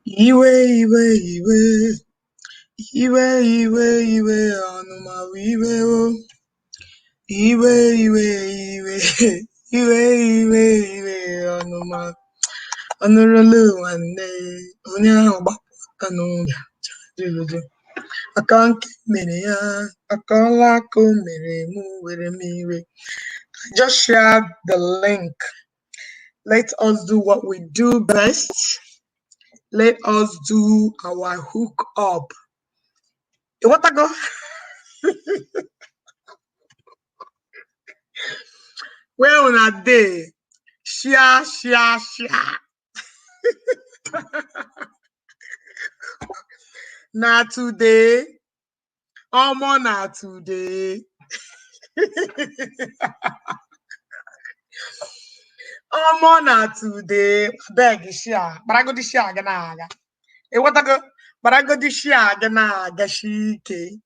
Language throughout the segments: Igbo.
Iwe, iwe, iwe. Iwe, iwe, iwe. Anuma, iwe, oh. Iwe, iwe, iwe. Iwe, iwe, iwe. Anuma. Anurulu, wane. Onya, obaka, no. Jiluju. Akanke, mere ya. Akanlako, mere mu, were miwe. I just shared the link. Let us do what we do best. Let us do our hook up. What I go? Well, on a day, share. Not today. Omo na today. Omo na today. Beg share. But I go to share ganaga. What I go? But I go to share ganaga shike.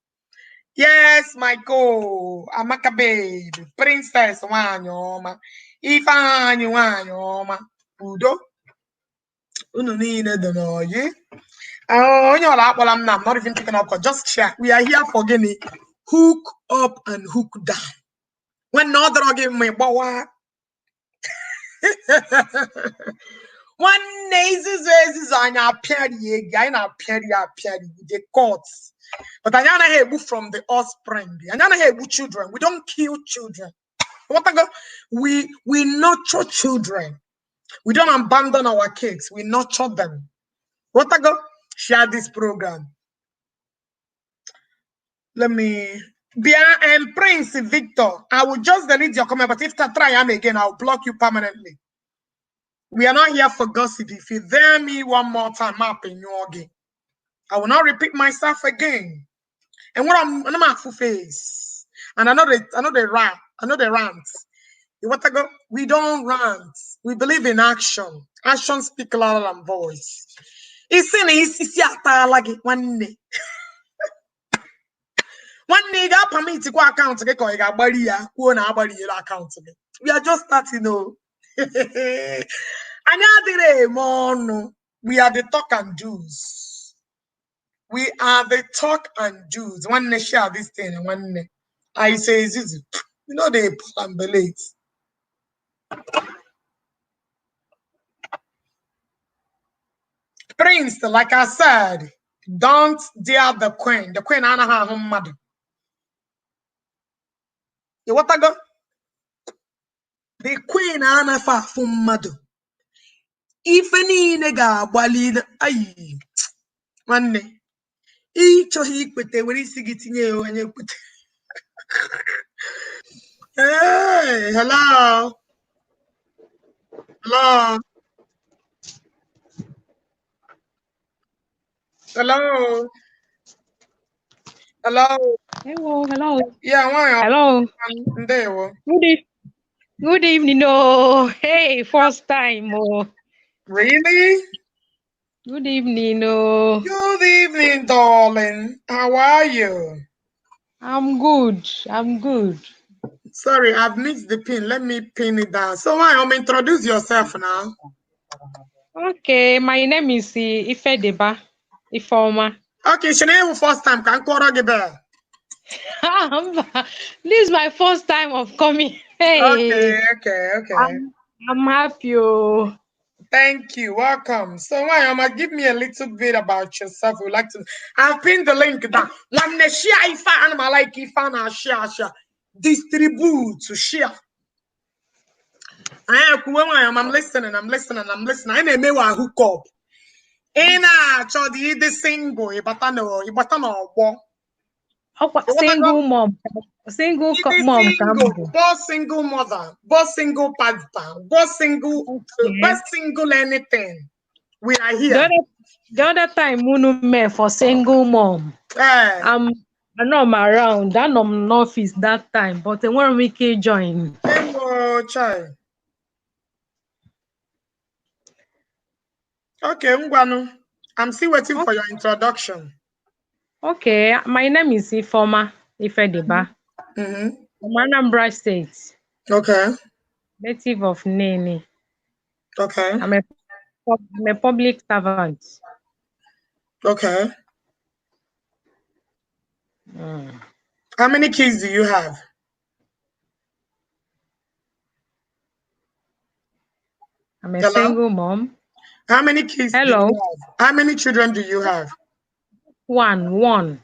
Yes, Michael. Amaka baby. Princess wanyoma. Ifeanyi wanyoma. Udo. Unu niile dị n'oyi. I'm not even picking up. Just share. We are here for getting hook up and hook down. When not give me boy. One is on our period, the courts. But I don't have from the offspring. I don't have children. We don't kill children. We nurture children. We don't abandon our kids. We nurture them. What I go? Share this program. Let me. Bia and Prince Victor. I will just delete your comment, but if I try am again, I'll block you permanently. We are not here for gossip. If you dare me one more time, up in your game. I will not repeat myself again. And what I'm a full face. And I know the rant. What I go? We don't rant. We believe in action. Action speak louder than voice. It's in like one day. One nigga permit to go account to go account. We are just starting, no. We are the talk and do's. We are the talk and do's. One day share this thing, and one day I say, Zizu, you know they pull and belate. Prince, like I said, don't dare the queen. The queen, Anna, her home mother. You what I got? The queen, Anna, far from mother. If any nigga, Walid, aye, one day. Each of he put the when he's getting you and you put. Hey, hello. Hello. Hello. Hello. Hello. Yeah, why? Hello. There. Good evening. Oh, hey, first time. Oh, Really? good evening. Oh, Good evening, darling. How are you? I'm good. Sorry, I've missed the pin. Let me pin it down. So, why? Introduce yourself now. Okay, my name is Ifedeba Ifeoma. Okay, Chanel, first time. Can quarter get there? This is my first time of coming. Hey. Okay. I'm happy. Oh. Thank you. Welcome. So, why? Give me a little bit about yourself. We'd like to. I've pinned the link down. One share if I like if I share. Distribute to share. I'm listening. I may want hook up. Chodi the single, Single mom. Single mom. Boss single mother, boss single partner, boss single, best single anything. We are here. The other time, Munu for single mom. I know I'm around. I know I'm in office that time, but I want to make a join. Child. Okay, Ngwanu. I'm still waiting for your introduction. Okay, my name is Ifeoma Ifedeba. From Anambra State. Okay. Native of Nene. Okay. I'm a public servant. Okay. How many kids do you have? I'm a single mom. How many kids do you have? How many children do you have? One.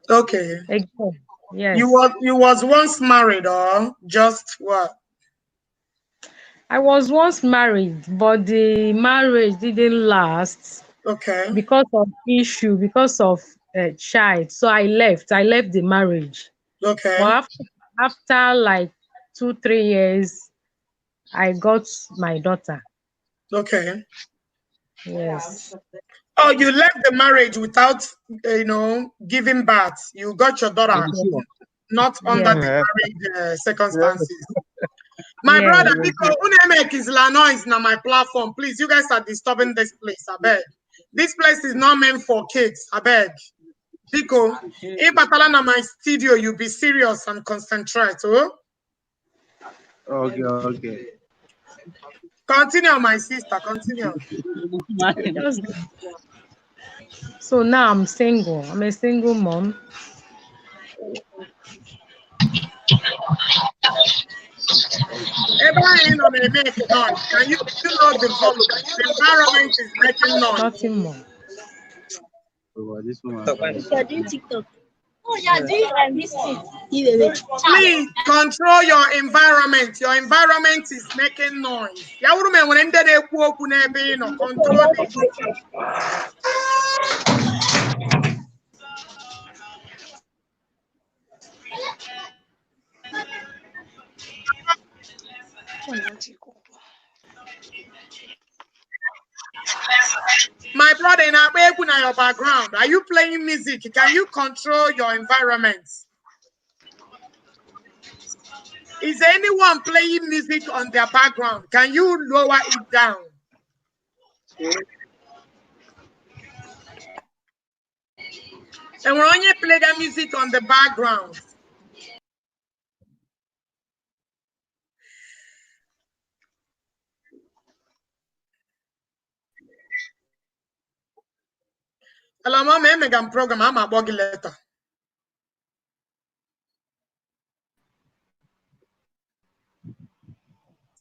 Okay. Again. Yes. You was once married or just what? I was once married, but the marriage didn't last. Okay. Because of a child. So I left the marriage. Okay. But after like 2-3 years, I got my daughter. Okay. Yes. Oh, you left the marriage without, giving birth. You got your daughter, not under the marriage circumstances. My brother, because Unemek is noise now my platform. Please, you guys are disturbing this place. I beg. This place is not meant for kids. I beg. Because if Batalana my studio, you be serious and concentrate. Oh? Okay. Continue, my sister. Continue. So now I'm single. I'm a single mom. Everyone on the make noise. Can you know the volume? The environment is making noise. Nothing more. This one. You're doing TikTok. Oh, you're doing this thing. Please control your environment. Your environment is making noise. Control it. My brother, in your background, are you playing music? Can you control your environment? Is anyone playing music on their background? Can you lower it down? And we're only playing the music on the background. Hello, mama, I'm program. I'm a buggy letter.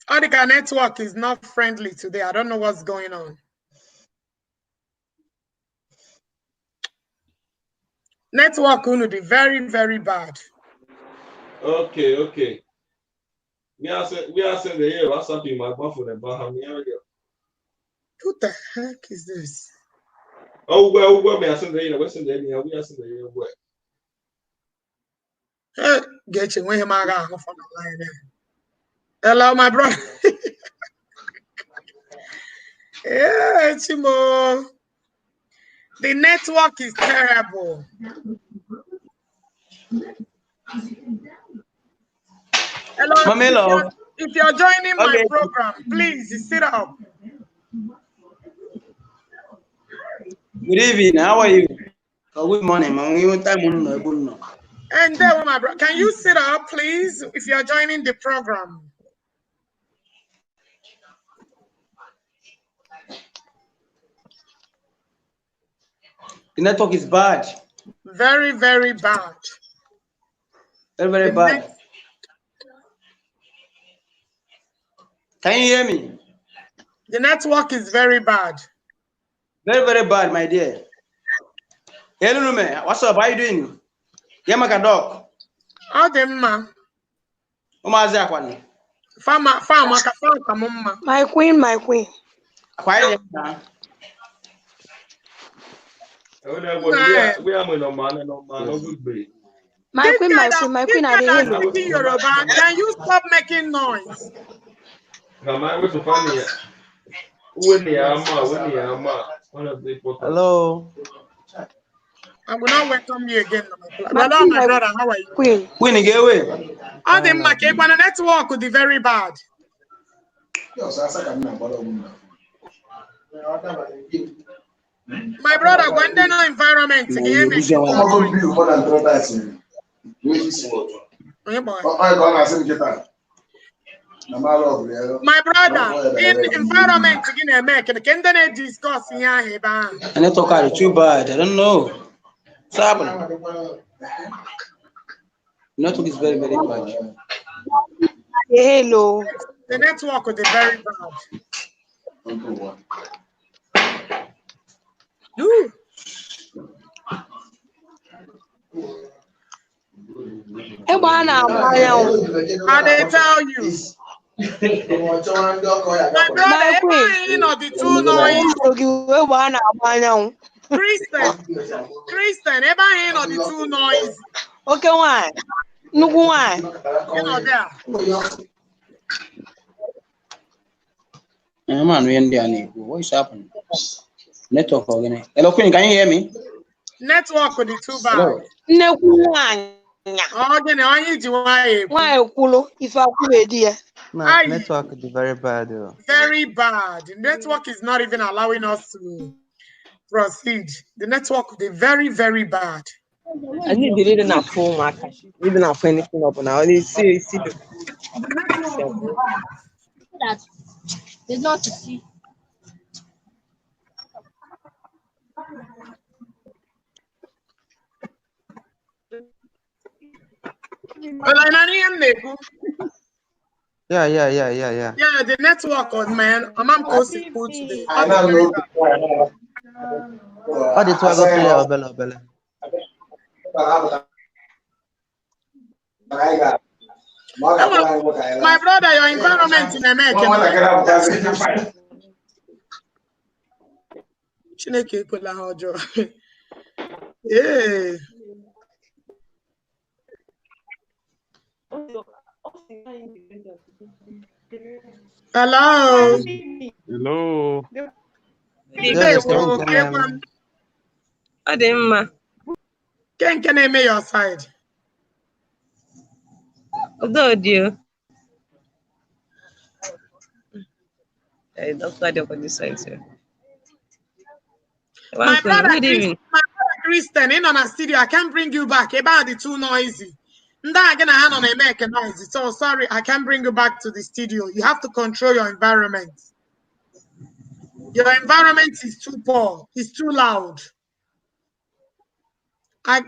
Audica network is not friendly today. I don't know what's going on. Network will be very, very bad. Okay. We are saying the year WhatsApp in my buffalo and Baham area. Who the heck is this? Oh, well, we are saying the year, Western area, we are saying the year where. Get you when him on the line there. Hello, my brother. Yeah, Chimo. The network is terrible. Hello. If you're joining my program, please sit up. Good evening. How are you? Good morning. And then, my brother, can you sit up, please, if you're joining the program? The network is bad. Very, very bad. Very bad. Can you hear me? The network is very bad. Very bad, my dear. Hello, man. What's up? How you doing? Yeah, my dog. How them, ma? My queen. Quiet. We are no man, no good be. My queen, are they Yoruba. Can you stop making noise? Hello. I will not welcome you again. Hello, my brother. How are you? Queen, get away. All the market, but the network would be very bad. My brother, when they know environment, My brother, in environment, you can make it. Can they discuss here? And it's okay, too bad. I don't know. What's happening? Network is very, very bad. Hello. The network is very bad. Ooh. I they tell you. My brother, you know the two noise. Christian, ever you know the two noise. Okay, why? No, why? You know there. Man, what is happening? Network again. Hello, Queen, can you hear me? Network with the two bad. No, why? Oh, then only do why Kulo if I could dear. Network is very bad. Very bad. The network is not even allowing us to proceed. The network is very, very bad. I need to read in a phone marker. Even if anything up now, only see That there's not to see. Yeah. Yeah, the network was, man. I'm posting food today. What did you go to Bella? My brother, your environment in America. Yeah. Hello. Hello. Can I make your side? dear. That's why they're on this side, sir. My brother Christian, in on a studio, I can't bring you back. About the too noisy. I'm gonna hand on a make a noise. So sorry, I can't bring you back to the studio. You have to control your environment. Your environment is too poor. It's too loud.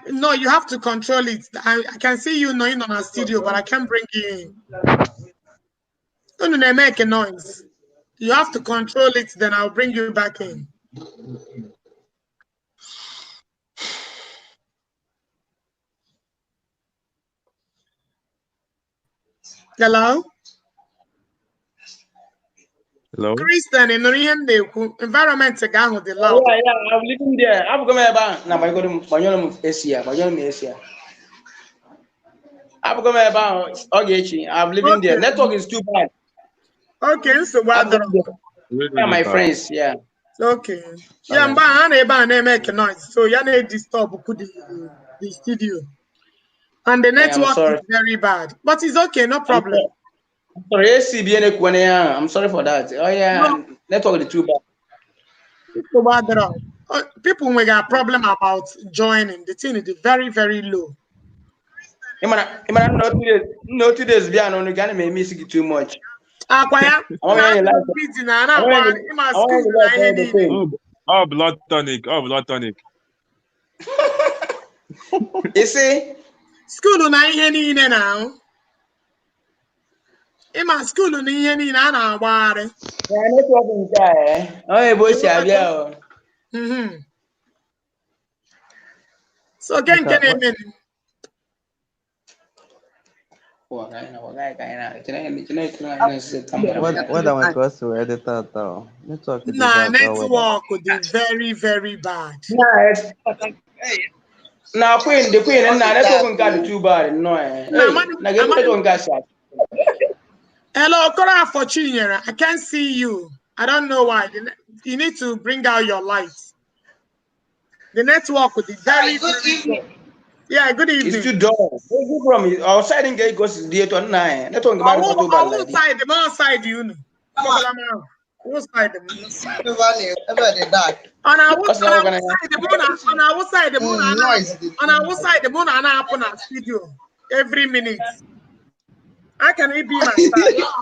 No, you have to control it. I can see you knowing on a studio, but I can't bring you in. Don't make a noise. You have to control it, then I'll bring you back in. Hello? Hello? Christian, in the environment, the loud. Yeah, I'm living there. I'm going back. Now, I go to Asia. I'm going back. Okay, I'm living there. Network is too bad. Okay, so what? Yeah, my friends, yeah. Okay. Yeah, I'm make a noise. So you need to disturb the studio. And the network is very bad. But it's okay, no problem. I'm sorry for that. Oh yeah, no. Network is too bad. People may got a problem about joining. The thing is very, very low. No 2 days be on the make music too much. Oh, blood tonic. You see? School na ihe niile now. Ima school na ihe niile a na-agbagharị. Yeah, network nke a ebe o si abịa o. So can eme. What am I going to edit out though? Network is network is very, very bad. Now Queen, the Queen and network got too bad. No, hello, Kora for Chinyere. I can't see you. I don't know why. You need to bring out your lights. The network would be very good. Yeah, good evening. It's too dull. From outside and get goes the 8 or 9. That one outside the outside you know. Outside the moon. On our side the moon and happen at studio every minute. How can it be my style?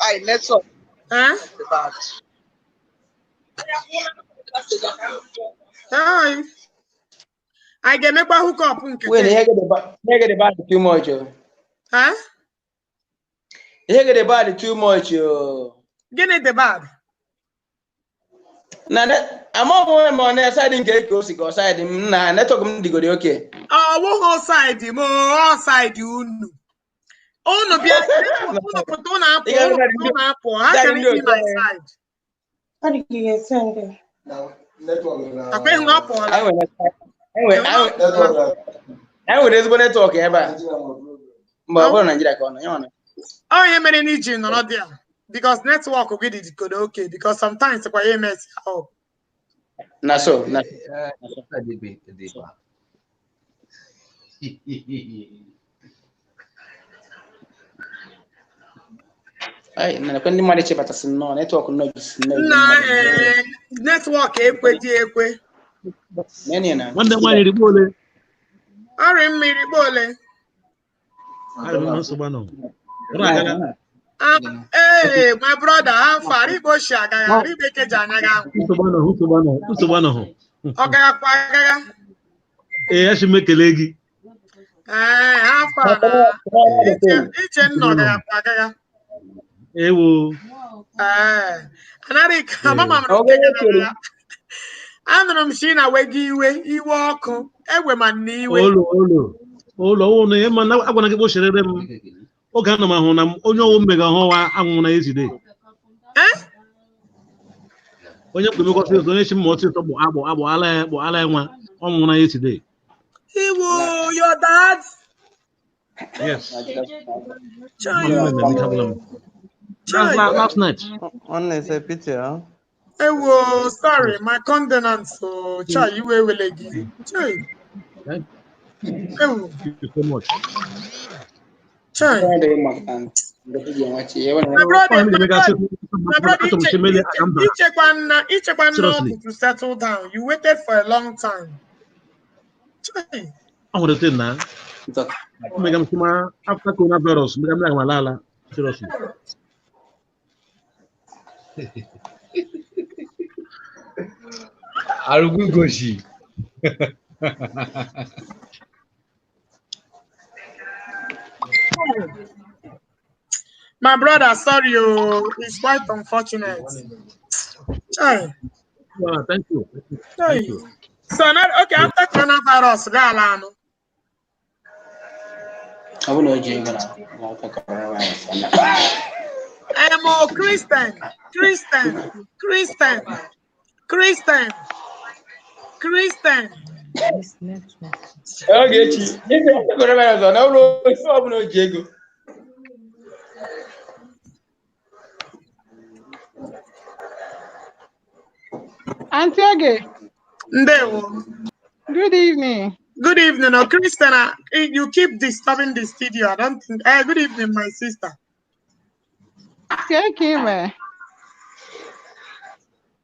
Aye, let's talk. Huh? Hi. I can make a hookup. When you get the bad too much. Huh? You get the bad too much. Get it the bad. Now that I'm on my side in get close go side. Nah, network me go okay. Oh, what side? More side you know. Oh no, how can it be my side? How did you get sent? I pay him up all. I would just go network ever. But Nigeria corner. Oh, yeah, many need you not there. Because network will get it good okay. Because sometimes it's quite mess up. Na so. Ay, na kwendi mali che bata sinno network no Na network ekwe. Nene na. Wanda mwani ribole. Ari mmiri bole. Ari mmanso bano. Hey, my brother, how far? Ribo shaga, ribeke janaga. Uso bano. Ogaga kwagaga. Yashi mekelegi. How far na? Iche no kwagaga. Ewo. Anari mama mrokega. Anụrụ m si na wegi iwe ọkụ egwe ma na iwe ụlọ ụlọ ihe ma agwana gị kpochere m oge ana m ahụ na onye ọwụ mmega ọhụwa anwụ na ezide onye mgbe mekọsị ụzọ onye chi mma ọsịsọ bụ ala nwa ọnwụ na ezide Iwo your dad yes last night on is a picture. Ewo, sorry, my condolence. So, Chai, you were legi. Chai. Ewo. Thank you so much. Chai. My brother, each one to settle down. You waited for a long time. Chai. I want to say now. After coronavirus, Malala. Seriously. Arugugoshi. My brother, sorry, it's quite unfortunate. Chai. Well, thank you. Thank you. So now, okay, after coronavirus, Galano. I will know Jay. I'm a Christian. Okay, no Diego. Auntie Oge. Good evening. Good evening. Oh, Christiana, you keep disturbing the studio. I don't think. Good evening, my sister. Okay, man.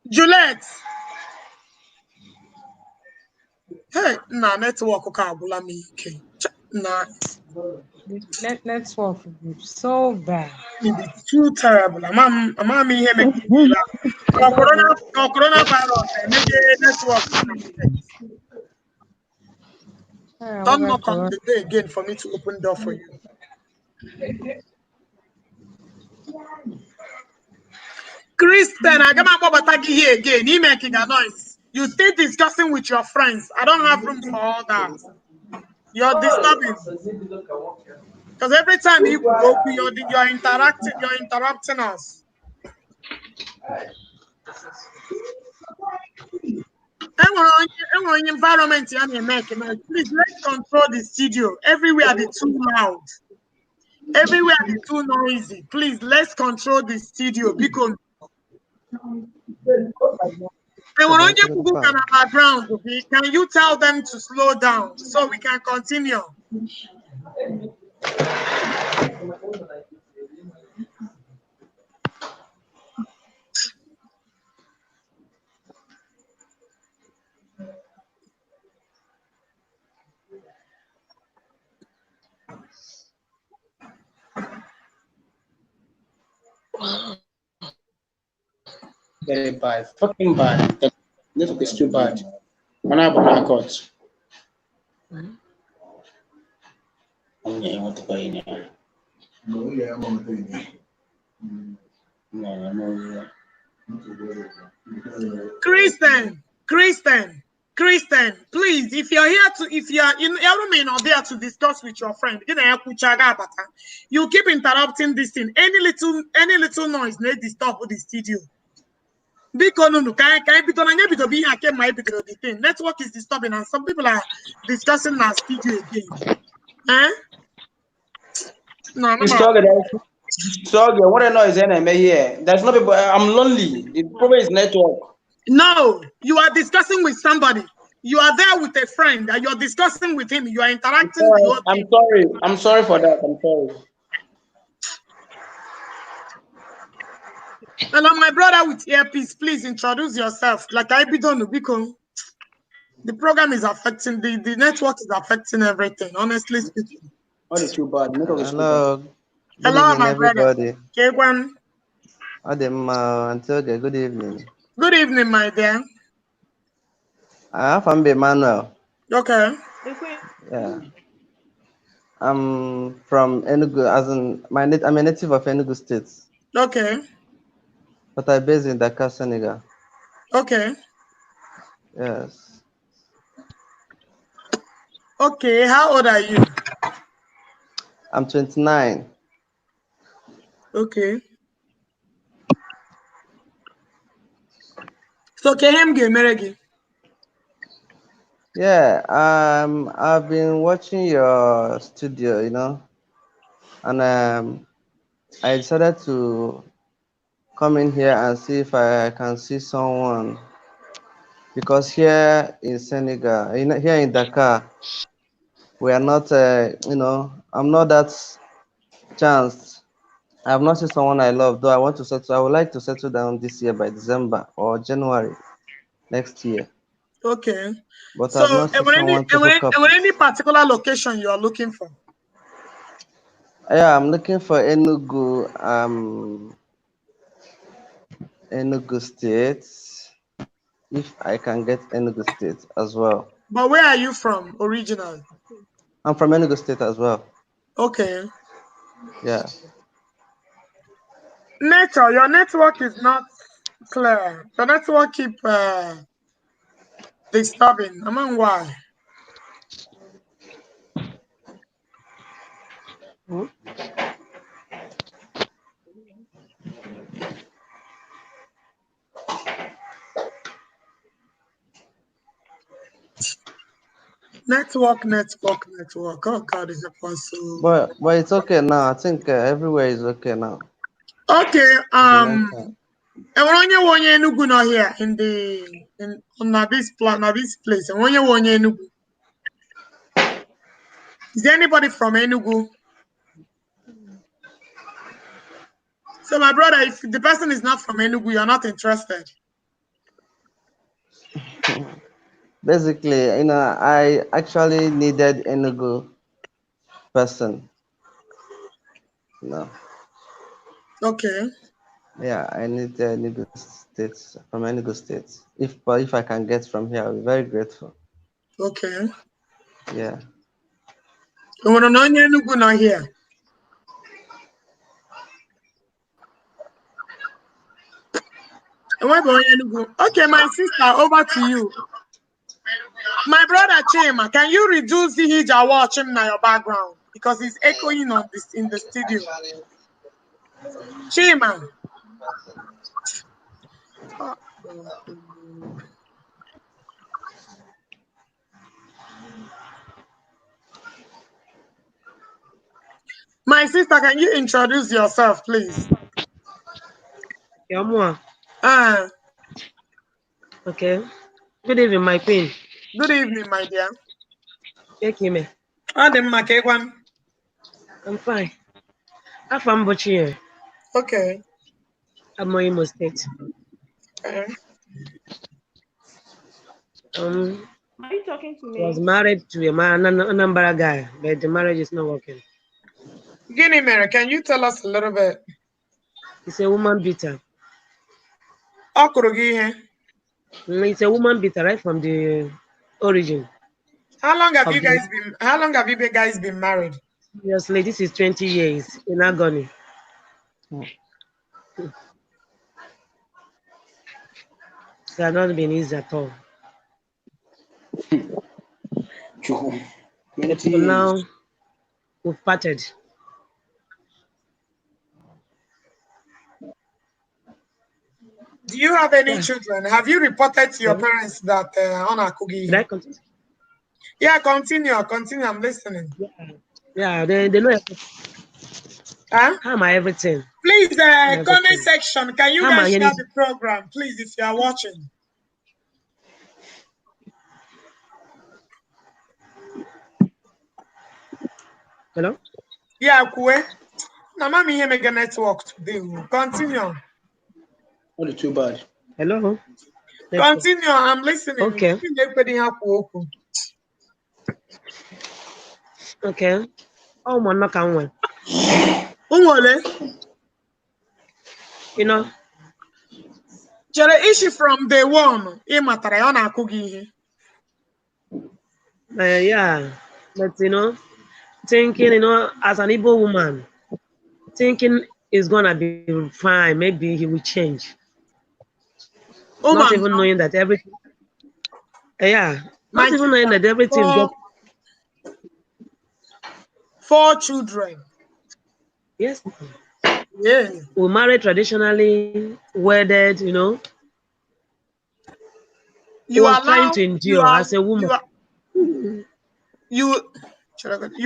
Juliet. Hey, nah, network okabula me. Nah. Network is so bad. It's too terrible. I'm here making coronavirus. Network. Don't knock on the day again for me to open door for you. Kristen, I got my baba here again. He making a noise. You still discussing with your friends. I don't have room for all that. You're disturbing. Because every time you go, you're interrupting us. Everyone environment you're making. Please let's control the studio. Everywhere they're too loud. Everywhere they're too noisy. Please let's control the studio because when you look at the background, okay, can you tell them to slow down so we can continue? very bad. Fucking bad. The network is too bad. When I bought cut. Kristen, please, if you're here to, if you may not there to discuss with your friend, you keep interrupting this thing. Any little noise may disturb the studio. Because no, can be done to be here, my the thing. Network is disturbing, and some people are discussing our studio again. Eh? No, So what I know is enemy here. There's no people. I'm lonely. The problem is network. No, you are discussing with somebody. You are there with a friend and you're discussing with him. You are interacting. I'm sorry. I'm sorry for that. I'm sorry. Hello, my brother with earpiece. Please introduce yourself. Like I be done because the program is affecting the network is affecting everything. Honestly speaking. What is too bad? Hello. Hello, my brother. Good evening. Good evening, my dear. I'm Emmanuel. Okay. Yeah. I'm from Enugu, as in I'm a native of Enugu State. Okay. But I'm based in Dakar, Senegal. Okay. Yes. Okay, how old are you? I'm 29. Okay. So can you marry? Yeah, I've been watching your studio, and I decided to come in here and see if I can see someone, because here in Senegal, here in Dakar, we are not, I'm not that chanced. I have not seen someone I love, though I want to settle. I would like to settle down this year by December or January next year. Okay. But so, I've not seen someone to hook up. Any particular location you are looking for? Yeah, I'm looking for Enugu, Enugu State. If I can get Enugu State as well. But where are you from originally? I'm from Enugu State as well. Okay. Yeah. Your network is not clear. Your network keep disturbing. I mean, why? Network. Oh God, is a possible. But it's okay now. I think everywhere is okay now. Okay. And when you want Enugu not here in this place, and when you want Enugu, is there anybody from Enugu? So, my brother, if the person is not from Enugu, you're not interested. Basically, I actually needed Enugu person. No. Okay. Yeah, I need Enugu State, from Enugu State. If I can get from here, I'll be very grateful. Okay. Yeah. You want to know Enugu not here? Okay, my sister, over to you. My brother Chima, can you reduce the hijab watching in your background? Because it's echoing on this in the studio. Chima. My sister, can you introduce yourself, please? Yamua. Okay. Good evening, my queen. Good evening, my dear. Take me. I'm fine. I'm from Bochie. Okay. I'm Imo State. Okay. Are you talking to me? I was married to a man, Anambra guy, but the marriage is not working. Guinea Mary, can you tell us a little bit? He's a woman beater. It's a woman beater right from the origin. How long have you guys been married? Seriously, this is 20 years in agony. It has not been easy at all. But for now, we've parted. Do you have any children? Have you reported to your parents that Honor Kugi? Did I continue? Yeah, continue. I'm listening. Yeah, they know everything. Huh? How am I everything? Please, comment section. Can you guys share the program, please, if you are watching? Hello? Yeah, Kwe. Now, mommy here make a network today. Continue. Not too bad. Hello? Continue. I'm listening. Okay. Okay. Oh, man, no can win. You know. Chere issue from day one. Yeah, but you know, thinking, you know, as an Igbo woman, thinking is gonna be fine. Maybe he will change. Not even knowing that everything. Yeah, not even knowing that everything is just 4 children. Yes. Yeah. We married traditionally, wedded, you know. You was trying to endure as a woman. You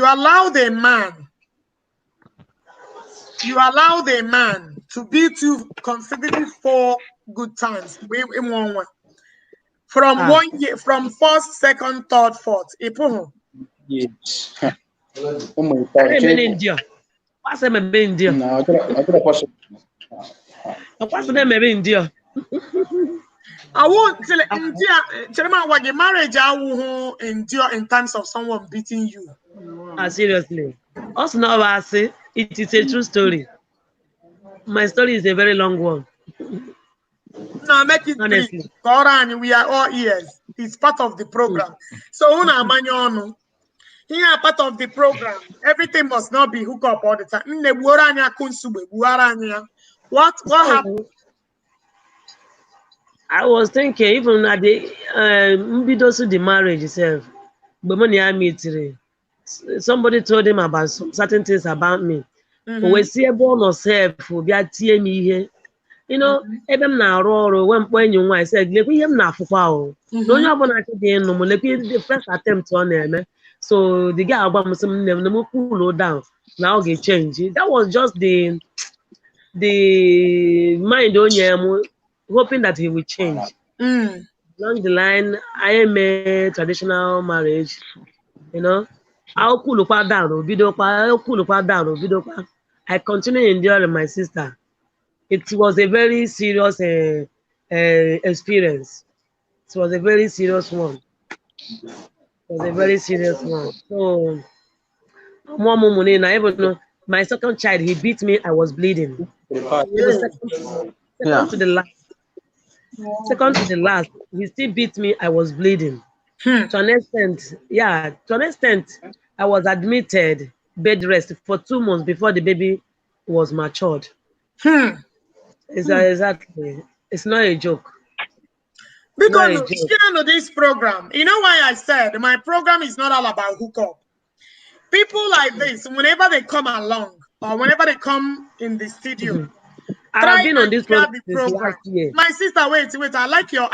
allow the man. You allow the man to beat you consecutive 4 good times. From 1 year, from 1st, 2nd, 3rd, 4th. Yes. Oh my God. India. What's the name India? No, I could What's the name India? I won't tell India. What the marriage I will endure in terms of someone beating you. Seriously. Also now I say it is a true story. My story is a very long one. No, make it honestly. Brief. Koran, we are all ears. It's part of the program. So una manyono. Here part of the program. Everything must not be hook up all the time. What happened? I was thinking even at the marriage itself, but money I meet somebody told him about certain things about me. We see a born yourself will be a TME. You know, even now, when you I said, let me him now for power. No, you're going to be no more. The first attempt on them. So the guy about some never cool down. Now get change. That was just the mind on him, hoping that he will change. Along the line, I am a traditional marriage. You know, I'll cool down, video. I'll cool down, video. I continue enduring my sister. It was a very serious experience. It was a very serious one. So, my second child, he beat me. I was bleeding. Second to the last, he still beat me. I was bleeding. To an extent, I was admitted bed rest for 2 months before the baby was matured. Exactly. It's not a joke. Because this program, you know why I said my program is not all about hookup. People like this, whenever they come along or whenever they come in the studio, I've been on this program last year. My sister, wait. I like your.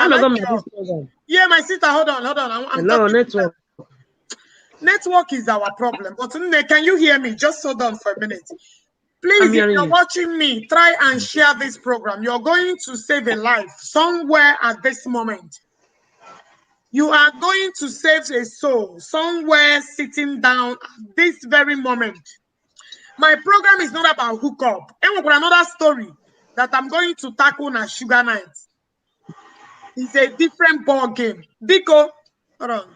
Yeah, my sister, hold on. I'm Hello, network. Network is our problem. But can you hear me? Just hold on for a minute. Please, if you're watching me, try and share this program. You're going to save a life somewhere at this moment. You are going to save a soul somewhere sitting down at this very moment. My program is not about hookup. And we've got another story that I'm going to tackle on Sugar Night. It's a different ball game. Biko, hold on.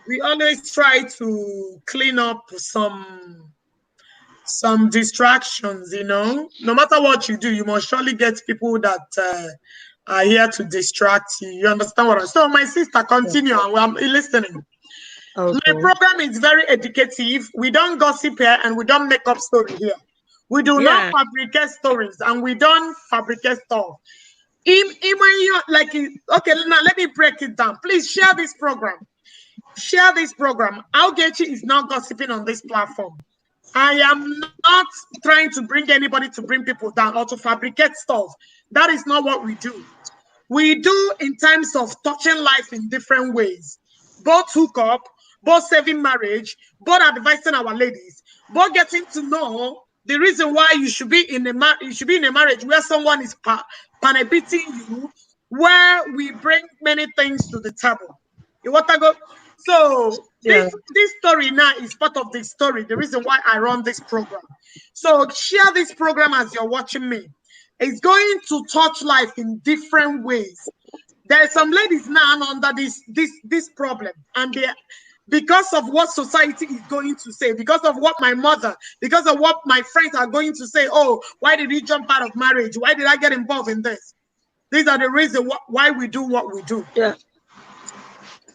We always try to clean up some some distractions, you know. No matter what you do, you must surely get people that are here to distract you. You understand what I'm saying? So, my sister, continue. I'm listening. Okay. My program is very educative. We don't gossip here and we don't make up story here. We do not fabricate stories and we don't fabricate stuff. Okay, now let me break it down. Please share this program. Share this program. Algechi is not gossiping on this platform. I am not trying to bring anybody to bring people down or to fabricate stuff. That is not what we do. We do in terms of touching life in different ways. Both hookup, both saving marriage, both advising our ladies, both getting to know the reason why you should be in a marriage where someone is beating you, where we bring many things to the table. You want to go? So this story now is part of the story, the reason why I run this program. So share this program as you're watching me. It's going to touch life in different ways. There are some ladies now under this problem, and because of what society is going to say, because of what my mother, because of what my friends are going to say, oh, why did you jump out of marriage? Why did I get involved in this? These are the reasons why we do what we do. Yeah.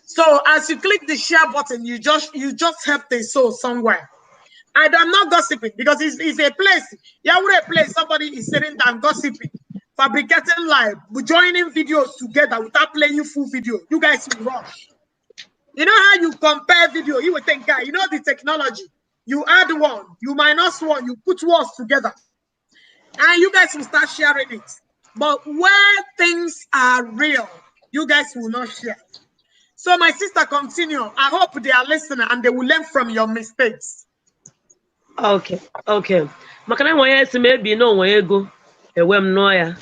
So as you click the share button, you just help the soul somewhere. And I'm not gossiping because it's a place. Yeah, we're a place somebody is sitting down gossiping, fabricating live, joining videos together without playing full video. You guys will rush. You know how you compare video? You would think, you know the technology. You add one, you minus one, you put words together, and you guys will start sharing it. But where things are real, you guys will not share. So my sister, continue. I hope they are listening and they will learn from your mistakes. Okay. Makana wanya maybe no way go ewem no ya.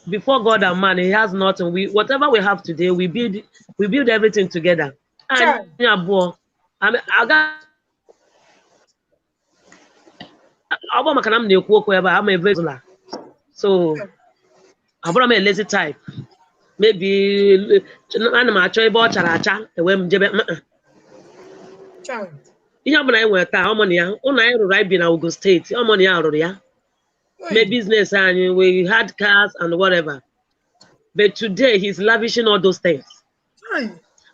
Before God and man, He has nothing. Whatever we have today, we build everything together. And I got makana m na-ekwu okwu ebe I'm a very so abụrụ m a lazy type. Maybe ana m achọ ebe ọ chara acha ewe m jebe ihe ọbụla anyị nwere taa ọmụ na ya ụlọ anyị rụrụ anyị bi na Ogun steeti ọmụ na ya rụrụ ya mee business anyị we had cars and whatever but today he's lavishing all those things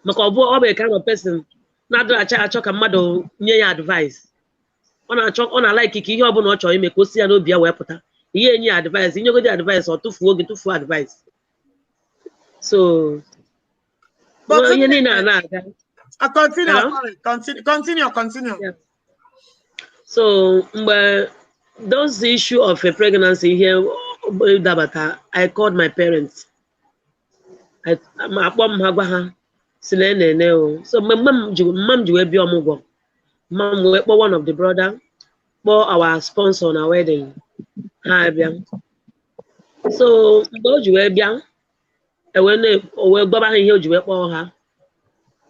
maka ọ bụ a kind of person na-adịghị achọ ka mmadụ nye ya advice ọ na-like ka ihe ọbụla ọ chọrọ ime ka o si ya n'obi ya wee pụta ihe enye ya advice inyegodi advice ọ tụfuo oge tụfuo advice so ihe niile a na-aga Continue. Yeah. So, those issue of a pregnancy here, I called my parents. So, mom one of the brother, our sponsor on our wedding. So,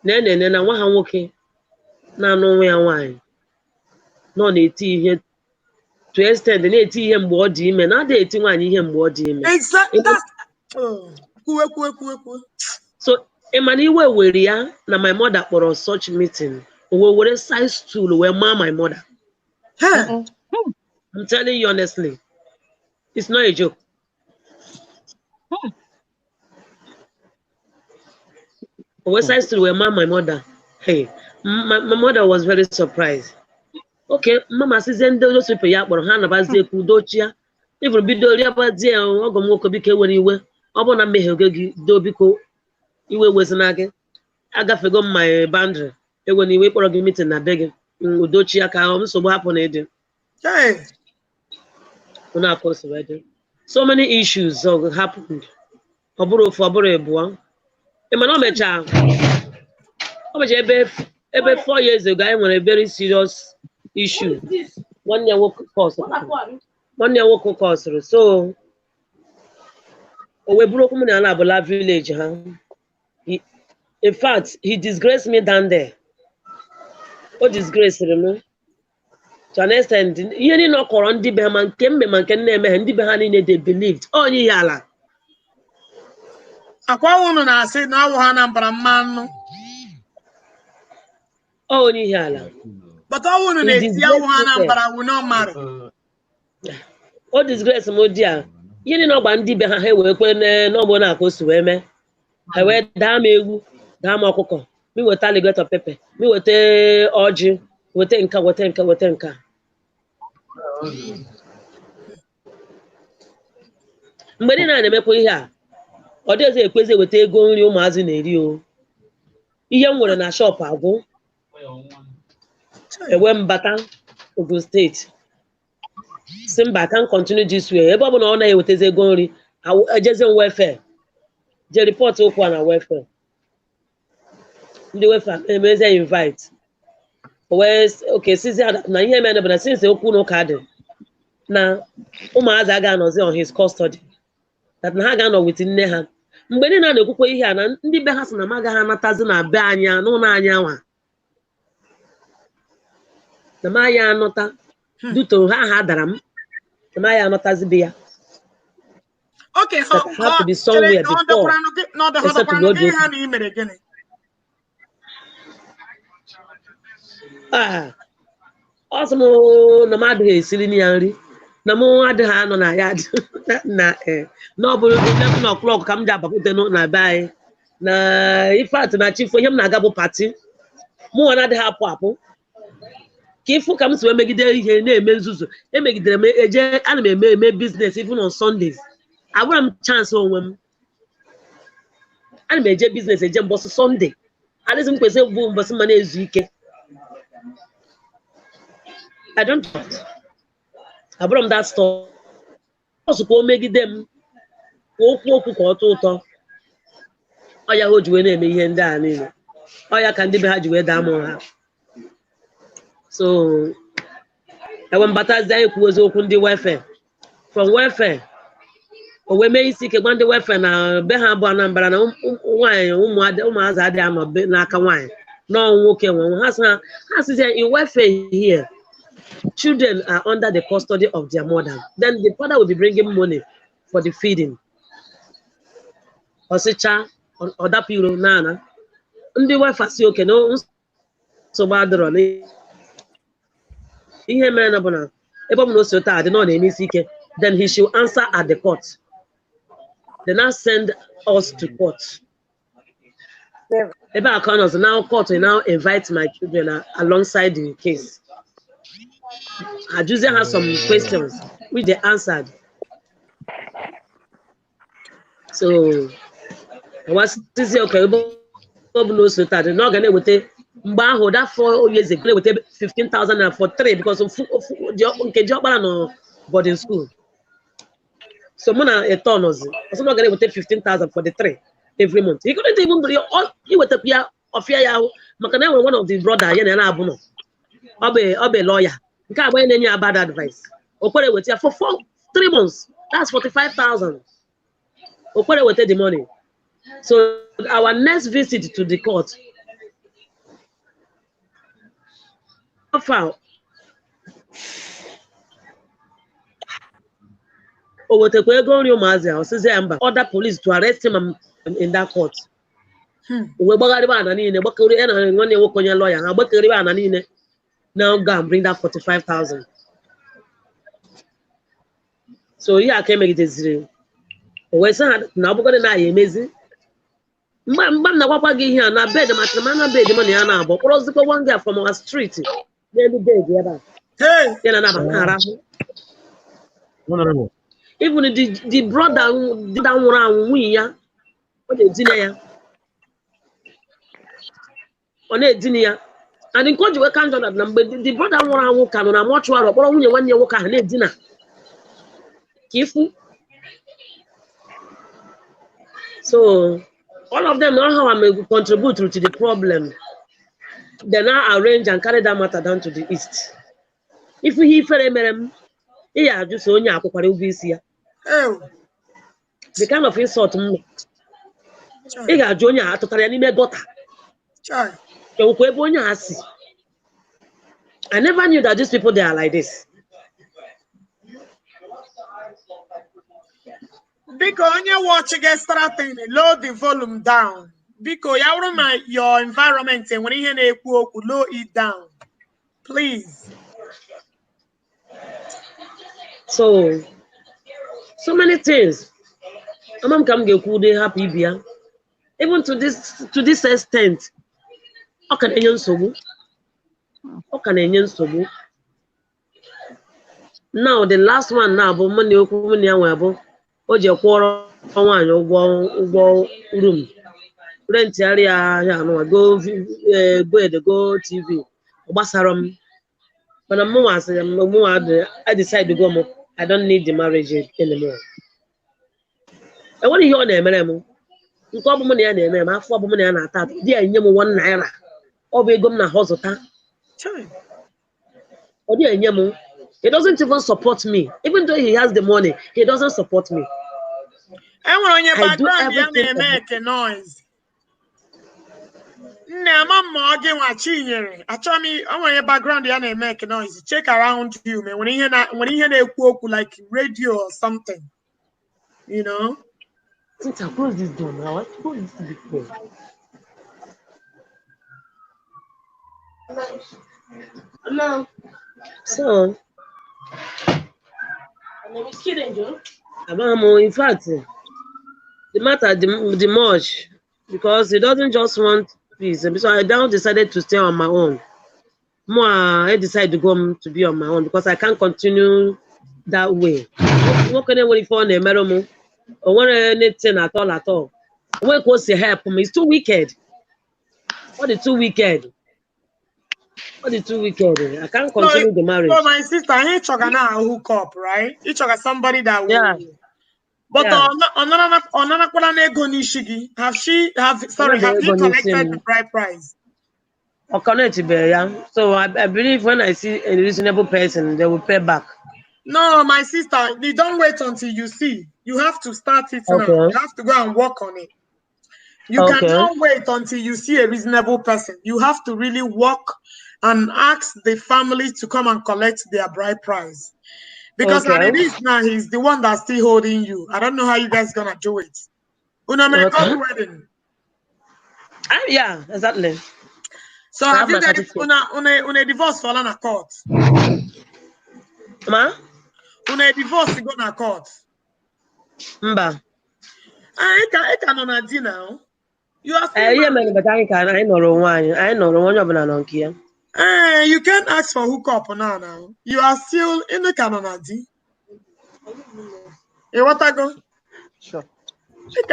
nene na nwa ha nwoke na-anụ nwa ya nwaanyị nọ na-eti ihe to extend na-eti ihe mgbe ọ dị ime na-ada eti nwaanyị ihe mgbe ọ dị ime so ịmana iwe were ya na my mother kpọrọ such meeting o were size stool wee maa my mother. I'm telling you honestly, it's not a joke. Website still were my mother. Hey, my mother was very surprised. Okay, mama says those people ya kpọrọ ha nabazie kudochia. Even bido ri abazie ogom nwoke bike were iwe. Ọ bụ na mmehie oge gị do biko iwe wezina gị. Agafego my boundary. Ewe na iwe kpọrọ gị meeting na be gị. Udochia ka nsogbu hapụ na ede. Hey. Una course wedding. So many issues happened. Ọ bụrụ ofu ọ bụrụ ebuo. Ebe 4 years ago, I had a very serious issue. 1 year work course. So, we broke in Alabola village. In fact, he disgraced me down there. What disgrace, you know? To an extent, you didn't know Koran di Behaman came, man can name and di Behani they believed. Oh, yala. I said now Hana Brahman. Oh, Nihala. But I wouldn't see Anambra will not marry. All disgrace modia. You know bandi be ha we kwen no mo na akosu we me. Ha we da ma egwu, da ma okụkọ. Mi weta alligator pepper, mi weta ọjị, weta nka. Mgbe ni na na-emekwa ihe a, ọ dịghịzi ekwezi weta ego nri ụmụazị na-eri o. Ihe m nwere na shop agwụ. Ewe mbata Ogun State. Simba can continue this way. Ebe ọ bụ na ọ na-ewetezi ego nri, ejezi welfare. Je report okwu na welfare. Ndị welfare emeze invite. Okay, since na ihe mere na since okwu no ka dị na ụmụazị aga anọzi on his custody. That na ha ga-anọ with nne ha. Mgbe niile na-ekwukwa ihe a na ndị be ha sị na ma agaghị anatazi na be anya n'ụlọ anya nwa. Na ma ya anọta duto ha dara m. Na ma ya anọtazi be ya. Okay, so have to be somewhere before. Also na ma adịghị esiri ya nri. Na mụ adịghị anọ na ya na no bụrụ 11 o'clock ka m ji abakwute na be anyị. Na ife atụ na chifu ihe m na-aga bụ pati. Mụ na adịghị apụ. Ka ifu ka m si megide ihe na-eme nzuzu. Emegidere m eje ana m eme business even on Sundays. Agwara m chance onwe m. Ana m eje business eje mbọsị Sunday. Adịghị m kwesị bụ mbọsị ma na-ezu ike. I don't abụrụ m that store. Ọsụkwa o megide m okwu ka ọtọ ụtọ. Ọ ya o ji wee na-eme ihe ndị a niile. Ọ ya ka ndị be ha ji wee daa mụ ha. So ewe mbatazi anyị kwuo okwu ndị welfare. From welfare o wee mee isi ike gwa ndị welfare na be ha bụ Anambra na nwaanyị ụmụazị adịghị anọ n'aka nwaanyị na nwoke nwe ha sị in welfare here. Children are under the custody of their mother. Then the father will be bringing money for the feeding. Osicha or that piro nana. Ndị welfare si okay no so bad run. Ihe mere na bụ na ebe ọ bụ na o si ụta adị nọ na-eme isi ike. Then he should answer at the court. They now send us to court. Ebe accountants now court will now invite my children alongside the case. Ajuze has some questions which they answered. So I was to say, okay, not gonna with Mbaho that 4 years ago with 15,000 for 3 because of job boarding school. So Mona a ton was not gonna with 15,000 for the 3 every month. He couldn't even believe all he would appear of Makana one of the brother Yana Abuno. Obe lawyer. You can't buy any bad advice. Okore with you for 3 months. That's 45,000. Okore will take the money. So our next visit to the court. Found. Order police to arrest him in that court. Now go and bring that 45,000. So here I came make this dream. We say now we gonna amazing. Mbam na kwakwa gi here na bed matrimonial bed money na abo. Cross the one girl from our street. Every day there. Hey, yana na bakara. Honorable. Even the brother that nwura nwunye ya o dey dine ya. O na edine ya. And in court, we can't do that. The brother won't come on a mortuary or one year walk and dinner. Kifu. So all of them know how I may contribute to the problem. They now arrange and carry that matter down to the east. If we hear them, yeah, just only a here. The kind of insult me. Yeah, Junior, to carry any daughter. I never knew that these people they are like this. Because when you watch against starting, load the volume down. Because your environment and when you hear low it down. Please. So many things. Amam kam ge ku dey happy bia. Even to this extent. How can enye nsogbu? How can enye nsogbu? Now the last one now bụ money okwu money anwe bụ o je kwụọrọ nwaanyị ụgwọ room. Rent area ya no go TV. Gbasara m. But I decide to go. I don't need the marriage anymore. And what you hear na-emere m? Nke ọ bụ m na ya na-eme m afọ ọ bụ m na ya na-ata di ya nye m 1 naira. Ọ bụ ego m na hozụta. Ọ dị enye m. He doesn't even support me. Even though he has the money, he doesn't support me. Enwere onye background ya na-make noise. Nne mama oge nwa Chinyere. Achọ m onwere background ya na-make noise. Check around you, man. When ihe na-ekwu okwu like radio or something. You know? Since I close this door now, I close this before. No. So, I'm kidding you. In fact, the matter the much because he doesn't just want peace. So I now decided to stay on my own. More, I decided to go to be on my own because I can't continue that way. What can I wait for? Or want anything at all. What was to help me? It's too wicked. What is too wicked? What is too wicked? I can't continue the marriage. So my sister, I ain't talking now hook up, right? You talking somebody that will. Yeah. But have he collected the bride price? Or connect yeah. So I believe when I see a reasonable person, they will pay back. No, my sister, you don't wait until you see. You have to start it now. You have to go and work on it. You cannot wait until you see a reasonable person. You have to really work and ask the family to come and collect their bride price. Because at it is now, he's the one that's still holding you. I don't know how you guys gonna do it. Wedding. Yeah, exactly. So have you guys una divorce for a court? Ma? Una divorce to go na court. Mba. I can on a dinner. You are yeah, man, but I know one of them here. You can't ask for hookup now. You are still in the Canonadi. Hey, what I go? Sure. You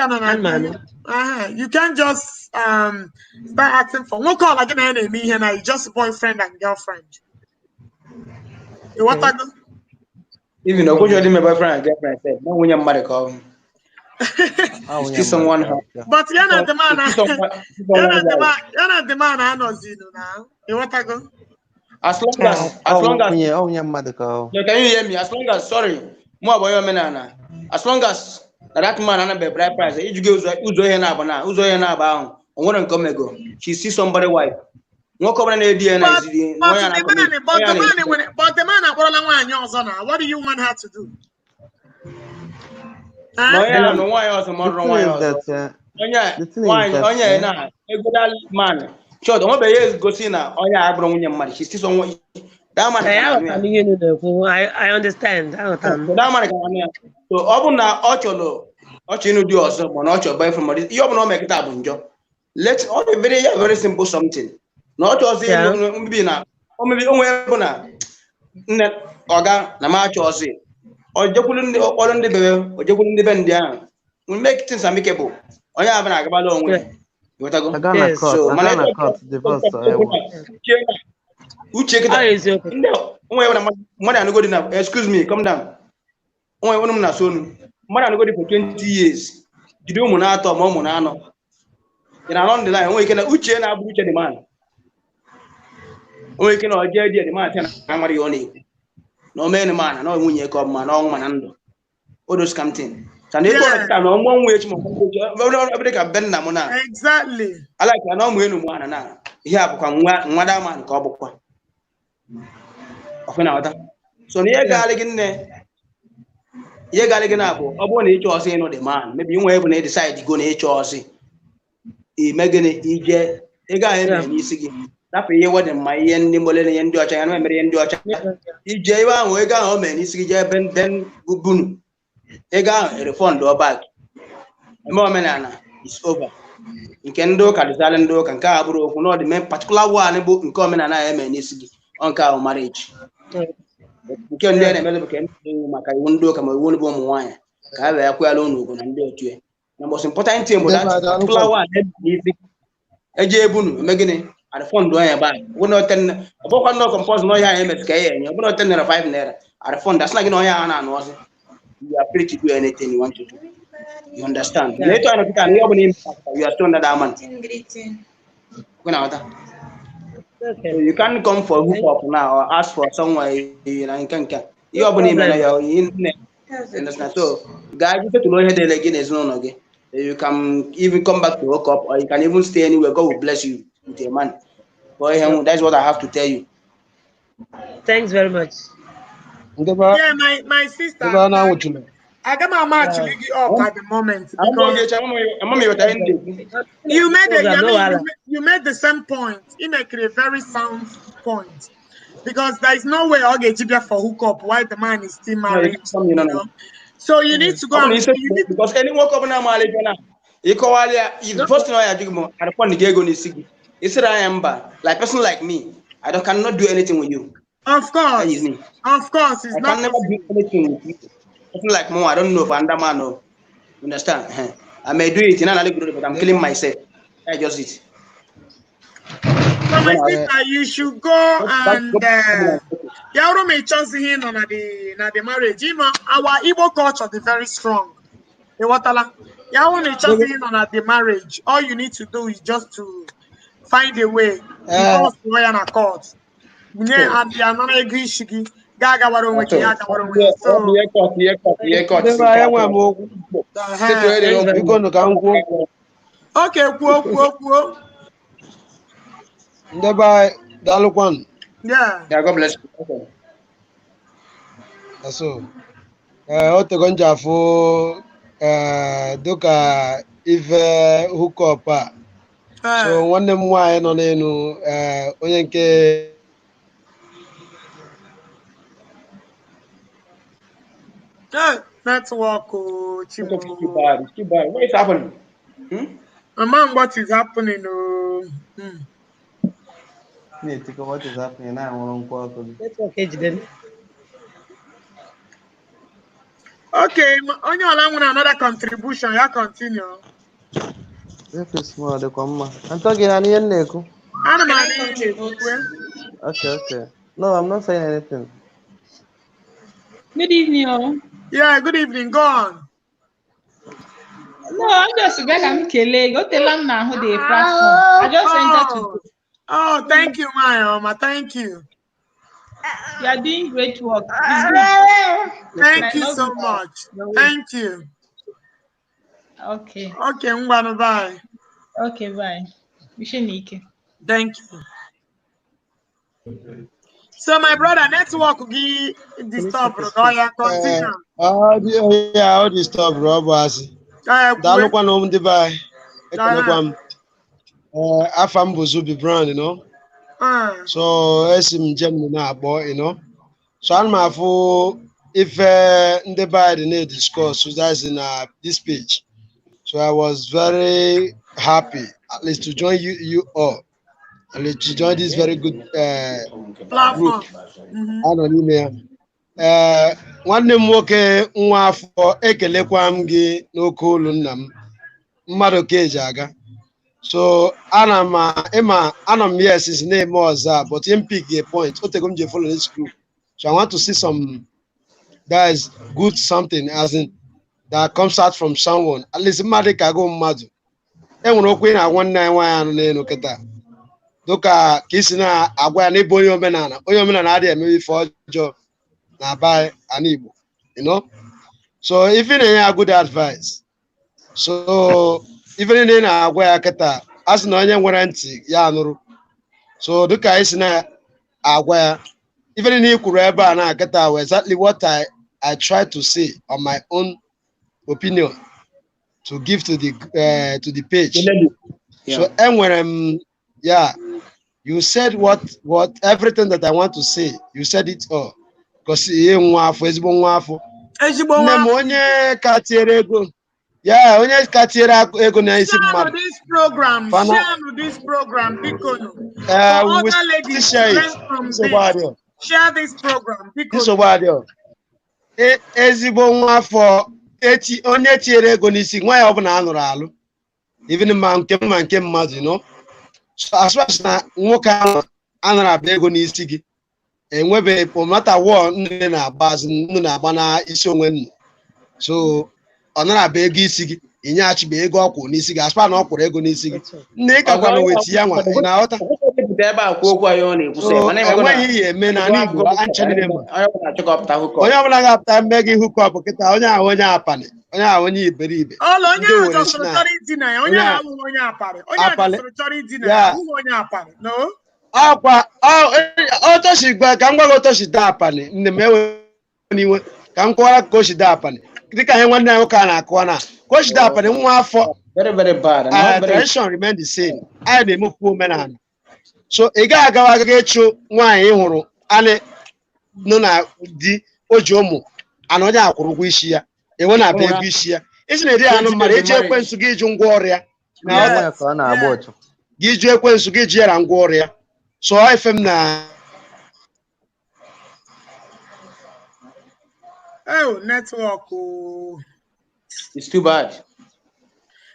can't just start asking for one call like an enemy here now. You just boyfriend and girlfriend. Hey, what I go? Even though you're my boyfriend and girlfriend, said no when you're married, call him. Still someone. But you're not the man. You're not the man. I know Zeno now. Hey, what I go? As long as can you hear me? As long as more about your man. As long as that man and a bride price, you go Uzo na ba on come go. She see somebody wife. No come an idea. But the man what do you want her to do? No why else man. Sure, the one is go see now. Oh yeah, I brought your money. She's still someone. That man. I understand. That man. So, open now. Ochino do also, but not your boyfriend. You don't make it happen, Joe. Let's all very simple something. Not just maybe now. Or maybe Oga, Namacho say. Or Jokulin the Bell, or Jokulin the Bendian. We make things amicable. Oh yeah, I'm not about long way. So, who check it out? No, I'm good enough. Excuse me, come down. Only one of soon. Mother go for 20 years. You do Monato, Monano. In along the line, we can Uche and Abuja the man. We can all get the man, Amarioni. No man, no when you come, man, all manando. All those campaign. Exactly. I like an own one now. He have come Madame and Cobble. Of another. So near Galligan there. Ye Galligan apple. I want HRC no demand. Maybe you won't decide to go to HRC. Megan, a guy and easy. That ye what in my end, Nimble and Dutch, and memory and Dutch. Ije ahụ ego ahụ o mere n'isi gị jee ebe den bunu ego ahụ refund ọ back eme omenala is over nke ndị ụka dịzalị ndị ụka nke a bụrụ okwu na ọ dị mee particular one bụ nke omenala ya eme n'isi gị ọ nke ahụ marriage nke ndị na-emele bụ ka ewu maka iwu ndị ụka ma iwu bụ ụmụ nwaanyị ka a wee kwụyala ụnụ ugwu na ndị otu ya na most important thing bụ that particular one n'isi eje ebunu eme gịnị refund onye back ọbụkwa ndị compose na ọhịa anyị emezi ka ya enye ọ bụrụ 10 naira 5 naira refund that's like no ọhịa na anụ ọzọ you are free to do anything you want to do you understand later on you are still under that man so you can't come for hookup now or ask for someone you understand so guys you to know here they again is no again you can even come back to hookup or you can even stay anywhere. God will bless you with a man. Boy, that's what I have to tell you. Thanks very much. Yeah, my sister. I got my match up at the moment because you made the same point. You make a very sound point because there is no way I'll get you for hookup while the man is still married. You know? So you need to go because any work up now, the first thing I do, I don't want to go to it's like person like me. I cannot do anything with you. Of course, of course, it's I can never do anything with you. Person like more, I don't know if I'm the man or understand. I may do it in another group, but I'm killing myself. I just it. So my sister, you should go and you may chance in on the marriage. You know, our Igbo culture is very strong. You want to chance in on the marriage. All you need to do is just to find a way because we are not caught. And they are not agree shiki. Gaga waro weki gaga waro weki. So okay, cool. Ndeba dalukwan. Yeah. Yeah, God bless you. So, otego njafo doka ife hookup a. So nwanne m nwaanyị nọ n'elu onye nke network Chimo. It's too bad. What is happening? Among what is happening? What is happening now? Okay, on your another contribution, you continue. Small, the comma. I'm talking on your neck. Okay. No, I'm not saying anything. Good evening. Yeah, good evening. Go on. No, I'm just back. I'm Kele. Go tell them now who they platform. I just entered to. Oh, thank you, my Oma. Thank you. You are doing great work. Thank you so much. Thank you. Okay. Okay, bye. Okay, bye. Thank you. So my brother, network will disturb, bro. Yeah, continue. Yeah, I'll disturb, bro. Dalukwan home Dubai. Afam Buzubi brand, you know. So esim Germany now, boy, you know. So I'm for if Dubai the need discuss, so that's in this page. So I was very happy, at least to join you all, at least to join this very good group. Nwanne m nwoke nwa afọ ekelekwa m gị n'oke olu nna m mmadụ ka eji aga. So ana m yes na-eme ọzọ, but him pick a point. O tego m je follow this group. So I want to see some that is good something as in that comes out from someone. At least mmadụ ka go mmadụ. Enwere okwu na nwanne anyị nwaanyị anụ n'elu kịta. Doka ka isi na-agwa ya n'ebe onye omenala adịghị eme ife ọjọọ na by an Igbo, you know. So even a good advice. So even in a way keta as no onye nwere ntị ya anụrụ. So duka isi na agwa even in ikwuru ebe a na keta exactly what I try to say on my own opinion to give to the page. Yeah. So enwere m You said what everything that I want to say. You said it all. Because onye katiere ego. Yeah, onye katiere ego na isi mmadụ. This program, share this program, because for other ladies to learn from this. Share this program because ezigbo nwa afọ onye tiere ego n'isi nwa ya ọbụla anụrụ alụ even ma nke mmadụ no so as far as na nwoke ahụ anụrụ abịa ego n'isi gị enwebe pomata wọ nne na-agba azụ nnu na-agba na isi onwe nnu so ọ nara abịa ego isi gị inye achịba ego ọkwụ n'isi gị aspa na ọ kwụrụ ego n'isi gị nne ị ka gwana weti ya nwa ị na-aghọta enweghị ihe eme na ndị Igbo onye ọbụla ga-apụta mme gị hookup kịta onye ahụ onye apanị onye ahụ onye iberibe ọkwa otoshi gba ka m gwa gị otoshi daa apanị nne m enwe n'iwe ka m kọwara ka o shi daa apanị dịka ihe nwanne anyị nwoke a na-akụwa na ka o shi daa apanị nwa afọ tradition remain the same anyị na-emepụ omenala so ị gaghị agawa agaghị ịchụ nwaanyị hụrụ anị nọ na di o ji ụmụ ana onye akwụrụ ụgwọ isi ya enwe na-abịa ego isi ya isi na-eri anụ mmadụ eji ekwensu gị iju ngwa ọrụ ya gị iju ekwensu gị ji yara ngwa ọrụ ya so ife m na network it's too bad.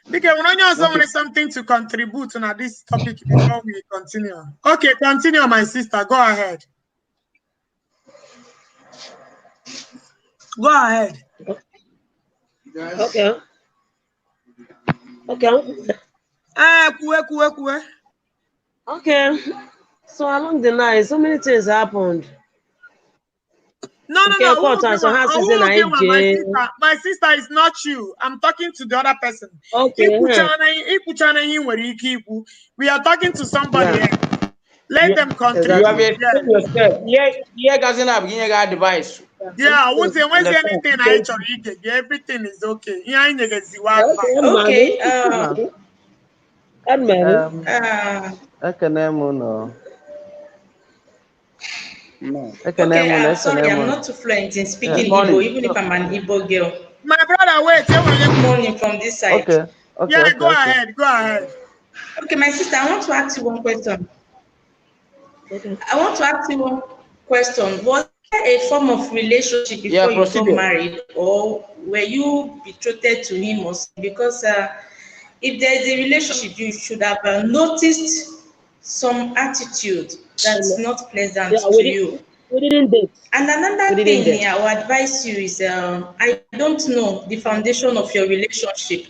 Because when you also want something to contribute to this topic before we continue. Okay, continue, my sister. Go ahead. Go ahead. Okay. Okay. So along the line, so many things happened. No. My sister is not you. I'm talking to the other person. Okay. We are talking to somebody else. Let them contribute. You have explained yourself. Yeah, doesn't have any advice. Yeah, I won't say anything. Everything is okay. Okay, I'm sorry, I'm not too fluent in speaking Igbo, even if I'm an Igbo girl. My brother, wait. Good morning from this side. Okay. Go ahead. Okay, my sister, I want to ask you one question. Was there a form of relationship before you got married, or were you betrothed to him? Because if there is a relationship, you should have noticed some attitude that's not pleasant to you. We didn't date. And another thing here I would advise you is I don't know the foundation of your relationship.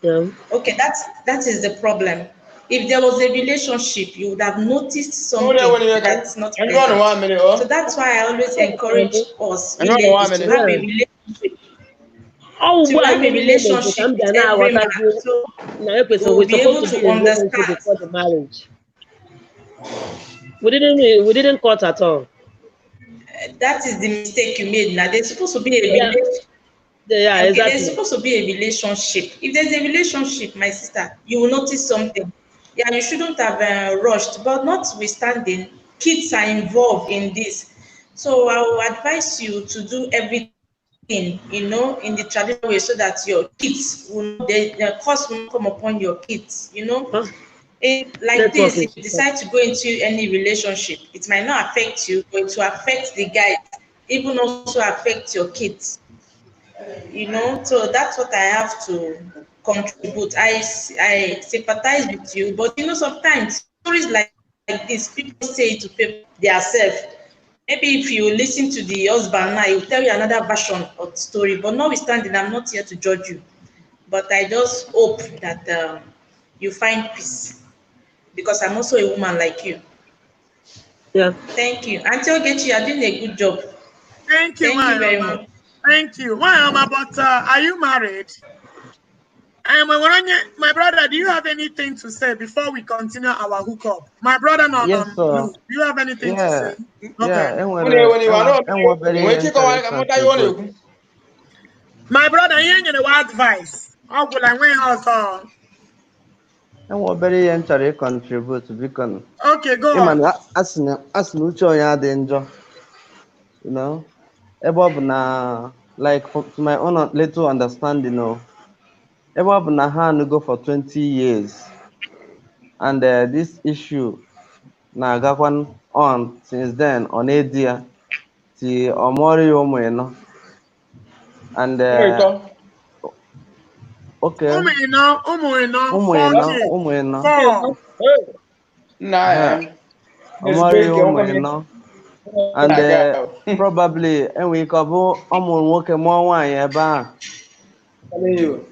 Yeah. Okay, that is the problem. If there was a relationship, you would have noticed something that's not pleasant. So that's why I always encourage us to have a relationship. To have a relationship with every man, so we'll be able to understand. The marriage. We didn't cut at all. That is the mistake you made. Now there's supposed to be a relationship. Yeah, okay, exactly. There's supposed to be a relationship. If there's a relationship, my sister, you will notice something. Yeah, you shouldn't have rushed. But notwithstanding, kids are involved in this. So I will advise you to do everything, in the traditional way, so that your kids will, the cost will come upon your kids, Like this, if you decide to go into any relationship, it might not affect you, but it will affect the guy, even also affect your kids. So that's what I have to contribute. I sympathize with you, but sometimes stories like this, people say to people themselves. Maybe if you listen to the husband now, he will tell you another version of the story. But notwithstanding, I'm not here to judge you. But I just hope that you find peace, because I'm also a woman like you. Yeah. Thank you. Auntie Ogechi, you're doing a good job. Thank you very much. Thank you. But are you married? My brother, do you have anything to say before we continue our hookup? My brother, yes, do you have anything to say? Okay. My brother, you need advice. How will I win also? enwe obere ihe m chọrọ ịcontribute biko. Okay, go ịma on. na asị na uche onye adị njọ, you know, ebe ọ bụ na like to my own little understanding, ebe ọ bụ na ha anụgo for 20 years and this issue na-agakwa on since then, ọ na-edi ya ti ọ mụọrọ ya ụmụ ịnọ and okay, ụmụ ịnọ 4 ọmụọrọ ya ụmụ ịnọ and probably enwere ike ọ bụ ọ mụrụ nwoke mụọ nwaanyị ebe a,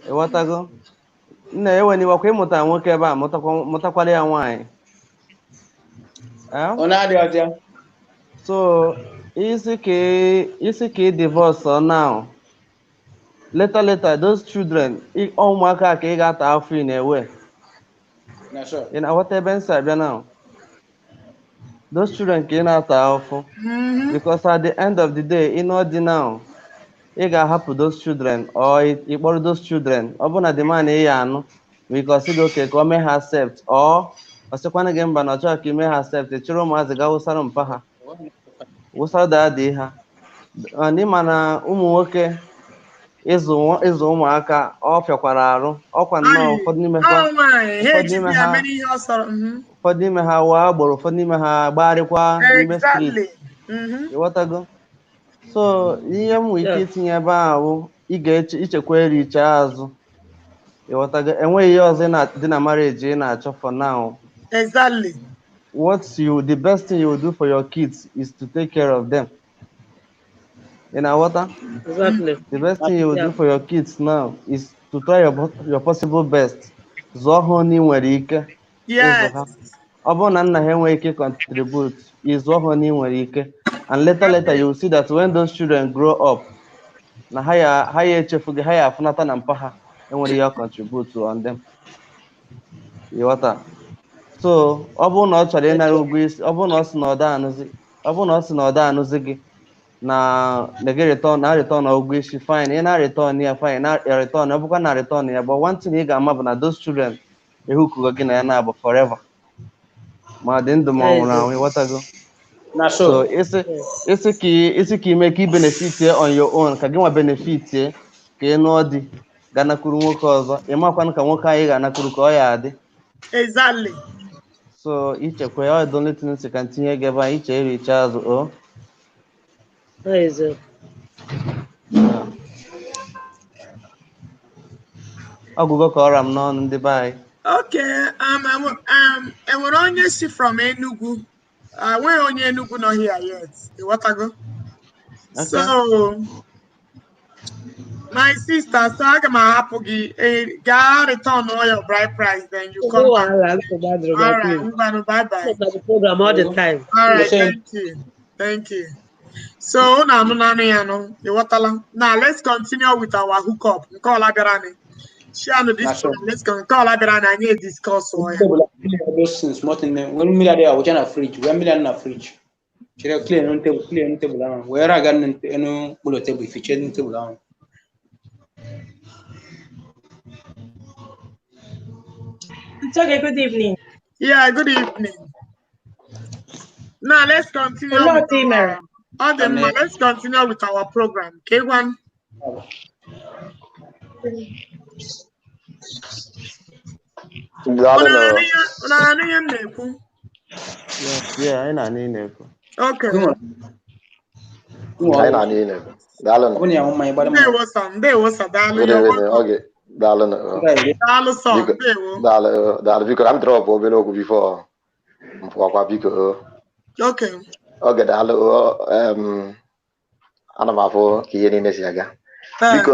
ịghọtago. Nna ya enwere iwekwa ịmụta nwoke ebe a mụtakwara ya nwaanyị. So isi ka divorce now, later those children, ụmụaka ka ị ga-ata afọ ị na-ewe, ị na-aghọta ebe nsị abịa now. Those children ka ị na-ata afọ because at the end of the day, ị nọ dị now, ị ga-ahapụ those children or ịkpọrọ those children, ọ bụ na the man ị ya anụ because ọ okay ka o mee ha accept or ọ sịkwana gị mba na ọ chọrọ ka ị mee ha accept, chịrị ụmụazị ga wụsara mpa ha, wụsara dadị ha. N'ịma na ụmụ nwoke ịzụ ụmụaka ọ fịakwara arụ, ọkwa nnọọ ụfọdụ n'ime ha waa agboro, ụfọdụ n'ime ha gbagharịkwa n'ime street, ịghọtago. So ihe m nwere ike itinye ebe ahụ ị ga-ichekwa ericha azụ, ịghọtago. Enweghị ihe ọzọ dị na marriage ị na-achọ for now. Exactly. The best thing you will do for your kids is to take care of them. You know what? Exactly. The best thing you will do for your kids now is to try your possible best. Zụọ ha na ị nwere ike ịzụ ha. Ọ bụrụ na nna ha enweghị ike contribute, ịzụọ ha na ị nwere ike. And later you will see that when those children grow up, na ha ya echefughị, ha ya afụnata na mpa ha enwere ihe contribute on them. You what? So ọ bụrụ na ọ chọrọ ịnara ụgwọ isi, ọ bụrụ na ọ sị na ọ da anụzi gị na gị return ụgwọ isi, fine, ị na-return ya, fine, na-return, ọ bụkwa na return ya, but one thing ị ga-ama bụ na those children ehukugo gị na ya na-abụ forever, ma dị ndụ ma ọ nwụrụ anwụ, ịghọtago. So isi ka ime ka ị benefit on your own, ka gị nwa benefit ka ị nụọ di ga-anakwuru nwoke ọzọ, ị makwanụ ka nwoke anyị ga-anakwuru ka ọ ya adị. Exactly. So ichekwa ya, the only thing ka ntinye gị ebe a, iche ericha azụ. Ọgụgụ ka ọra m n'ọnụ ndị be anyị. Okay, enwere onye si from Enugu, nweghị onye Enugu nọ here yet, ịghọtago. So my sister, so aga m ahapụ gị, gaa return all your bride price, then you come back. All right, bye bye. Program all the time. All right, thank you. So now let's continue with our hookup. Share this one. Let's go. Call and discuss. When we are there, we can fridge. When we are in a fridge, clear on table. Where I got no bullet table, if you change table down. It's okay. Good evening. Yeah, good evening. Now let's continue. Let's continue with our program. K1. Yeah, I know. Okay. Okay, ana m afọ ka ihe niile si aga. Biko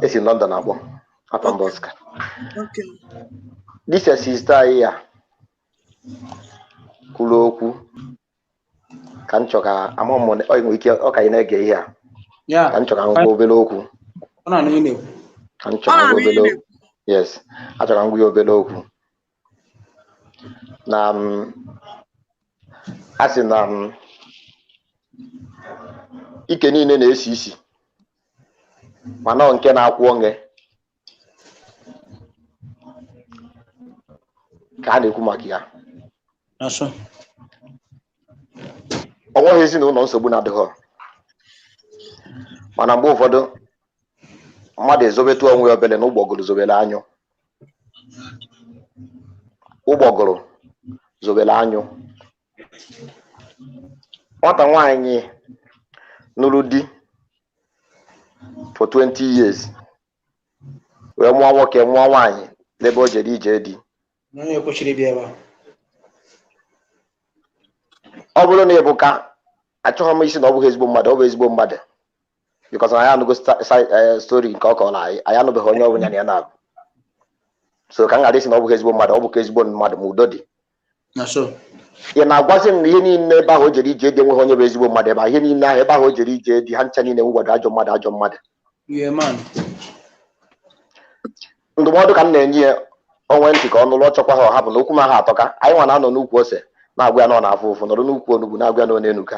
esi London akpọ afọ Mboska. This is sister anyị ya kwuru okwu ka m chọ ka ama m ọ nwere ike ọ ka ị na-ege ihe a. Ka m chọ ka m gwa obere okwu. Yes, achọrọ m gwa ya obere okwu. Na a sị na ike niile na-esi isi mana nke na-akwụ onwe ka a na-ekwu maka ya. Asọ. Ọ nweghị ezinụlọ nsogbu na-adịghị, mana mgbe ụfọdụ mmadụ ezobetu onwe ya obele na ụgbọgụrụ zobere anyụ. Ụgbọgụrụ zobere anyụ. Nwata nwaanyị nụrụ di for 20 years wee mụọ nwoke mụọ nwaanyị n'ebe o jere ije di. Onye kwesịrị bịa ebe a. Ọ bụrụ na ịbụ ka achọghị m isi na ọ bụghị ezigbo mmadụ, ọ bụ ezigbo mmadụ, because anyị anụgo story nke ọ kọrọ anyị anụbeghị onye ọbụla na ya na-abụ. So ka m ghara isi na ọ bụghị ezigbo mmadụ, ọ bụ ka ezigbo mmadụ ma udo dị. Ị na-agwazi m na ihe niile ebe ahụ o jere ije dị enweghị onye bụ ezigbo mmadụ ebe ahụ, ihe niile ahụ ebe ahụ o jere ije dị ha ncha niile nwegwado ajọ mmadụ. Ndụmọdụ ka m na-enye ya onwe ntị ka ọ nụrụ, ọ chọkwa ha ọhapụ na okwu m ahụ atọka. Anyị nwa na-anọ n'ukwu ose na-agwa ya na ọ na-afụ ụfụ, nọrọ n'ukwu onugbu na-agwa ya na ọ na-enuka.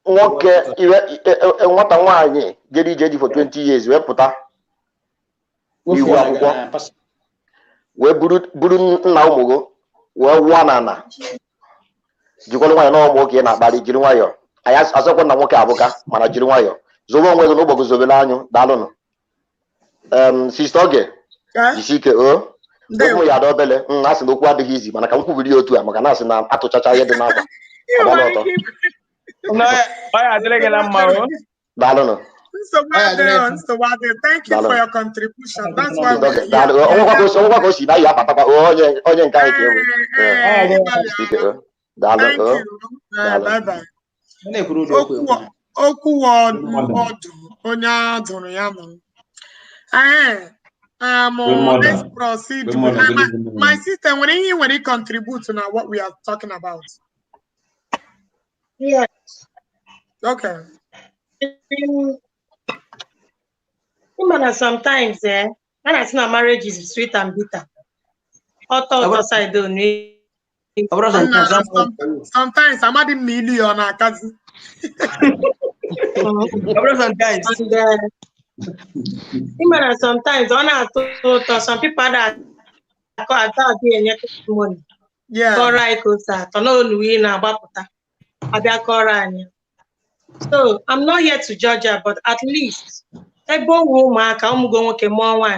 Nwoke nwata nwaanyị jere ije dị for 20 years wee pụta iwu akwụkwọ wee buru nna ụmụgo wee wụọ n'ala, jikwara nwayọ na ụmụ nwoke na-akparị, jiri nwayọ. Anyị azọkwa na nwoke abụka, mana jiri nwayọ zobe onwe gị na ụgbọgụ zobere anyụ. Daalụnụ. Sista Oge jisi ike okwu ya ada obele asị na okwu adịghị izi, mana ka m kwubiri otu a maka na asị na atụchacha ihe dị n'akwa ọgbala ọtọ. Daalụnụ. Thank you for your contribution. That's why onwekwa ka o si na ya abatakwa onye nke anyị ka ewu. Daalụ. Okwu ọdụ onye adụrụ ya nọ. Let's proceed. My sister, when you contribute to now what we are talking about. Yes. Okay. Sometimes, when I see a marriage is sweet and bitter. Outside sometimes I'm at a million. Sometimes some people that money. Yeah. So I'm not here to judge her, but at least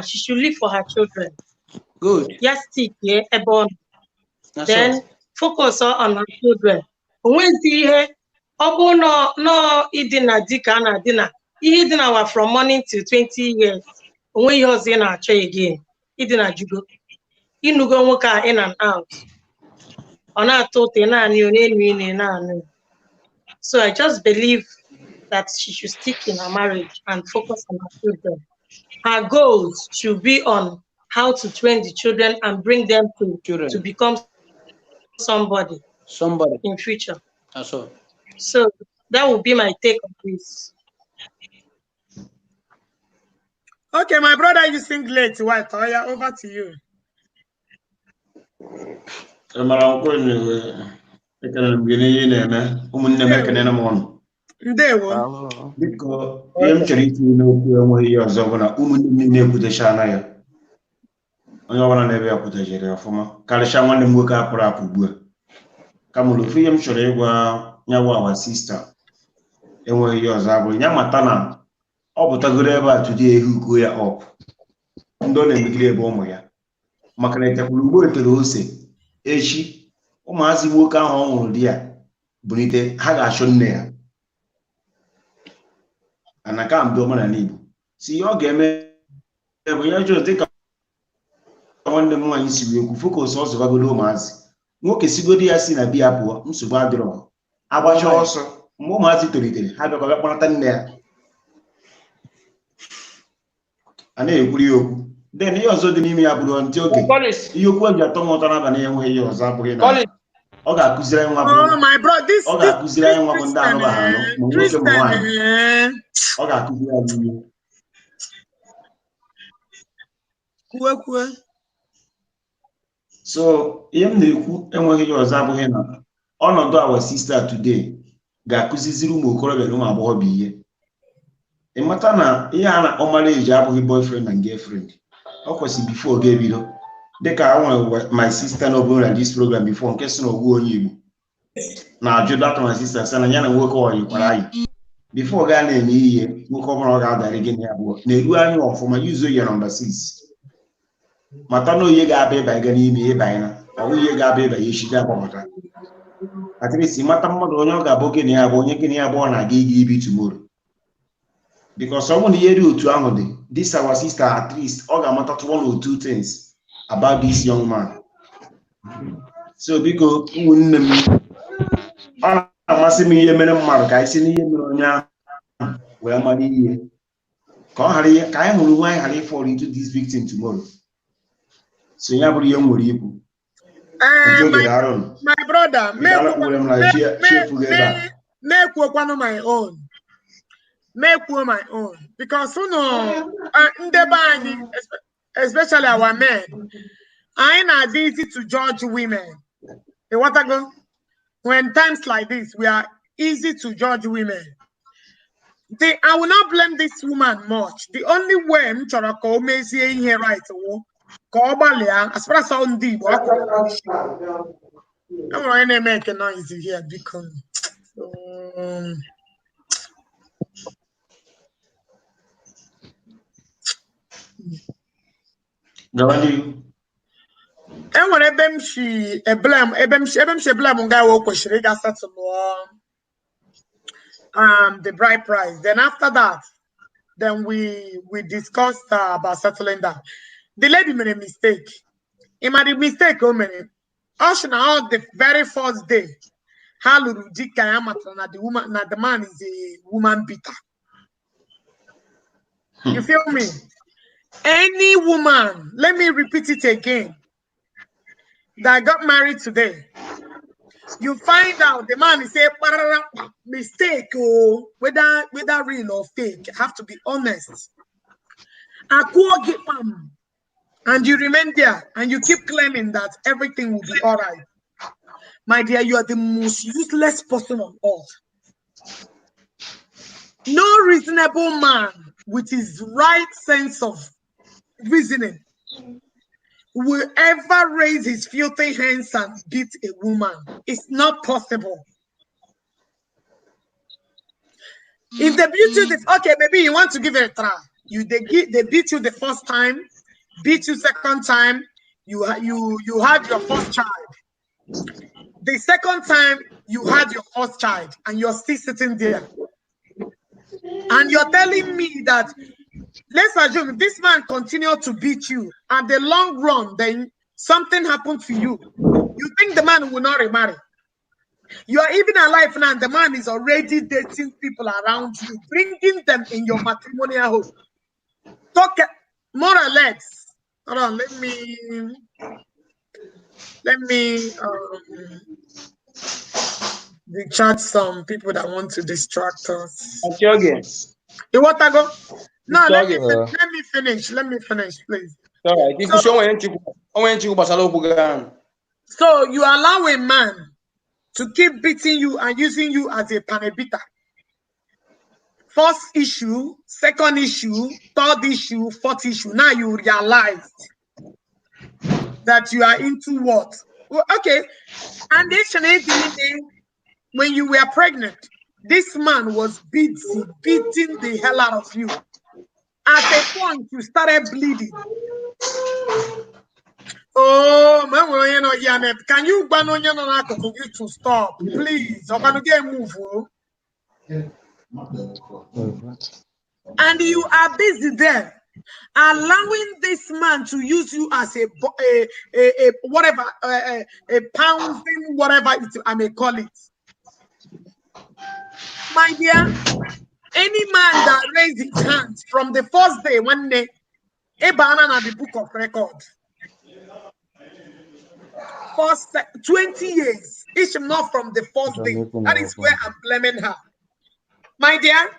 she should live for her children. Good. Yes, yeah, then focus on her children. When from morning till 20 years. When you was in our tray again, it didn't jugo. You go in and out. So I just believe that she should stick in her marriage and focus on her children. Her goals should be on how to train the children and bring them to become somebody in future. So that would be my take on this. Okay, my brother, you sing late. What? Over to you. Biko ihe m chere itinye n'okwu enweghị ihe ọzọ bụ na ụmụnne m na-ekwutecha na ya. Onye ọbụla na-ebe ya kwutejere ya ọfụma karịsịa nwanne m nwoke apụrụ apụ ugbu a. Ka mụrụ ofu ihe m chọrọ ịgwa nyawa awa sista enweghị ihe ọzọ abụghị ya mata na ọ pụtagoro ebe a tudi ehugo ya ọpụ ndị ọ na-emegide ebe ụmụ ya maka na etekwuru ugbo etere ose echi ụmụazị nwoke ahụ ọ nwụrụ di ya bunite ha ga-achọ nne ya. Anaka mbụ omenala Igbo si ihe ọ ga-eme bụ ya jụrụ dịka nwanne m nwaanyị si ekwu focus ọsọ gbagodo ụmụazị nwoke sigodi ya si na biya pụọ nsogbu adịrọ agbacha ọsọ mgbe ụmụazị tolitere ha bịakwa kpọnata nne ya a na-ekwuri ya okwu then ihe ọzọ dị n'ime ya bụrụ ntị oge ihe okwu eji atọ m ụtọ n'abalị enweghị ihe ọzọ abụghị na ọ ga-akụziri anyị nwa bụ ọ ga-akụziri anyị nwa bụ ndị anụ ha anụ ma nwoke ma nwaanyị ọ ga-akụziri anyị ihe. So ihe m na-ekwu enweghị ihe ọzọ abụghị na ọnọdụ our sister today ga-akụziziri ụmụ okorobịa na ụmụ agbọghọbịa ihe A matter na yana marriage abụghị boyfriend and girlfriend. Ọ kwesị before gị ebido. Dịka I my sister no bụrụ na this program before nke si na ogbu onye Igbo. Na ajụ data my sister sị na ya na nwoke ọyikwara anyị. Before gaa na-eme ihe nwoke ọbụla ọ ga-adarị gị abụọ na-eru anya ọfụma yuzo ya nọmba 6. Mata na onye ga-abịa ịba ga n'ime ịba na ọ bụ ihe ga-abịa ịba ya echi ga-agbapụta. At least mata mmadụ onye ọ ga-abụ gị na ya bụ onye gị na ya bụ ọ na-aga ịga ibi tomorrow. Because someone here do to this our sister at least all got one or two things about this young man. So because I'm asking me a minute mark, I see you where money can Harry fall into this victim tomorrow. So you have young people. My brother, make one of my own. Make my own, because you know, especially our men, I not easy to judge women. What I go when times like this, we are easy to judge women. I will not blame this woman much. The only way I'm trying to call me saying here right, as far as I'm deep, I'm going to make a noise here because. Gawandi. And when ebem she blame guy wo kweshire ga settle the bride price. Then after that, then we discussed about settling down. The lady made a mistake. He made a mistake, the very first day. The man is a woman beater. You feel me? Any woman, let me repeat it again, that got married today, you find out the man is a mistake, whether real or fake, have to be honest. And you remain there and you keep claiming that everything will be all right. My dear, you are the most useless person on earth. No reasonable man with his right sense of reasoning will ever raise his filthy hands and beat a woman. It's not possible. If they beat you, okay, maybe you want to give it a try. They beat you the first time, beat you second time. You had your first child. The second time you had your first child, and you're still sitting there, and you're telling me that. Let's assume this man continued to beat you. At the long run, then something happened to you. You think the man will not remarry? You are even alive now, and the man is already dating people around you, bringing them in your matrimonial home. Talk more or less. Hold on, let me recharge some people that want to distract us. Okay. You want to go? No, let me finish. Let me finish, please. So you allow a man to keep beating you and using you as a panebita. First issue, second issue, third issue, fourth issue. Now you realized that you are into what? Well, okay. And this when you were pregnant, this man was beating the hell out of you. At a point, you started bleeding. Oh, man, can you to stop, please? I'm gonna get move. And you are busy there, allowing this man to use you as a whatever, a pouncing, whatever I may call it. My dear. Any man that raised his hands from the first day when they banana the book of record. First 20 years, it's not from the first day. That is where I'm blaming her. My dear,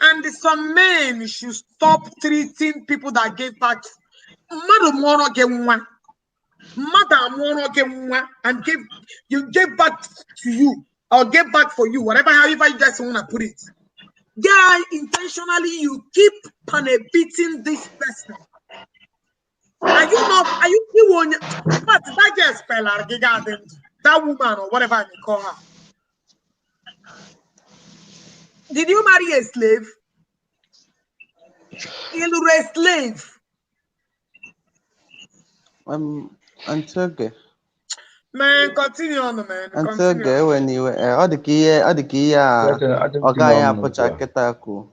and some men should stop treating people that gave back. And you gave back to you or gave back for you, however you guys want to put it. Guy, intentionally you keep beating this person. Are you not? Are you one? What that just spell that woman or whatever I may call her? Did you marry a slave? You were a slave. Okay. Man, continue on, man. Okay, when you all the key, Ogaya Pocha Ketaku.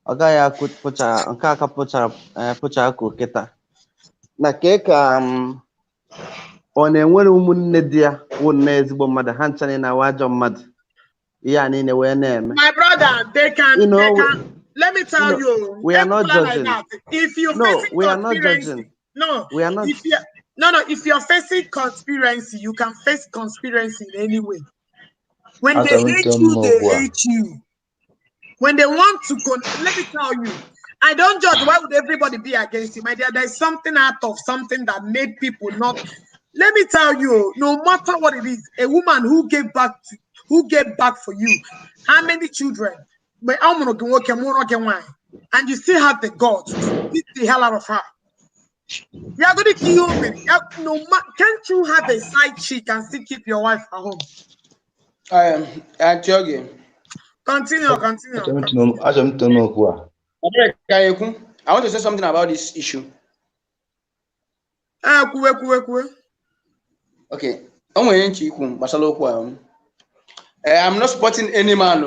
Ogaya could Pocha, Kaka Pocha Keta. Na cake, on a woman, Nedia, one ezigbo mother, Hanson in a wage of mud. Yeah, in a way name. My brother, they can, let me tell you, we are not judging. Like if you're facing we are not judging. We are not. If you're facing conspiracy, you can face conspiracy in any way. When they hate you, they hate you. When they want to, let me tell you, I don't judge. Why would everybody be against you, my dear? There's something out of something that made people not. Let me tell you, no matter what it is, a woman who gave back for you, how many children? And you still have the guts to beat the hell out of her. You are going to kill me. Can't you have a side chick and still keep your wife at home? Continue. I want to say something about this issue. Okay. I'm not supporting any man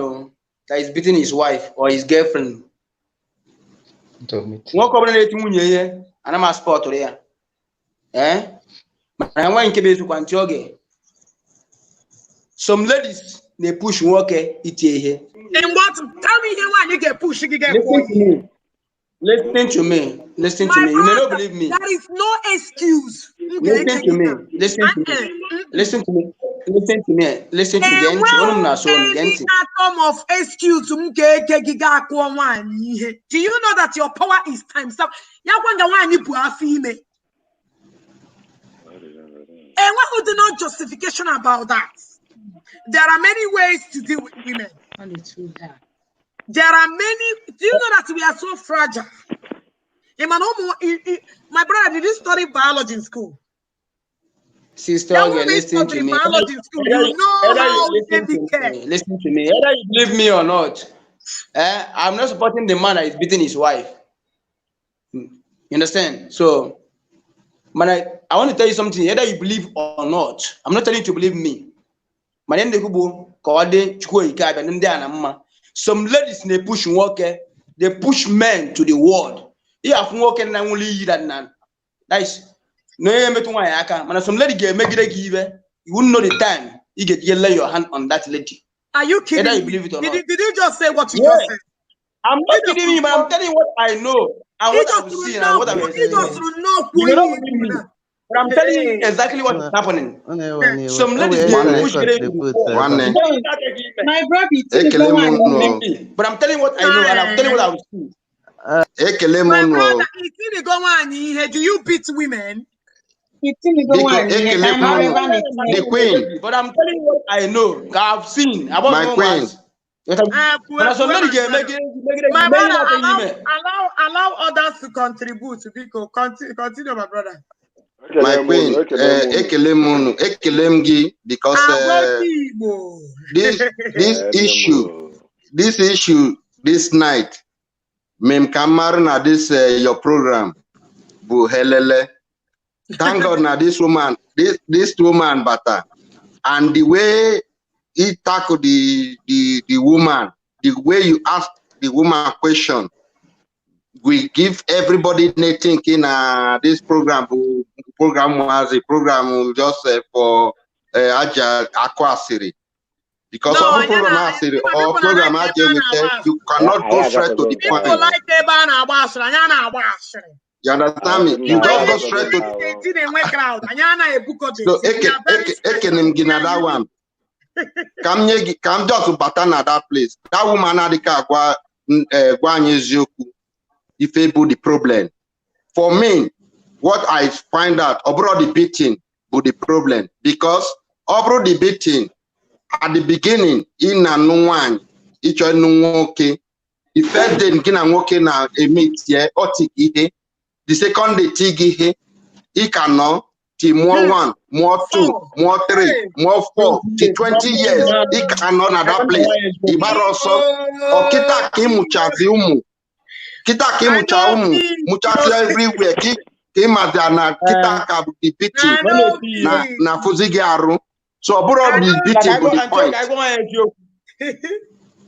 that is beating his wife or his girlfriend. And I'm a sport there. Some ladies they push work it here. And what? Tell me why you get pushed, you get Listen to me. Listen to me. You may not believe me. There is no excuse. Listen to me. Listen to me. Listen to me. Listen to me. Listen to me. Any atom of excuse. Do you know that your power is times up? And what would the no justification about that? There are many ways to deal with women. There are many. Do you know that we are so fragile? My brother, did you study biology in school? Sister, listen to me. Listen to me. Whether you believe me or not, I'm not supporting the man that is beating his wife. You understand? So, man, I want to tell you something. Whether you believe or not, I'm not telling you to believe me. Some ladies they push worker, they push men to the world. You have working and only that nan. Nice. No, some lady get make it give. You wouldn't know the time you lay your hand on that lady. Are you kidding? Whether you believe it or not. Did you just say what you just said? I'm not kidding you, but I'm telling you what I know and what I've seen and what I've experienced. You may not believe me, but I'm telling you exactly what is happening. Some ladies push it. My brother, but I'm telling you what I know and I'm telling you what I've seen. My brother, do you beat women? The queen. But I'm telling you what I know. I've seen about my queen. My brother, allow others to contribute. Continue, my brother. My queen, because this issue this night, Mem Kamar na this your program, Bu Helele. Thank God now this woman bata, and the way he tackled the woman, the way you ask the woman question, we give everybody thinking this program was a program just for Aja Aquasiri. Because of program or program you cannot go straight to the point. You understand me? You just go straight to so that one. Come just batana that place. That woman if able the problem. For me, what I find out abroad the beating with the problem, because abroad the beating at the beginning in a no one ịchọ ịnụ nwoke the first day nke na nwoke na-emetie otik ihe the second day tig ihe ị ka nọ till more 1 more 2 more 3 more 4 till 20 years ị ka nọ na that place ịgbara ọsọ ọkịta ka ịmụchazi ụmụ kịta ka ịmụcha ụmụ mụchasịa everywhere ka ịmazia na kịta ka bụ the beating na fụzi gị arụ so ọ bụrụ the beating bụ the point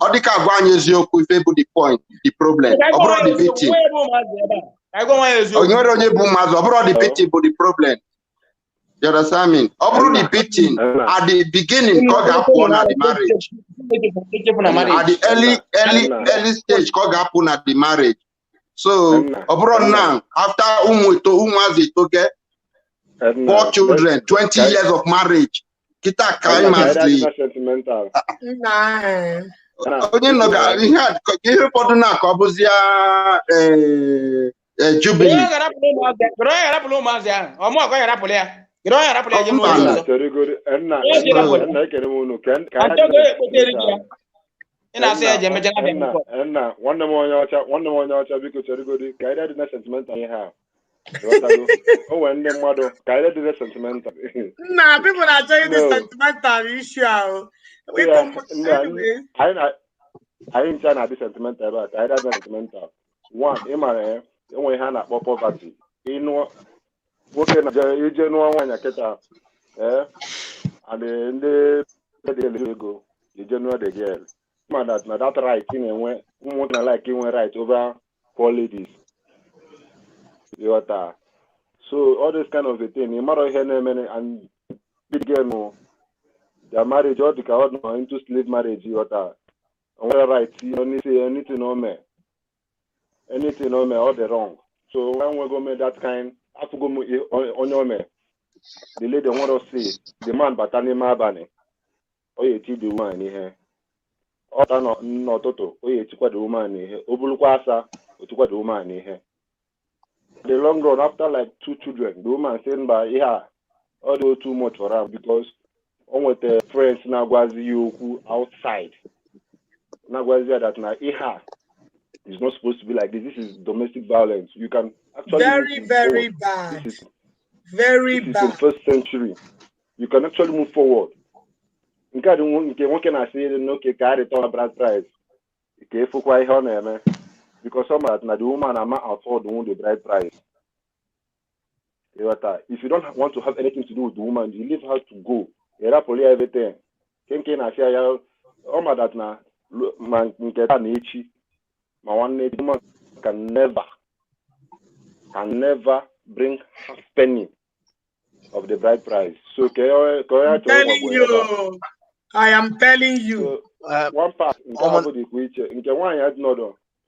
ọ dịka agwa anyị eziokwu ife bụ the point the problem ọ bụrụ the beating onye nwere onye bụ mmadụ ọ bụrụ the beating bụ the problem you understand me ọ bụrụ the beating at the beginning ka ọ ga-apụ na the marriage at the early stage ka ọ ga-apụ na the marriage so ọ bụrụ now after ụmụazị etoke 4 children 20 years of marriage kita ka ịmazi onye nọ ga ihe ụfọdụ na ka ọ bụzi jubilee nwanne m onye ọcha biko cherigodi ka anyị dị na sentimental ihe a o nwere ndị mmadụ ka anyị dị na sentimental nna people na-achọ ịdị sentimental issue ahụ anyị ncha na-adị sentimental ebe a ka anyị dị sentimental one ịmara ya enwe ihe a na-akpọ poverty ịnụ nwoke na ije nụọ nwaanyị kịta adị ndị dị ego ije nụọ the girl na that right ị na-enwe ụmụ na like inwe right over poor ladies so all this kind of a thing ị mara ihe na-eme and big girl their marriage ọ dịka ọ nọ into slave marriage onwere right anything ome ọ dị wrong so enwego me that kind afụgo m onye ome the lady nwere say the man bata n'ime abalị ọ ya eti the woman ihe ọta n'ụtụtụ o ya etikwa the woman ihe o bulukwa asa otikwa the woman ihe the long run after like 2 children the woman say mba ihe a ọ dị too much for am because o nweta friends na-agwazi ya okwu outside na-agwazi ya that na ihe a is not supposed to be like this. This is domestic violence. You can actually very bad. This is bad. In the first century. You can actually move forward. Nke nwoke na-asị n'oke ka a return bride price. Ka efukwa ihe ọ na-eme. Because some na the woman ama afford the bride price. If you don't want to have anything to do with the woman, you leave her to go. You rapoli everything. Kenke na-asị ya ọma that na nke ta na-echi. My one woman can never bring half penny of the bride price. So I am telling you. So, one part in one had not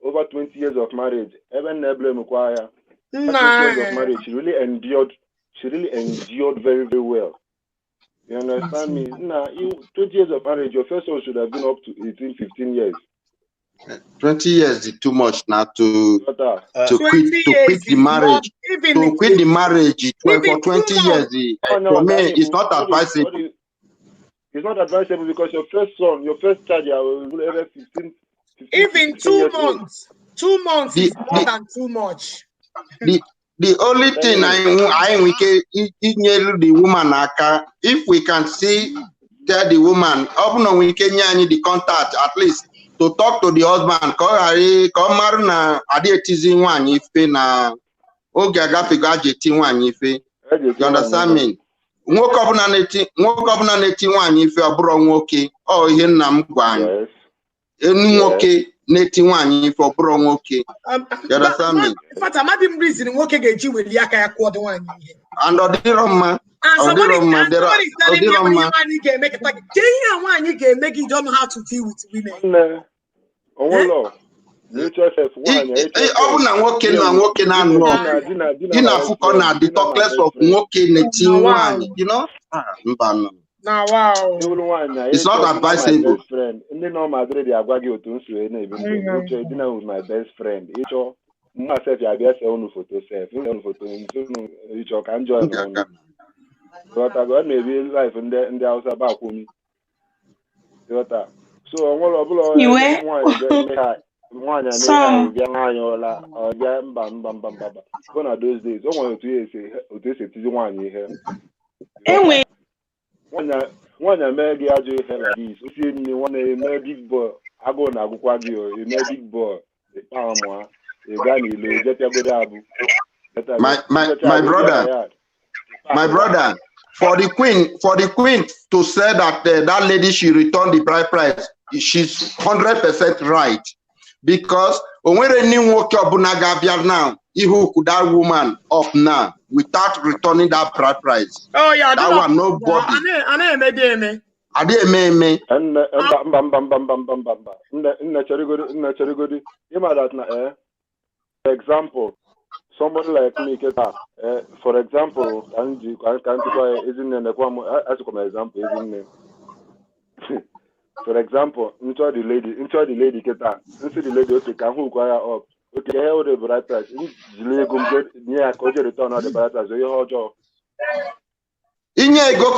over 20 years of marriage. Even Neble Mukwaya, 20 years of marriage, she really endured very, very well. You understand me? Now, 20 years of marriage, your first one should have been up to 18, 15 years. 20 years is too much now to quit the marriage. To quit the marriage for 20 years, for me, it's not advisable. It's not advisable because your first son, your first child, will have 15 even 2 months. 2 months is more than too much. The only thing we can the woman, if we can tell the woman, open we can the contact at least. To talk to the husband, come na adietizi nwanyi ife na oge agafego ajeti nwanyi ife. You understand me? Nwoke ọbụla na-eti nwanyi ife ọ bụrụ nwoke. Ọ ihe nna m gwa anyị. Enu nwoke na-eti nwanyi ife ọ bụrụ nwoke. You understand me? Fata madi m reason nwoke ga-eji weli aka ya kwụọ nwanyi ihe. And ọ dịrọ mma. Somebody you don't know how to deal with women. Ọ bụ na nwoke na nwoke na-anụ ọgụ dị na afụkọ na the talkless of nwoke na-eti nwaanyị, you know? It's not advisable. Ndị nọ Madrid agwa gị otu nsogbu na-ebi ndụ dinner with my best friend. Ịchọ mma sef ya bịa see unu foto sef unu foto ịchọ ka njọ na unu maybe life ndị Hausa ba kwumi So those days, one like this. Big boy. I go na big boy. My brother, for the queen to say that that lady she returned the bride price, she's 100% right, because when any work now, you could that woman up now without returning that bride price. Oh yeah, that one nobody. I didn't me. And example, somebody like me, for example, isn't as example, isn't it? For example, into the lady, into the lady, okay, can who acquire up? Okay, how the bride price? Near return of the bride price. Your job. Inye ego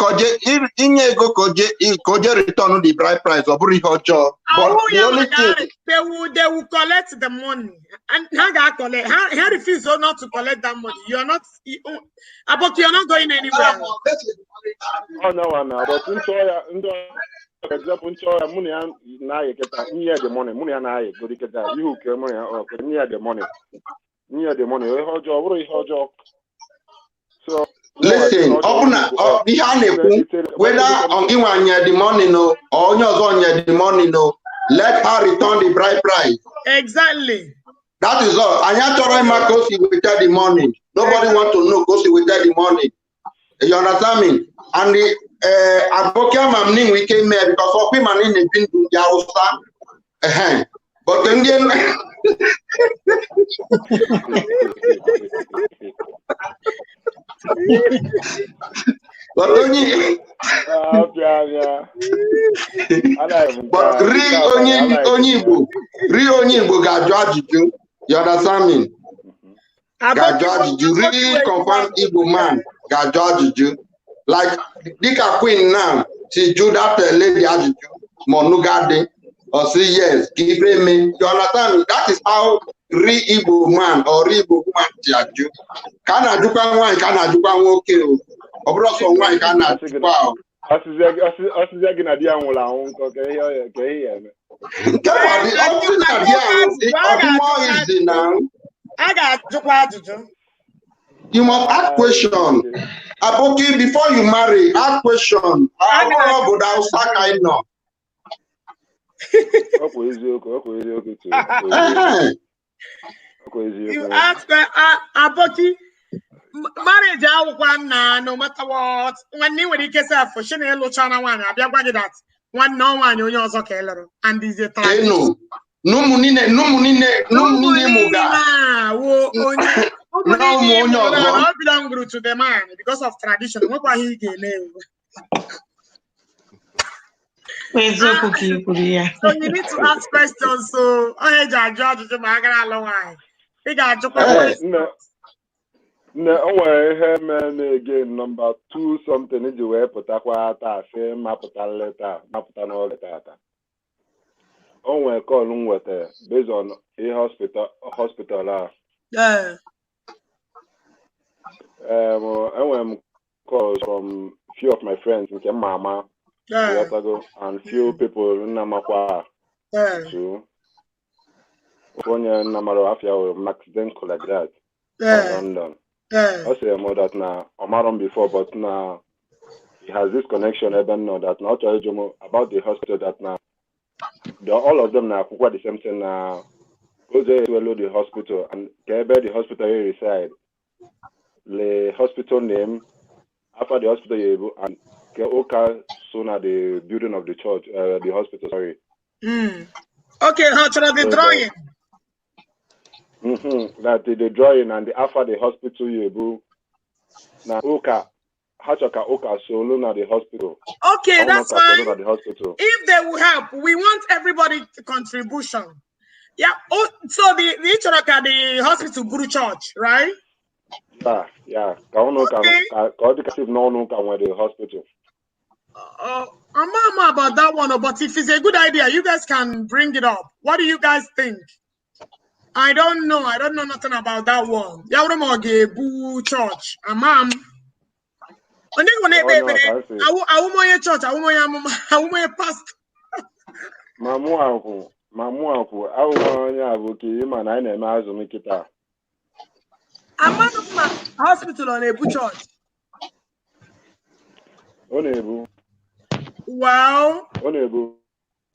koje return the bride price or bring her job. But the only thing they will collect the money, and how collect? How refuse not to collect that money? You're not going anywhere. Oh no, but for example, money na near the money na go get that. You care money or near the money. Near the money. Her job. So listen, whether on the money no or on the money no, let her return the bride price. Exactly. That is all. And you tell him because he will tell the money. Nobody want to know because he will tell the money. You understand me? And the Abokia Mamning we came here because of him and in the bin to Yausa. But then but only but only got judge you. You understand me? Got judge you. Really confirm Igbo man got judge you. Like Dika Queen now, she do that lady judge Monugade or say yes, give me. You understand me? That is how real Igbo man or real Igbo woman judge you. Can I do one? Can I do one? Okay. Obroso one can I do wow. You must ask question. Aboki, before you marry, ask question. You ask Aboki. Marriage no matter what. When you will get for Chanel China one, I'll be that one no one you also keller and is a time. No money muga. No belong to the man because of tradition. What was he getting? So you need to ask questions. So I judge the Magana long. No, again, number 2 something is the way Potaquata, same Mapota letter, Mapota all the data. Oh, we're calling with based on a hospital. Yeah. I went calls from few of my friends in Mama, and few people in Namakwa. So, one year, Namarafia, Max Denko like that. London. I say more that now I'm around before, but now he has this connection. I don't know that not about the hospital that now all of them now quite the same thing now. Go there to the hospital and get the hospital you reside. The hospital name after the hospital you and get okay soon at the building of the church, the hospital. Sorry. Okay, how should I be drawing? That the drawing and the after the hospital you na Oka Hachaka Oka solo na the hospital. Okay, that's fine. The hospital. If they will help, we want everybody to contribution. Yeah. Oh, so the Ichoraka, the hospital Guru Church, right? Yeah. The hospital. I'm about that one, but if it's a good idea, you guys can bring it up. What do you guys think? I don't know. I don't know nothing about that one. Yawramoge Boo Church. Amam. Only one I will church. I will pastor. Mamu uncle. I will avoke him and I name as Mikita. Amam hospital on a church. Onebu. Wow. Onebu.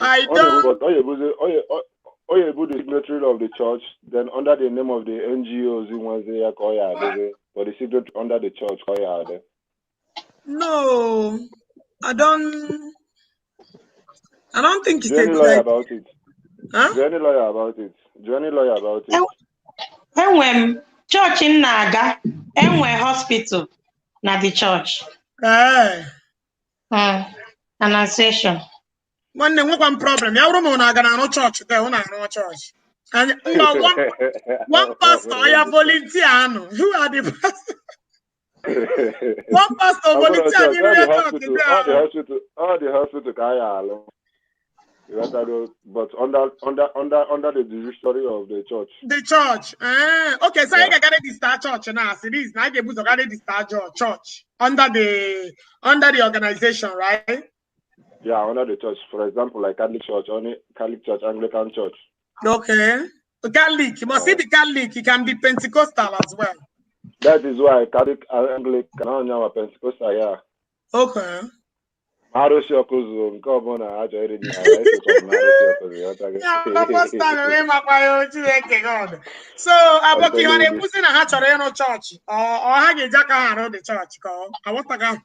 I don't. Oyebu the signatory of the church, then under the name of the NGOs in one day but the signatory under the church No, I don't think it's a good lawyer about it. Huh? Do any lawyer about it? When church in Naga, and when hospital, na the church. Annunciation. One problem. Yawramo na gana no church. There, no church. And one pastor, I volunteer. Who are the pastor? One pastor volunteer. All the hospital kaya. But under the judiciary of the church. The church. Okay, so I got the star church now. So this now get the star church under the organization, right? Yeah, under the church. For example, like Catholic Church, Anglican Church. Okay. Catholic. You must be Catholic. It can be Pentecostal as well. That is why Catholic, Anglican, and Pentecostal, yeah. Okay. So about you on a pushing a hatch or church or how you jack around the church call. I want to go.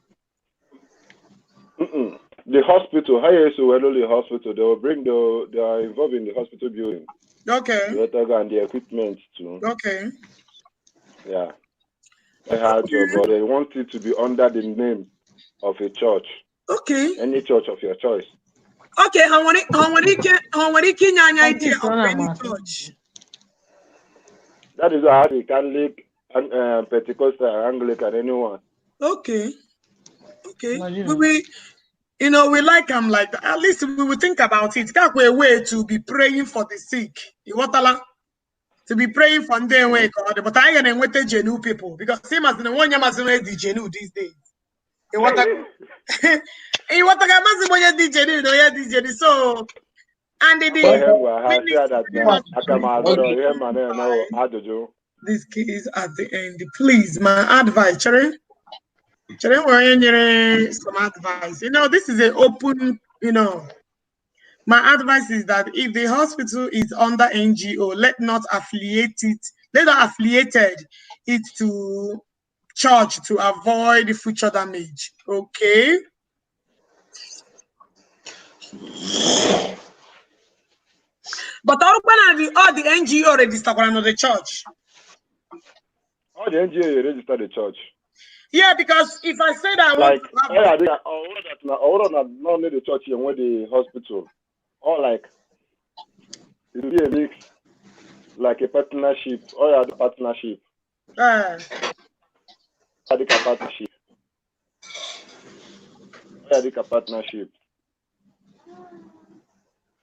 The hospital, the hospital, they will bring they are involved in the hospital building. Okay. And the equipment too. Okay. Yeah. They had to, but they want it to be under the name of a church. Okay. Any church of your choice. Okay, how many idea of any church? That is how the Catholic, Pentecostal, Anglican, anyone. Okay. Okay. We like them like that. At least we will think about it. That's a way to be praying for the sick. To be praying for them way, God. But I am with the genuine people because same as the one you must know the genuine these days. So and this case at the end. Please, my advice, some advice. This is an open, my advice is that if the hospital is under NGO, let not affiliate it to church to avoid future damage. Okay. But all the NGO register for another church. All the NGO register the church. Yeah, because if I say that like not only the church and the hospital, or like it will be a mix, like a partnership, or the partnership. Partnership.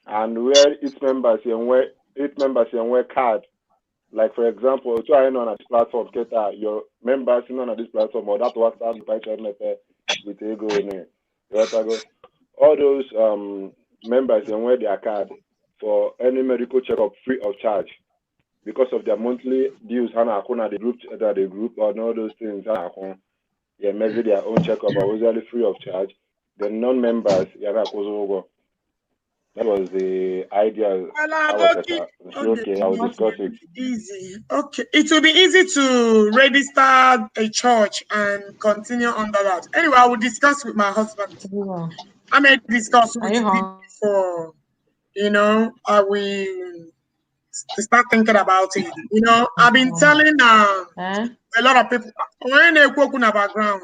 And where each members and where card. Like for example, so I know on this platform, your members on this platform or that WhatsApp with ego in it. All those members and where their card for any medical checkup free of charge because of their monthly dues. The group or all those things. They measure their own checkup, but usually free of charge. The non-members, that was the idea. Okay, I will discuss it. Easy. Okay. It will be easy to register a church and continue under that. Anyway, I will discuss with my husband. I may discuss with him before, I will start thinking about it. I've been telling a lot of people when they cook in the background.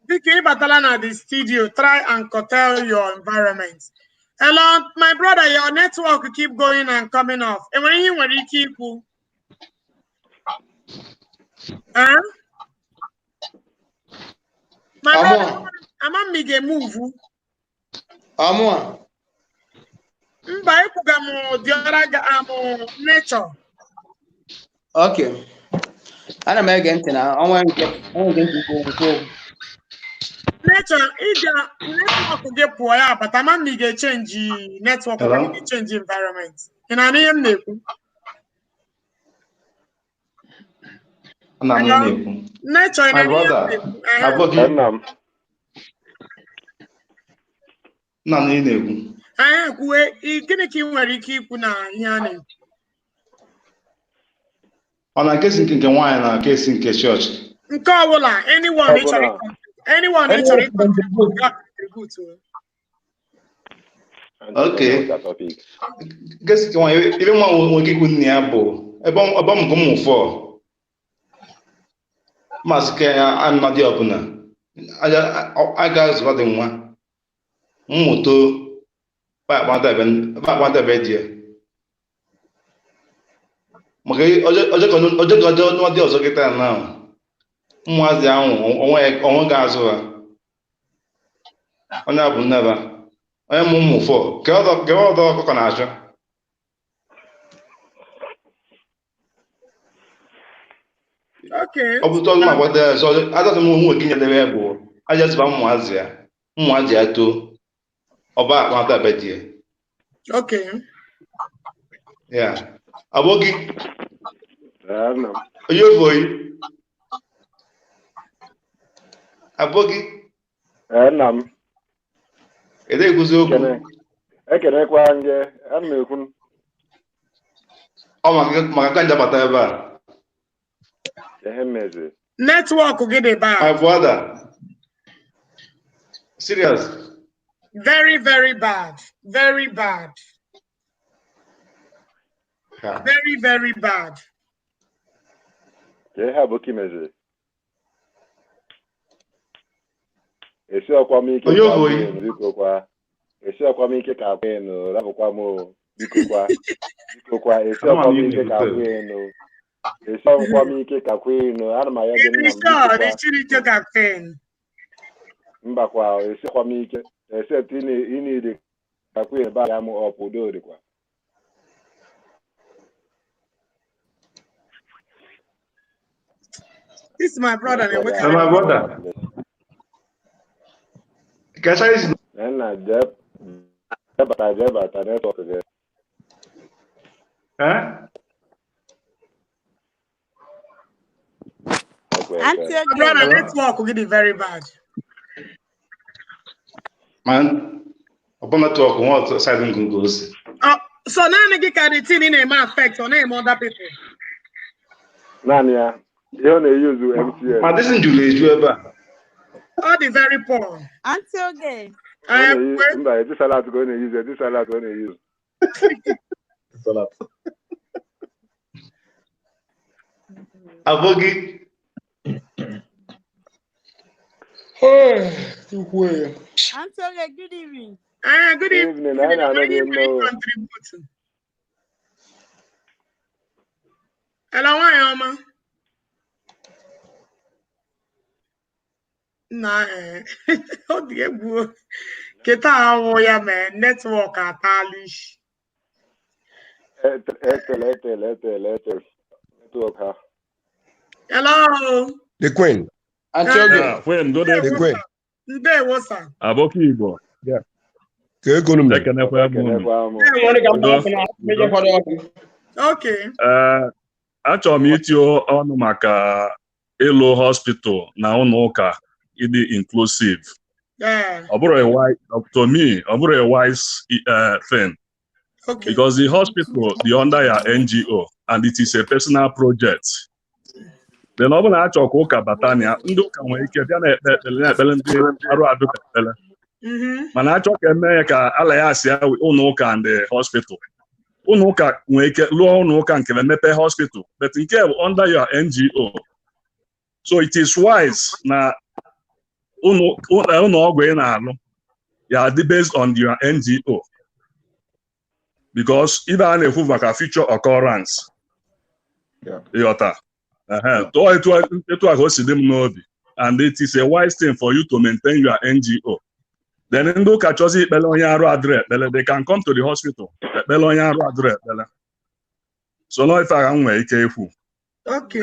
Vicky Batalana at the studio, try and curtail your environment. Hello, my brother, your network will keep going and coming off. And when you keep My brother, I'm a big move. Mba ekwuga m diọra nature. Okay. Ana m ege ntị na ọnwa nke Nature ịga netwọk gị pụọ ya bata ma m ga-echenji netwọk ma m ga-echenji environment. Ị na-anụ ihe m na-ekwu? Nature ị na-anụ ihe m na-ekwu? Nna m ị na-ekwu. Anyị ekwuwe gịnị ka ị nwere ike ikwu na ihe a na-ekwu? Ọ na kesi nke nwaanyị na kesi nke chọọchị. Nke ọbụla anyone ị chọrọ contribute. Okay. Kesi nke nwaanyị ebe nwa nwere ike ikwu nne ya bụ ebe m nke ụmụ fọ masị ka anụmadị ọbụla aga zụọ dị nwa mmụto akpadebe dị ya maka ọjọgọjọ n'ọdị ọzọ kịta na ụmụazị ahụ onwe ga-azụ ha onye bụ nneba onye mụ ụmụ fọ ke ọdọ ọkụkọ na-achọ ọ bụ tọọ ma gbada ọzọ adọghị m nwe gị nyedebe ya bụ aja zụba ụmụazị ya too ọba akpata be dị ya okay ya abụghị onye oboyi abụghị nna m ede ekwuzi okwu ekenekwa nge ana m ekwu ọ maka ka njabata ebe a ihe mmezi netwọk gị dị bad my brother serious very very bad very bad very very bad ihe ha bụ kimezi esi ọkwa m ike ka akwenu rapụkwa m bikokwa esi ọkwa m ike ka akwenu esi ọkwa m ike ka kwenu ana m ya gị nna m mbakwa esi ọkwa m ike except inide ka kwenu ba ya m ọpụdo dịkwa this is my brother my brother Nna jebata network gị. Brother, network gị dị very bad. Man, upon network, what side goes? So naanị gị ka the thing na-eme affect or na-eme other people? Naanị ya. Ihe ọ na-eyuzu MTN. Ma this is eju ebe a. All the very poor. Until gay. This salad going to use it. This salad going to use. Salad. Abogi. Until gay, good evening. Good evening. I contribute. Hello, Mama. Nah, oh dear, get out of here, man. Network at Alish. Hello. The Queen. Queen, good evening. The Queen. Today, what's up? Aboki Igbo. Yeah. Okay. Achọrọ m itinye ọnụ maka ịlụ hospital na ụlọ ụka ịdị inclusive. To me, ọ bụrụ a wise thing. Okay. Because the hospital is under your NGO and it is a personal project. Then ọ bụrụ na achọ ka ụka batania, ndị ụka nwere ike bịa na-ekpele ndị arụ adụka ekpele. Mana achọ ka eme ya ka ala ya asịa ụlọ ụka and the hospital. Ụlọ ụka nwere ike lụọ ụlọ ụka nke mepe hospital, but nke bụ under your NGO. So it is wise na ụlọ ọgwụ ị na-alụ ya dị based on your NGO. Because ibe a na-ekwu maka future occurrence. Ịghọta. And it is a wise thing for you to maintain your NGO. Then in the kachosi they can come to the hospital. So no if I am way careful. Okay.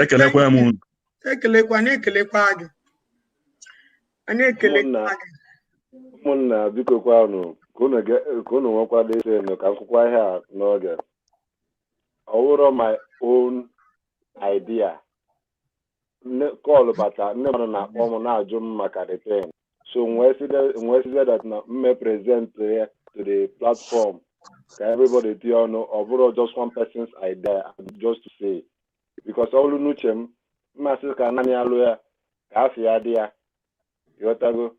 Ụmụnna biko kwanụ ka unu nwekwa dịsị ka akwụkwọ ahịa n'oge. Ọwụrụ my own idea. Call bata nne mmadụ na-akpọ m na-ajụ m maka the thing. So when we see that now me present here to the platform, everybody or just one person's idea just to say. Because all you know massive canani aloya, idea. You go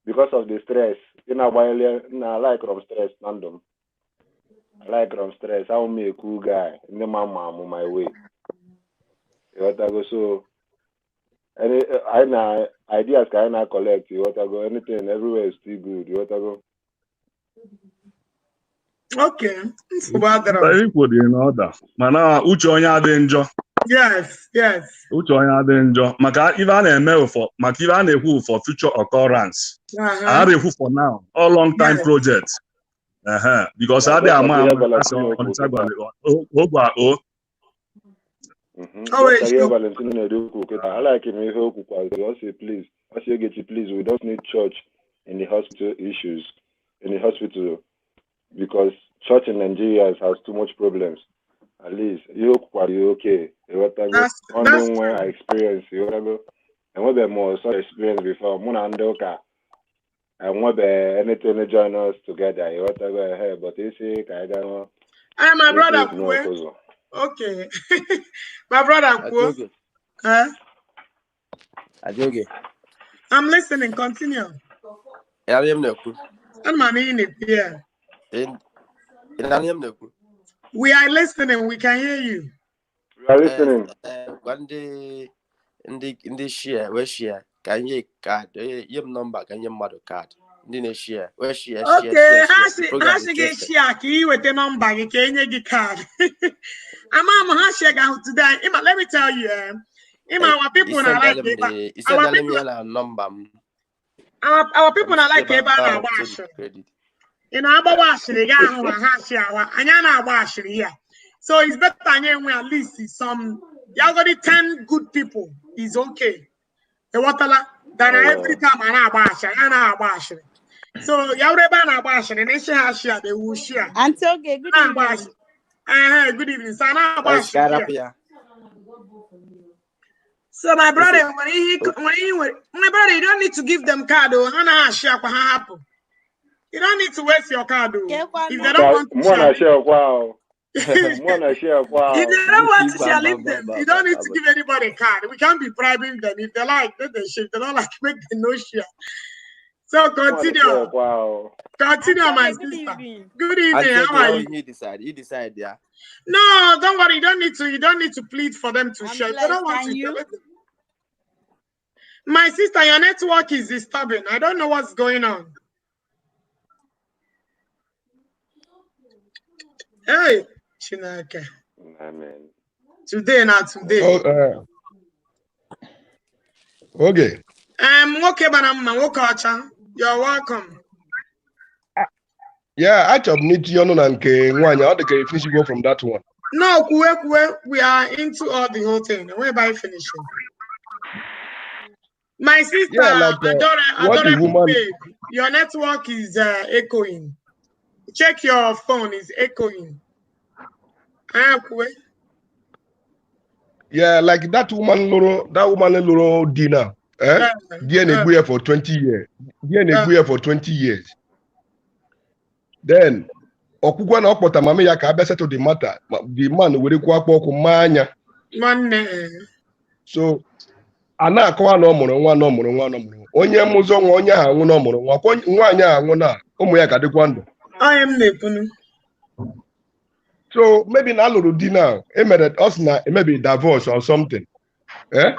because of the stress. I like from stress, random. I like from stress. I'll be a cool guy. In the mama on my way. You go so. Any ideas can I collect? You go anything everywhere is still good. You go. Okay. Very good in order. Mana uche onye adị njọ. Yes. Uche onye adị njọ. Maka ife a na-eme maka ife a na-ekwu for future occurrence. A na-ekwu for now. All long time projects. Because a dị ama asị ọnịcha gwara o. I like him. Please, please, we don't need church in the hospital issues in the hospital because church in Nigeria has too much problems. At least you okay. That's one I experience. And what be more so experience before. And what be anything join us together. But you see, I'm my brother. Okay. My brother, I'm listening. Continue. We are listening. We can hear you. We are listening. In the share, where share? Can you card? Your number? Can you mother card? Didn't share? Where share? Okay. How she get share? Key with the number. You can get card. I'm share today. Let me tell you. Our people are like our people are like so it's better at least some you got 10 good people is okay. Than every time so you they will share. Until okay, good evening. Good evening. So my brother, my brother, you don't need to give them card. You don't need to waste your card. If they don't want to share, if they don't want to share, leave them. You don't need to give anybody a card. We can't be bribing them. If they like, let them share. If they don't like, make them no share. So continue. Continue, my sister. Good evening. How are you? You decide, yeah. No, don't worry. You don't need to plead for them to share. They don't want to. My sister, your network is disturbing. I don't know what's going on. Hey, Chineke. Amen. Today. Okay. Okay, but you're welcome. Yeah, I chop meet you on nke nwanya. How they finish go from that one? No, we are into all the whole thing. We're by finishing. My sister, yeah, like, your network is echoing. Check your phone, is echoing. Yeah, like that woman Loro Dina. DNA for 20 years. DNA for 20 years. Then Okugwa na okpota mama ya ka settle the matter. The man were kwa kpoku manya. So ana akwa na omuru. Onye muzo nwa onye ha nwu na omuru nwa. Nwanya anwu na ụmụ ya ka dịkwa ndụ. I am nepunu. So maybe na lụrụ di now, us na maybe divorce or something. It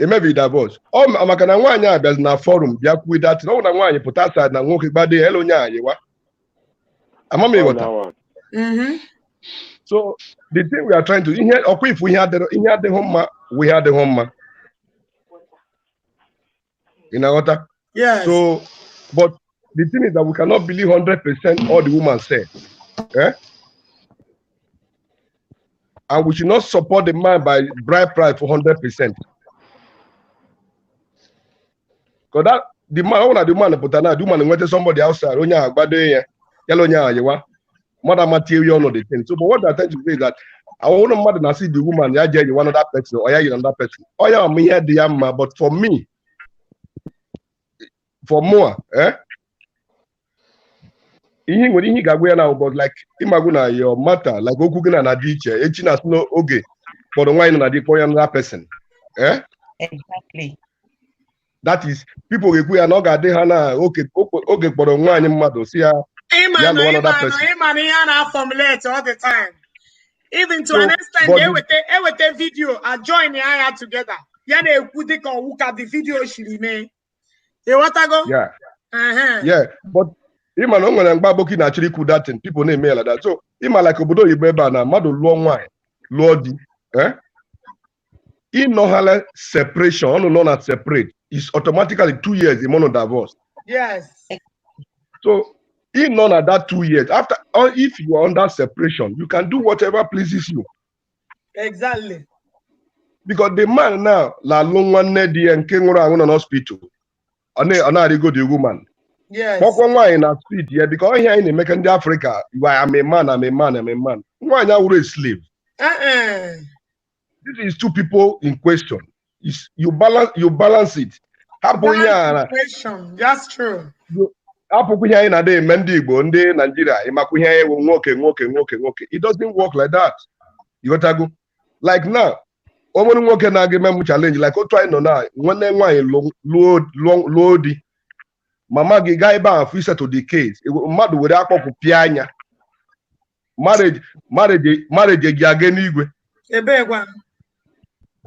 may be divorce. Oh, maka na nwanyị abịa na forum bịa kwuo that no na nwanyị pụta aside na nwoke gbade hello nya ayiwa. Amam ịghọta. So the thing we are trying to if we had the home, we had the home. You know what? Yes. So, but the thing is that we cannot believe 100% all the woman said. Eh? And we should not support the man by bride price for 100%. Because that the man put the man went to somebody outside, mother material no the thing. So, but what I tend to say is that I want mother to see the woman, you one other person, or you another person. Oh yeah, me here the but for me, for more, ihe ga-agwa ya now, but like imagine your matter, like okugina na di iche, echi na no oge, but why na di for another person. Exactly. That is people gekwu ya na ọ ga-adị ha na oge kpọrọ nwaanyị mmadụ si ya ya lụọ another person. I formulate all the time. Even to an extent, they with a video, I join the eye together. Yeah, they could look at the video she made. You want to go? Yeah. Yeah, but Ima no nwere mgba boki na actually cool that thing. People name me like that. So Ima like obodo yibo ebe na mmadụ lụọ nwaanyị lụọ di. In no separation, on no not separate, is automatically 2 years in mono divorce. Yes. So in none of that 2 years, after or if you are under separation, you can do whatever pleases you. Exactly. Because the man now, la long one di and king around an hospital. On go the woman. Yes. Why in a street here? Because here in American Africa, I'm a man. Why now a slave? This is two people in question. You balance it. Question. That's true. It doesn't work like that. You got to go. Like now, challenge like try no now. Load. Mama guy ba officer to the case. Madu were akpọpụ pianya. Marriage again igwe.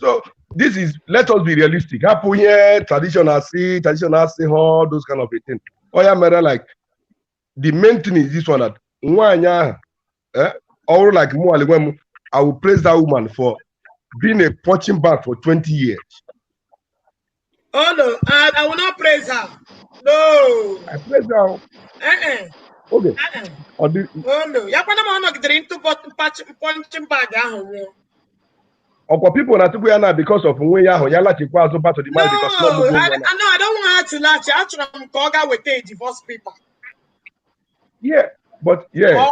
So this is, let us be realistic. Happen here, traditional see all those kind of things. Oh yeah, matter like the main thing is this one that or like I will praise that woman for being a punching bag for 20 years. Oh no, I will not praise her. No. I praise her. Okay. Oh no. Yapana get into punching bag. People na because of nwe ya ya lachikwa azụ part of the marriage because no, I don't want her to latch. Actually, I'm with a divorce people. Yeah, but yeah. Oh,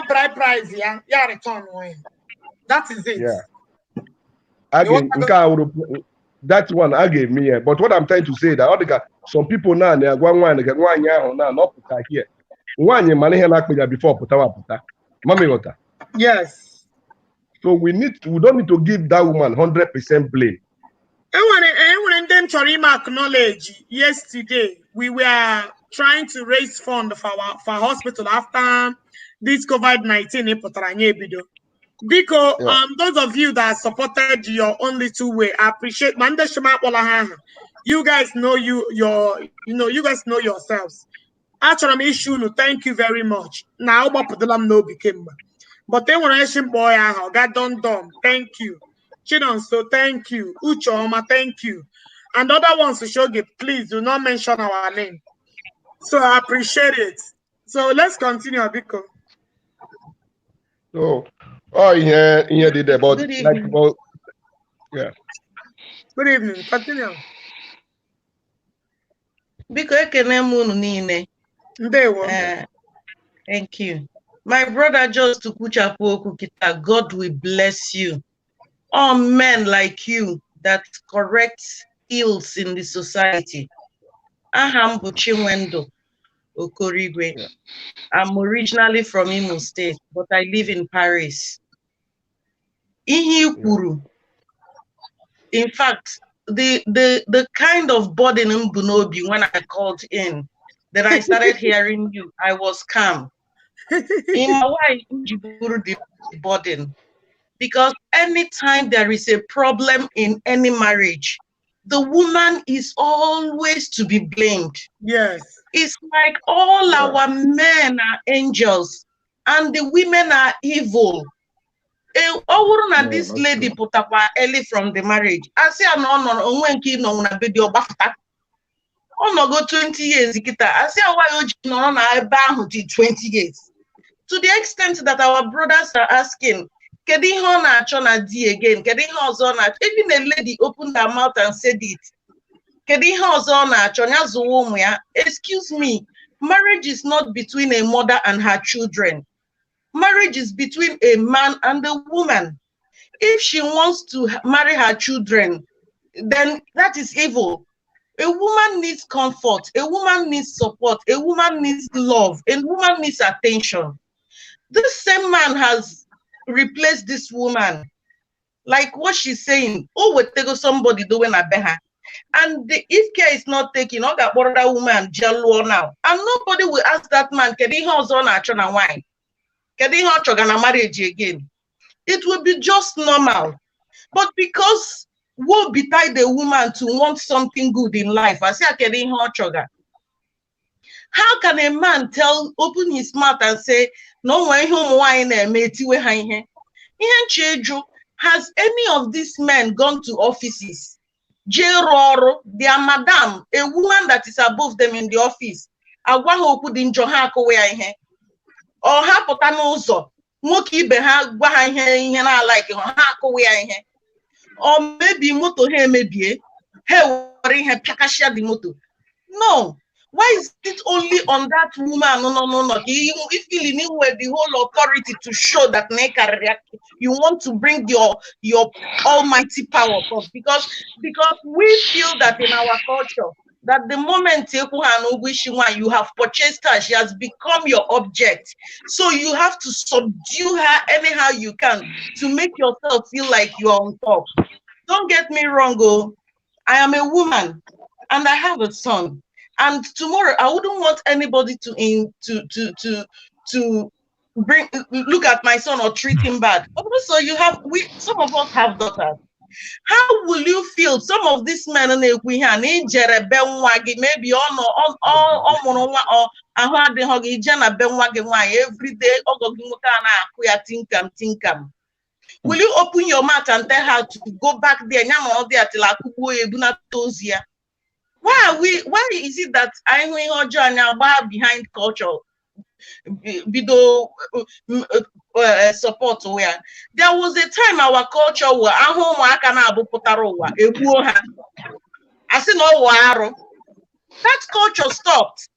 bride price, yeah, return one. That is it. Yeah. Again, that one I gave me, but what I'm trying to say that some people now they are going now not put here. One money before puta. Mami yes. So we don't need to give that woman 100% blame. I want them to acknowledge yesterday we were trying to raise funds for hospital after this COVID-19 because those of you that supported your own little way, I appreciate. You guys know you guys know yourselves. Actually, thank you very much. Now, no became. But they want to boy, got done. Thank you. Chidon, so thank you. Uchoma, thank you. And other ones to show you, please do not mention our name. So I appreciate it. So let's continue, Abiko. So, yeah, did about like about yeah. Good evening. Continue. Thank you. My brother just to Kuchapu, God will bless you. All men like you that correct ills in the society. Aham Buchiwendo Okorigwe. I'm originally from Imo State, but I live in Paris. In fact, the kind of burden in Bunobi when I called in, that I started hearing you, I was calm. In my wife, the burden. Because anytime there is a problem in any marriage, the woman is always to be blamed. Yes. It's like all our men are angels and the women are evil. This lady put up early from the marriage. I say no when kid no na be the bafta. Go 20 years. I say why you no na 20 years. To the extent that our brothers are asking, Kedi Hona Chona D again, Kedi Hozona, even a lady opened her mouth and said it. Kedi Hozona Chonya Zuwumia, excuse me, marriage is not between a mother and her children. Marriage is between a man and a woman. If she wants to marry her children, then that is evil. A woman needs comfort, a woman needs support, a woman needs love, a woman needs attention. This same man has replaced this woman. Like what she's saying, oh, we take somebody doing a beha. And if care is not taken, all that other woman jello now. And nobody will ask that man, can he house on a chona wine? Can he house on a marriage again? It will be just normal. But because woe betide the woman to want something good in life, I say, can he house sugar? How can a man open his mouth and say, no way home wine has any of these men gone to offices? Jeroro, their madam, a woman that is above them in the office. Or ha potanozo, moki beha gwa like or maybe moto he maybe he pakashia the moto. No. Why is it only on that woman? No. If you need the whole authority to show that you want to bring your almighty power up, because we feel that in our culture that the moment you have purchased her, she has become your object. So you have to subdue her anyhow you can to make yourself feel like you are on top. Don't get me wrong, I am a woman and I have a son. And tomorrow, I wouldn't want anybody to look at my son or treat him bad. Also, some of us have daughters. How will you feel? Some of these men maybe every day tinkam. Will you open your mouth and tell her to go back there? Why is it that I behind culture support where there was a time our culture were I said no that culture stopped.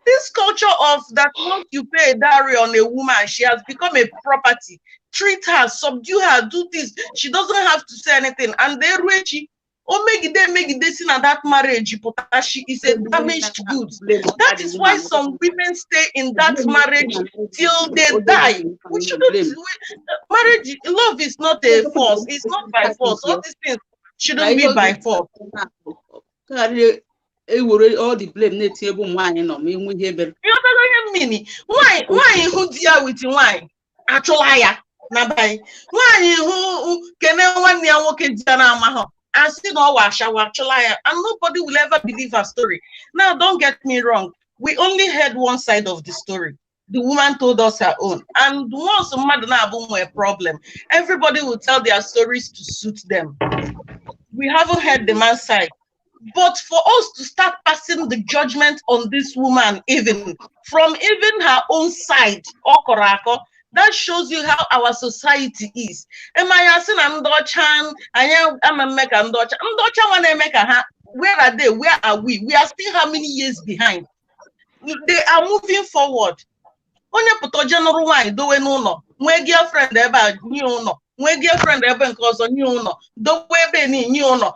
This culture of that once you pay a dowry on a woman, she has become a property. Treat her, subdue her, do this. She doesn't have to say anything. And they reach make this in that marriage, she is a damaged goods. That is why some women stay in that marriage till they die. We shouldn't. Marriage, love is not a force. It's not by force. All these things shouldn't be by force. All the blame na table wine no me hu here be. You don't mean why who deal with wine? Actually ya na bai. Why who kene one ya nwoke dia na ama ho. And still no washawa actually and nobody will ever believe her story. Now don't get me wrong. We only heard one side of the story. The woman told us her own. And once a problem, everybody will tell their stories to suit them. We haven't heard the man's side. But for us to start passing the judgment on this woman, even from even her own side, that shows you how our society is. Am I asking Andochan? I am a meka Andochan. Andochan when I make a where are they? Where are we? We are still how many years behind? They are moving forward. Onye puto general wine do we no. My girlfriend ever new no. My girlfriend ever cause new no. Do we be new no.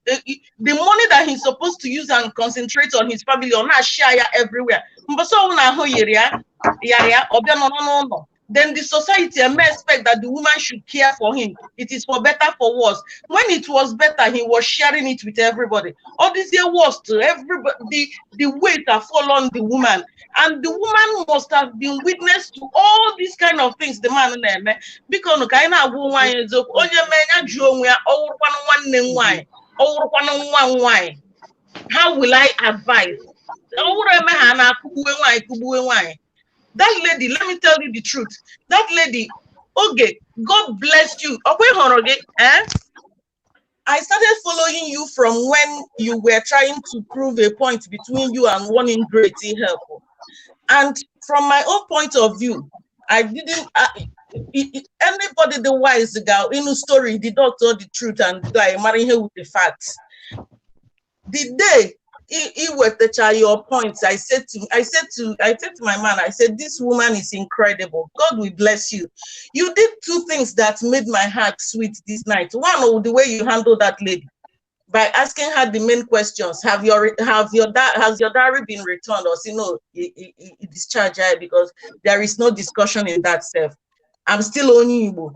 The money that he's supposed to use and concentrate on his family or not share everywhere. Then the society may expect that the woman should care for him. It is for better, for worse. When it was better, he was sharing it with everybody. All this year was to everybody, the weight that fall on the woman. And the woman must have been witness to all these kind of things. The man because how will I advise? That lady, let me tell you the truth. That lady, Okay, God bless you. I started following you from when you were trying to prove a point between you and one great help. And from my own point of view, I didn't. Anybody the wise girl in the story, the doctor, the truth, and like marrying her with the facts. The day he were to your points, I said to my man, I said, this woman is incredible. God will bless you. You did two things that made my heart sweet this night. One, the way you handled that lady by asking her the main questions. Has your diary been returned, or you discharge her, because there is no discussion in that self. I'm still only Igbo.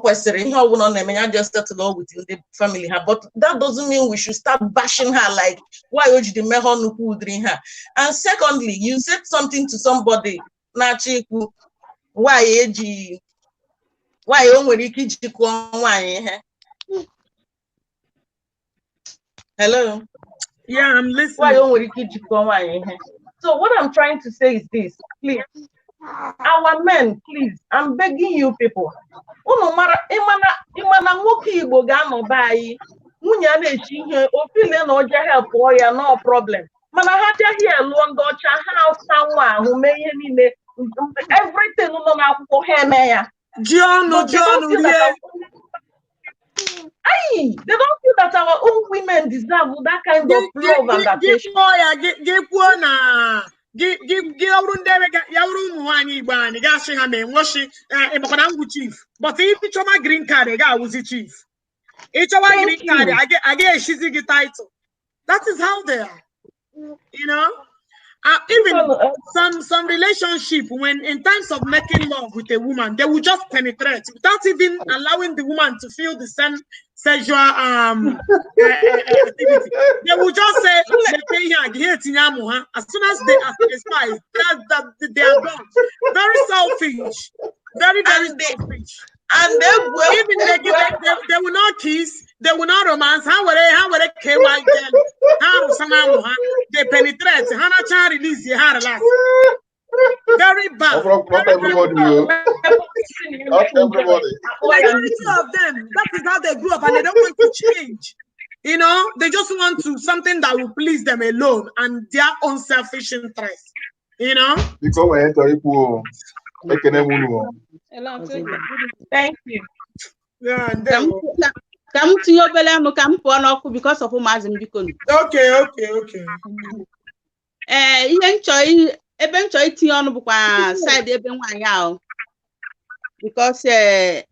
Just settle within the family. But that doesn't mean we should start bashing her like, why would you make her? And secondly, you said something to somebody, why hello? Yeah, I'm listening. So what I'm trying to say is this, please. Our men, please, I'm begging you people. No problem. Everything they don't feel that our own women deserve that kind of love and attention. But if it's my green card, I was the chief. It's my green card, I get she's the title. That is how they are. Even some relationship, when in times of making love with a woman, they will just penetrate without even allowing the woman to feel the same sexual activity. They will just say, as soon as they satisfy, they are done. Very selfish. Very selfish. And even they will not kiss, they will not romance. How will they KY they penetrate. Hana child release the hair last. Very bad. Not everybody. Majority of them, that is how they grew up, and they don't want to change. They just want to something that will please them alone and their own selfish interest. Because I enter thank you. Yeah, Come to your belly, come for because of okay. Eventually on side because they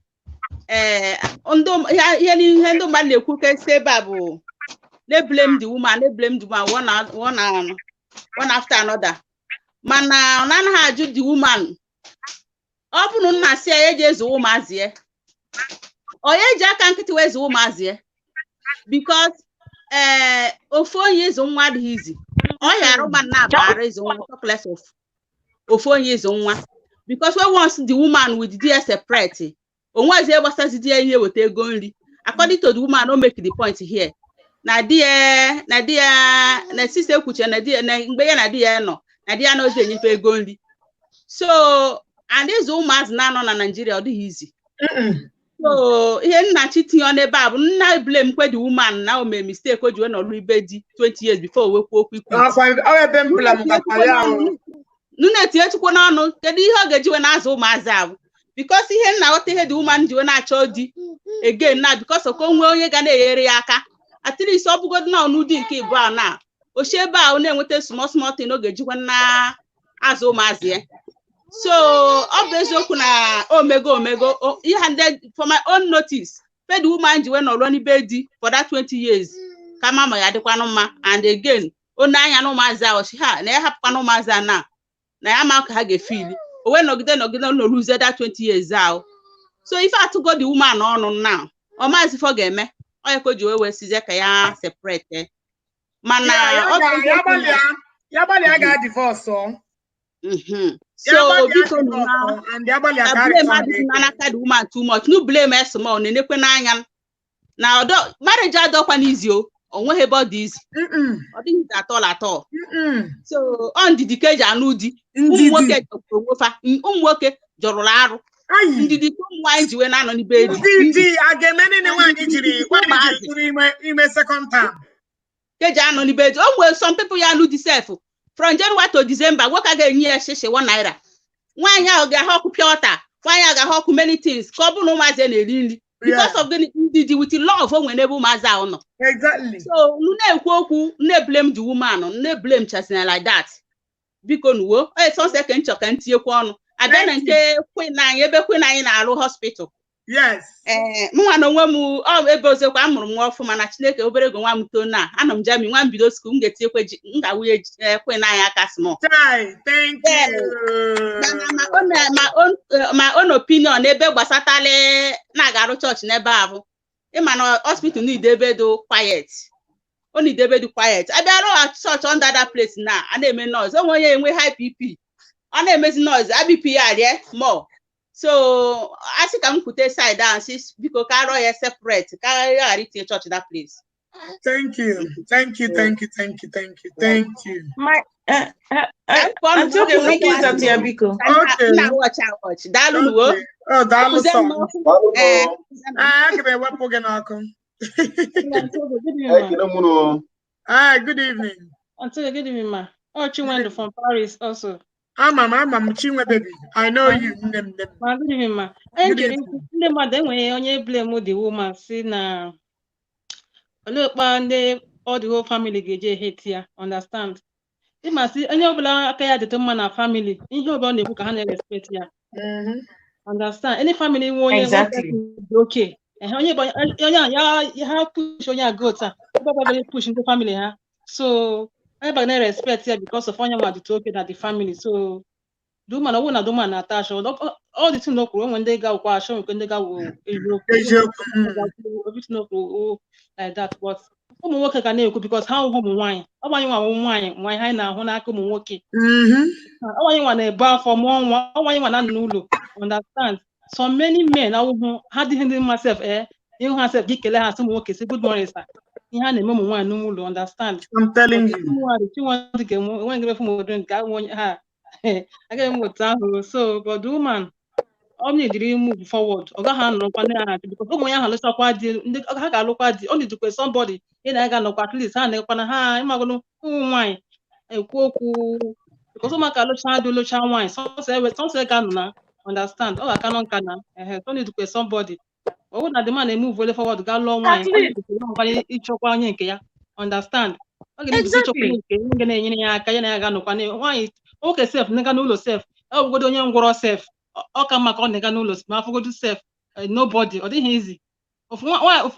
blame the woman, one after another. Man, none had the woman. Open na say ages womazie. Oyeja can't get away womazie. Because 4 years on what easy. Roman na bar is on less of 4 years on one. Because we want the woman with dear separate. On was ever started here with a going. According to the woman, don't make the point here. Nadia, sister kucha, Nadia, no, Nadia knows the pay going. So, and this woman's now on Nigeria, the easy. So, here not cheating on the Bible, now blame where the woman now made mistake or you not rebedi 20 years before we walk with you. Nuna tia to no, can you get you an asshole myself? Because he had now the woman do not show again now because of Congo Yagane Eriaka. At least all good now, no didn't keep brown now. O sheba only with a small thing, no get you na aso mazie. So obviously kuna omega he handed for my own notice. Fed woman you went running bedi for that 20 years. Kama ya de and again onanya no maza o she ha na ya hapụ no maza na ya ma ka ha ge feel. O we no lose that 20 years out. So if I to go the woman on now, o mazi for game me. O ye ko ji we size ka ya separate. Mana yabali aga divorce so. So because now and the woman too much. No blame us more. Now marriage is not easy. On what about this? I think at all. So on the decade, I know the work jorolaro. ndidi nwaanyị ji wee na-anọ n'ibe ndidi agemene ni nwaanyị jiri ime second term keji anọ n'ibe di o nwere some people ya alụ disef from January to December nwoke ga-enye ya shishi 1 naira nwaanyị ahụ ga-ahụ ọkụ pure water nwaanyị ahụ ga-ahụ ọkụ many things ka ọ bụ na ụmụazị na-eri nri because of the ndidi with love o nwere n'ebe ụmụazị ahụ nọ. Exactly. So na-ekwu okwu na-blame the woman na-blame Chasina like that biko nuwo sonse ka nchọ ka ntinyekwu ọnụ abịa na nke queen anyị ebe queen anyị na-arụ hospital. Yes. Mụnwa na onwe m ebe ozekwa amụrụ m nwa ọfụma na Chineke obere ego nwa m too na anọ m jami nwa mbido school m ga-etinyekwe m ga-awụnye queen anyị aka small. Thank you. My own opinion ebe gbasatale na-aga arụ church n'ebe ahụ ịma na hospital need ebe do quiet. O need ebe do quiet. Abịa arụ church under that place na a na-eme noise. O nwere onye enwe high PP. Ọ na-emezi noise, ABP ya rie more. So I think I'm put side down sis because Caro is separate. Ghara itinye church that place. Thank you. My until they make it at your biko. Okay. Now watch. Dalu nuwo. Oh, dalu so. Give what pogen akon. Good evening. Until good evening, ma. Oh, Chinwendo from Paris also. Mama, Chinwe baby. I know you. Good evening, ma. Ndị mmadụ enweghị onye blame the woman si na olekpa ndị all the whole family ga-eje hate ya, understand? Ịma si onye ọbụla aka ya dịtụ mma na family, ihe ọbụla na-ekwu ka ha na-respect ya. Understand? Any family nwe onye dị okay. Onye ha push onye agot a, ọbụla push ndị family ha. So everybody na-respect ya because of onye nwa dịtụ okay na the family. So do man attach all the things no when they go show when they go like that. But ụmụ nwoke ka na-ekwu because ha ụmụ nwaanyị ọgbanye nwa ha na-ahụ n'aka ụmụ nwoke ọgbanye nwa na-ebu afọ mụọ nwa ọgbanye nwa na n'ụlọ. Understand? So many men ahụhụ ha dịghị ndị mma sef ịhụ ha sef gị kelee ha sị ụmụ nwoke si good morning sir ihe ha na-eme ụmụ nwaanyị n'ụlọ. Understand? I'm telling you. Again, so but the woman only did move forward. Oga hand no kwana because ụmụ ya ha lụsa kwa di ndị ha ga alụkwa di only to somebody ị na-aga nọkwa at least ha na-ekwana ha ịmagolo ụmụ nwaanyị ekwu okwu because ụmụaka lụcha dị lụcha nwaanyị sọsọ ga nọ na. Understand? Ọ ga-aka nọ nka na only to somebody ọ na the man move way forward ga lụọ nwaanyị ịchọkwa onye nke ya. Understand? Ọ ga-eji nke na-enyere ya aka ya na ya ga nọkwa nwaanyị okay self nega n'ụlọ self ọ bụgodo onye ngwọrọ self ọ ka maka ọ nega n'ụlọ ma afọgodo self nobody ọ dịghị easy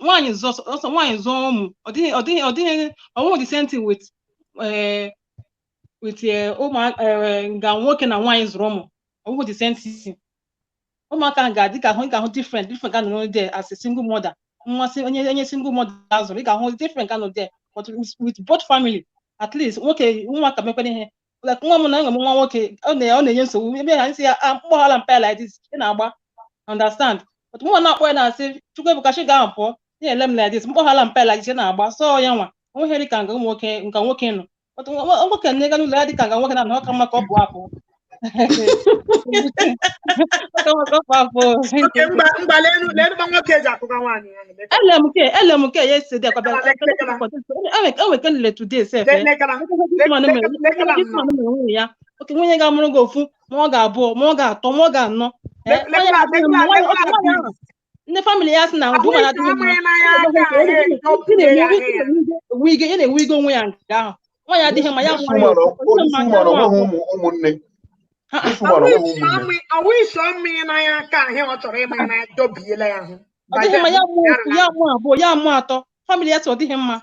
nwaanyị zụọ ụmụ ọ dịghị ọnwụ the same thing with ụmụ nga nwoke na nwaanyị zụrụ ụmụ ọnwụ the same thing ụmụaka ga-adị ka ahụ different ga nọ there as a single mother mmasị onye single mother azụrụ ị ga-ahụ different ga nọ there but with both family at least nwoke ụmụaka mekwere ihe like nwa m na enwe m nwa nwoke ọ na-enye nsogbu ebe ha nsị ya mkpọghala mpa like this ị na-agba. Understand? But nwa na-akpọ ya na-asị chukwu ebuka chi ga pụọ na-ele m like this mkpọghala mpa like this ị na-agba so ya nwa onweghị ka nga nwoke nọ but nwoke na-ega n'ụlọ ya dị ka nga nwoke na ọka mma ka ọ bụ apụ LMK yesterday enwekele today sef ya oke nwenye ga-amụrụ gị ofu ma ọ ga-abụọ ma ọ ga-atọ ma ọ ga-anọ ndị family ya sị na na-ewu igo onwe ya nke ahụ nwa ya adịghị ma ya ụmụnne ọwụ iso mmiri n'anya ka ahịa ọ chọrọ ịma na dobiela ya hụ ọ dịghị mma ya mụ abụọ ya mụ atọ family ya sị ọ dịghị mma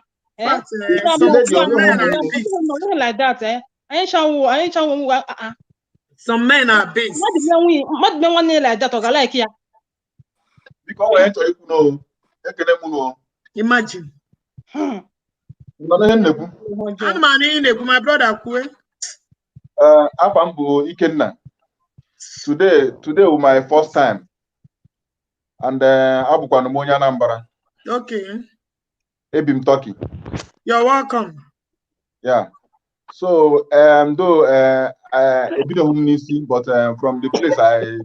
like that anyị chanwụ some men are based mmadụ be nwanne like that ọ ga like ya biko ọ nwere chọrọ ikwu n'o ekele mụ n'o imagine ana m na-ekwu my brother kwue afa m bụ Ikenna. Today was my first time and abụkwana m onye Anambra. Okay. Ebi m Turkey. You're welcome. Yeah. So though a bit of humanism, but from the place I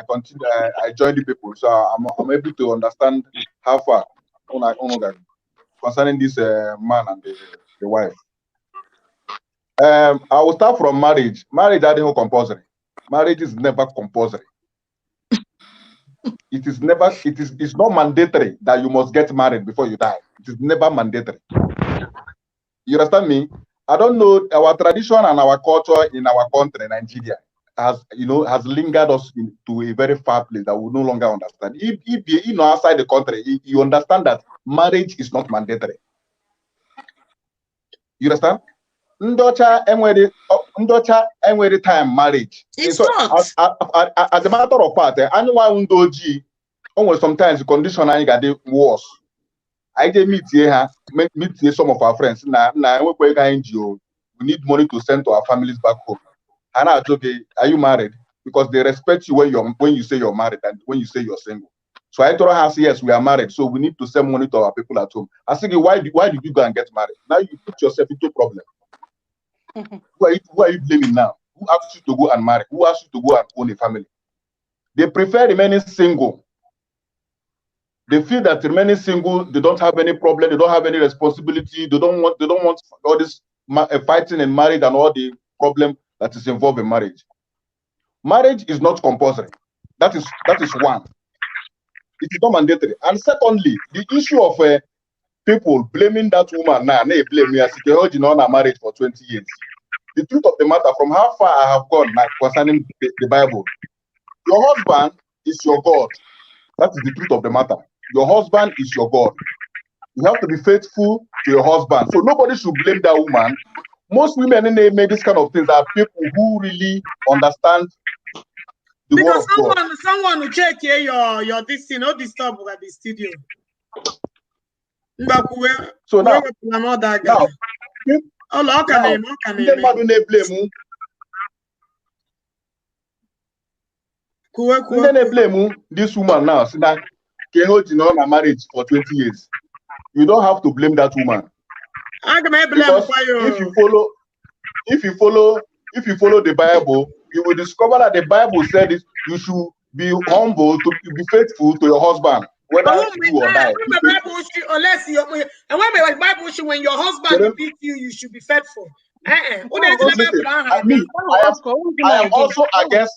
continue I join the people, so I'm able to understand how far concerning this man and the wife. I will start from marriage. Marriage is compulsory. Marriage is never compulsory. It's not mandatory that you must get married before you die. It is never mandatory. You understand me? I don't know, our tradition and our culture in our country, Nigeria, has lingered us to a very far place that we no longer understand. If you outside the country, you understand that marriage is not mandatory. You understand? Ndocha enwere time marriage. It's not. As a matter of fact, anyone doji, almost sometimes the condition I got worse. I did meet here some of our friends. Now we need money to send to our families back home. And I told okay, are you married? Because they respect you when you say you're married and when you say you're single. So I told her, yes, we are married, so we need to send money to our people at home. I said, why did you go and get married? Now you put yourself into a problem. Who are you blaming now? Who asked you to go and marry? Who asked you to go and own a family? They prefer remaining single. They feel that remaining single, they don't have any problem, they don't have any responsibility, they don't want all this fighting in marriage and all the problem that is involved in marriage. Marriage is not compulsory. That is one. It is not mandatory. And secondly, the issue of people blaming that woman now, they blame me as if they on a marriage for 20 years. The truth of the matter, from how far I have gone concerning the Bible, your husband is your God. That is the truth of the matter. Your husband is your God. You have to be faithful to your husband. So nobody should blame that woman. Most women in they make this kind of things are people who really understand the word of God. Someone will check here your this thing, no disturb at the studio. So now they blame this woman now. See that on a marriage for 20 years. You don't have to blame that woman. Because if you follow the Bible, you will discover that the Bible said it, you should be humble, to be faithful to your husband, whether you or die. When your husband beats you, you should be faithful. I am also against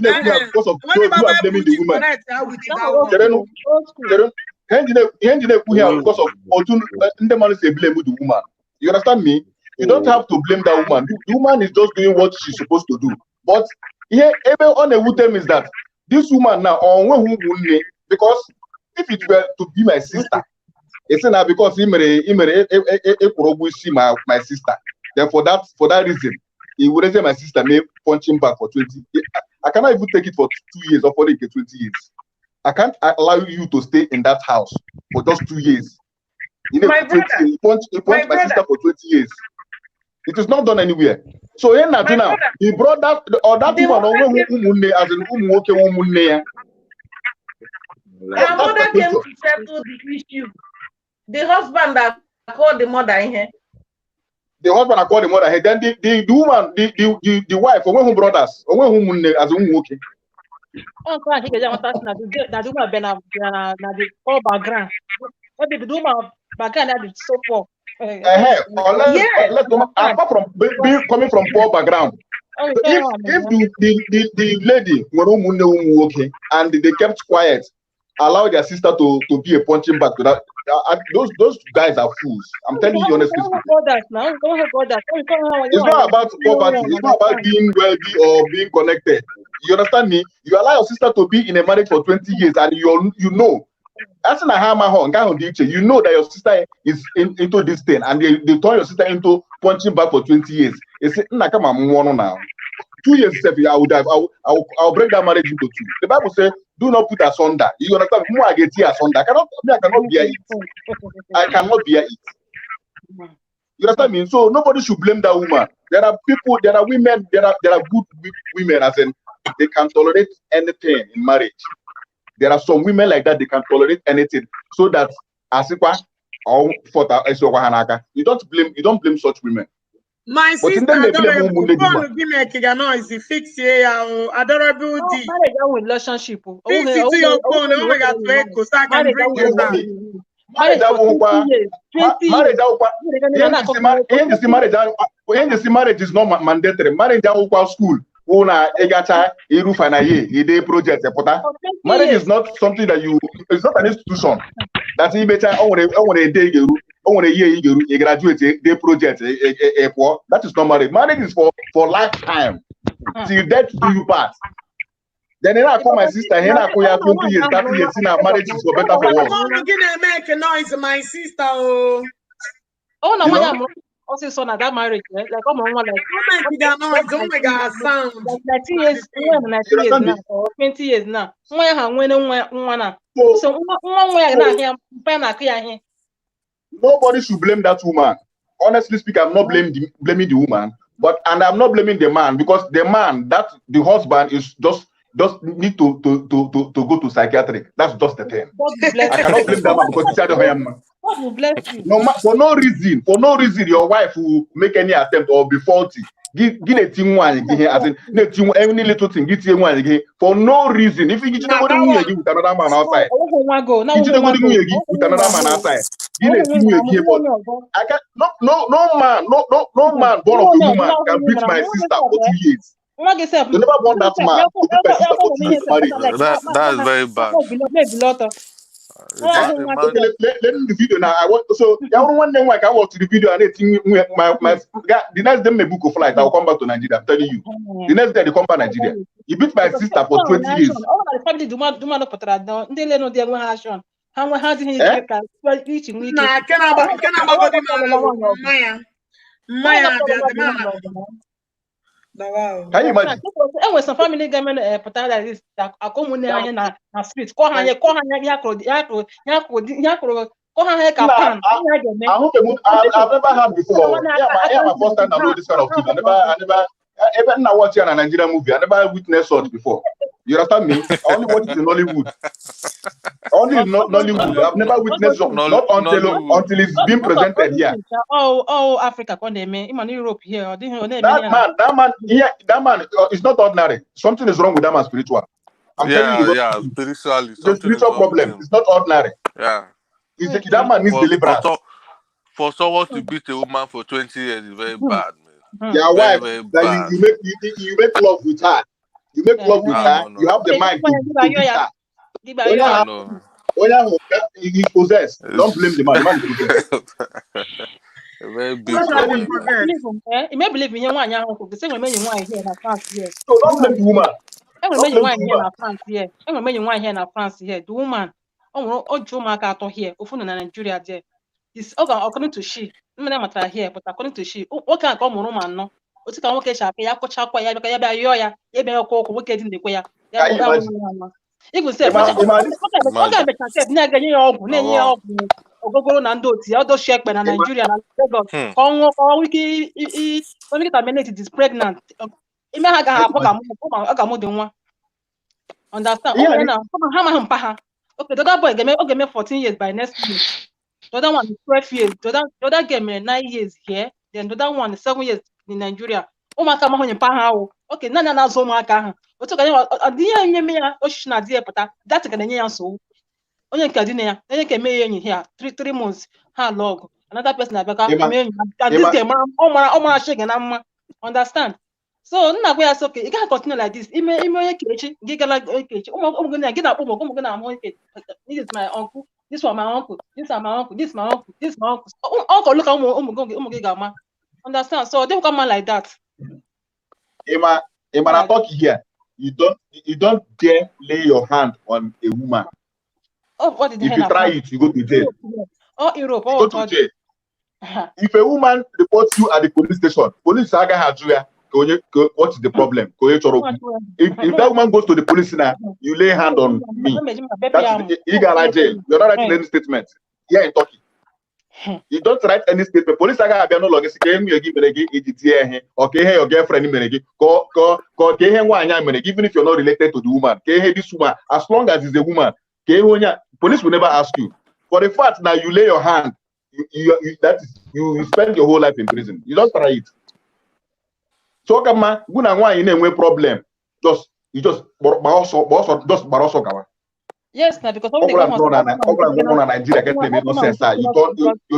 because of those who are blaming the woman. Because of the woman. You understand me? You don't have to blame that woman. The woman is just doing what she's supposed to do. But here, on a woman is that this woman now, because if it were to be my sister, it's not because my sister. Then for that reason, he would say my sister may punch him back for 20 years. I cannot even take it for 2 years or for 20 years. I can't allow you to stay in that house for just 2 years. He punched my sister for 20 years. It is not done anywhere. So now he brought that woman as an Her mother came to settle the issue. The husband that called the mother in here. The husband that called the mother. Then the woman, the wife, or who brought us, or who as a okay. Oh, I think that woman been the whole background. What did the woman background that is so poor? Apart from being coming from poor background. So if the lady were okay and they kept quiet, allow their sister to be a punching bag to that. Those guys are fools. I'm telling you honestly. It's not about poverty. It's not about being wealthy or being connected. You understand me? You allow your sister to be in a marriage for 20 years and you know. You know that your sister is into this thing and they turn your sister into punching back for 20 years. It's now. 2 years, I'll break that marriage into two. The Bible says, do not put asunder. You understand? More I get here asunder. I cannot bear it. I cannot bear it. You understand me? So nobody should blame that woman. There are people, there are women, there are good women, as in they can tolerate anything in marriage. There are some women like that, they can tolerate anything. So that Asikwa, or you don't blame such women. My But sister, adorable. Phone is fix here. Adorable D. Marriage and relationship. Fix it to your phone. Oh my God, so I can bring you down. Marriage for 20 years. 20 years. Marriage is not mandatory. Marriage school. Marriage is not something that it's not an institution. That's you graduate day project that is not marriage. Marriage is for lifetime. Till death do you part. Then I call my sister, 20 years, 30 years, marriage is for better for worse. I'm gonna make a noise, my sister. Oh no, also son at that marriage, like oh my sound. Like 19 years now, or 20 years now. Nobody should blame that woman. Honestly speaking, I'm not blaming the woman, and I'm not blaming the man, because the man, that the husband is just need to go to psychiatric. That's just the thing. I cannot blame that man because he's out of him. God will bless you. No, for no reason, your wife will make any attempt or be faulty. Give a team one again, as in any little thing, give you one again for no reason. If you get to with another man outside, with another man outside, give a team again. I can't. No man born of a woman can beat my sister for 2 years. You never want that man to beat my sister for 2 years. That's very bad. Let me the video now. I want so one day I watch the video and the next day my book of flight. I'll come back to Nigeria. I'm telling you. The next day they come back to Nigeria. He beat my sister for 20 years. Can you imagine? And when some family government like this, that I come na street, I've never had before. Yeah, my first time I know this kind of thing. I never even now watching a Nigerian movie. I never witnessed such before. You understand me? I only watch it in Hollywood. Only Nollywood. I've never witnessed not until it's been presented here. Oh, Africa, in Europe here. That man is not ordinary. Something is wrong with that man spiritual. I'm telling you. Yeah, spiritually. The spiritual problem. It's not ordinary. Yeah. That man needs deliverance. For someone to beat a woman for 20 years is very bad, man. Your wife, that you make love with her. You make love with her. You have the mind to beat her. He's possessed. Don't blame the man. The man is possessed. Very big. You may believe in your one the same way you want here in France here. So don't blame the woman. Every man here in France here. Every man you want here in France here. The woman. Oh, Joe Marcato here. Often in Nigeria there. It's according to she. Matter here, but according to she. What can come on man no? What's the one case? Ya kocha kwa ya yoya. Ya be ko wicked in the kwaya. Even say ogogoro na ndị oti odo shekpe na Nigeria na Lagos ka wiki only terminate is pregnant ime ha ga hapụ ka mụ dị nwa understand ha ma mpa ha okay the other boy game 14 years by next year the other one is 12 years the other game 9 years here then the other one is 7 years in Nigeria ụmụaka ma hụnye mpa ha ahụ okay nanya na azụ ụmụaka ahụ otu ka adịghị enye me ya oshishi na adịghị pụta dat ka na-enye ya nsogbu onye nke adị na ya onye nke mee ya enyi here 3 months ha log another person abịaka mee enyi this game ọ mara shege na mma understand so nna gwa ya so okay you can't continue like this ime onye kechi gị gala kechi ụmụ gị na-akpọ ụmụ gị na-amụ ike this is my uncle this one my uncle this is my uncle this my uncle this my uncle uncle look ụmụ gị ga-ama understand so they come like that. Emma, I talk here. You don't dare lay your hand on a woman. Oh, what did if you try it, you go to jail. Oh, Europe. You go to jail. If a woman reports you at the police station, police saga Hajuya, what is the problem? If that woman goes to the police now, you lay hand on me. That's illegal jail. You're not writing any statement. Here in Turkey. You don't write any statement. Police saga no longer even your girlfriend even if you're not related to the woman. This woman, as long as it's a woman, police will never ask you. For the fact that you lay your hand you spend your whole life in prison. You don't try it. So come on, when I want you problem, just baroso gawa. Yes, now because Nigeria get no sense. You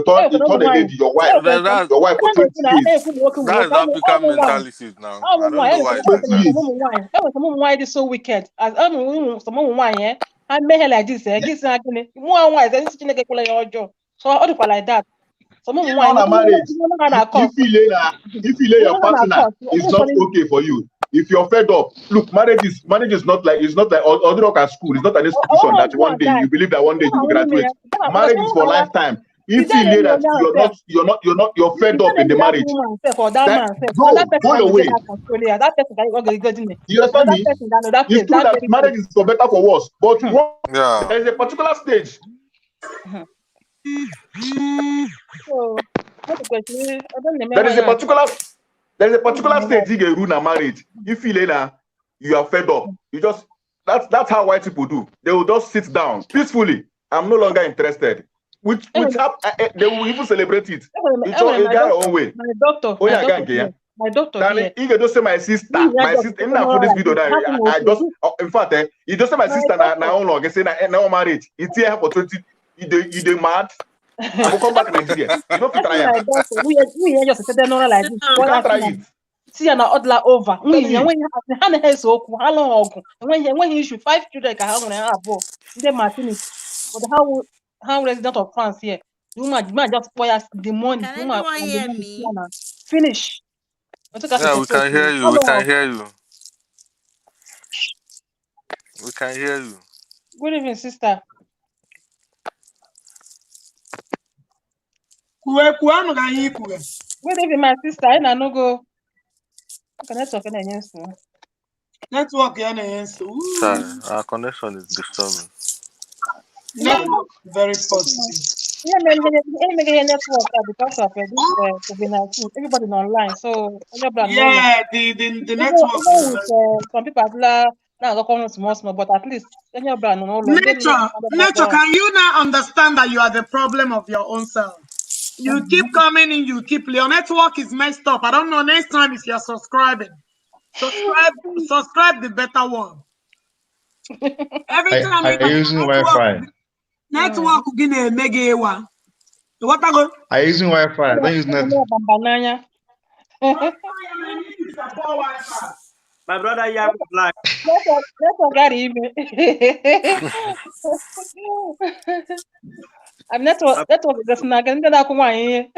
turn a lady, your wife for 20 years. That is African mentality now. I don't know why it's like that. Why it is so wicked? As someone why I made her like this. This more why is so all the like that. Someone why if your partner is not okay for you. If you're fed up, look, marriage is not like other school. It's not an institution that one day you believe that one day you will graduate. Marriage is for lifetime. If you feel that you're fed up in the marriage, go your way. You understand me? It's true that marriage is for better for worse, but there is a particular stage. There is a particular stage you get rule in marriage. You feel that you are fed up. You just that's how white people do. They will just sit down peacefully. I'm no longer interested. They will even celebrate it. It's all in their own way. My doctor. You can just say my sister. For this video that I just in fact, you just say my sister now long say now marriage. It's here for 20. You mad? I will come back to Nigeria. You don't fit try it. We just said no like this. You can't try it. See an order over. When he issue 5 children can have the Martinique. But how resident of France here? Man just spoil the money. Can anyone hear me? Finish. Yeah, we can hear you. We can hear you. We can hear you. Good evening, sister. Good evening, my sister. I no go. Network Sorry, our connection is disturbing. Network very positive. Yeah, network because of this COVID-19. Everybody online, so yeah, the network. Some people are now going small, but at least Nature, can you now understand that you are the problem of your own self? You keep coming in, you keep your network is messed up. I don't know. Next time if you're subscribing, subscribe the better one. Every time I using Wi-Fi. Network gonna mega one. What I go? I using Wi-Fi. I don't use network. My brother, you have black. I'm network just not going to come on.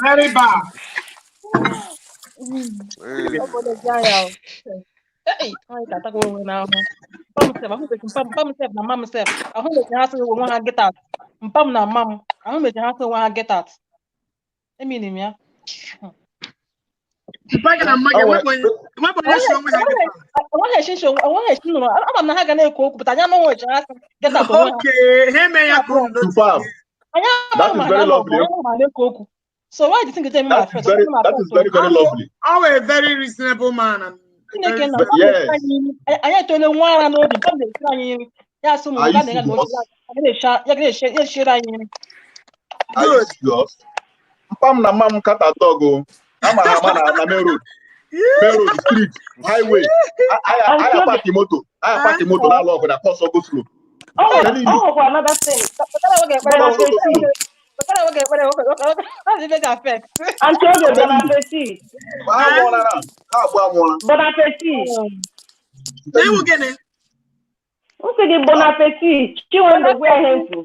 Very bad. Hey, I got to go now. Mom said, I hope the house will want to get out. Pam na mom. I hope the house will want to get out. I mean, yeah. That is very lovely. So why do you think it's that is very lovely. I'm a very reasonable man. And yes. I told you one and all the Pam na mam kata dog. I'm a main road. Main road, street, highway. I park moto. I park moto now long with a course go slow. Oh, another thing. Bon appétit. Who say bon appétit? She want to wear him too.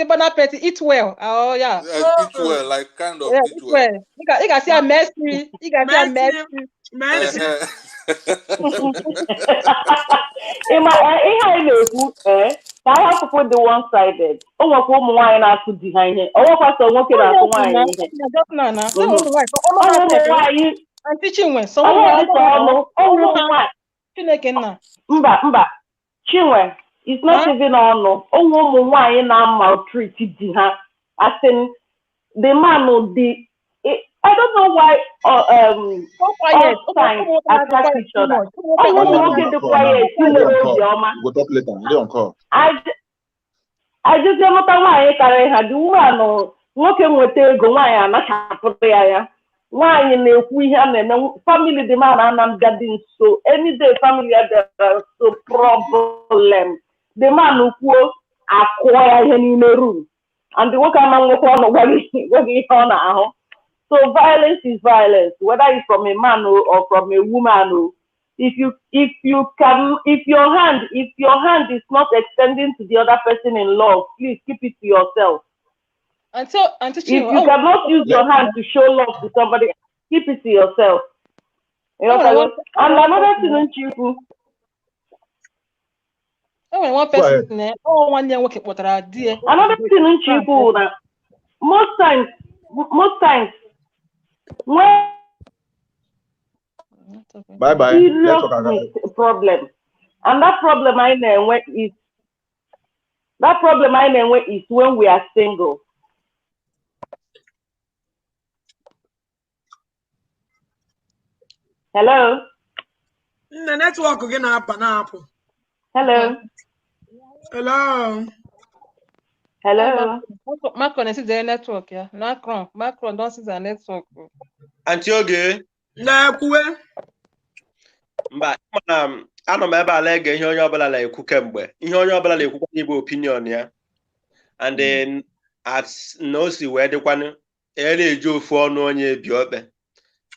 Bon appetit. Eat well. Oh yeah. Eat well, like kind of eat well. You can see a messy. You can see a messy. In my I have to put the one-sided. Oh, what woman why not put behind it? Oh, what pastor won't get out of wine? I'm teaching when so Mba, Chinwe, it's not even on. Oh, woman why not maltreated her. As in, the man will be. I don't know why all signs attract each other. We'll talk later. I don't call. I just don't know why I had the woman nwoke nweta ego nwaanyị anachapụrụ ya nwaanyị na-ekwu ihe a na-eme family dị ma na gadị nso any day family there so problem the man kwuo akụọ ya ihe n'ime room and the nwoke ama nwekwa ọnụ gwaghị ihe ọ na-ahụ. So violence is violence, whether it's from a man or from a woman. If your hand is not extending to the other person in love, please keep it to yourself. If you cannot use your hand to show love to somebody, keep it to yourself. And another thing, Chifu. One person, another thing, Chifu. Most times, when bye. Serious problem, and that problem I know is when we are single. Hello. The network again up and up. Hello. Macron is the network, yeah. Macron don't see the network. Antioge. Mba, anọ m ebe a na-ege ihe onye ọbụla na-ekwu kemgbe. Ihe onye ọbụla na-ekwukwa n'igwe opinion ya. And then na o si wee dịkwanụ na-eji ofu ọnụ onye ebi okpe.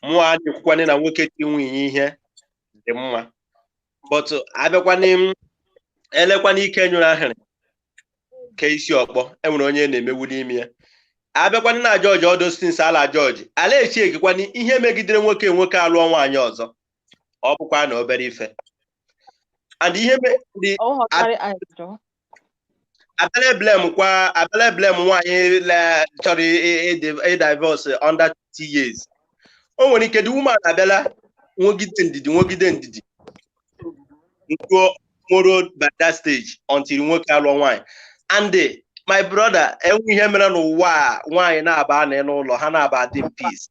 Mụ a na-ekwukwanụ na nwoke ti nwunye ihe dị mma. But abịakwanụ elekwanụ ike nyụrụ ahịrị ka isi ọkpọ enwere onye na-emewu n'ime ya. Abịakwanụ na George Odostins ala George ala echi ekikwanụ ihe megidere nwoke alụọ nwaanyị ọzọ. Ọ bụkwa na obere ife. And ihe dị abele blame nwaanyị chọrọ divorce under 2 years. O nwere ike the woman abịala nwogide ndidi ntuo moro by that stage until nwoke alụọ nwaanyị. And my brother, enwe ihe mere n'ụwa nwaanyị na-aba na n'ụlọ ha na-aba dị peace.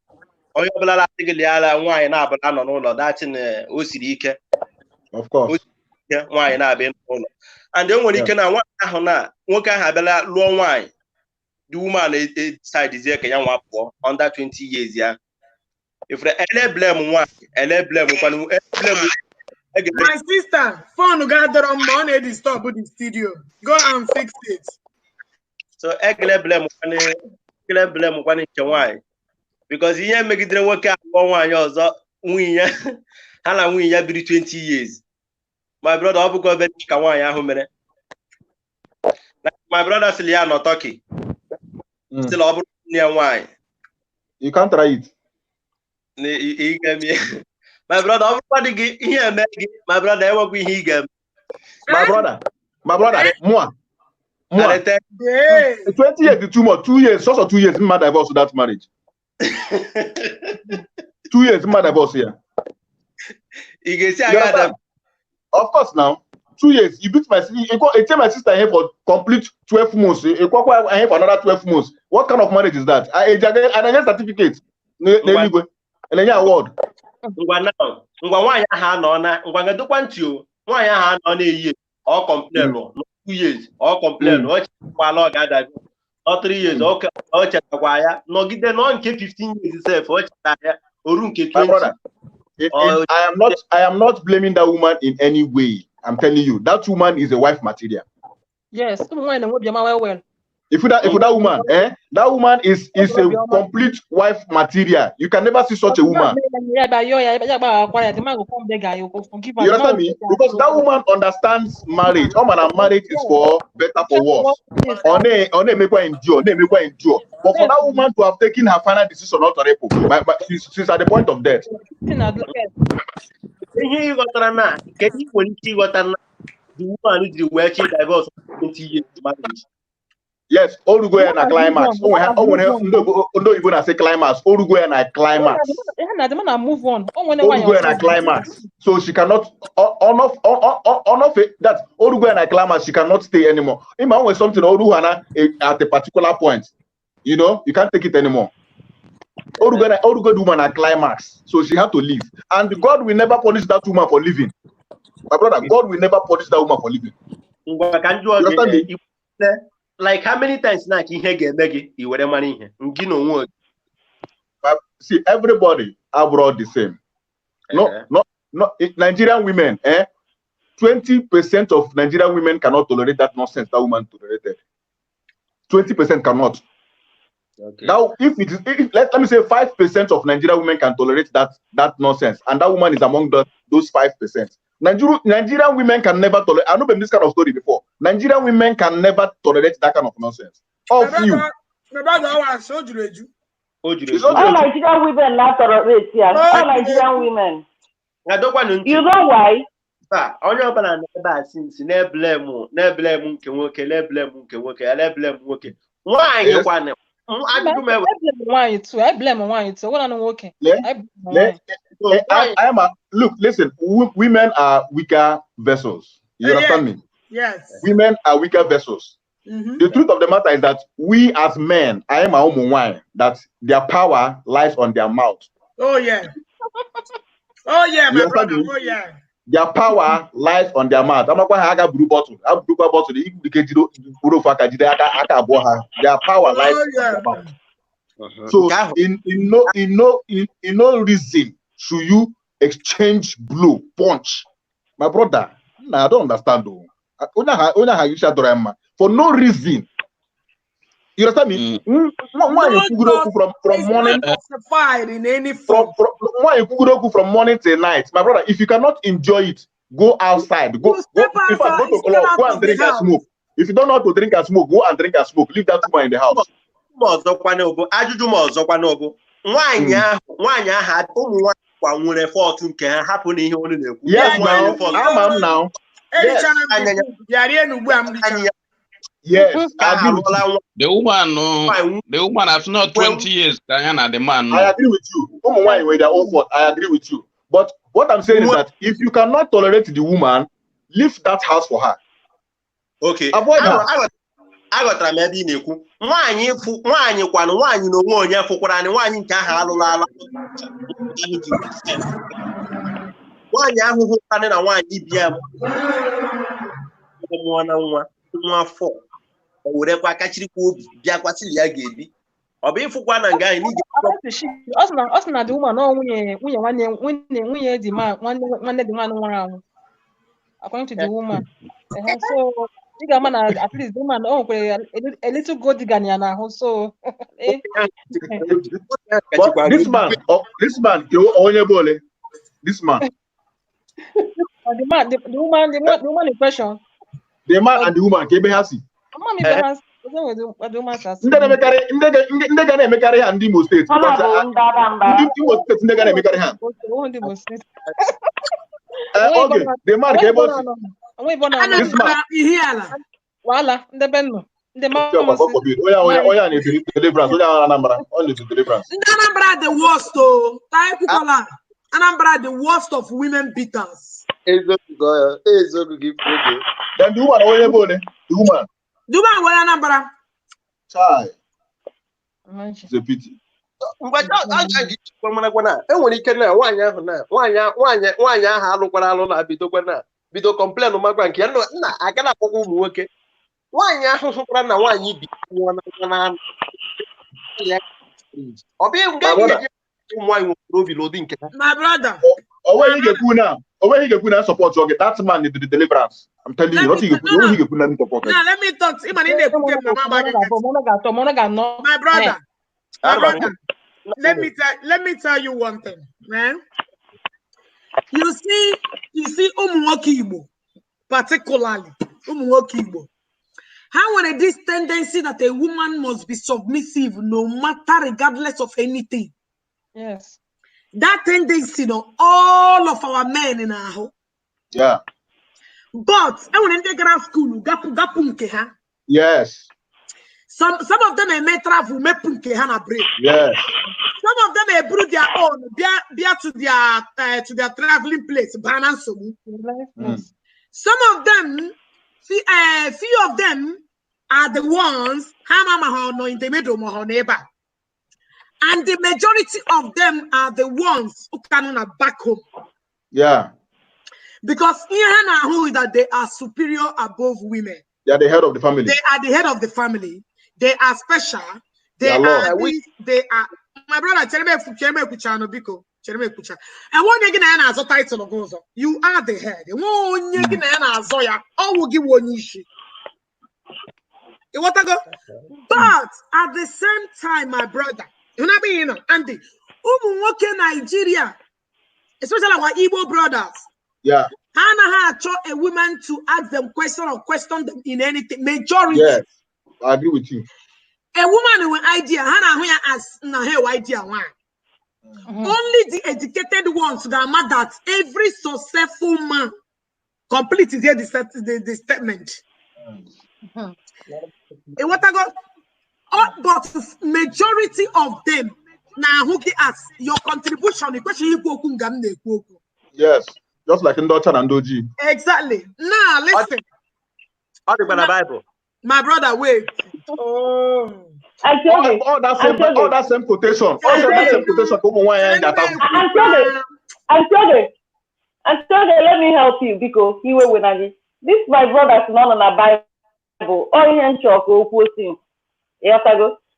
Onye ọbụla na-atịgịlị ala nwaanyị na-abụla nọ n'ụlọ datin o siri ike. Of course. Nwaanyị na-abịa n'ụlọ. And enwere ike na nwoke ahụ abịala lụọ nwaanyị. The woman decide ka ya nwa pụọ under 20 years ya. If ele blame nwaanyị, my sister, phone gather on money disturb the studio. Go and fix it. So egele blame nkwanye nke nwaanyị. Because ihe megidere nwoke abụọ nwaanyị ọzọ nwunye ha na nwunye ya biri 20 years. My brother ọ bụkwa obere ka nwaanyị ahụ mere. My brother sịrị ya nọ Turkey. Still ọ bụrụ nne nwaanyị. You can't try it. My brother ọ bụkwa dị gị ihe eme gị. My brother enwekwa ihe ị ga-eme. My brother, more. 20 years is too much. 2 years, also 2 years, my divorce that marriage. 2 years, my divorce here. Of course, now 2 years. You beat my sister. You tell my sister here for complete 12 months. You here for another 12 months. What kind of marriage is that? I get certificate. Award. Ngwa nwaanyị ahụ anọ na ngwa ngedokwa ntị o nwaanyị ahụ anọ na-eyi ọ complain no 2 years ọ complain ọ chekwala ọ ga-ada 3 years ọ chetakwa ya nọgide nọ nke 15 years sef ọ cheta ya oru nke 20. I am not blaming that woman in any way. I'm telling you that woman is a wife material. Yes, well. If that woman, that woman is a complete wife material. You can never see such a woman. You understand me? Because that woman understands marriage. Marriage is for better for worse. Make her endure. But for that woman to have taken her final decision not to rape, she's at the point of death. The woman who did well, she divorced 20 years marriage. Yes, Uruguay and a climax. No, even I say climax. Uruguay and a climax. Move on. Uruguay and a climax. So she cannot on off that Uruguay and a climax. She cannot stay anymore. Even when something Uruguay at a particular point, You know, you can't take it anymore. Orugo woman at climax, so she had to leave. And God will never punish that woman for leaving. My brother, God will never punish that woman for leaving. You understand me? Like how many times now can he get beg you with money here? See, everybody abroad the same. No, Nigerian women, 20% of Nigerian women cannot tolerate that nonsense that woman tolerated. 20% cannot. Okay. Now, if it is, let me say 5% of Nigerian women can tolerate that nonsense, and that woman is among those 5%. Nigerian women can never tolerate. I know about this kind of story before. Nigerian women can never tolerate that kind of nonsense. All few. All Nigerian women not tolerate. Yeah, all Nigerian women. You know why? Onye ọbụla na-ebe a since na-eblem nke nwoke na-eblem nke nwoke ya na-eblem nwoke nwaanyị kwana ajụjụ m nwaanyị too I blame nwaanyị too when I nwoke look, listen, women are weaker vessels. You understand me? Yes. Women are weaker vessels. The truth of the matter is that we as men, I am a woman, that their power lies on their mouth. Oh yeah. Oh yeah, my brother. Oh yeah. Their power lies on their mouth. I'm not going to have a blue bottle. Their power lies on their mouth. So in no reason should you exchange blow, punch. My brother, I don't understand though. For no reason. You understand me? From morning in any form. From morning till night. My brother, if you cannot enjoy it, go outside. Go to club, go and drink and smoke. If you don't know how to drink and smoke, go and drink and smoke. Leave that woman in the house. Yes, now. Yes, I agree with you. The woman has not 20 years. Diana, the man. I agree with you. With their own fault. I agree with you. But what I'm saying is that if you cannot tolerate the woman, leave that house for her. Okay. Avoid her. I got a maybe Niku. Nwanyi kwanu nwanyi no nwe onye fukwara ni nwanyi nke aha alụla ala. Nwanyi ahụ hụkwara na nwanyi bia nwa na nwa afọ. O were kwa kachiri kwa obi bia kwatili ya ga-ebi. Ọ bụ ifukwa na nga anyị n'ige. Osina the woman no nwunye the man nwanne the man nwara anwụ. According to the woman. So at least the woman a little good digger na so but this man the woman in question. The man and the woman ke be hasi. Ndị ga-emekari ha ndị Imo State. Ndị Imo State ndị ga-emekari ha. Okay, the man ke ebe osi. This man. Wala, ndị benno. Ndị man. Oya na-ebiri deliverance. Oya Anambra. On the deliverance. Ndị Anambra the worst o. Anambra the worst of women beaters. Then the woman oye bole. The woman. Duba where Anambra? Chai. It's a pity. Enwere ike na nwaanyị ahụ na nwaanyị ahụ alụkwara alụ na bido complain makwa nke nna aga na akwụkwọ ụmụ nwoke nwaanyị ahụ hụkwara na nwaanyị bi na ọ bụ nga ụmụ nwaanyị nwere obi lodi nke my brother Owe he get support you. That man need the deliverance. I'm telling you, what he get support. Now let me talk. My brother. Let me tell you one thing, man. You see, Umuwokibo, particularly Umuwokibo. How when this tendency that a woman must be submissive no matter regardless of anything. Yes. That tendency, all of our men in our home. Yeah. But I want to go to school, gapunke. Yes. Some of them may travel, may punke hana break. Yes. Some of them may brew their own, to their traveling place, Some of them, few of them are the ones in the middle, and the majority of them are the ones who cannot back home. Yeah. Because that they are superior above women. They are the head of the family. They are the head of the family. They are special. They are my brother. And one again as a title of goes. You are the head. But at the same time, my brother, Andy, Nigeria, especially our Igbo brothers. Yeah. Hannah a woman to ask them question them in anything. Majority. Yes, I agree with you. A woman with idea, Hannah as her idea one. Only the educated ones that matter that every successful man complete the statement. What I got? But majority of them now hooking us your contribution. The question Yes, just like in Dutch and Doji. Exactly. Now listen. Bible. My brother, wait. Oh. All that same quotation. All that same quotation. Antonio, let me help you because you were with me. This my brother is not on a Bible.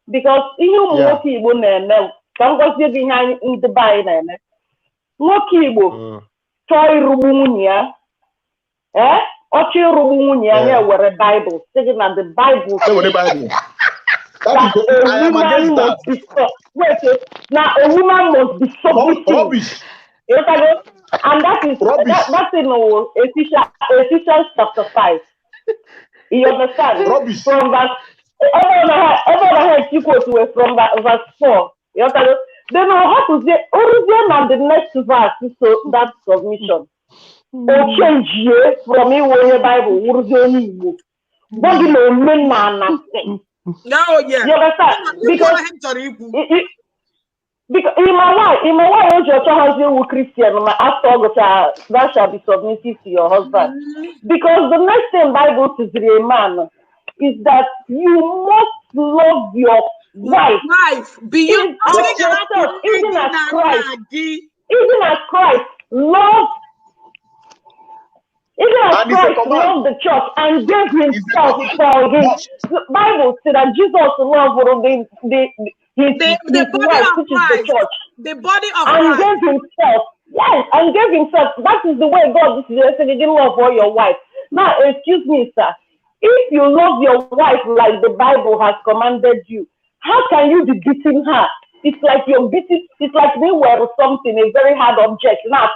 Because you know Igbo na-eme ka m gozie gị ihe ndị be anyị na-eme. Nwoke Igbo chọọ ịrụgbu nwunye ya. Ọ chọọ ịrụgbu nwunye ya na-ewere Bible. Sị gị na the Bible. Now a woman must be submissive. And that is that's in Ephesians chapter 5. You understand? Rubbish. From verse from verse 4. You understand? Then I have to say origin and the next verse so that submission. Or change from me Bible. No, yeah. You understand? Because in my wife, your husband will Christian, after that shall be submissive to your husband. Because the next thing Bible says to a man is that you must love your wife. Beyond yourself, even as Christ loved. Even as Christ loved the church and gave himself for him. The Bible said that Jesus loved his wife, which is the church. The body of and Christ. Gave himself. Yes, and gave himself. That is the way God is saying, you love for your wife. Now, excuse me, sir. If you love your wife like the Bible has commanded you, how can you be beating her? It's like you're beating, it's like they were something, a very hard object. It's not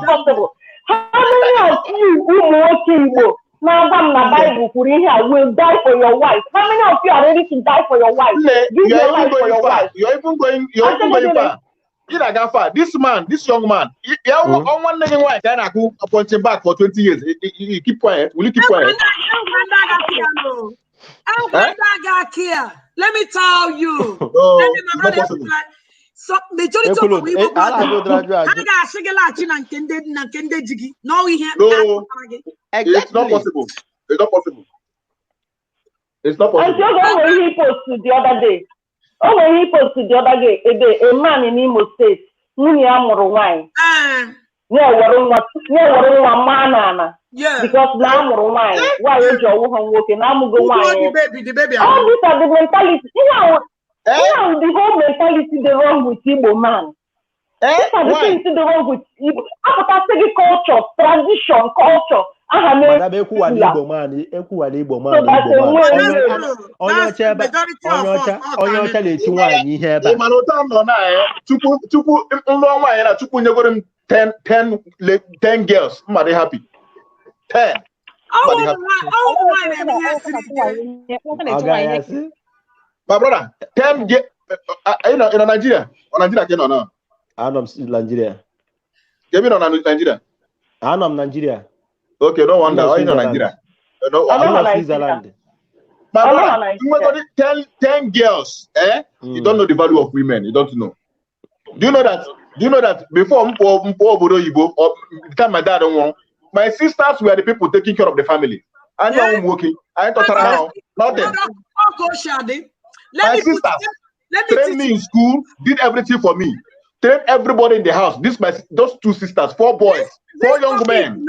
possible. How many of you who know now the Bible will die for your wife? How many of you are ready to die for your wife? Give your life for your wife. You're even going far. This young man, on one name wife, then I go appoint him back for 20 years. You keep quiet. Will you keep quiet? Let me tell you. So majority of people it's not possible. It's not possible. It's not possible. Until when he posted the other day. Oh, when he posted the other day, a man in Imo State, because now wine. Why is your woman working? Now I'm going the baby. All these are the mentality. The whole mentality the wrong with Igbo man. These are the things the wrong with Igbo. After culture, transition, culture. Ten girls, they happy. 10. My brother, 10 in Nigeria. On Nigeria, can or no? I'm Nigeria. Give me on Nigeria. I'm Nigeria. Okay, no wonder. Why in Nigeria? No, I'm Switzerland. My brother, 10 girls, You don't know the value of women. You don't know. Do you know that before my dad, my sisters were the people taking care of the family. I know I'm working. I ain't talking how. Nothing. My sisters trained me in school, did everything for me. Trained everybody in the house. Those 2 sisters, 4 boys, 4 young men.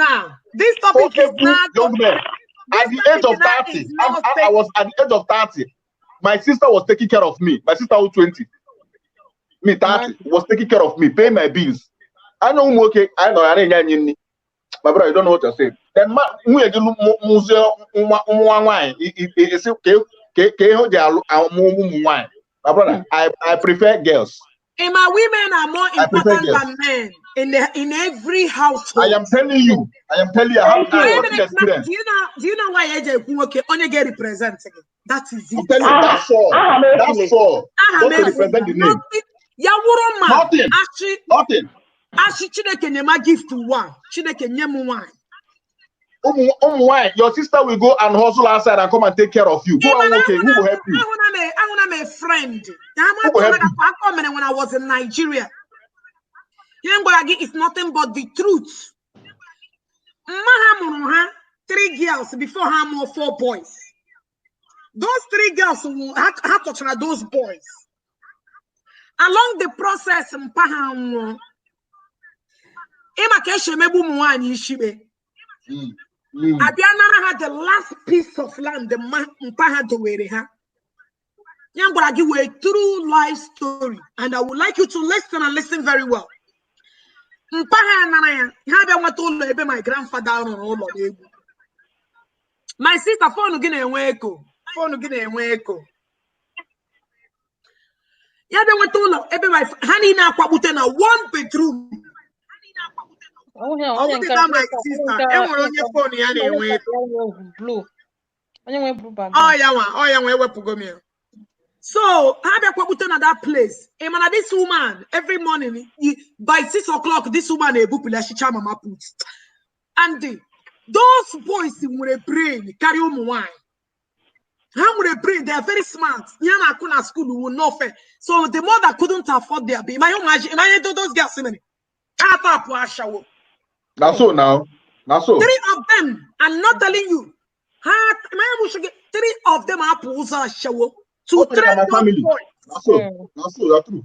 This topic is not young men. At the age of 30, I was at the age of 30. My sister was taking care of me. My sister was 20. Me 30 was taking care of me, paying my bills. I know I'm okay. I know I ain't. My brother, you don't know what to say. Then my brother, I prefer girls. And my women are more important than men in every household. I am telling you. I have experience. Do you know why AJ only get represented? That is it. That's all. That's all. Don't represent the name. Nothing. Actually, Chineke nyema gift to one. Chineke nyemu one. Why? Your sister will go and hustle outside and come and take care of you. Who will help you? I'm a friend. When I was in Nigeria, it's nothing but the truth. 3 girls before her 4 boys. Those 3 girls had to try those boys. Along the process, Abiana had the last piece of land the man had to wear her. I give you a true life story, and I would like you to listen and listen very well. My sister phone again and echo. Phone again and echo. Yeah, they went to everybody. Honey, now, 1 bedroom. Oh, yeah, my sister. On your phone, blue. So, how they put at that place? And this woman, every morning, by 6 o'clock, this woman a book she chama my put. And those boys with a brain carry on wine. How would they brain? They are very smart. Yana Kuna school will not fair. So the mother couldn't afford their baby. My those girls many. That's so now. That's so. 3 of them, I'm not telling you. We should get 3 of them are pulls show to train those boys. That's so. That's so. That's true.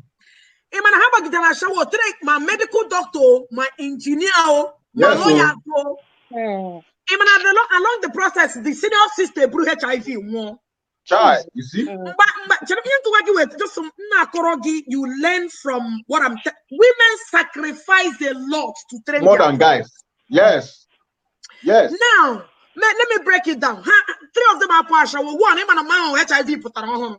How about the show? Train my medical doctor, my engineer, my lawyer. Along the process, the senior sister brew HIV. Child, you see? But just you learn from what I'm women sacrifice a lot to train more than guys. Yes. Yes. Now, let me break it down. 3 of them are partial. One, him and a man on HIV put on home.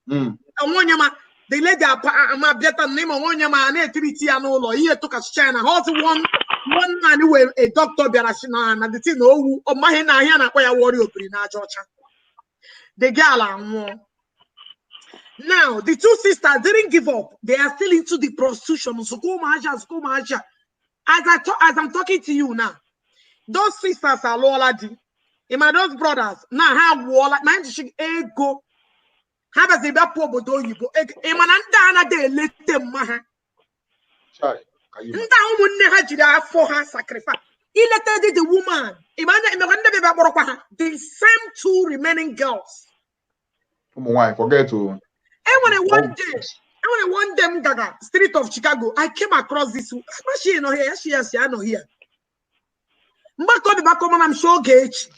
And one yama, they let their better name on one yama and 3 no here took us China. Also one man who a doctor Berashina and the thing no or my hand where warrior in Georgia. The girl are now the 2 sisters didn't give up. They are still into the prostitution. So go maja. As I'm talking to you now, those sisters are loladi. Those brothers now have war like man should go. Have a zebra poor bodo you go. Emananda de let them maha. For her sacrifice. He let the woman. The same 2 remaining girls. Why forget to? And when I one them gaga street of Chicago, I came across this. She no here, she no here. I'm sure gauge.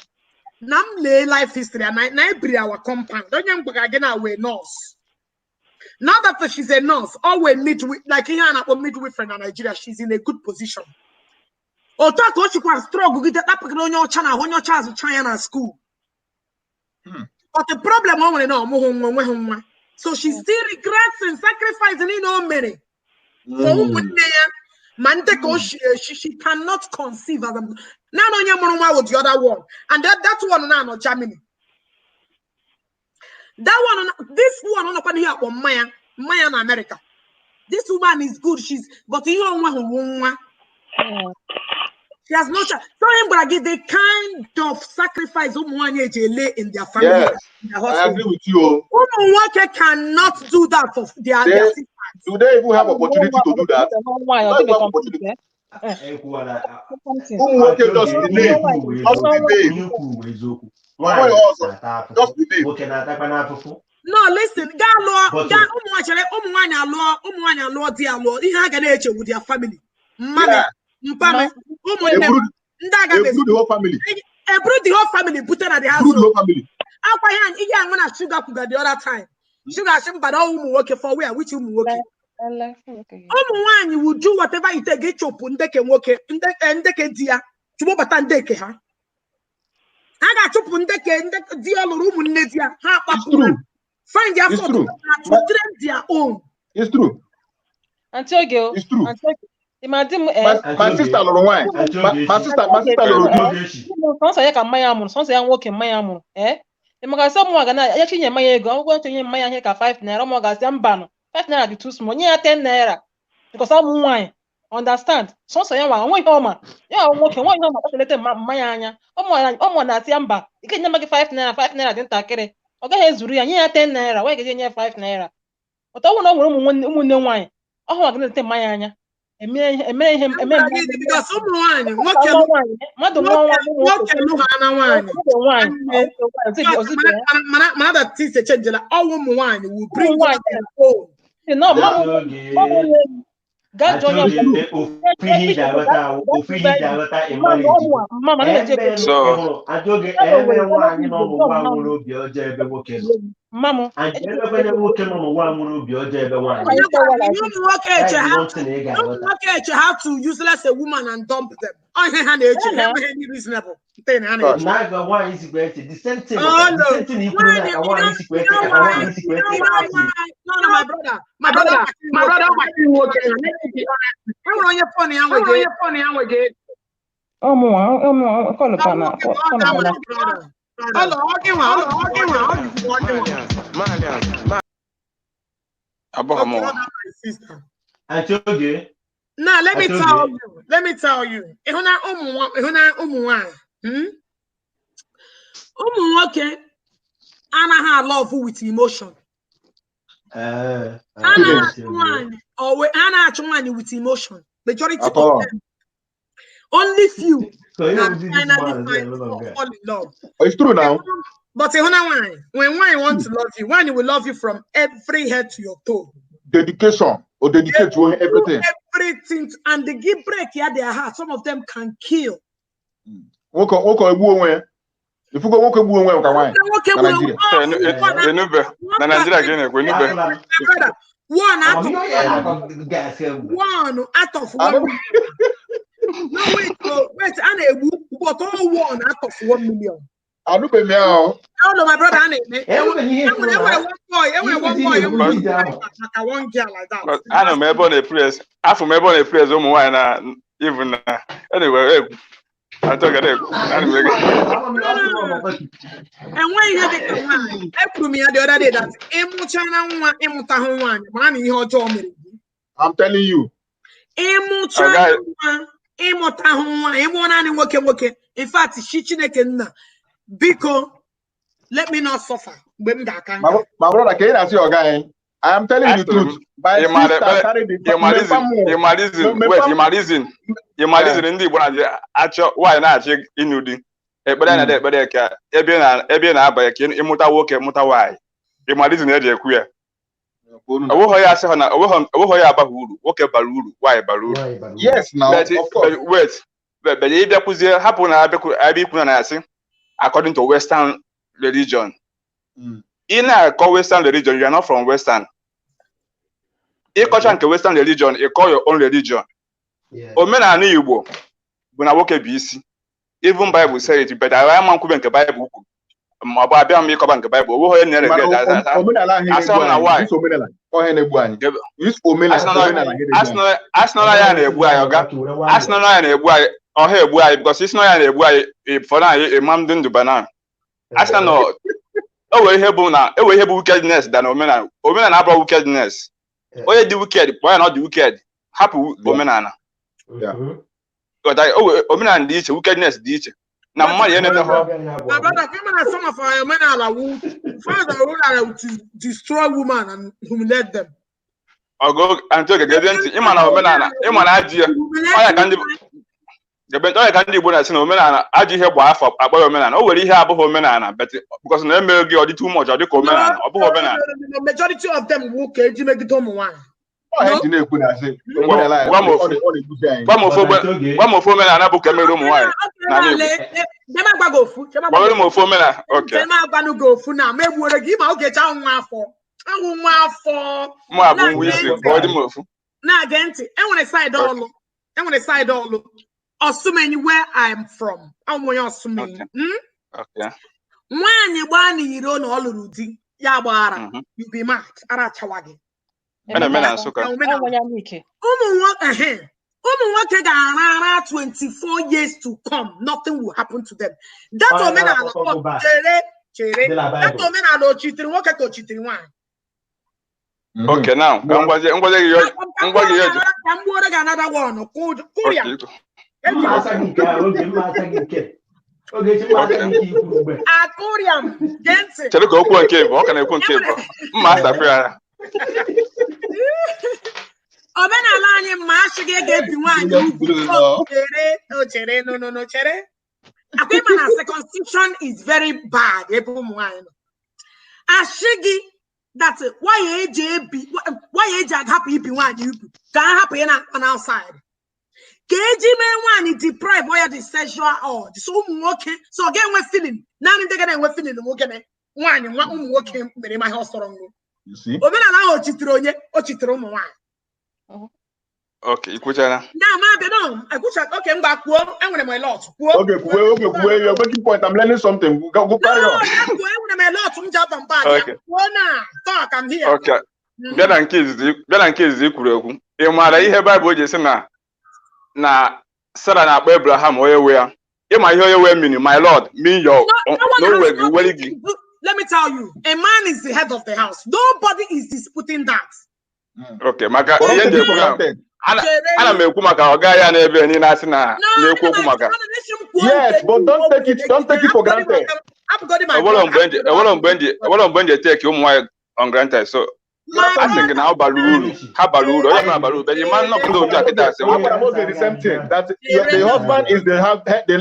Nam lay life history and I bring our compound. Don't you again away nurse. Now that she's a nurse, always meet with like Yana or midwifery in Nigeria, she's in a good position. Or talk what you can struggle with that on your channel when your child is trying at school. But the problem I know, so she still regrets and sacrificing in all many. She cannot conceive as them. Now with the other one, and that one now not Germany. That one, this one on here on Maya in America. This woman is good. But you don't she has no chance. So the kind of sacrifice lay in their family. Yes, in their I agree with you. Women cannot do that for their sisters. Do they even have opportunity to do that? nwoke just believe. Just believe. Just believe. No, listen, with their family. Yeah. The whole family. The whole family put at the house. The whole family. Sugar the other time. Sugar, but all work for where which you work. You will do whatever it takes. Get your punde can work and they can dear to move at Andeke. I got to punde can dear room nedia. Find their photo to train their own. It's true. Antiogo. It's true. Imagine my sister Lord wine. My sister Lord. Sonso ya ka mmanya amụrụ, sonso ya nwoke mmanya amụrụ. Maka sọ mụ ga na ya chinye mmanya ego, ọgwụ chinye mmanya ihe ka 5 naira, mụ ga sị mba no. 5 naira dị too small, nye ya 10 naira. Because I'm nwanyị. Understand? Sonso ya nwa nwe ihe ọma. Ya nwoke nwe ihe ọma kpọtelete mmanya anya. Ọmụ na asị mba, ike nye magi 5 naira dị ntakịrị. Ọ gaghị ezuru ya, nye ya 10 naira, wee ga nye 5 naira. Ọtọ ọnwụ na ọ nwere ụmụnne nwanyị. Ọhụ ga na-ete mmanya anya. Because someone mother teacher change all woman will bring what they God Mama, I have to useless a woman and dump them. I had any reasonable thing. Why is it the same thing? Oh no, my brother. How are you funny? Now let me tell you. Anna love with emotion. Anna with emotion. Majority of them. Only few fall in love. It's true now. But when one wants to love you, one will love you from every head to your toe. Dedication or dedicate to everything. Everything, and they give break here their heart. Some of them can kill. If you go walk one out of one. No, wait, but all one out of 1 million. I don't know, my brother. One girl like that. I know Melbourne press. I from Melbourne press. Even anyway. I talk it. And when you have the other day that I'm telling you. In fact, Biko, let me not suffer. My brother, can you see your guy? I am telling you the truth. My sister carried why not inudi? Yes, now of course. Wait, but according to Western religion. In a Western religion, you are not from Western. If you are Western religion, you call your own religion. Omena ni Igbo, when I walk a BC. Even Bible say it, but I am going to Bible. My Bible make up the Bible. Who are you? Because it's not a boy for a man doing the banana. As I know, we have wickedness than Omena. Omena have wickedness. Oh, the wicked, why not the wicked? Happy Omena. Yeah. But Omena and this wickedness, this. Now, my brother, some of our men are to destroy women and humiliate them. Ogo Antoge gedenti imana omenala imana aji oya ka ndị gebent oya ka ndị Igbo na-asị na omenala aji ihe bụ afọ akpọ omenala o nwere ihe abụghị omenala but because na eme gị ọ dị too much ọ dị ka omenala ọ bụghị omenala The majority of them will ke eji megide ụmụ nwaanyị. Gwa m ofu omenala bụ ka emere ụmụ nwaanyị n'ala Igbo. Jema gwa go ofu. Gbawere m ofu omenala. Okay. Jema gwa nu go ofu na megbuore gị ma oge cha nwa afọ. Anwụ nwa afọ. Mụ abụ nwa isi ọ dị m ofu. Na agenti enwere side ọlụ. Enwere side ọlụ. Osumenyi where I am from. Anwụ onye Osumenyi. Okay. Nwaanyị gba na iro na ọ lụrụ di ya gbara. You be mad. Ara chawa gị. Ụmụ nwoke ga-ara 24 years to come, nothing will happen to them. That omenala chere. That omenala ochitiri nwoke ka ochitiri nwaanyị. Okay, now ngwaje gị ka mgbuore ga another one. Kuria. Akuriam, gente. Chere ka okwu nke bụ, ọ ka na-ekwu nke bụ. Mma asapụ ya. Omenala anyị mma asịghị ga-ebi nwaanyị ugwu. Chere, no, chere. Akwụkwọ circumcision is very bad. Ebe ụmụ nwaanyị nọ. Asịghị that why eji agapụ ibi nwaanyị ugwu ka a hapụ ya na outside. Ka eji mee nwaanyị deprive ya the sexual urge. So ụmụ nwoke so ọ ga-enwe feeling naanị ndị ga-enwe feeling nwoke na nwaanyị ụmụ nwoke mere ma ihe ọ sọrọ nrụ. Omenala ahụ ochitere onye ochitere ụmụ nwaanyị. Okay, ikwuchara. Okay, mba kwuo enwere m a lot. Okay, kwuo you're making point. I'm learning something. Go carry on. Enwere m a lot m jump and back. Kwuo na talk I'm here. Okay. Bịa na nke izizi kwuru ekwu. Ị maara ihe Bible ji sị na Sarah na-akpọ Abraham onye we ya. Ị ma ihe onye we mean, my Lord, mean your no way were gị. Let me tell you, a man is the head of the house. Nobody is disputing that. Okay, maka ihe ndị ekwu ana m ekwu maka ọga ya n'ebe niile asị na na-ekwu okwu maka. Yes, but don't take it for granted. Ewolo mgbe ndị take ụmụ nwaanyị on granted. So I think na ha bara uru onye na bara uru but you man not do that asị. The same thing that the husband is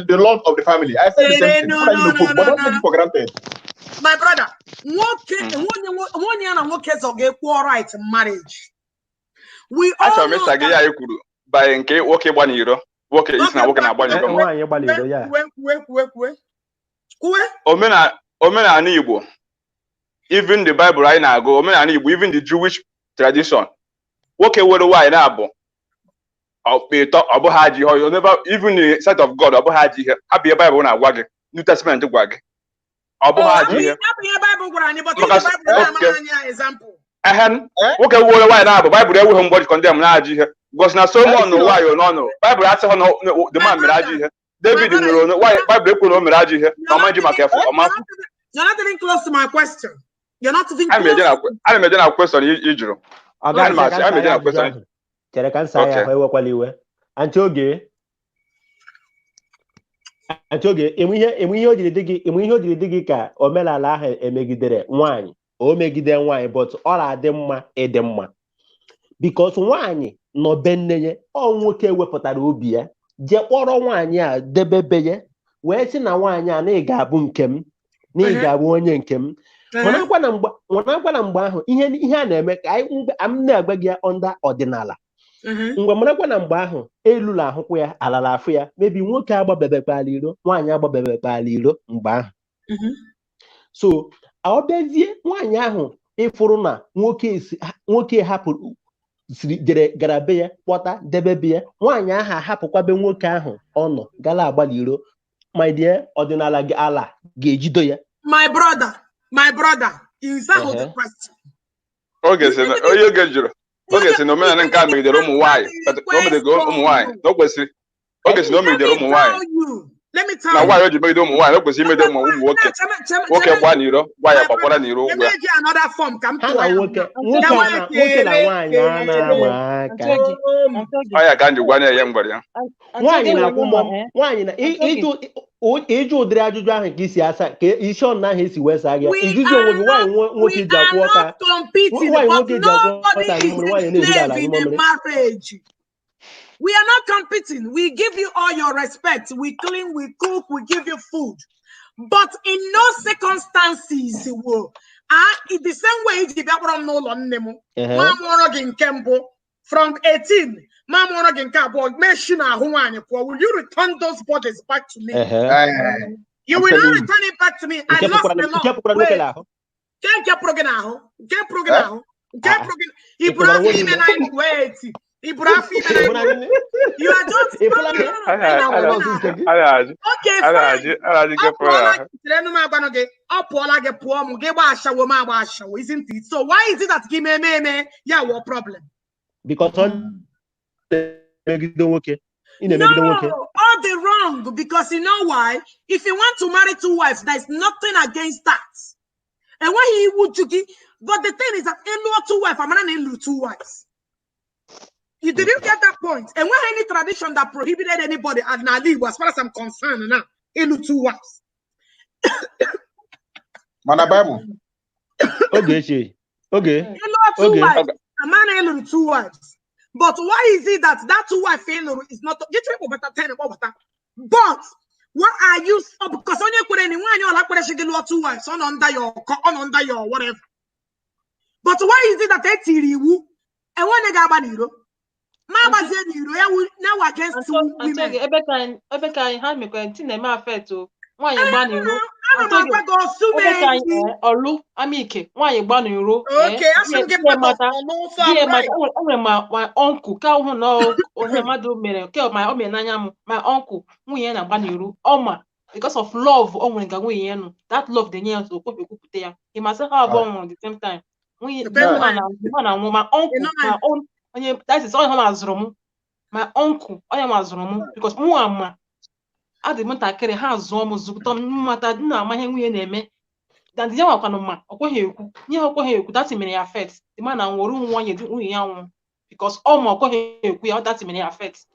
the lord of the family. I said the same thing. But don't take it for granted. My brother, nwoke na nwoke zo ga-ekwu all right marriage. We all know that kwuru by nke nwoke gbaniro nwoke isi na nwoke na-agbaniro nwaanyị gbaliro ya. Omenala Igbo, even the Bible anyị na-agụ omenala Igbo, even the Jewish tradition, nwoke were nwaanyị na-abụ ọkpịtọ ọ bụghị ajị ihe, never even the sight of God ọ bụghị ajị ihe. Abịa Bible na-agwa gị, New Testament gwa gị ọ bụghị ajị ihe. Bible gwara anyị, but the Bible na-amara example. Nwoke were nwaanyị na-abụ Bible enweghị mgbe condemn na ajị ihe. Because na Solomon nụrụ nwaanyị n'ọnụ, Bible asịghị na the man mere ajị ihe. David nụrụ nwaanyị, Bible ekwuru na o mere ajị ihe na ọma ji maka efu ọma. You're not even close to my question. You're not even close. I'm a general question you drew. I'm a general question. Chere ka nsa ya ewekwala iwe. Antoge enwe ihe o jiri dị gị ka omenala ahụ emegidere nwaanyị. O megide nwaanyị but ọ na-adị mma ịdị mma. Because nwaanyị nọ be nne ya, ọ nwoke wepụtara obi ya, je kpọrọ nwaanyị a debebe ya, wee sị na nwaanyị a na ị ga-abụ nke m, na ị ga-abụ onye nke m. Nwanakwa na mgbe ahụ ihe a na-eme ka m na-agba gị onda ọdịnala. Mgbe marakwa na mgbe ahụ elu ahụkwa ya alala afụ ya, mebi nwoke agbabebekwala iro, nwaanyị agbabebekwala iro mgbe ahụ. So ọ bịazie nwaanyị ahụ ịfụrụ na nwoke hapụrụ gara be ya kpọta debebe ya, nwaanyị ahụ ahapụkwabe nwoke ahụ ọ nọ gala agbalị iro, my dear, ọdịnala gị ala ga-ejido ya. My brother, is that the question? Oge jụrụ oge si na omenala nke a megidere ụmụ nwaanyị na o kwesịrị oge si na o megidere ụmụ nwaanyị na nwaanyị o ji megide ụmụ nwaanyị o kwesịrị imede ụmụ nwoke gbaa n'iro nwaanyị gbakwara n'iro ụgwọ ya. Nwoke na nwaanyị a na-ama aka. Ọ ya ka ndị gwa na-enye mgbere ya. Nwaanyị na-akwụ nwaanyị na eji ụdịrị ajụjụ ahụ ka isi asa ka isi ọna ahụ esi wee saa gị izizi onwe gị nwaanyị nwoke ji akwụ ọka nwaanyị nwoke ji akwụ ọka anyị mmiri nwaanyị na-ehiri ala anyị mmiri. We are not competing. We give you all your respect. We clean, we cook, we give you food. But in no circumstances, in the same way, from 18, will you return those bodies back to me? You will not return it back to me. I lost the law. You are just isn't it? So why is it that yeah, what problem? Because no, all the wrong. Because you know why? If you want to marry 2 wives, there's nothing against that. And why he would you give? But the thing is that in 2 wives, I'm not in 2 wives. You didn't get that point. And when any tradition that prohibited anybody at Nali, as far as I'm concerned, now, in 2 wives. Mana Bible. Okay. Okay. 2 wives. A man in 2 wives. But why is it that 2 wife is not get better 10 about that? But what are you because on your anyone you're like 2 wives on under your whatever. But why is it that they tiriwu and one nigga Mama said you now against 2 women. Every time hand me question na affect o. Nwaanyị gba n'iro. Olu amike nwaanyị gba n'iro. Okay, asụ gị mata. My uncle ka hụ na onye mmadụ mere ke o mere n'anya m. My uncle nwunye na gba n'iro. Ọma because of love o nwere ga nwunye ya nụ. That love dey nye ya so kwupụta ya. He must have on the same time. Nwunye na my uncle that is all my uncle because Muama at the Montakere has almost mata na amaghị nwunye na-eme that the young ma okweghị ekwu that many affects the man and nwere nwunye dị nwunye ya nwụ because all ma okweghị ekwu ya that many affects.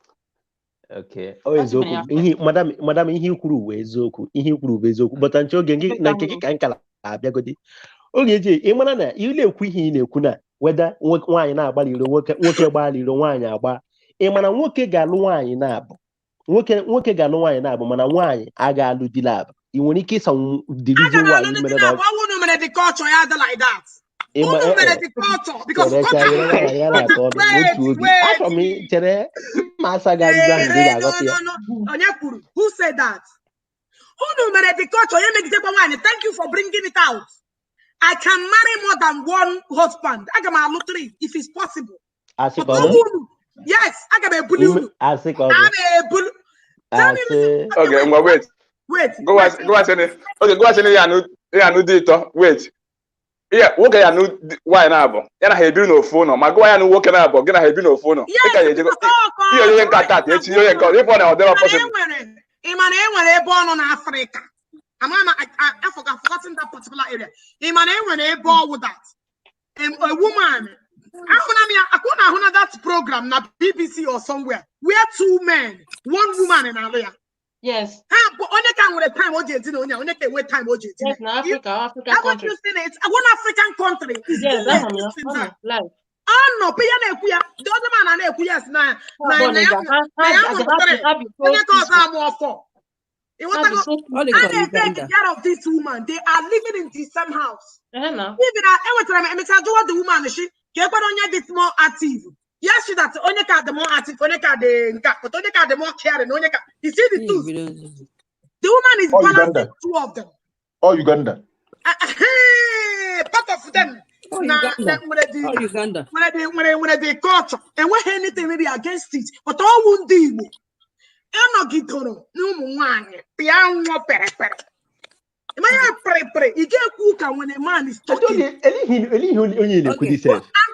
Okay. Eziokwu madam ihe kwuru bụ eziokwu but nche oge gị na nke gị ka nkala abịagodi oge eji ịmara na ị na-ekwu ihe ị na-ekwu na weda nwaanyị na-agbalị iro nwoke gbalị iro nwaanyị agba ịmana nwoke ga-alụ nwaanyị na-abụ nwoke ga-alụ nwaanyị na-abụ mana nwaanyị a ga-alụ di na-abụ ị nwere ike ịsa dirizi nwaanyị mere na achọ m chere ma asa ga ajụjụ ahụ ndị ga-aghọta ya. Who said that? Thank you for bringing it out. I can marry more than 1 husband. I can marry 3 if it's possible. Yes, I can be bully. Okay, wait. Go ask any. Okay, go ask any. Wait. Yeah, okay, ya no why na abo. Ya na hebi no phone. Ma go ya no work na abo. Gina hebi no phone. Ika ye go. Iyo ye nka tat. Eti yo ye go. If one na other possible. Imane enwere ebe ono na Africa. I forgotten that particular area. Imane enwere ebe all that. A woman. I want that program na BBC or somewhere. Where 2 men, 1 woman in area. Yes. But only can with time only can wait time yes, Africa country. It's one African country. Yes, live. Oh no, the other man and yes now. Take care of this woman. They are living in the same house. Even every time I do the woman she get this more active. Yes, she that only got the more active, only got the more caring, only got you see the two. The woman is balancing 2 of them. Oh, Uganda. Part of them. Uganda. When they culture and when anything maybe against it, but all won't deal. I'm not getting no one. Piano pere. You get cook when a man is talking. I'm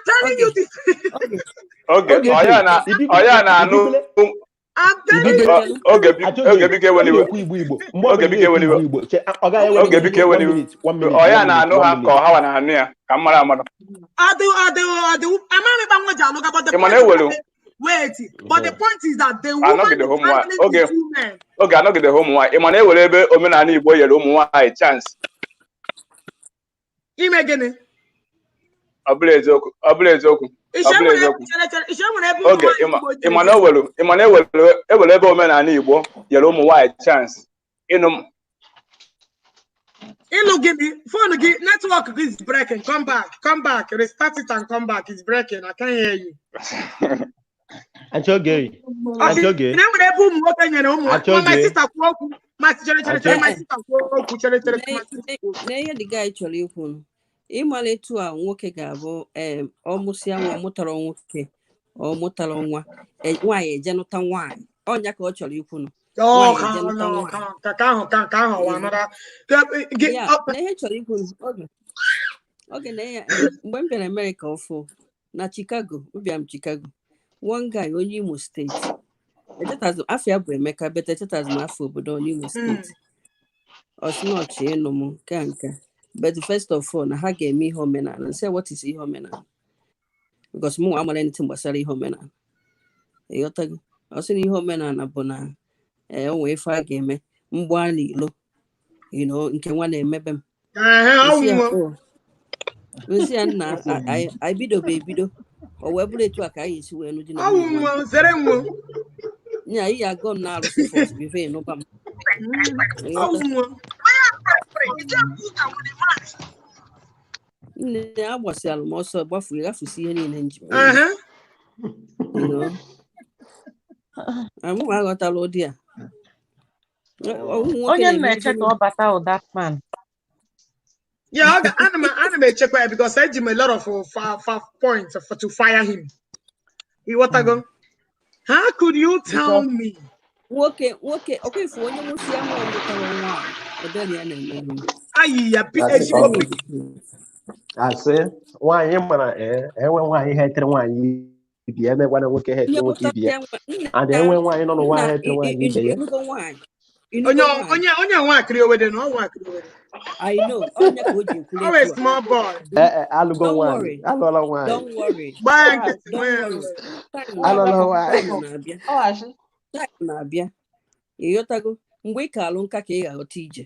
telling you this. Okay. Oyana, no. I'm telling you. Okay, bike when you. Oyana, no have call how and here. Camera. I do. I'm not about the Wait, but the point is that the I woman not get the is home one. handling Okay. the 2 men. Okay, I not get the home one. Imane ewelebe omenani Igbo yere ụmụ nwaanyị chance. Ime gịnị? Ọ bụla eziokwu. Oge Imane ewelebe omenani Igbo yere ụmụ nwaanyị chance. Ịnụ Gini, phone network is breaking. Come back. Restart it and come back. It's breaking. I can't hear you. Achọghị. My sister kwuo my N'ihe dị guy chọrọ ikwu ịmala etu a nwoke ga-abụ ọ mụsịa nwa ọ mụtara nwoke ọ mụtara nwa nwaanyị eje nụta nwaanyị ọnya ka ọ chọrọ ikwu n'ihe chọrọ ikwu oge na ya mgbe m bịara Amerịka ọfụ na Chicago mbịam Chicago one guy onye Imo steeti afọ ya bụ Emeka bete echetazụ m afọ obodo n'Imo steeti ọsịnọchị ịnụ m nke but first of all na ha ga-eme ihe omenala and say what is ihe omenala because mụ nwa amara anything gbasara ihe omenala ịghọtago ọsị na ihe omenala bụ na o nwee ife a ga-eme mgbali ilo nke nwa na-emebe m ozi ya nna anyị bido o wee bụrụ etu a ka anyị esi wee nụ di na nya anyị agọ m na-arụsị fọs bive n'ụba m nne ya gbasịalụ m ọsọ gafusi ihe niile nji amụ aghọtala ụdị a onye na-eche ka ọ bata that man. Yeah, I'm echekwa because I give him a lot of points to fire him. How could you tell me? Okay, for onye nwụsị ya nwa mụtara nwa ọdọrị ya na-eme asị nwaanyị mara enwe nwaanyị ha etere nwaanyị ibi ya emekwana nwoke ha etere nwoke ibi ya and enwe nwaanyị nọ n'ụwa ha etere nwaanyị ibe ya onye nwa akịrị owede na ọnwa akịrị owede I know. Always small boy. Alụgo nwaanyị alụọla nwaanyị Don't worry. Alụọla nwaanyị na-abịa ịghọtago mgbe ị ka alụ nka ka ị ga-aghọta ije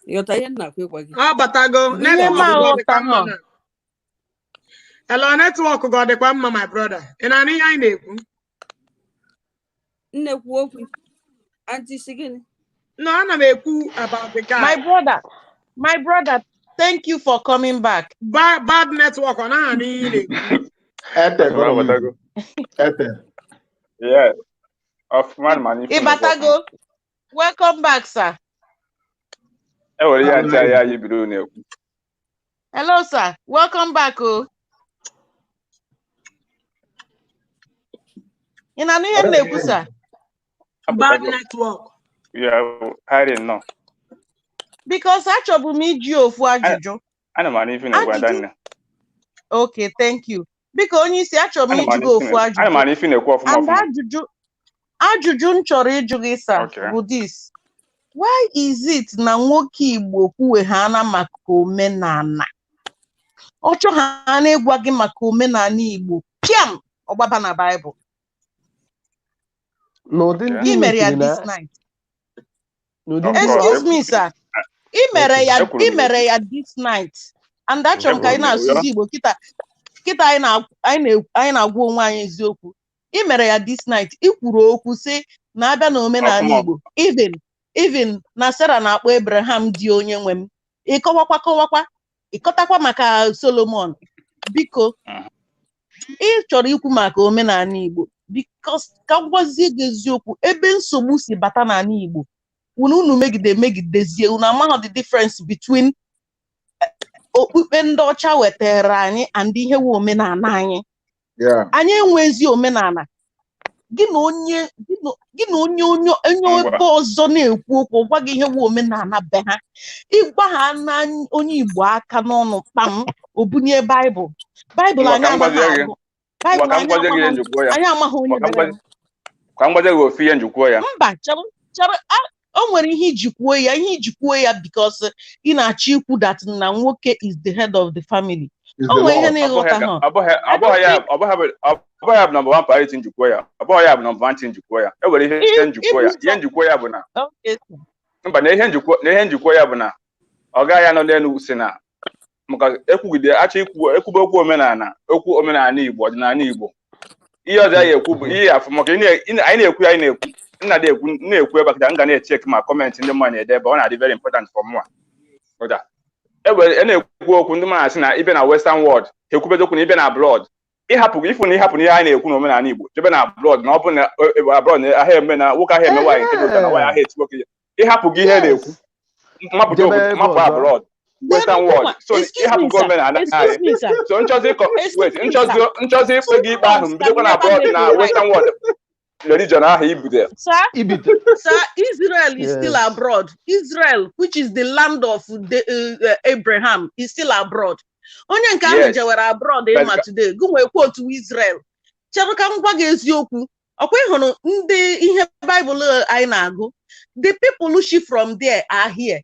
ịghọta ihe nna kwekwa gị ọ batago hello network go dịkwa mma my brother ị na-anụ ihe anyị na-ekwu nnekwu okwu anti sigini. No, I'm about the guy. My brother, thank you for coming back. Bad network on yeah. Of man. Ibatago, welcome back, sir. Hello, sir. Welcome back. Oh. In a new sir. Bad network. Yeah, I didn't know. Because actually, me ofu ajụjụ. Ana m even na Okay, thank you. Because onye isi achọrọ m iji ofu ajụjụ. Ana m even ekwu ọfụma ọfụma. Ajụjụ m chọrọ ịjụ gị sir bụ this. Why is it na nwoke Igbo kwuwe ha na maka omenala? Ọ chọ ha na-egwa gị maka omenala Igbo. Piam ọgbaba na Bible. He mere ya this night. Excuse me, sir. He mere ya this night. And that's why anyị na-asụzi Igbo kita anyị na-agwa onwe anyị eziokwu. He mere ya this night. I kwuru okwu sị na abịa na omenala Igbo. Even na Sarah na-akpọ Abraham di onye nwe m. Ịkọtakwa maka Solomon. Biko, ị chọrọ ikwu maka omenala Igbo. Because ka gwazie gị eziokwu ebe nsogbu si bata n'ala Igbo unu megidezie unu amaghị the difference between okpukpe ndị ọcha wetara anyị and ihe wu omenala anyị anyị enwezi omenala gị na onye ebe ọzọ na-ekwu okwu gwa gị ihe wu omenala be ha ịgwa ha na onye Igbo aka n'ọnụ kpam obunye Baịbụl anyị amaghị agụ anyị amaghị onye dere ka mgbaje gị ofu ihe njukwuo ya mba chara o nwere ihe ijikwuo ya because ị na-achọ ikwu that na nwoke is the head of the family is the Lord. Abụghị number one priority njikwa ya. Abụghị ya bụ number one thing njikwa ya. E nwere ihe njikwa ya. Ihe njikwa ya bụ na mba na ihe njikwa ya bụ na ọ gaghị anọ n'elu si na maka ekwugide achọ ekwube okwu omenala Igbo ọdịnala Igbo. Ihe ọzọ ya ekwu bụ ihe afọ maka anyị na-ekwu na-ekwu ebe ka m ga na-echek ma kọmentị ndị mmadụ na-ede ebe ọ na-adị very important for mwa. Na-ekwu okwu ndị mmadụ asị na ibe na western world ekwubezi okwu na ibe na abroad ịhapụ ihe anyị na-ekwu na omenala Igbo jebe na abroad na ọ bụ na abroad na ahịa eme na nwoke ahịa eme nwaanyị nke dị na nwaanyị ahịa eti nwoke ịhapụ gị ihe na-ekwu mapụ abroad western world so ịhapụ gị omenala anyị so nchọzi ikpe gị ikpe ahụ mbidokwa na abroad na western world religion ahụ ibute. Sir, Israel is still abroad. Israel, which is the land of Abraham, is still abroad. Onye nke ahụ jewere abroad ma today gụnwekwa otu Israel chere ka m gwa gị eziokwu ọkwa ịhụrụ ndị ihe Bible anyị na-agụ the people who she from there are here.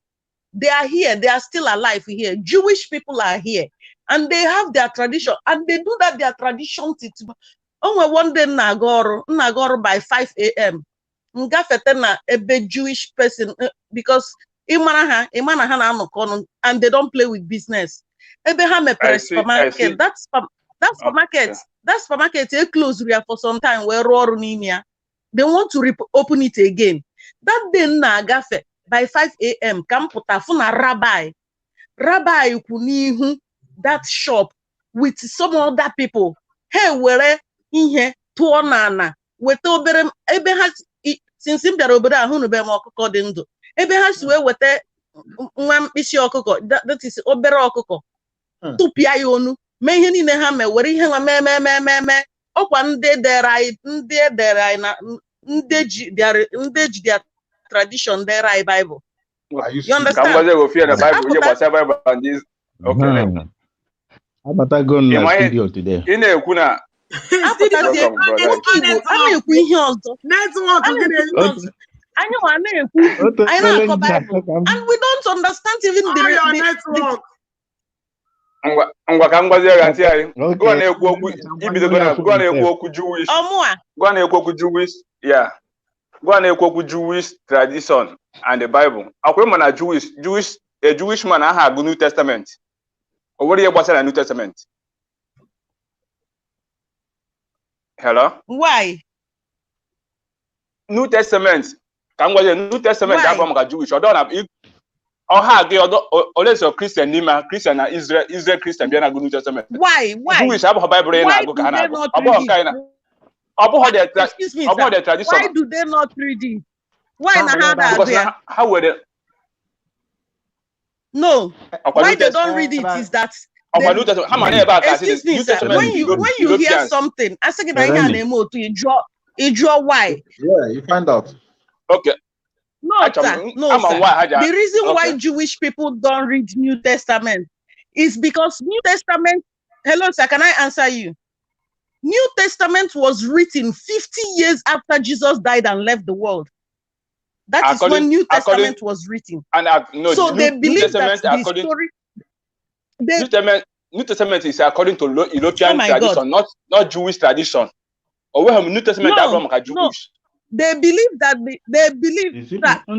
They are here. They are still alive here. Jewish people are here and they have their tradition and they do that their tradition. Onwe one day nagoro by 5 a.m. Ngafete na ebe Jewish person because imana ha na anọkọ and they don't play with business. Ebe ha mepere supermarket. That supermarket they close for some time where ọrụ n'ime ya. They want to open it again. That day na agafe by 5 a.m. ka m pụta fụ na rabbi kwu n'ihu that shop with some other people. Hey, were ihe tụọ n'ana weta obere ebe ha since m bịara obodo ahụ n'ebe m ọkụkọ dị ndụ ebe ha si wee weta nwa mkpịsị ọkụkọ that is obere ọkụkọ tụpịa ya onu mee ihe niile ha mee were ihe nwa mee ọkwa ndị edere anyị na ndị ji their tradition dere anyị Bible. You understand? Ị na-ekwu na na-ekwu ihe ọzọ anyị na-akọ Bible and we don't understand even the ngwa ka m gwazie ya ntị anyị gwa na-ekwu okwu ibidogo na gwa na-ekwu okwu Jewish gwa na-ekwu okwu Jewish gwa na-ekwu okwu Jewish tradition and the Bible akwụrụ ma na Jewish man aha agụ New Testament o nwere ihe gbasara New Testament. Hello? Why? New Testament. Can we New Testament from Jewish? Or ha always a Christian name, Christian and Israel Christian be na New Testament. Why? Jewish have Bible na go kana. Excuse me, sir. Why do they not read it? Why na that? How would it? No. Why they don't read it is that excuse me, sir. When you hear something, I say you draw why. Yeah, you find out. Okay. No, sir. The reason why Jewish people don't read New Testament is because New Testament. Hello, sir. Can I answer you? New Testament was written 50 years after Jesus died and left the world. That is when New Testament was written. So they believe that the story. New Testament is according to European tradition, not Jewish tradition. Or we have New Testament Jewish. No. They believe that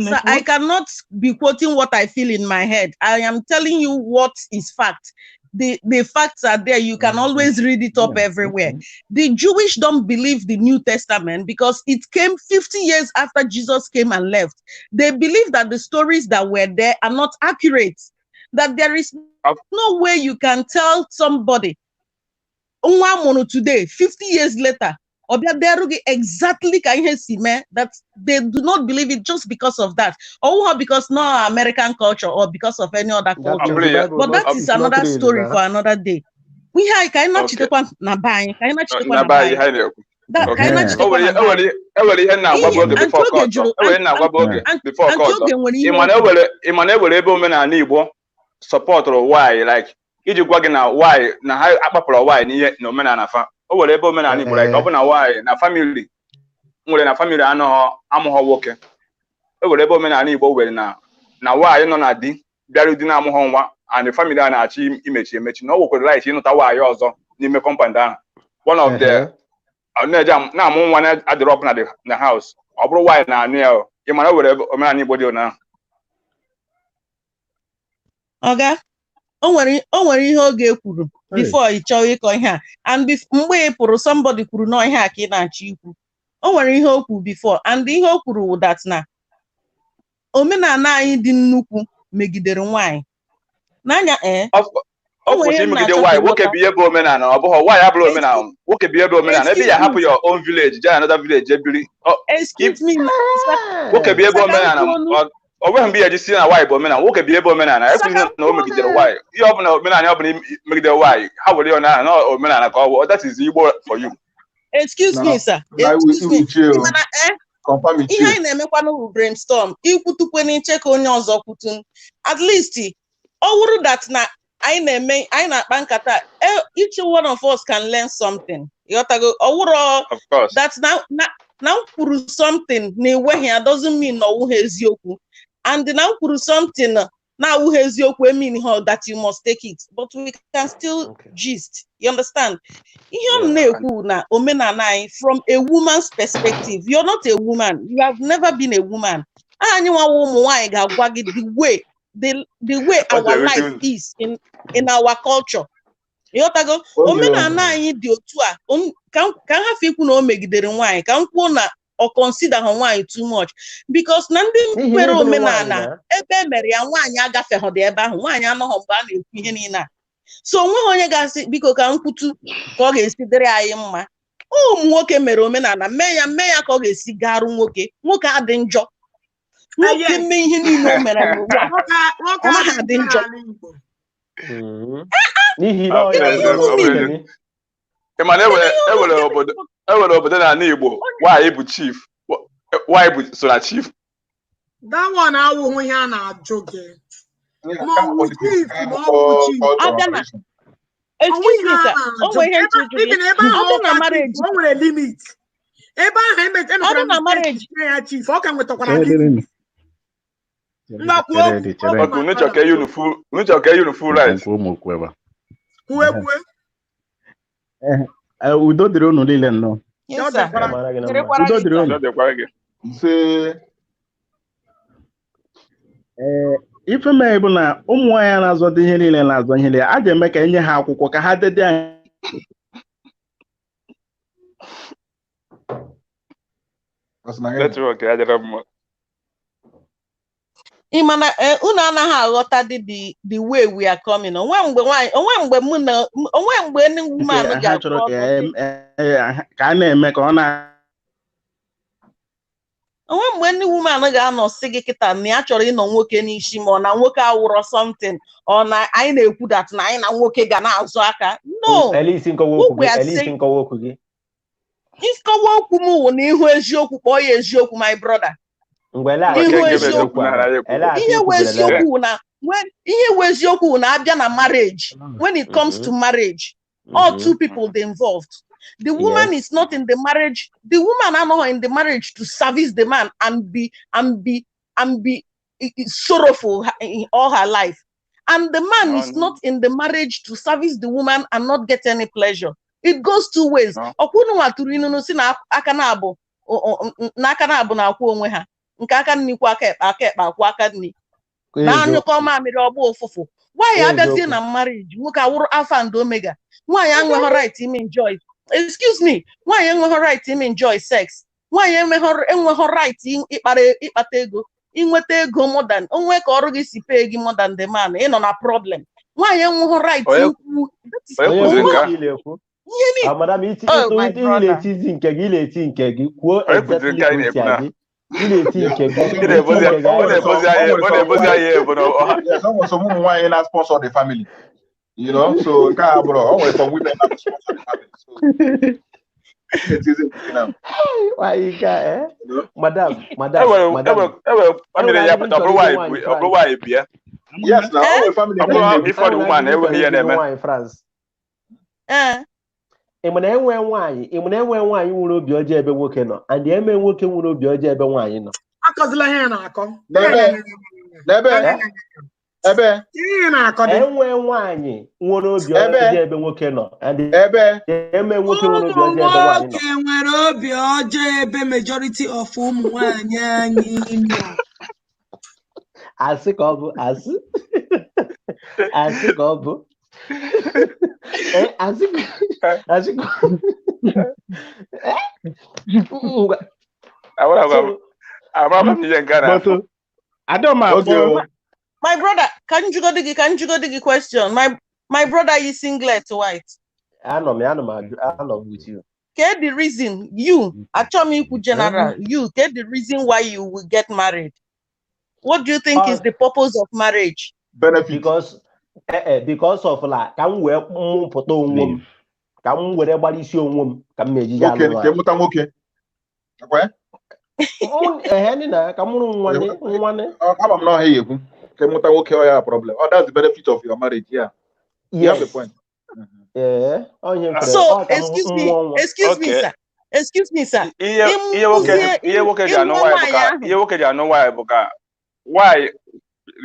sir, I cannot be quoting what I feel in my head. I am telling you what is fact. The facts are there. You can always read it up everywhere. The Jewish don't believe the New Testament because it came 50 years after Jesus came and left. They believe that the stories that were there are not accurate. That there is no way you can tell somebody today, 50 years later, or exactly that they do not believe it just because of that, or because no American culture or because of any other culture. But that is another story for another day. We have support or why like iji gwa gị na why na ha akpapụrụ why n'ihe na omenala fa o were ebe omenala Igbo like ọ bụ na why na family nwere na family amụghọ nwoke o were ebe omenala Igbo were na why nọ na di bịara di na amụghọ nwa and the family na-achị imechi emechi na ọ nwekwara right ịnụta nwaanyị ọzọ n'ime compound ahụ one of the na-amụ nwa na-adịrị ọbụla na house ọ bụrụ nwaanyị na-anụ ya ị mara were omenala Igbo dị ụnyaahụ Oga o nwere ihe oge kwuru before ị chọọ ịkọ ihe a and mgbe ị pụrụ somebody kwuru na ihe a ka ị na-achọ ikwu o nwere ihe o kwuru before and ihe o kwuru that na omenala anyị dị nnukwu megidere nwaanyị n'anya ọ kwụsị imegide nwaanyị nwoke bụ ihe bụ omenala ọ bụghị nwaanyị abụrụ omenala nwoke bụ ihe bụ omenala ebe ya hapụ your own village jee another village ebiri nwoke bụ ihe bụ omenala ọ nweghị mgbe ya ji si na nwaanyị bụ omenala nwoke bụ ihe bụ omenala ekwuzi na o megidere nwaanyị ihe ọbụla omenala ọbụla megidere nwaanyị ha were ya na omenala ka ọ bụ that is Igbo for you. Excuse me, sir. Excuse me. Ihe anyị na-emekwa n'ụrụ brainstorm ikwutukwe n'iche ka onye ọzọ kwutu at least ọ wụrụ that na anyị na-akpa nkata each one of us can learn something. Ịghọtago ọ wụrụ that na m kwuru something na-enweghị ya doesn't mean na ọwụghị eziokwu and na m kwuru something na-awụghị eziokwu mean that you must take it but we can still gist. You understand? Ihe m na-ekwu na omenala anyị from a woman's perspective. You're not a woman. You have never been a woman. Anyị nwa ụmụ nwaanyị ga-agwa gị the way our life is in our culture. Ịghọtago omenala anyị dị otu a ka m hafụ ikwu na o megidere nwaanyị ka m kwuo na ọ consider her nwaanyị too much because na ndị kwere omenala ebe emere ya nwaanyị agafeghị dị ebe ahụ nwaanyị anọghị mgbe a na-ekwu ihe niile a so onweghị onye ga-asị biko ka m kwutu ka ọ ga-esi dịrị anyị mma ụmụ nwoke mere omenala mee ya ka ọ ga-esi garụ nwoke adị njọ nwoke mee ihe niile o mere n'ụwa ọ naghị adị njọ ewere obodo n'ala Igbo nwaanyị bụ chief nwaanyị bụ so na chief that one awụ ihe a na-ajụ gị excuse me sir o nwere ihe ntụjụ na marriage o nwere limit ebe ahụ emetere na marriage ya chief ọ ka nwetakwara limit udo dịrị unu niile nnọọ. Udo dịrị unu. Ife mee bụ na ụmụ nwaanyị na-azọ ihe niile na-azọ ihe niile a ga-eme ka enye ha akwụkwọ ka ha dede anyị. Imana unu anaghị aghọta the way we are coming. Onwe mgbe ndị woman ga-achọrọ ka a na-eme ka ọ na onwe mgbe ndị woman ga-anọ sị gị kịta na ya chọrọ ịnọ nwoke n'isi ma ọ na nwoke awụrọ something ọ na anyị na-ekwu that na anyị na nwoke ga na-azụ aka no ịkọwa okwu m wụ na ihu eziokwu kpọọ ya eziokwu my brother ihe eziokwu na abịa na marriage when it comes to marriage all two people they involved. The woman is not in the marriage. The woman are not in the marriage to service the man and be sorrowful in all her life. And the man is not in the marriage to service the woman and not get any pleasure. It goes two ways. Okunu waturu inu si na aka na abu na akwa onwe ha. Nke aka nni kwa aka ekpa akwa aka nni. Na anyụkọ mamịrị ọgbọ ofufu. Why abịazie na marriage? Nwoke awụrụ alpha and omega. Why enweghị right ime enjoy? Excuse me, why enweghị right ime enjoy sex? Why enweghị right ịkpata ego? Inweta ego more than onwe ka ọrụ gị si pay gị more than the man. Ị nọ na problem. Why enweghị right ikwu? Madam, iti ile-etizi nke gị kwuo exactly some women na sponsor the family, you know, so always some women that sponsor the family. Why you got madam yes, now all the family before the woman ever hear them in France. Emene enwe nwaanyị nwere obi ọjọọ ebe nwoke nọ and eme nwoke nwere obi ọjọọ ebe nwaanyị nọ. Akọzila ihe na-akọ. N'ebe Ebe. Enwe nwaanyị nwere obi ọjọọ ebe nwoke nọ. Eme nwoke nwere obi ọjọọ ebe nwaanyị nọ. Nwere obi ọjọọ ebe majority of ụmụ nwaanyị anyị nọ. Asị ka ọ bụ asị. Asị ka ọ bụ. Asị ka My brother, can you go the question? My brother is singlet white. I know with you. Get the reason you Achomiku General, you get the reason why you will get married. What do you think is the purpose of marriage? Benefit. Because of like can we put on can we everybody see on can meji ya okay okay problem. Oh, that's the benefit of your marriage. Yeah. You have a point. Yeah. So excuse me, sir. Why?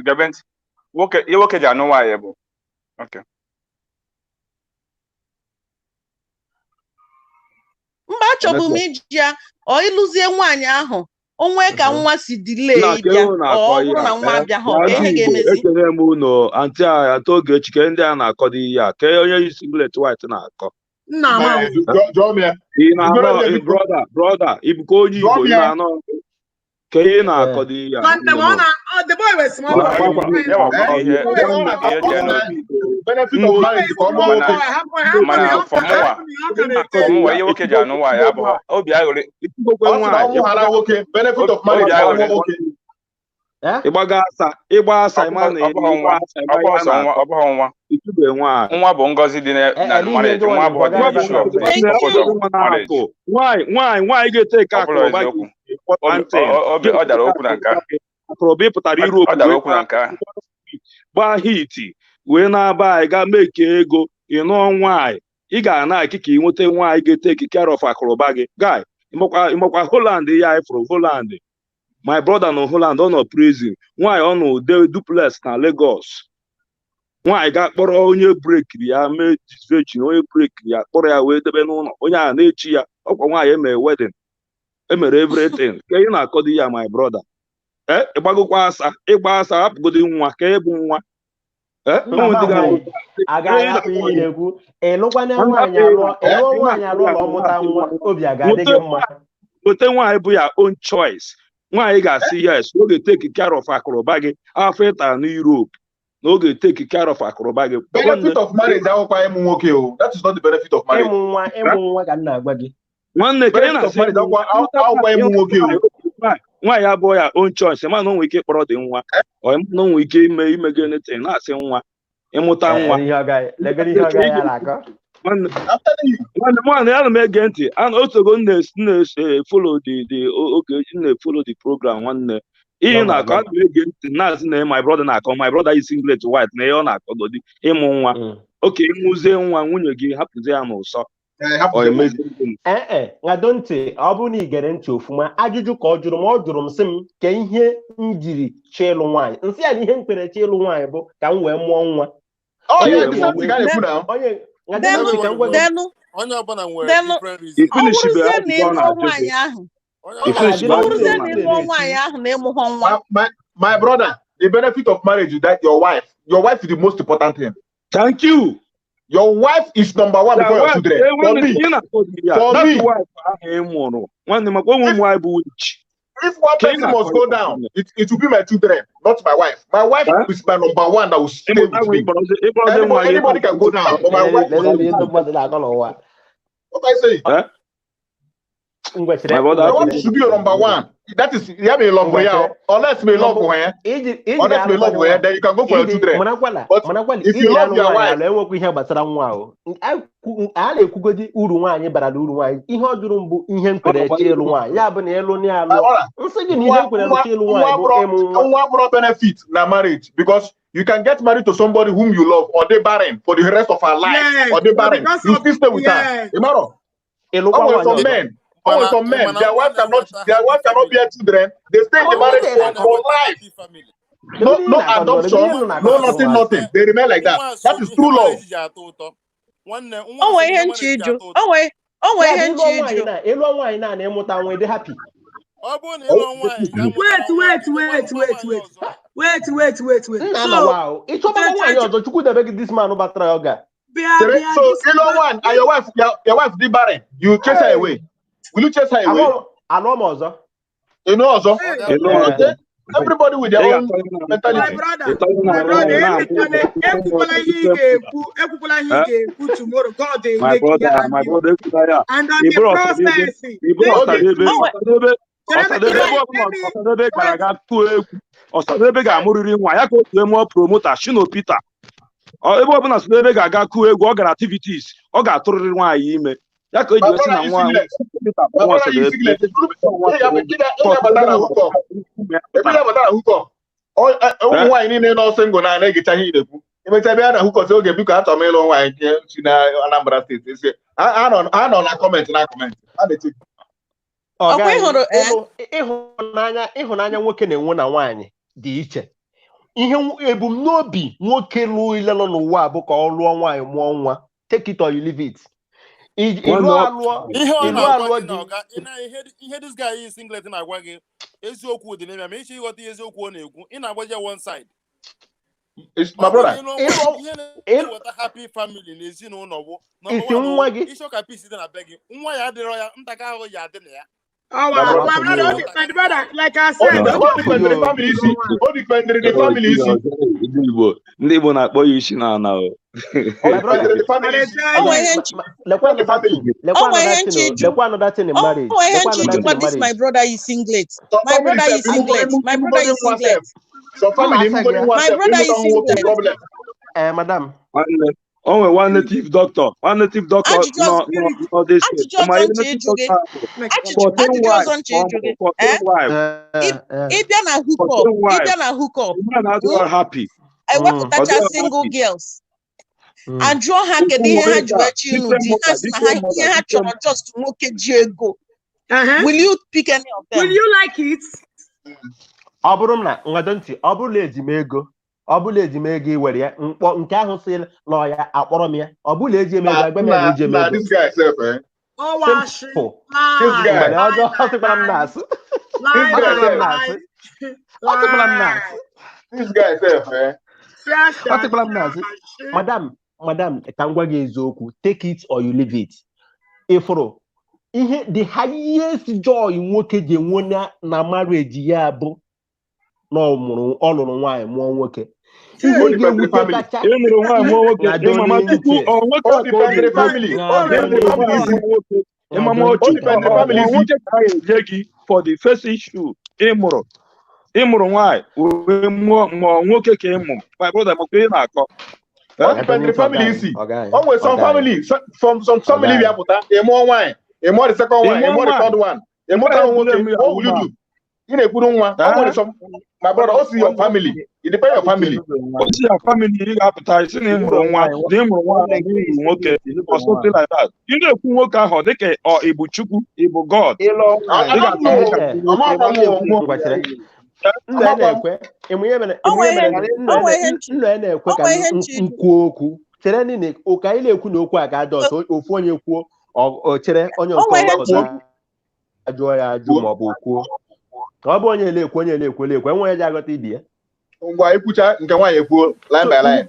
Government. Okay. Okay. Mba chọbụ m iji ya ọ ịlụzie nwaanyị ahụ onwe ka nwa si delay ịbịa ọ bụrụ na nwa abịaghị ihe ga-emezi. Ekele m unu anti oge chike ndị a na-akọ dị ihe a ke onye yi singlet white na-akọ. Brother ibuka onye Igbo ị na-anọ ke ihe na-akọ dị ihe a. The boy was small. Benefit of marriage for more. Benefit of marriage. Ịgba asa ịma na nwa bụ ngozi dị na marriage, nwa bụ nwaanyị ga-ete ka akụrụba gị ọ dara okwu na nke akụrụba ịpụtara Europe gbaa hiti wee na-aba anyị ga meke ego ịnụọ nwaanyị ị ga-ana akịka inweta nwaanyị ga-ete care of akụrụba gị guy ịmakwa Holland ya ifuru Holland. My brother no Holland ọ nọ prison nwaanyị ọ nọ duplex na Lagos nwaanyị ga-akpọrọ onye brekiri ya mee disvechin onye brekiri ya kpọrọ ya wee debe n'ụlọ onye a na-echi ya ọkwa nwaanyị emere wedding emere everything ka ị na-akọdo ya my brother ịgbagokwa asa ịgba asa hapụgodi nwa ka ebu nwa weta nwaanyị bụ ya own choice. Nwaanyị ga-asị yes oge take care of akụrụba gị afọ ịta na Europe na oge take care of akụrụba gị. Benefit of marriage akwụkwa ịmụ nwoke o. That is not the benefit of marriage. Ịmụ nwa ka m na-agwa gị. Nwanne ka ị na-asị akwụkwa ịmụ nwoke o. Nwaanyị abụọ ya own choice ma na onwe ike kpọrọ dị nwa ọ na onwe ike ime gị anything na-asị nwa ịmụta nwa. Nwanne ya na m ege ntị otogo na-follow the program nwanne ihe na-akọ a na-ege ntị na-asị na my brother na-akọ my brother is singlet white na ihe ọ na-akọgodi ịmụ nwa oke ịmụzie nwa nwunye gị hapụzie ya n'ụsọ ngado ntị ọ bụrụ na ị gere ntị ofuma ajụjụ ka ọ jụrụ m sị m ka ihe m jiri chọ ịlụ nwaanyị nsị ya na ihe m kpere chọ ịlụ nwaanyị bụ ka m wee mụọ nwa. Onye ọbụla nwere different reason. My brother, the benefit of marriage is that your wife is the most important thing. Thank you. Your wife is number one before your children. If one person must go down, it will be my children, not my wife. My wife is my number one that will stay with me. Anybody can go down, but my wife what I say? My wife should be your number one. That is, you have a love for her. Unless me love for her, then you can go for your children. But if you love your wife, uru nwaanyị bara uru nwaanyị ihe ọ jụrụ mbụ ihe mkpere chi elu nwaanyị ya bụ na elu ni alụ nsị gị na ihe mkpere chi elu nwaanyị bụ ịmụ nwa benefit na marriage because you can get married to somebody whom you love or they barren for the rest of her life or they barren you still stay with her. Some men, their wife cannot bear children. They stay in the marriage for life. No adoption, no nothing. They remain like that. That is true love. Oh, ihe nchiju. Oh, wait. Ihe nchiju. Elu nwaanyị na ịmụta nwa dị happy. Wait. So, wow. It's over nwaanyị ọzọ Chukwu debe gị this man batara oga. So, one, and your wife did barren. You chase her away. Will you chase her away? Also. Also. Everybody with their own mentality. My brother, tomorrow. God, they my brother. And on the process. Ebe ọ bụla Sodebe ga-aga kụọ egwu ọ gara activities ọ ga-atụrịrị nwaanyị ime ya ka o ji esi na nwa ụmụ nwaanyị niile n'ọsọ ngo na-egecha ihe na-ekwu emecha bịa na hụkọzi oge biko achọrọ m ịlụ nwaanyị nke si na Anambra steeti esi ha nọ na kọmentị ịhụnanya nwoke na-enwe na nwaanyị dị iche. Ihe ebumnobi nwoke lụọ ile nọ n'ụwa bụ ka ọ lụọ nwaanyị mụọ nwa. Take it or you leave it. Ihe this guy is singlet na-agwa gị eziokwu dị n'ime ma iche ịghọta ihe eziokwu ọ na-ekwu ị na-agbaje one side. My brother, ịghọta happy family na ezinụlọ bụ nwa gị ịchọ ka peace dị na be gị nwa ya adịrọ ya ntaka ahụ ya adị na ya. Oh, my brother, like I said, the family issue. Ndị Igbo na-akpọ ya isi na ana o. My brother is singlet. Madam. Oh, one native doctor no this. Happy. I want to touch single girls. And draw her just to moke Diego. Will you pick any of them? Will you like it? Oburumna, ngadonti, obule ejimego. Obule ejimego iwere ya mkpọ nke ahụ si lọ ya akpọrọ m ya. Obule ejimego agbe m na ejimego. This guy self, eh? Oh, wash. This guy. This guy self, eh? Madam, ka ngwa gị eziokwu, take it or you leave it. Ifuru, ihe the highest joy nwoke ji enwe na marriage ya bụ na ọ lụrụ nwaanyị mụọ nwoke. Ihe ga-ewute kacha ịlụrụ nwaanyị mụọ nwoke mama tupu nwoke family. Nwoke ka eje gị for the first issue ịmụrụ nwaanyị mụọ nwoke ka ịmụ. My brother, makwa ị na-akọ the family issue. Always some family, some family we have put a more wine, a more the second one, a more the third one, a more than one. What will you do? In a good one, my brother, also your family. It depends on your family. What's your family appetizing him one, okay, or something like that. You know, who work out they can or Ibuchuku, Ibu God. Nna na-ekwe nkwu okwu chere nile ụka anyị na-ekwu na okwu a ga-ada ọzọ ofu onye kwuo chere onye ọzọ ajụọ ya ajụ ma ọ bụ kwuo ka ọ bụ onye na-ekwu enwe ji agọta ibi ya ngwa ikwucha nke nwaanyị ekwuo line by line.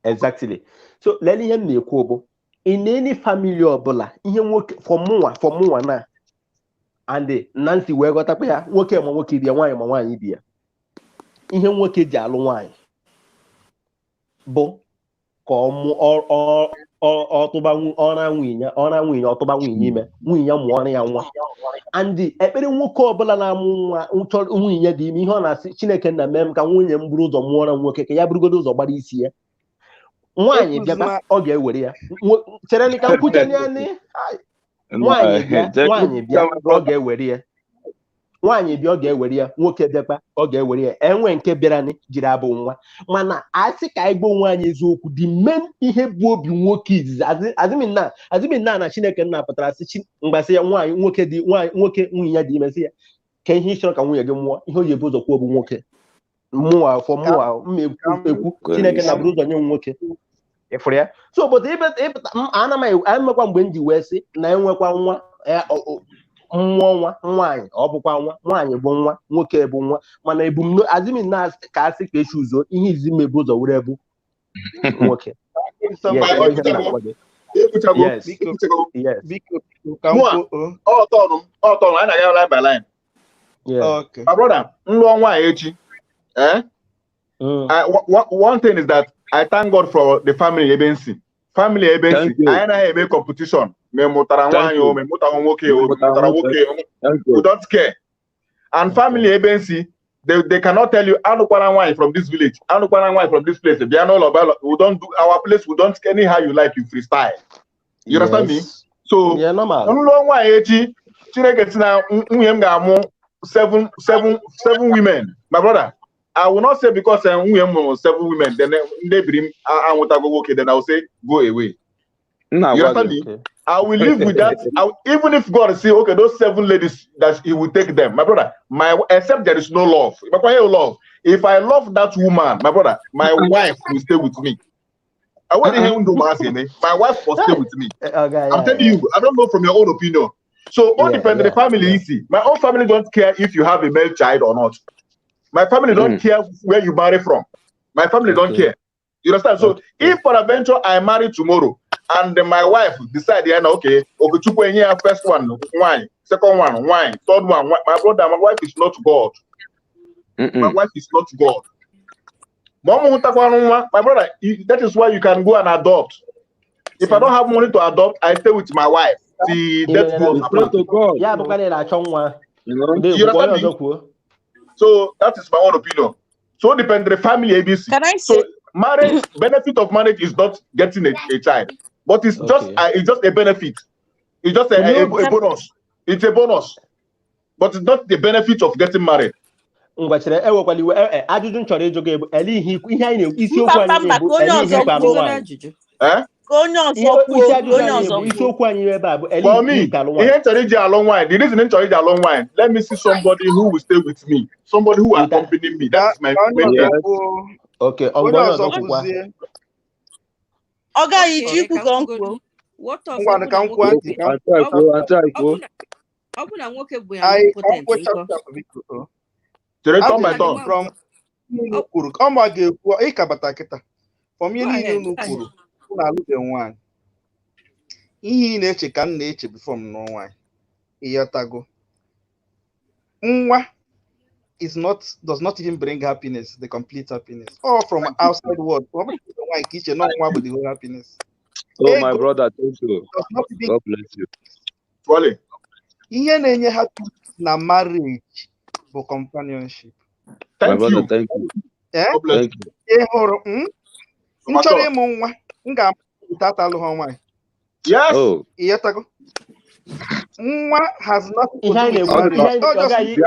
Exactly. So lee ihe m na-ekwu bụ in any family ọbụla ihe nwoke for mụnwa na and Nancy wee ghọtakwa ya nwoke ma nwoke bịa nwaanyị ma nwaanyị bịa ihe nwoke ji alụ nwaanyị bụ ka ọtụba nwunye ọtụba nwunye ime nwunye ya mụọ ya nwa and ekpere nwoke ọbụla na-amụ nwa nwunye dị ime ihe ọ na-asị Chineke nna mee m ka nwunye m bụrụ ụzọ mụọra nwoke ka ya bụrụgodo ụzọ gbara isi ya nwaanyị bịaba ọ ga-ewere ya chere ka nkwuche ya nwaanyị bịa ọ ga-ewere ya nwoke bịakwa ọ ga-ewere ya enwe nke bịara jiri abụ nwa mana asị ka anyị gwa onwe anyị eziokwu the main ihe bụ obi nwoke izizi azịmina na Chineke nna pụtara sị mgbasị ya nwoke nwunye ya dị imesi ya ka ihe ịchọrọ ka nwunye gị mụọ ihe o ji ebu ụzọ kwuo bụ nwoke mụa for mụa ekwu Chineke na bụrụ ụzọ nye nwoke ịfụrụ ya so obodo ana m emekwa mgbe m ji wee sị na enwekwa nwa mmụọ nwa nwaanyị ọ bụkwa nwa nwaanyị bụ nwa nwoke bụ nwa mana azimi na ka asị ka echi ụzọ ihe izi mebu ụzọ were bụ nwoke ọtọnụ a na-aga line by line. My brother, nlụọ nwaanyị echi. One thing is that I thank God for the family agency. Family agency. I anaghị competition. Me mụtara nwaanyị o, me mụtara nwoke o, mụtara nwoke o. We don't care. And family agency, they cannot tell you, anukwana nwaanyị from this village, anukwana nwaanyị from this place. We don't do our place. We don't anyhow you like, you freestyle. You understand me? So, nlụọ nwaanyị echi, Chineke si na nwunye m ga-amụ 7 women. My brother, I will not say because 7 women, then they bring okay, then I will say go away. You understand me? Okay. I will live with that. Even if God say, okay, those 7 ladies that he will take them, my brother, except there is no love. If I love that woman, my brother, my wife will stay with me. I want to hear my wife will stay with me. I'm telling you, I don't know from your own opinion. So all depends on the family you see. My own family don't care if you have a male child or not. My family don't care where you marry from. My family don't care. You understand? So if for adventure I marry tomorrow and my wife decide, okay, first one, wine, second one, wine, third one, my brother, my wife is not God. My wife is not God. My brother, that is why you can go and adopt. If I don't have money to adopt, I stay with my wife. See, that's God. Yeah, but so that is my own opinion. So depend on the family ABC. Can I say? So marriage, benefit of marriage is not getting a child, but it's just a benefit. It's just a bonus. It's a bonus, but it's not the benefit of getting married. Ajụjụ nchọrọ ịjụ gị bụ ihe anyị na-ekwu isiokwu anyị ebe a bụ ihe nchọrọ iji alụ nwaanyị. The reason nchọrọ iji alụ nwaanyị, let me see somebody who will stay with me, somebody who will accompany me. That is my main. Okay, Oga Ichiku konko. What of ọ bụ na nwoke bụ ya potent nko. From ọ ga-ekwu ịkabata kịta from ihe niile unu kwuru unu alụbe nwaanyị ihe ị na-eche ka m na-eche before m nụọ nwaanyị ịghọtago nwa does not even bring happiness, the complete happiness, or from outside world. Nwaanyị ka iche nwa bụ the whole happiness. Oh my brother, thank you. God bless you. Ihe na-enye happiness na marriage bụ companionship. Thank you. Thank you. Thank you. Ị hụrụ m chọrọ ịmụ nwa m ga-amụta atalụ ha nwaanyị. Yes. Ịghọtago? Nwa has nothing to do with marriage. Ihe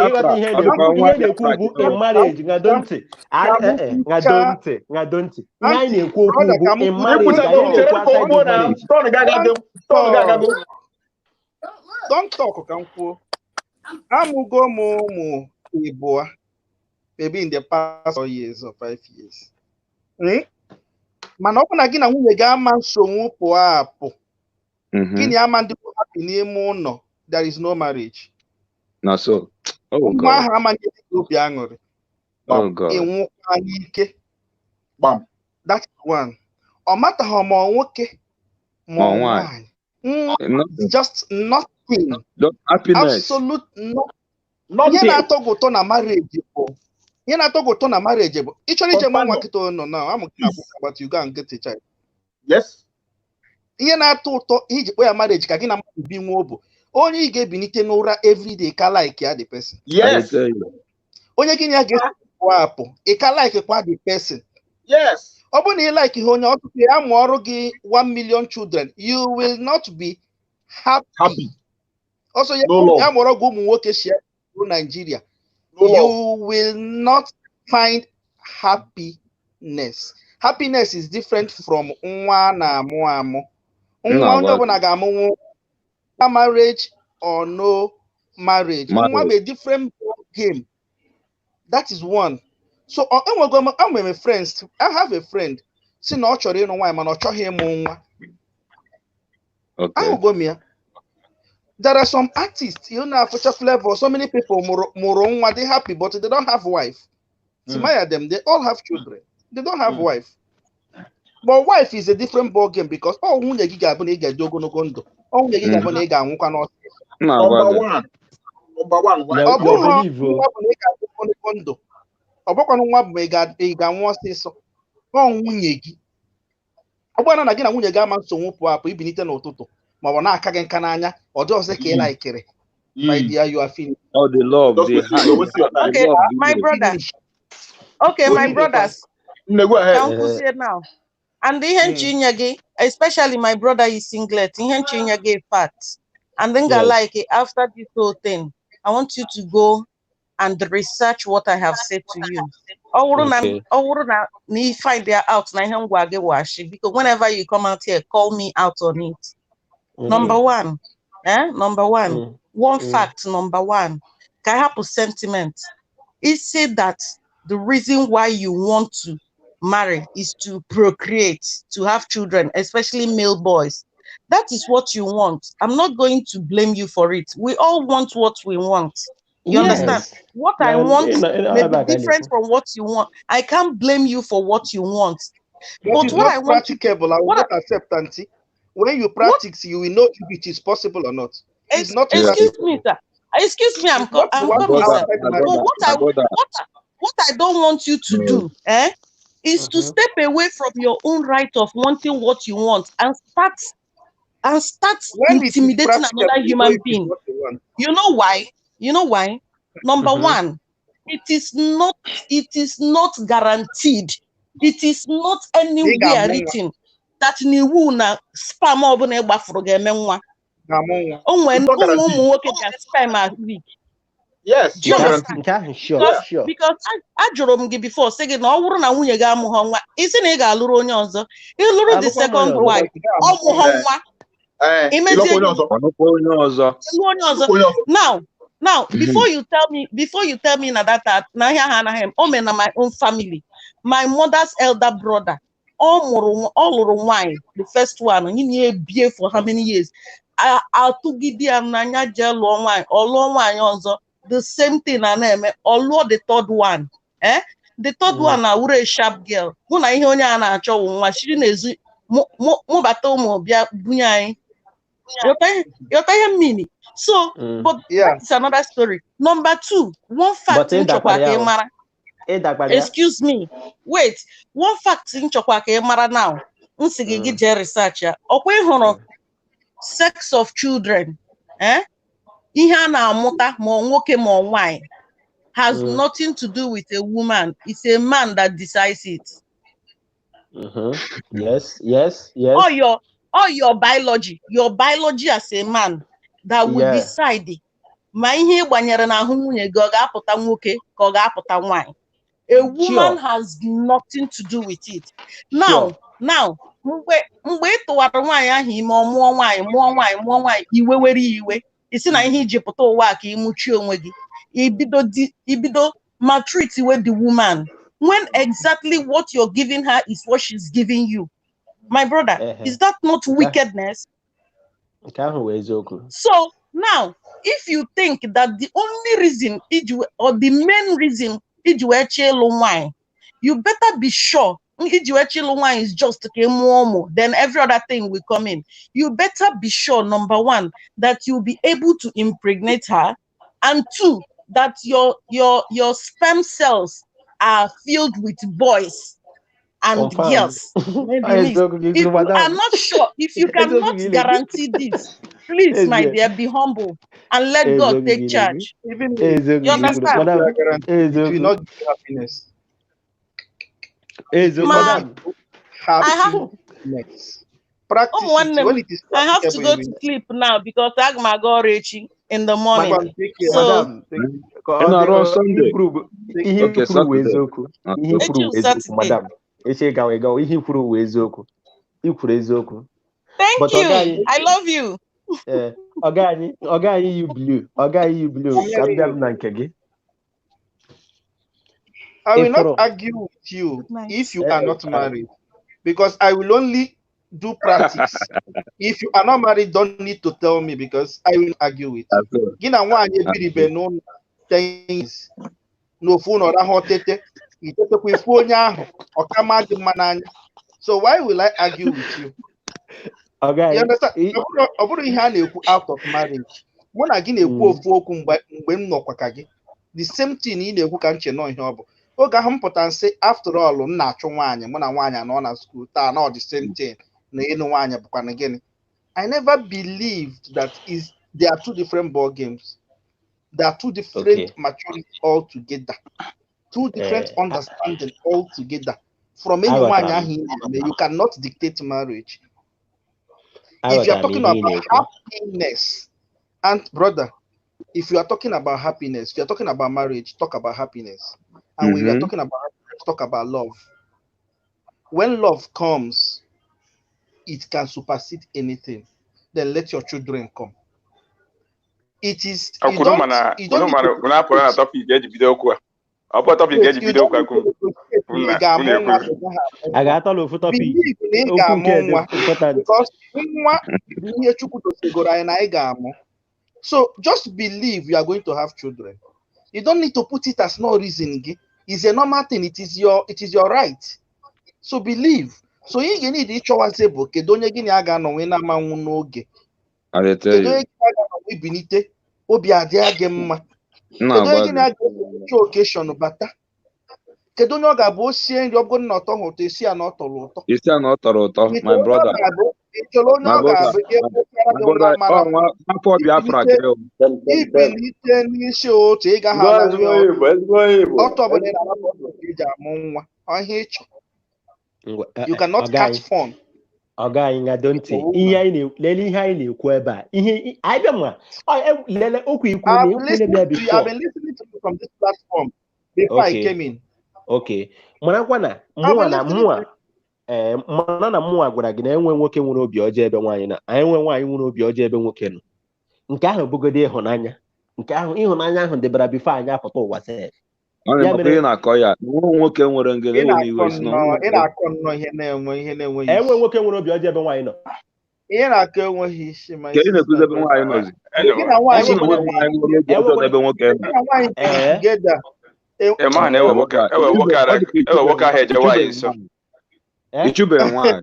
na-ekwu bụ in marriage ngadonte. Ngadonte. Ihe anyị na-ekwu okwu bụ in marriage ka anyị na-ekwu outside marriage. Don't talk ka m kwuo. Amụgo m ụmụ ịbụa maybe in the past 4 years or 5 years. Mana ọ bụ na gị na nwunye gị ama nsogbu pụọ apụ. Gịnị ama ndị happy n'ime ụlọ, there is no marriage. Na so. Nwa ahụ amaghị obi aṅụrị. Ịnwụkwa n'ike. That's one. Ọ mataghị ma nwoke ma nwaanyị. Just nothing. Absolute nothing. Ihe na-atọ gị ụtọ na marriage bụ ịchọrọ ije nwa nwa kịta nọ na amụ gị na-akwụ about you go and get a child. Yes. Ihe na-atọ ụtọ iji kpọ ya marriage ka gị na mmadụ bi nwa bụ onye ị ga-ebinite n'ụra everyday ka like ya the person. Yes. Onye gị na ya ga-esi apụ ị ka like kwa the person. Yes. Ọ bụrụ na ị like ihe onye ọtụtụ ya mụọrụ gị 1 million children, you will not be happy. Also ya mụọrọ gị ụmụ nwoke si Nigeria, you will not find happiness. Happiness is different from nwa na-amụ amụ. Nwa onye ọbụla ga-amụ nwa, marriage or no marriage. Nwa bụ a different game. That is one. So I'm a friend. I have a friend. Si na ọ chọrọ ịnụ nwaanyị mana ọ chọghị ịmụ nwa. Ahụgo m ya. There are some artists, you know, for Flavor, so many people mụrụ they happy, but they don't have wife. Timaya them, they all have children. They don't have wife. But wife is a different ball game because nwunye gị ga-abụ na ị ga-eji ogologo ndụ. Nwunye gị ga-abụ na ị ga-anwụkwa n'ọsịsọ. Number one. Ọ bụghị nwa bụ na ị ga-eji ogologo ndụ. Ọ bụkwanụ nwa bụ na ị ga-anwụ ọsịsọ. Ọ nwunye gị. Ọ bụrụ na gị na nwunye gị ama nsogbu pụọ ibilite n'ụtụtụ ma ọ na-aka gị nka n'anya ọ dị ọzọ ka ị laikere. My dear, you are finished. Oh, the love, okay, my brother. Okay, my brothers. Go ahead. Now. And the henchinyage, especially my brother is singlet. Henchinyage fat. And then like after this whole thing, I want you to go and research what I have said to you. If find they out, because whenever you come out here, call me out on it. Number one, one fact, number one, can I have a sentiment? It said that the reason why you want to marry is to procreate, to have children, especially male boys. That is what you want. I'm not going to blame you for it. We all want what we want. You understand? What I want may be different from what you want. I can't blame you for what you want. But what I want practicable, I will not accept, Auntie. When you practice, you will know if it is possible or not. It's not. Excuse me, sir. Excuse me, I'm coming, sir. What I don't want you to do, is to step away from your own right of wanting what you want and start intimidating another human being. You know why? Number one, it is not guaranteed. It is not anywhere written that niwu na spam obuna egbafuru ga-eme nwa. Ụmụ nwoke ga spam a week. Yes, sure. Because ajụrụ m gị before say gị na ọ bụrụ na nwunye gị amụghọ nwa, isi na ị ga-alụrụ onye ọzọ. Ịlụrụ the second wife, ọ mụghọ nwa. Now, before you tell me na that na here anaghị m, o me na my own family. My mother's elder brother, all lụrụ nwanyị, the first one, you ebie for how many years? Atụgide ya n'anya je lụọ nwanyị, ọ lụọ nwanyị ọzọ. The same thing and or the third one. The third one na wure a sharp girl. Who na ihe onye a na-achọ nwa shiri na-ezu mụbata ụmụ bịa bunye anyị. You're meaning. So, but that's another story. Number two, one fact in Chokwa excuse me. Wait, one fact in Chokwa Mara now. Unsigi je research ya. Okwe hono sex of children. Ihe a na-amụta ma nwoke ma nwanyị has nothing to do with a woman. It's a man that decides it. Yes. Or your biology as a man that will decide ma ihe gbanyere na ahụ nwunye gị ọ ga-apụta nwoke ka ọ ga-apụta nwanyị. A woman has nothing to do with it. Now, mgbe ị tụwara nwaanyị ahụ ime ọ mụọ nwaanyị iwe were iwe. Isi na ihe iji pụta ụwa ka ịmụchi onwe gị. Ibido maltreat with the woman when exactly what you're giving her is what she's giving you. My brother, is that not wickedness? So now, if you think that the only reason or the main reason you better be sure is just then every other thing will come in. You better be sure, number one, that you'll be able to impregnate her, and two, that your sperm cells are filled with boys and girls. If you are not sure, if you cannot guarantee this, please, my dear, be humble and let God take charge. You understand? It will not give happiness. I have to go to sleep now because I'm going in the morning. So, thank you. I love you. you blue. I will not argue with you if you are not married, because I will only do practice. If you are not married, don't need to tell me, because I will argue with you. Gina nwanyị biribe no 10 years. No phone or hotete. Itetekwa ifu onye ahụ ọkama dị mma n'anya. So why will I argue with you? Okay. You understand? Ọ bụrụ ihe a na-ekwu out of marriage. Mụ na gị na-ekwu ofu okwu mgbe m nọkwa ka gị. The same thing ị na-ekwu ka nche nọ ihe ọ bụ. Oge ahụ m pụtara nsị after all m na-achụ nwaanyị mụ na nwaanyị anọ na school taa na the same thing na ịnụ nwaanyị bụkwa na gịnị. I never believed that there are two different ball games. There are two different maturity altogether. Two different understanding altogether. From any one, you cannot dictate marriage. If you are talking about happiness, and brother, if you are talking about happiness, if you are talking about marriage, talk about happiness. And when you are talking about happiness, talk about love. When love comes, it can supersede anything. Then let your children come. It is. You don't need to so just believe you are going to have children. You don't need to put it as no reason. It's a normal thing. It is your right. So believe. So you need each other's able. Kedonye gini aga no we na manwu n'oge. Kedonye gini aga no we binite. Obi adi age mma. Kedonye gini aga no occasion bata. Kedonye oga bo sie nri ogo na oto hoto esi ana otoro uto. Esi ana otoro uto, my brother. My brother, afọ Biafra gị ibinite n'isi otu ị gaghị alazi ọtọ bụ na iji amụ nwa ọhịa ịchọ. You cannot catch fun. Oga anyị ngado ntị ihe anyị lele ihe anyị na-ekwu ebe a ihe anyị bịa ma lele okwu ikwu na ekwu na bịa I've been listening to you from this platform before I came in. Okay. Marakwa na mụa mana na mụnwa gwara gị na enwe nwoke nwere obi ọjọọ ebe nwaanyị na anyị nwe nwaanyị nwere obi ọjọọ ebe nwoke nọ. Nke ahụ bụgodo ịhụnanya. Nke ahụ ịhụnanya ahụ dịbara bifo anyị apụta ụwa sef. Ya mere na-akọ ya nwoke nwere ngere enwe iwe si ị na-akọ nnọọ ihe na-enwe isi. Enwe nwoke nwere obi ọjọọ ebe nwaanyị nọ. Ihe na-akọ enweghị isi ma isi na-ekwuzi ebe nwaanyị nọzi. Nwaanyị nwere obi ọjọọ ebe nwoke nọ. Man, ewe nwoke ahụ eje nwaanyị nso. Ichube nwaanyị.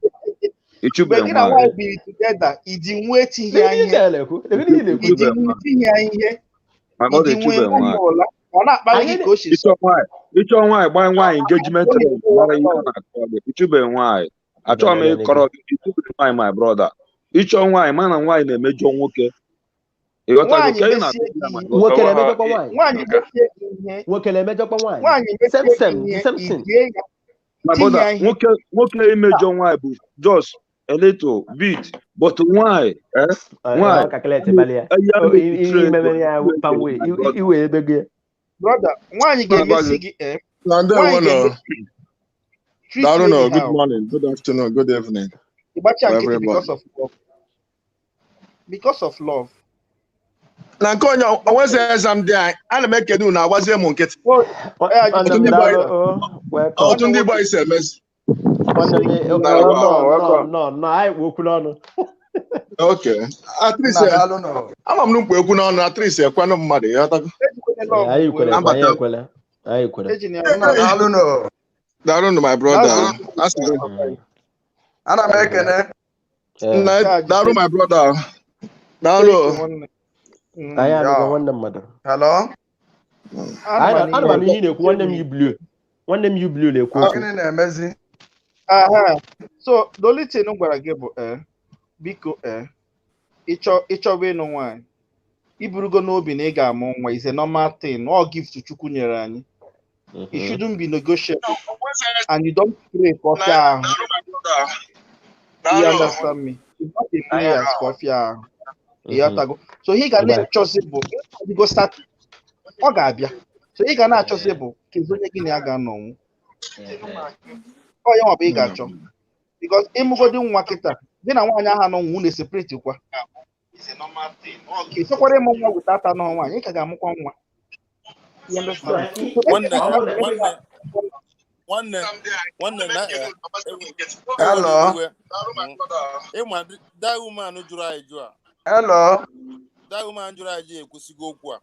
Ichube nwaanyị biri together idi nwe tinye ihe. Idi nwe tinye ihe. Idi nwe ụlọ. Ọ na-akpali gị ka o si so. Ịchọ nwaanyị gbaa nwaanyị engagement mara ihe ọ na-akọ gị. Ichube nwaanyị. Achọghị m ịkọrọ gị ichube nwaanyị my brother. Ịchọ nwaanyị mana nwaanyị na-emejọ nwoke. Nwoke na-emejọkwa nwaanyị. Nwoke na-emejọkwa nwaanyị. My brother, nwoke imejọ nwaanyị bụ just a little bit, but why? Brother, nwaanyị ga-emesi gị good morning, good afternoon, good evening. Because of love. Na nke onye onwezi exam dị anyị ana m ekele unu agwazie m nkịtị otu ndị Igbo isi emezi okay Atrice ama m n'ukwu ekwu n'ọnụ Atrice ekwenụ mmadụ ya ọtago daalụnụ my brother ana m ekene daalụ my brother daalụ. Hello? Ana m ihe na-ekwu nwanne m Ublu na-ekwu na-emezi. So the only thing gwara gị bụ biko ịchọba ịnụ nwaanyị iburugo n'obi na ị ga-amụ nwa is a normal thing. All gift Chukwu nyere anyị. It shouldn't be negotiable and you don't pray for ahụ. You understand me? It's not a prayer for ahụ. So he ga na-achọzi bụ go start ọ ga-abịa. So he ga na-achọzi bụ kedu onye gị na ya ga-anọnwụ. Ọ ya nwabụ ị ga-achọ. Because ịmụgodi nwa kịta gị na nwaanyị ahụ anọnwụ na-separate kwa. Ịchọkwara ịmụ nwa without anọ nwaanyị ị ka ga-amụkwa nwa. One na Hello. that woman no jura ejua. Hello. That woman jura eje ekusigo okwu a.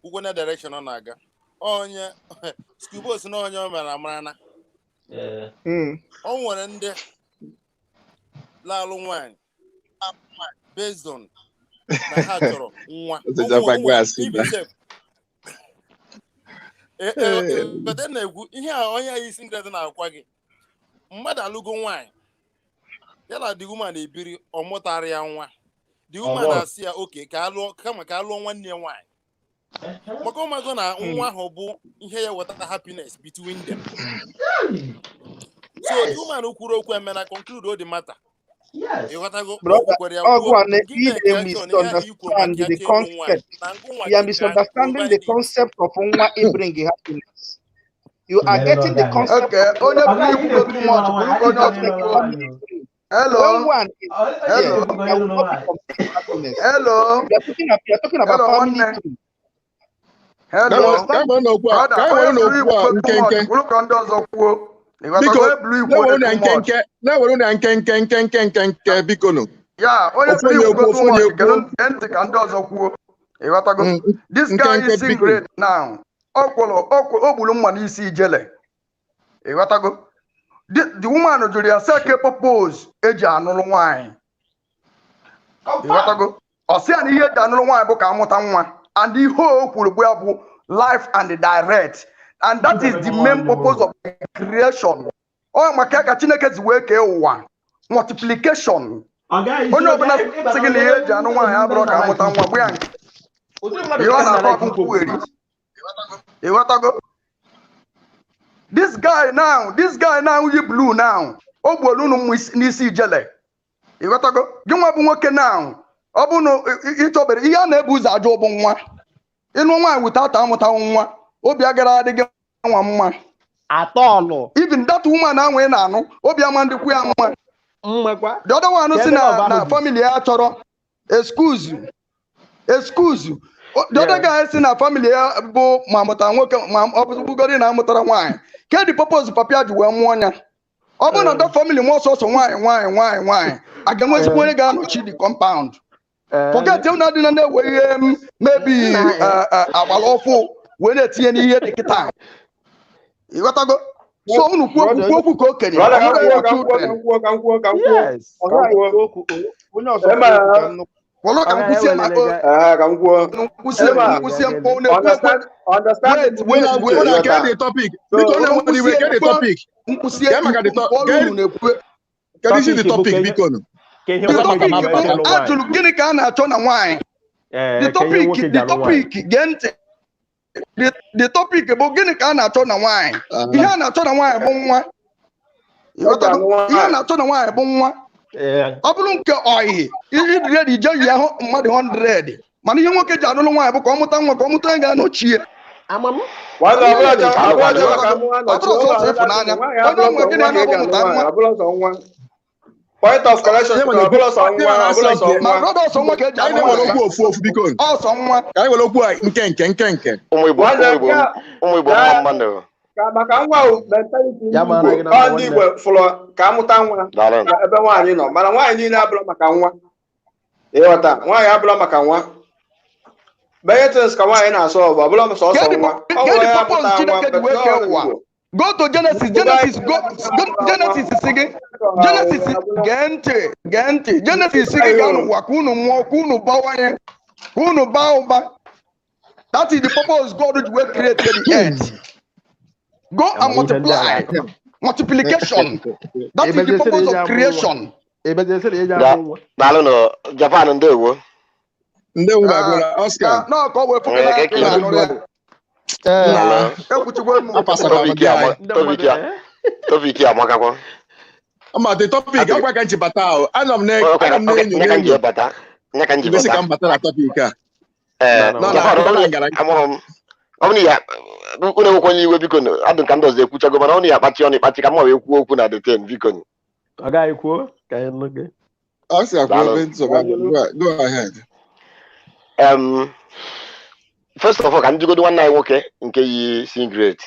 Ugwo na direction ọ na-aga. Onye skubos na onye o mere amara. O nwere ndị lalụ nwanyị based on na ha chọrọ nwa. But then ihe a onye isi ngred na-akwa gị mmadụ alụgo nwaanyị ya na the woman ebiri ọmụtara ya nwa the woman na-asị ya oke kama ka alụọ nwanne ya nwaanyị maka ọmago na nwa ahụ bụ ihe ya wetara happiness between them. So the woman kwuru okwu eme na conclude all the matter. Brother, you are misunderstanding the concept of nwa bringing happiness. You are getting the concept. Okay, hello. Hello. We are talking about family. Hello. This guy is sing great now. The woman of Julia Sake propose eji anụrụ nwanyị. Osi ani ihe da anụrụ nwanyị bụ ka amụta nwa, and the whole kwuru bụ life and the direct, and that is the main purpose of creation. Oh maka ka Chineke zi wee kee ụwa, multiplication. Onye ọbụla sị gị na ihe eji anụ nwanyị abụrụ ka amụta nwa bụ ya nke. Ihe na-akọ nkwuweri. Ịghọtago? This guy now you blue now. O gbolu unu n'isi ijele. Ịghọtago? Gị nwa bụ nwoke now. Ọ bụ na ịchọbere ihe a na-ebu ụzọ ajọ bụ nwa. Ịnụ nwaanyị without amụta nwa. Obi agara adịghị nwa mma. Atọlụ. Even that woman ahụ ị na-anụ, obi ama ndị kwu ya mma. The other one si na family ya chọrọ excuse. The other guy si na family ya bụ ma amụta nwoke ma ọ bụgodi na amụtara nwaanyị. Ke the purpose papa ji wee mụọ ya. Ọ bụ na that family mụọ sọsọ nwaanyị. A ga-enwezikwa onye ga-anọchi the compound. Forget you not in the way maybe agbala ọfụ wee na-etinye n'ihe dị kịta. Ịghọtago? So unu kwuo ka okenye. Yes. Onye ọzọ Wolo ka nkwusie ma ka nkwusie mpo understand the topic. Because nobody will get the topic. Nkwusie maka the topic because ajụrụ gịnị ka a na-achọ na nwaanyị? The topic bụ gịnị ka a na-achọ na nwaanyị? Ihe a na-achọ na nwaanyị bụ nwa. Ihe a na-achọ na nwaanyị bụ nwa. Ọ bụrụ nke ọyị idred je yi ahụ mmadụ 100 mana ihe nwoke ji anụrụ nwaanyị bụ ka ọ mụta nwa ka ọ mụta ga anọchie point of correction nwa maka nwa mentality ndị Igbo fụlọ ka amụta nwa ebe nwaanyị nọ mana nwaanyị niile abụrụ maka nwa ịghọta nwaanyị abụrụ maka nwa benetins ka nwaanyị na-asọ ọbụ ọbụla sọsọ nwa go to Genesis gee ntị Genesis gị ga n'ụwa ka unu mụọ ka unu bawanye ka unu baa ụba. That is the purpose God will create the earth. Go and multiply. Multiplication. That is the purpose of creation. Japan and Oscar. No, go away from the topic. Unu ekwenye iwe biko adụ ka ndị ọzọ ekwuchago mana unu ya akpachi ọnụ ịkpachi ka mma wee kwuo okwu na deten biko. Ọ gaghị kwuo ka anyị nụ gị. Go ahead. First of all ka ndị godo nwanne anyị nwoke nke yi sing great.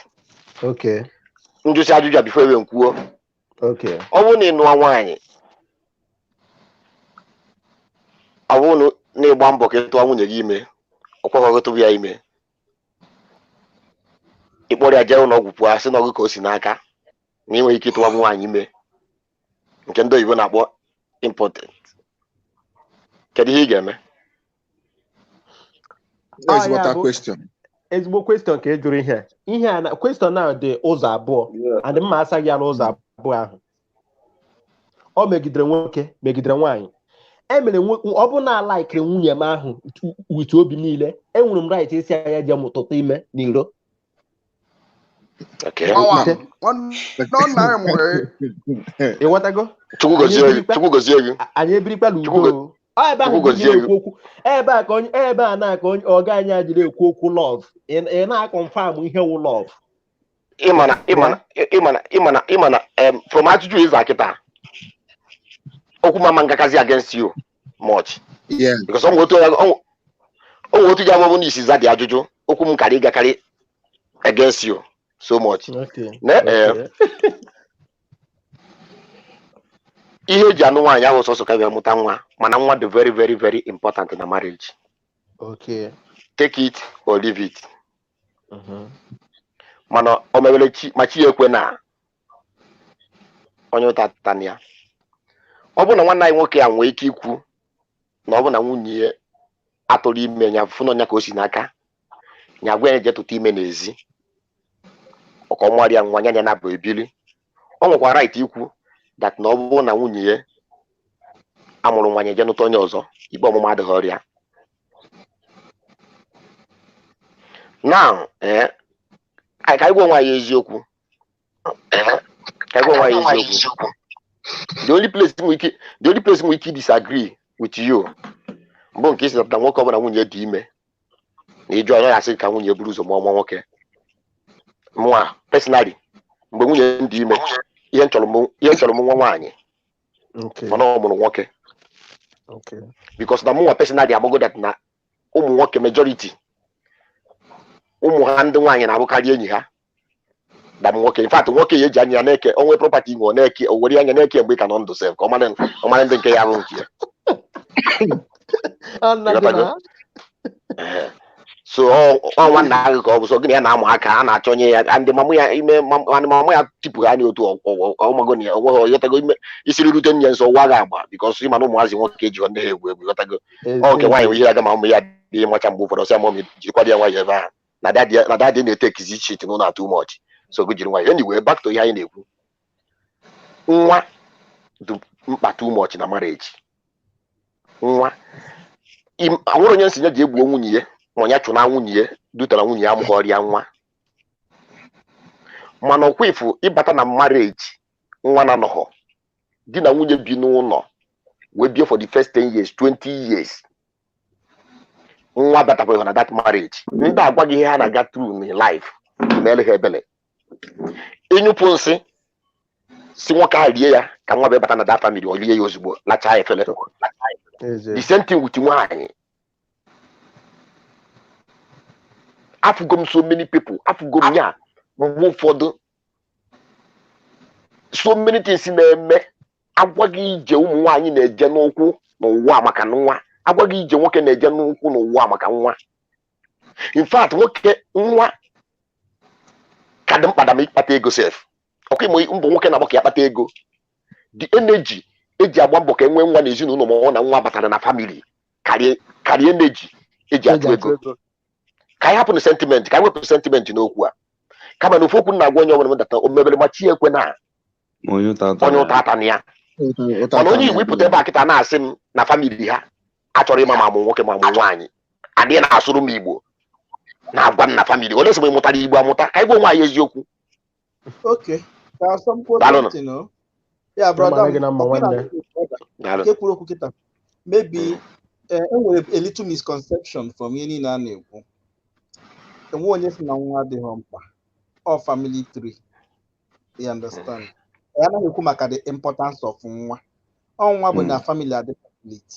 Okay. njụsị ajụjụ a bifo ewe nkwuo. Okay. Ọ bụrụ na ị nụọ nwaanyị ọ bụrụ na ịgba mbọ ka ịtụọ nwunye gị ime ọ kwekọghị tụbụ ya ime ịkpọrọ ya jee ụlọ ọgwụ pụọ sị na ọgụ ka o si n'aka na enweghị ike ịtụwa nwaanyị ime nke ndị oyibo na-akpọ impotent. Kedu ihe ị ga-eme? Ezigbo question ka ị jụrụ ihe a na question na dị ụzọ abụọ and mma asaghị ya n'ụzọ abụọ ahụ. Ọ megidere nwoke megidere nwaanyị emere ọ bụ na alaikiri nwunye m ahụ wit obi niile enwere m right isi anya je mụtụtụ ime n'iro. Ịghọtago? Chukwu gozie gị. Anyị ebirikwala udo. Ebe a na ka ọga anyị ajiri ekwu okwu love ị na-akọnfam ihe wụ love. Ịmana from ajụjụ ịza kịta okwu mama ngakazi against you much because onwe otu ji amụbụ na isi za dị ajụjụ okwu m karị ịgakarị against you so much. Ihe eji anụ nwaanyị ahụ sọsọ ka bịa mụta nwa mana nwa dị very very very important na marriage. Okay. Take it or leave it. Mana o mebere ma chi ekwe na onye ụta tania ọ bụ na nwanne anyị nwoke a nwee ike ikwu na ọ bụ na nwunye ya atụrụ ime nya fụ n'ọnya ka o si n'aka nya gwa ya je tụta ime n'ezi ọka ọmụarịa nwa nya na-abụ ebili ọ nwekwa right ikwu that na ọ bụ na nwunye ya amụrụ nwa je nụta onye ọzọ ikpe ọmụma adịghị ọrịa. Now ka ịgwa nwa ya eziokwu the only place we can disagree with you mbụ nke isi na nwoke ọbụla nwunye dị ime na ịjụ anya ya sị ka nwunye buru ụzọ mụọ nwa nwoke. Mụa personally mgbe nwunye dị ime ihe nchọrọ m nwa nwaanyị mana ọ mụrụ nwoke because na mụnwa personally amago that na ụmụ nwoke majority ụmụ ha ndị nwaanyị na-abụkarị enyi ha da nwoke. In fact nwoke ya eji anya na-eke onwe property nwe na-eke o were anya na-eke mgbe ka nọ ndụ sef ka ọ mara ndị nke ya arụ nke ya. So ọ nwanne ahụ ka ọ bụ so gịnị ya na-amụ aka a na-achọ onye ya ndị mamụ ya ime mamụ ya tipụ ha anya otu ọmago na onweghị ọghọtago ime isiri rute nye nso ụwa ga-agba because ịma na ụmụazị nwoke ji ndị ha egwu egwu ghọtago oke nwaanyị ihe aga ma ụmụ ya dị macha mgbe ụfọdụ ọsịa mọm jikwara ya nwaanyị ebe ahụ na dadị na-etekizi shit n'ụlọ atụ much so go jiri nwaanyị anyway back to ihe anyị na-ekwu nwa dị mkpa too much na marriage. Nwa anwụrụ onye nsị ya ji egbuo nwunye ya ma ya chụna nwunye ya dutara nwunye ya amụghị ọrịa nwa mana ọkwa ifu ịbata na marriage nwa na nọghọ di na nwunye bi n'ụlọ wee bie for the first 10 years 20 years nwa batakwa na that marriage ndị agwa gị ihe ha na-aga through in life meele ha ebele ịnyụpụ nsị si nwoke ahụ rie ya ka nwa bịa bata na that family ọ lie ya ozugbo lachaa efele. The same thing with nwaanyị. Afụgo m so many people afụgo m ya mgbe ụfọdụ so many things na-eme agwaghị ije ụmụ nwaanyị na-eje n'ụkwụ n'ụwa maka nwa agwaghị ije nwoke na-eje n'ụkwụ n'ụwa maka nwa. In fact nwoke nwa ka dị mkpa ịkpata ego sef ọkụ mbụ nwoke na-agba ka ya kpata ego the energy eji agba mbọ ka enwee nwa n'ezinụlọ ma ọ na nwa batara na family karịa energy eji atụ ego. Ka anyị hapụ na sentiment ka anyị wepụ sentiment n'okwu a kama na ofu okwu na-agwa onye ọbụla data o mebere ma chi ekwe na onye ụta ata na ya mana onye Igbo ịpụta ebe a kịta na-asị m na family ha achọrọ ịma ma mụ nwoke ma mụ nwaanyị adịghị na-asụrụ m Igbo na-agwa m na family onye sị m mụtara Igbo amụta ka anyị gwa nwaanyị eziokwu. Okay. Yeah, brother. Maybe enwere a little misconception from any na na-ekwu. Enwe onye si na nwa adịghị mkpa or family tree. You understand? Ya na-ekwu maka the importance of nwa. Nwa bụ na family adị complete.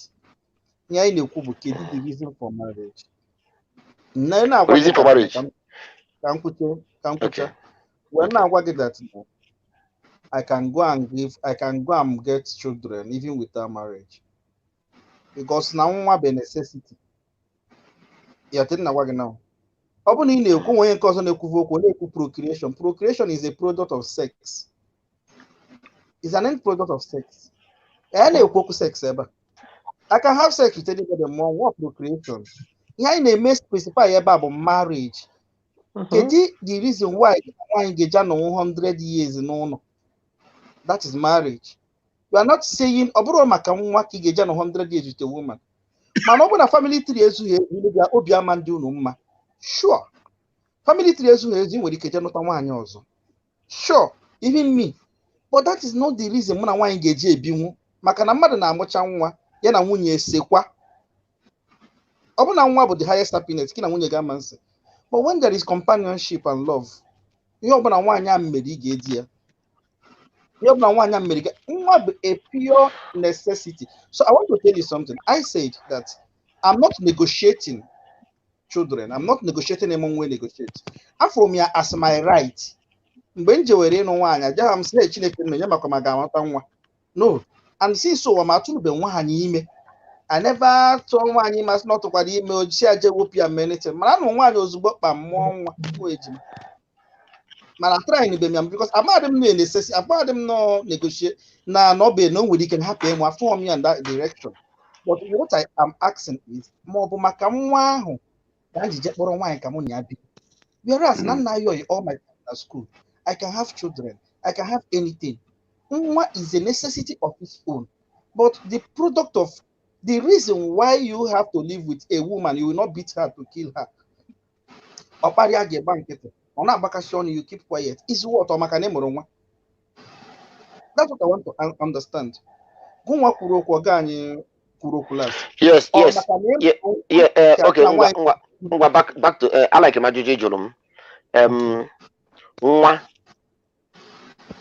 Ihe anyị na-ekwu bụ kedu the reason for marriage. Reason for marriage. Ka m kwuche. When I work that, I can go and get children even without marriage. Because now one be necessity. Yeah, tell na work now. Open in the when cause procreation. Procreation is a product of sex. It's an end product of sex. Any sex ever. I can have sex with anybody more. What procreation? Yeah, in a may specify about marriage. The reason why I engage on 100 years no. That is marriage. You are not saying Oburo Makamwa engage on 100 years with a woman. Man, open a family 3 years here, Obia man do no ma. Sure. Family 3 years here, you will get not one also. Sure, even me. But that is not the reason when I want engage a bimu. Makana mother na mocha nwa, ya na nwunye sekwa. Obuna nwa bụ the highest happiness, kina nwunye ga manse. But when there is companionship and love, you obuna nwanya mmeri ga-edi ya. You obuna nwanya mmeri ga nwa bụ a pure necessity. So I want to tell you something. I said that I'm not negotiating children. I'm not negotiating among we negotiate. Afro me as my right. Mgbe nje were ịnụ nwaanyị aja m sị Chineke nne ya maka ma ga-amata nwa. No. And since so I'm atụrụbe nwaanyị ime. I never told nwaanyị must not to kwado ime oji aje wopi amenity. Mana nụ nwaanyị ozugbo kpa mmụọ nwa o ejima. Mana try ni be me because amadị m no necessity, amadị m no negotiate na no be no nwere ike hapụ emu afọ me in that direction. But what I am asking is ma ọ bụ maka nwa ahụ ka njije kpọrọ nwaanyị ka mụ na ya bi. Whereas na nna yo all my time at school, I can have children, I can have anything. Nwa is a necessity of its own. But the product of the reason why you have to live with a woman, you will not beat her to kill her. You keep quiet. Is what? That's what I want to understand. Yes. Yeah. Okay. Back to I like Majuji Jolum.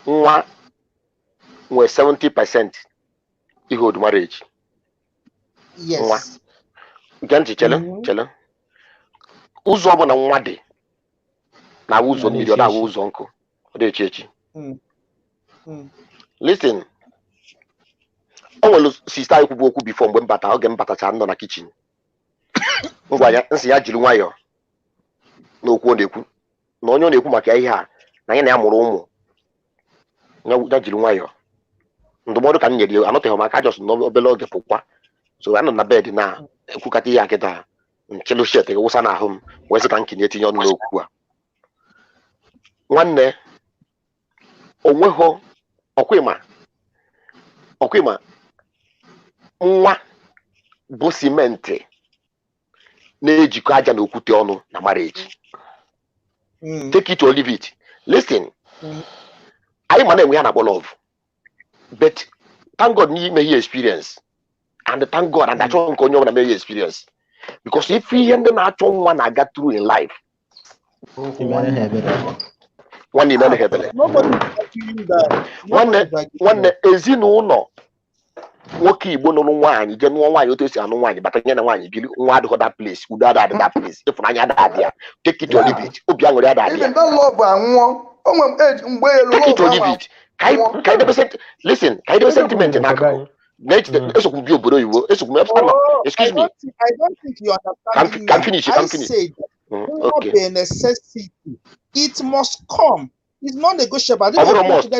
Nwa were 70% hold marriage. Yes. Ganti chela. Uzo bụ na nwa dị na uzo mmiri na uzo nkụ ọ dị echechi. Listen. O nwere sister ikwu okwu before mgbe mbata oge mbatacha nọ na kitchen. Ngwa ya nsị ya jiri nwayọ n'okwu na-ekwu. Na onye na-ekwu maka ihe a na ya na ya mụrụ ụmụ. Ya jiri nwayọ. Ndụmọdụ ka m nyere ya anọteghị maka just n'obele oge pụkwa. So anọ na bed na ekwukata ihe akịta nchelu shet wụsa na ahụ m wee sị ka nkinye etinye ọnụ n'okwu a. Nwanne onweghọ ọkwịma nwa bụ simenti na-ejikọ aja na okwute ọnụ na marriage. Take it or leave it. Listen, anyị ma na-enwe ya na love, but thank God n'ime ihe experience. And thank God, and that's what I'm going experience. Because if we end up one I got through in life, one is in no Woki bono wine, you get no wine, you taste and wine, but again, wine, you want to go that place, who that place, if I had idea, take it or leave it. Even that love take it or leave it. Listen, kind of sentiment in alcohol. Excuse me. I don't think you understand. Can finish. I said, okay. A necessity. It must come. It's not negotiable. It's not must.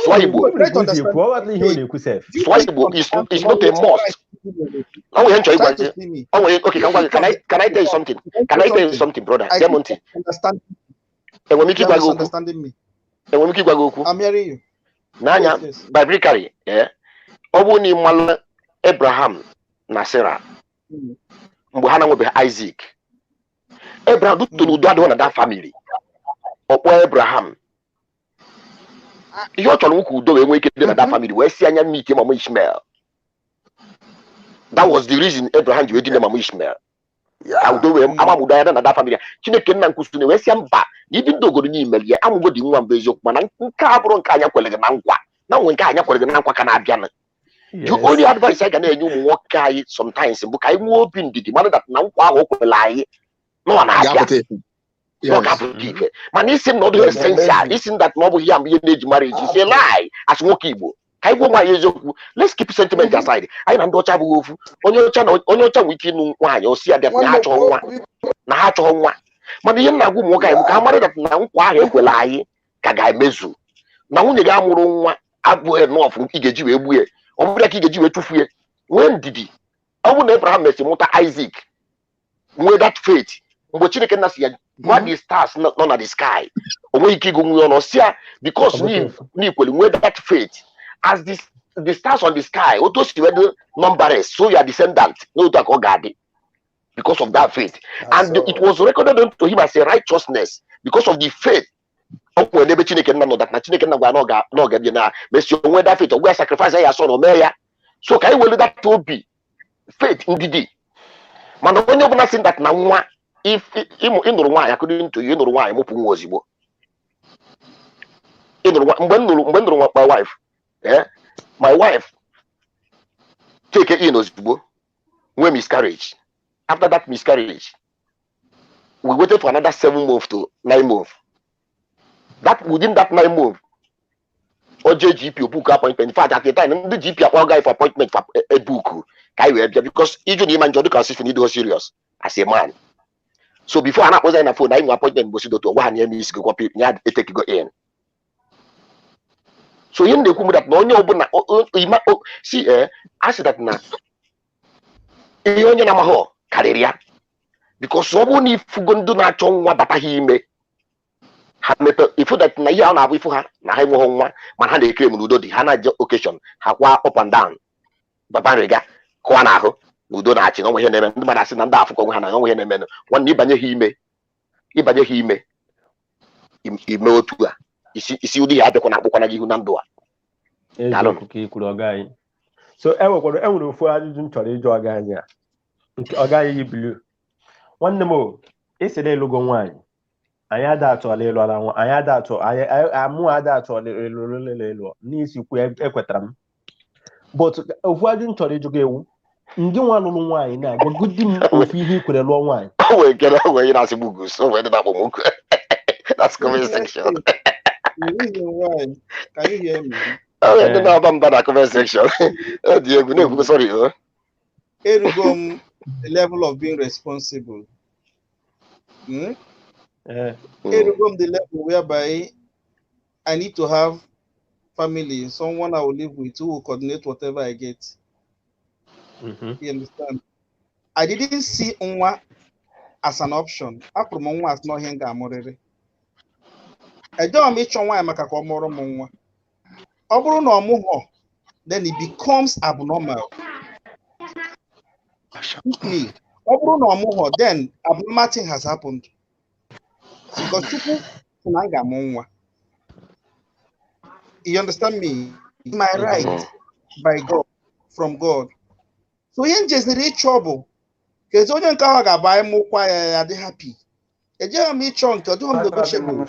Swaibo is not a must. Okay, can I tell you something? Can I tell you something, brother? Demonte. Understanding me. I'm hearing you. Nanya biblically, ọ bụ ni mmalụ Abraham na Sarah mgbe ha na-nwebe Isaac. Abraham tụrụ udo adịghị na that family. Ọkpọ Abraham ihe ọ chọrọ nwoke udo wee nwee ike dị na that family wee si anya mmike mama Ishmael. That was the reason Abraham ji wee dine mama Ishmael. Udo wee amamudo ya na that family. Chineke nna nkwụsị na wee si mba ibi ndị ogodo n'ime ya amụgo dị nwa mgbe eziokwu mana nke a bụrụ nke anya kwere gị na nkwa na nwe nke anya kwere gị na nkwa ka na-abịa. The only advice I ga na-enye ụmụ nwoke anyị sometimes bụ ka anyị nwee obi ndidi mana that na nkwa ahụ o kwere anyị nọ na-abịa. Not applicative. Man, it's not essential. Isn't that not here and age marriage? It's a lie. As Wokibo. Let's keep sentiment aside. I am not able to on your wiki one, you'll see that natural one. Natural one. But the young woman can marry that now. Why will I? Kagai Mezu. Now, when you got more abu enough from Igeji, or like Igeji to fear. When did he? I would never have met Isaac. Where that fate. But you can see what the stars not on the sky. Or you keep going on Osia because where that fate as the stars on the sky, or those numbers, so you are descendant, no talk or guard because of that faith. And it was recorded to him as a righteousness because of the faith. When they can know that no get you now, but you where that faith or where sacrifice your son or Mary. So can you will that to be faith in the day? Man, when you're not saying that now. If in the why according to you know why I'm open was you. When my wife, my wife take it in when miscarriage. After that miscarriage, we waited for another 7 months to 9 months. That within that 9 months, OJGP book appointment. In fact, at the time, the GP guy for appointment for a book. Because even the man can see need to serious as a man. So before I was in a phone, I appointment was to 1 year miss go take go in. So in the that no see I said that now. Because someone if you go do not chong what him if that na ya na if ha na ha mo man ha dey claim no do the hana occasion ha kwa up and down baba rega kwa na ho udo na achi no we na eme ndị mmadụ asị na ndị afụkọ ha na onwe na eme no nwanne ịbanye ha ime ime otu a isi ụdị ya abịakwa na akpụkwa na gị ihu na ndụ a eziokwu ka ikwuru ọga anyị so enwere ofu ajụjụ m chọrọ ịjụ ọga anyị a nke ọga anyị yi blu nwanne m o esi na elugo nwaanyị anyị ada achọla ịlụ ala nwa anyị ada achọ amụ ada achọla ịlụ n'isi kwu ekwetara m but ofu ajụjụ m chọrọ ịjụ gị ewu ndị nwa lụrụ nwaanyị na-agwagodi m ofu ihe ikwere lụọ nwaanyị that's comment section. The reason why, can you hear me? Oh, I don't know about that comment section. Oh, Diego, no, sorry. The level of being responsible. The level whereby I need to have family, someone I will live with who will coordinate whatever I get. You understand? I didn't see Unwa as an option. After Unwa as not henga amorere. I don't make sure why I'm a kakomoro Munwa. Obro no muho, then it becomes abnormal. Me. Obro no muho, then abnormal thing has happened. Because people kunanga Munwa. You understand me? My right by God, from God. So yen just need trouble. Because only can ga buy more quiet and happy. A jam me chunk to do negotiable.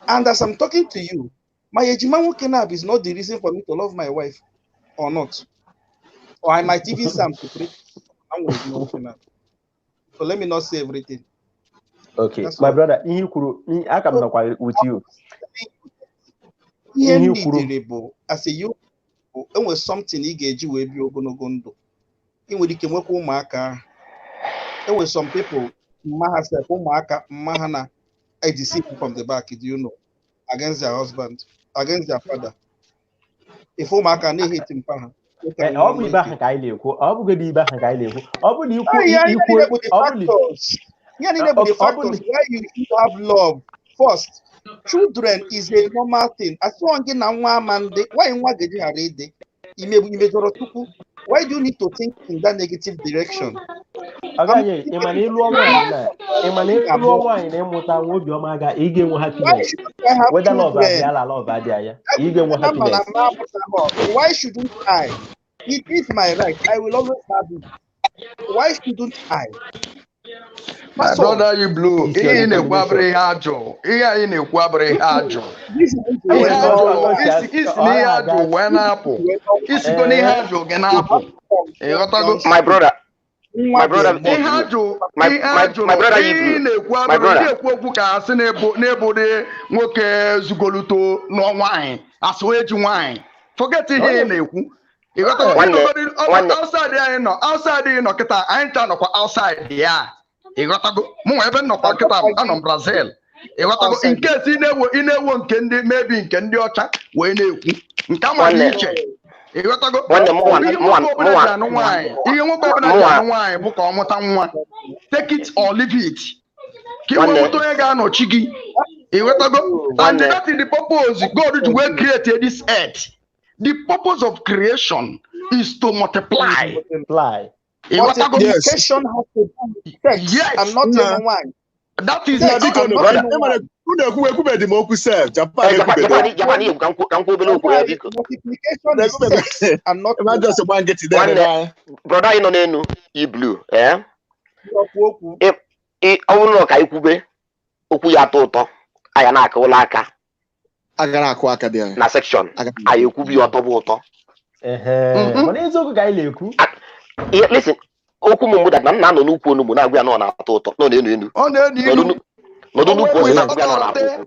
And as I'm talking to you, my Ejimamu Kenab is not the reason for me to love my wife or not. Or I might even say I'm to pray. So let me not say everything. Okay, that's my brother, I can talk with you. As a youth, and was something he gave you a biogonogondo. In with the Kimoko Maka, there were some people, Mahana, I deceived from the back, do you know, against their husband, against their father. If Omaka they hate him, I'll be back and I live. I'll be back and I live. I'll be factors why you need to have love first. Children is a normal thing. As long as one man, why why do you need to think in that negative direction? Why shouldn't I? It is my right. I will always have it. Why shouldn't I? My brother, you blue. In a quabre hajo. In a quabre hajo. It's near to one apple. It's going to have your apple. My brother. My brother, my brother Hebrew. My brother. Na-ekwu okwu ka asị na-ebode nwoke zugoluto n'ọnwaanyị asụ eji nwaanyị forget ihe ị na-ekwu outside anyị nọ outside ị nọ kịta anyị ncha nọkwa outside ya ịghọtago mụnwa ebe nnọkwa kịta anọ m Brazil ịghọtago nke si ị na-ewo nke ndị mebi nke ndị ọcha wee na-ekwu nke amaghị iche ịghọtago ihe nwoke ọbụla ji anụ nwaanyị bụ ka ọ mụta nwa take it or leave it ka ị wee nweta onye ga-anọchi gị ịghọtago and that is the purpose God ji wee create this earth. The purpose of creation is to multiply. Multiplication has to do with sex and not even one. That is sex. Brother, you know, you blue, eh? Agara akụ aka dị na section anyị ekwubi ọtọ bụ ụtọ mana eziokwu ka anyị na-ekwu listen okwu m mụda na nna nọ n'ukwu onugbu na-agwa ya na ọ na-atọ ụtọ nọ n'enu nọdụ n'ukwu onye na-agwa ya na ọ na-atọ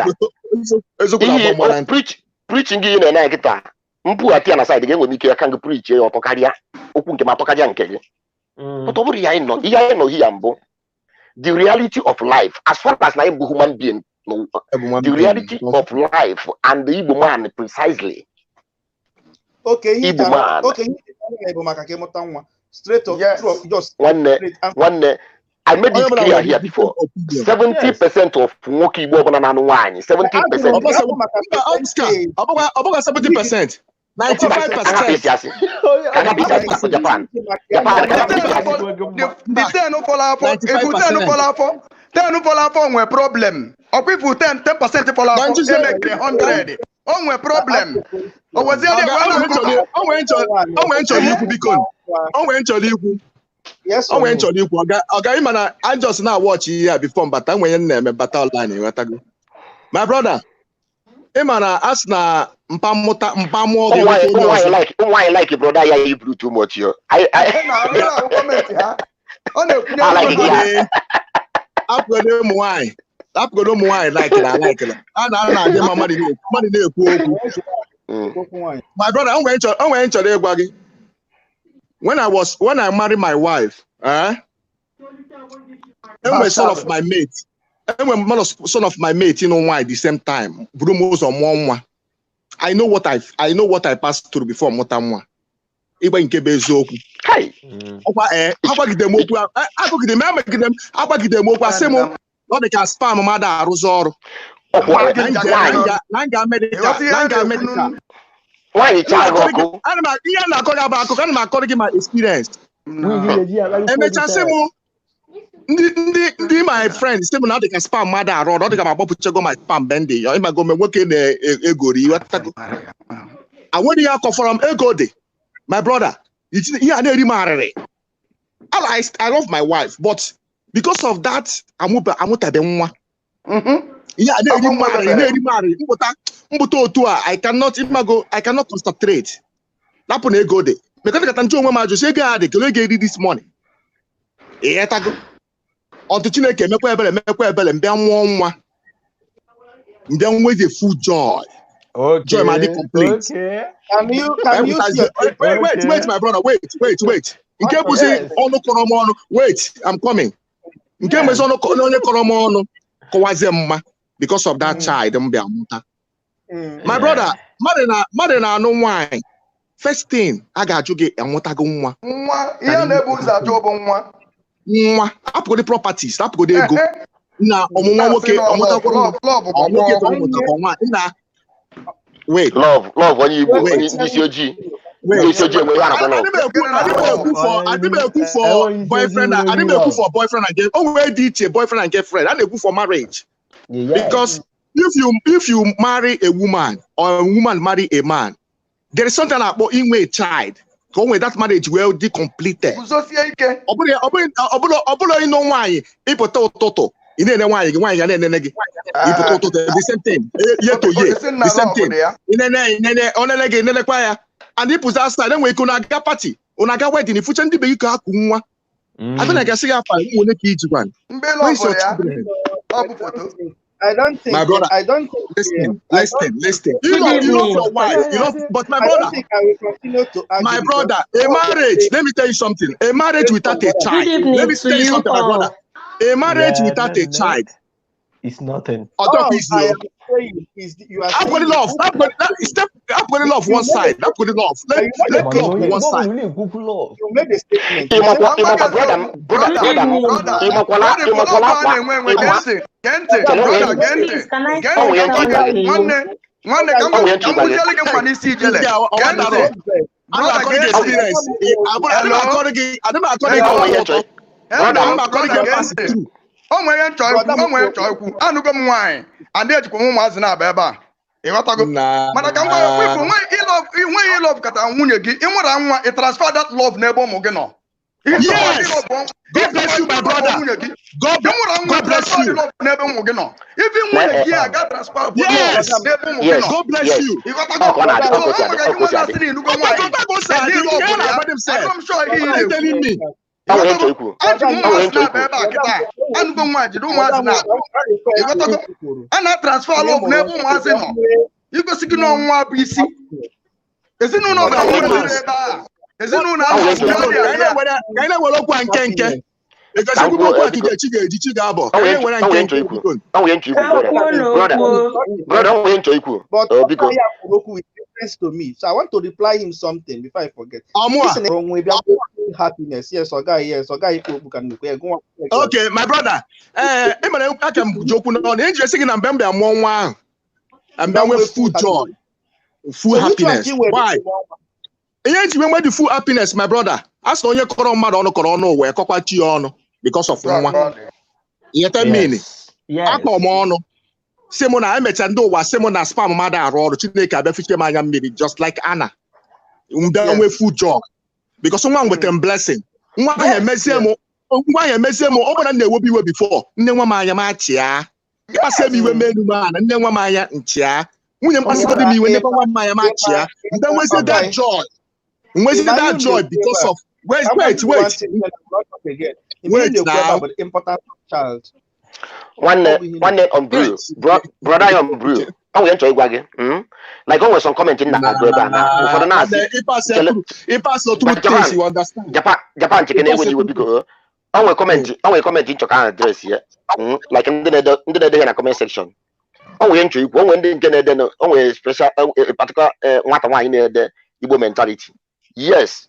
ụtọ preaching gị na-ene ya kịta mpụghati ya na side ga-enwe m ike aka gị preach ya ọtọ karịa okwu nke m atọ karịa nke gị ọtọ bụrụ ihe anyị nọ ya mbụ the reality of life as far as na anyị bụ human being. No, the reality of life and the Igbo man precisely. Okay, Igbo man. Okay, straight up, just one. I made it clear here before. 70% of Nwoke Igbo banana wine. 70%. About 70%. 95%. Japan. Ten fall off on problem. Or people 10% fall off on 100. On a problem. Or was there yes, I went to you. Okay, man, I just now watch here before, but I'm when name battle line. My brother, Emana Asna Mpamota Mpamo. Why you like your brother? You blew too much here. I like it. Upgrade wine. Upgrade wine like it. I like it. And I get my money. My brother, I went to the baggy. When I married my wife, and my son of my mate, and when son of my mate, you know why the same time. Brumos on one. I know what I passed through before Motamwa. Even in Kebezoku. Hey, how about them? I go them. How about them? Semo, not they can spam mother Rosor. Nanga medical. Why you try to go? My experience. My friends, now they can spam mother or not. They can go my spam bendy. Or I go work in a goody. I want you to from a goody. My brother, I love my wife, but because of that, I'm I cannot concentrate. Because I this morning. Until Chineke with the full joy. Okay. Joy might be complete. Okay. Can you wait, my brother. Wait. In case you say, wait, I'm coming. In case because of that child, my brother, Marina, no wine. First thing, I got you get a motago. Up with the properties, up with the go. Now, wait. Love when you this your G. I didn't go for boyfriend. I didn't go for boyfriend and girlfriend. Oh, where did you boyfriend and girlfriend? I didn't go for marriage. Because if you marry a woman or a woman marry a man, there is something about in a child. So when that marriage will be completed. The same thing. The same thing. And he puts outside and we could not get party. Unaga wedding, if you change the baby car, I feel like I say, I want to teach one. Where's your children? I don't think. My brother, I don't think. Listen. You love your wife. You love, but my brother. I don't think I will continue to argue. My brother, a marriage. Let me tell you something. A marriage without a child. Let me tell you something, my brother. A marriage without a child. It's nothing. I am saying is you are put it off. I put it off one side. I put it off. Let love on one side. You made a statement. O nwere nchọ ikwu anụgo m nwaanyị and ejikwa ụmụazị na-aba ebe a ịghọtago mana ka m gwa ikwu nweghị ilove kata nwunye gị ịnwere nwa ị transfer that love n'ebe ụmụ gị nọ. God bless you, my brother. God bless you. n'ebe ụmụ gị nọ ibi nwunye gị a ga transfer n'ebe ụmụ gị nọ. God bless you. ịghọtago I'm sure he telling me. A na-transfer love n'ebe ụmụazị nọ igosi gị n'ọnwa bụ isi ezinụlọ ebe a ezinụlọ na-ewere okwu nkenke to me, so I want to reply him something before I forget. Happiness, yes, or guy, yes, or guy. Okay, my brother. I can joke on interesting in Ambembe and 1 1. And then with full joy, full happiness. Why? When the full happiness, my brother. As no, you corona where cockati on because of 1 1. Yet a minute. Yeah. Simona emechando wa Simona spam mother around Chineke abefike manya mmiri just like Anna. We full job because someone with them blessing. Nwa ya emeze mo obona na ewobi we before nne nwa manya ma chia. Ipase mi we menu ma na nne nwa manya nchia. Nwunye mpase go mi we nne nwa manya ma chia. Then we say that joy. We say that joy because of wait. Wait now. Important child. One on brew, brother on brew. Oh, we enjoy wagging. Like always some comment in that. For the Nazi, it passed through things you understand. Japan chicken when you would go. I will comment into kind address here. Like in the comment section. Oh, we enjoy when they get always special particular what in the Igbo mentality. Yes.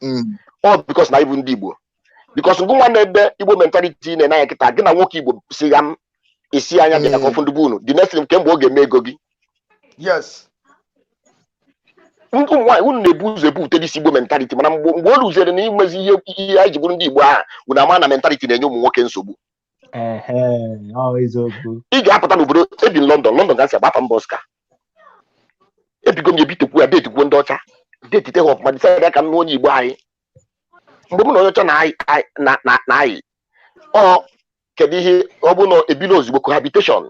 All because na even Igbo. Because go one the Igbo mentality na na kita gina woke Igbo say am isi anya dey confound bunu. The next thing kembo oge megogi. Yes. Why wouldn't they booze the boot this Igbo mentality? Man, what lose it and you must hear I wouldn't be when a man mentality na you work in so. Always good. If you happen to be in London that's a Bapam Bosca. If you come a bit to go a date to one daughter, date to take off my side I can know you buy. I or can he open a below cohabitation?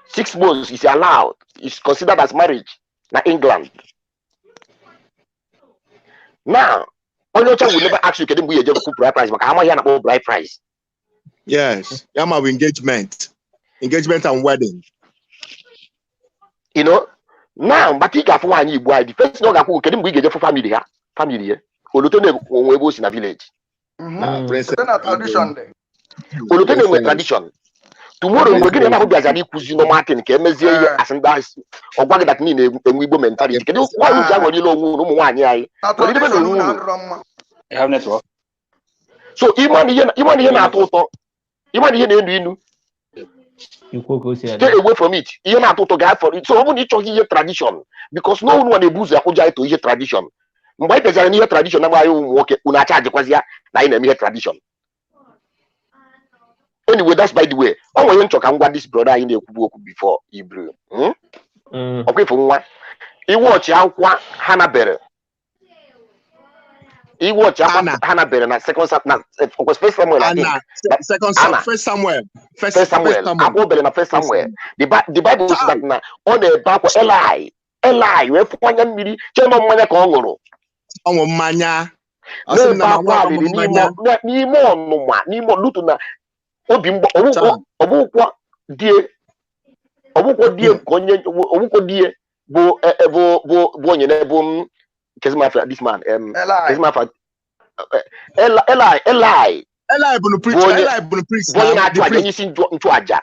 6 months is allowed, is considered as marriage in England. Now, all your child will never ask you can we just put bride price, but how much about bride price? Yes, I'm of engagement and wedding. You know, now, but he got one you buy the first dog who can we get for family. Olutono in a village. Tradition. Olutono with tradition. Tomorrow we're going to have a cuisine Martin, Kemezie, as and dice, or what that mean a Weibo mentality. Why would I want you know 1 year? You have network. So even here not total. Even here stay away from it. You're not total guy for it. So when you talk here tradition, because no one will booze a to hear tradition. Why there's a new tradition? Now you walk una charge because here na tradition. Anyway, that's by the way. Oh, we want to talk about this brother in the Kubu before Hebrew. Okay, for one, he watch how Hannah. He watch Hannah Berry na second was first Samuel. First Samuel. First Samuel. The Bible says that na on the back of Eli, we for one miri, chemo manya ko ngoro. Manya. n'ebe akwa alịrị n'ime ọnụma n'ime ọlụtụ na obi mgba ọbụkwọ die nke onye ọbụkwọ die bụ onye na-ebu kezimafia this man kezimafia Eli bụ onye na-achụ aja onye isi nchụaja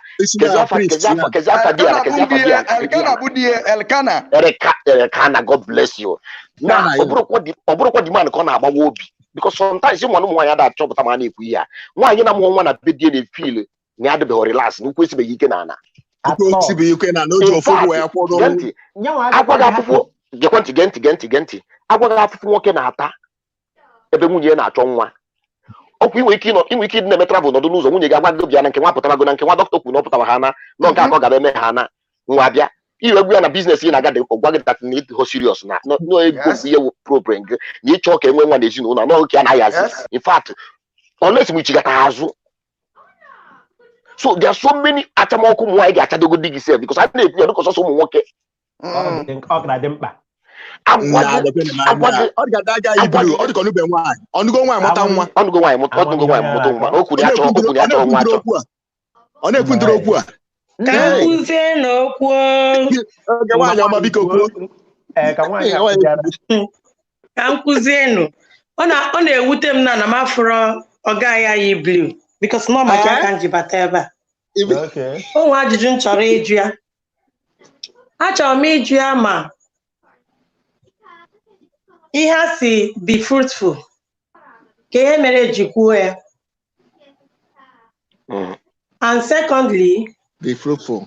Elkana God bless you na ọ bụrụkwa dị man ka ọ na-agbawa obi because sometimes ụmụ nwaanyị ada achọpụta ma na-ekwu ihe a nwaanyị na mụọ nwa na be die na-efil na ya adịbeghị relax na ukwu esibeghị ike na ana agwaghị afụfụ gee ntị agwaghị afụfụ nwoke na-ata ebe nwunye na-achọ nwa ọkwa inwe ike ịdị na-eme travel n'ọdụ n'ụzọ nwunye ga-agwa gị bịa na nke nwa pụtara go na nke nwa dọkịta kwu na ọ pụtara ha na nọ nke akọ gara eme ha na nwa bịa iregwu ya na biznes ị na-aga gwa gị dat na ịdịho serious na ego ihe problem gị na ịchọ ka enwe nwa na ezinụlọ na oke anaghị azi in fact unless m ichigata ha azụ so there are so many achamọkụ ụmụ nwaanyị ga-achadogo di gị sef because a na-ekwu ya dịka ọsọsọ ụmụ nwoke ọ na-ekwu ndịrị okwu a ka m kụzienụ ọ na-ewute m na m afụrọ ọga ya yi blue because nọ maka aka njibata ebe a o nwe ajụjụ m chọrọ ịjụ ya achọrọ m ịjụ ya ma ihe a si be fruitful ka ihe mere eji kwuo ya and secondly be fruitful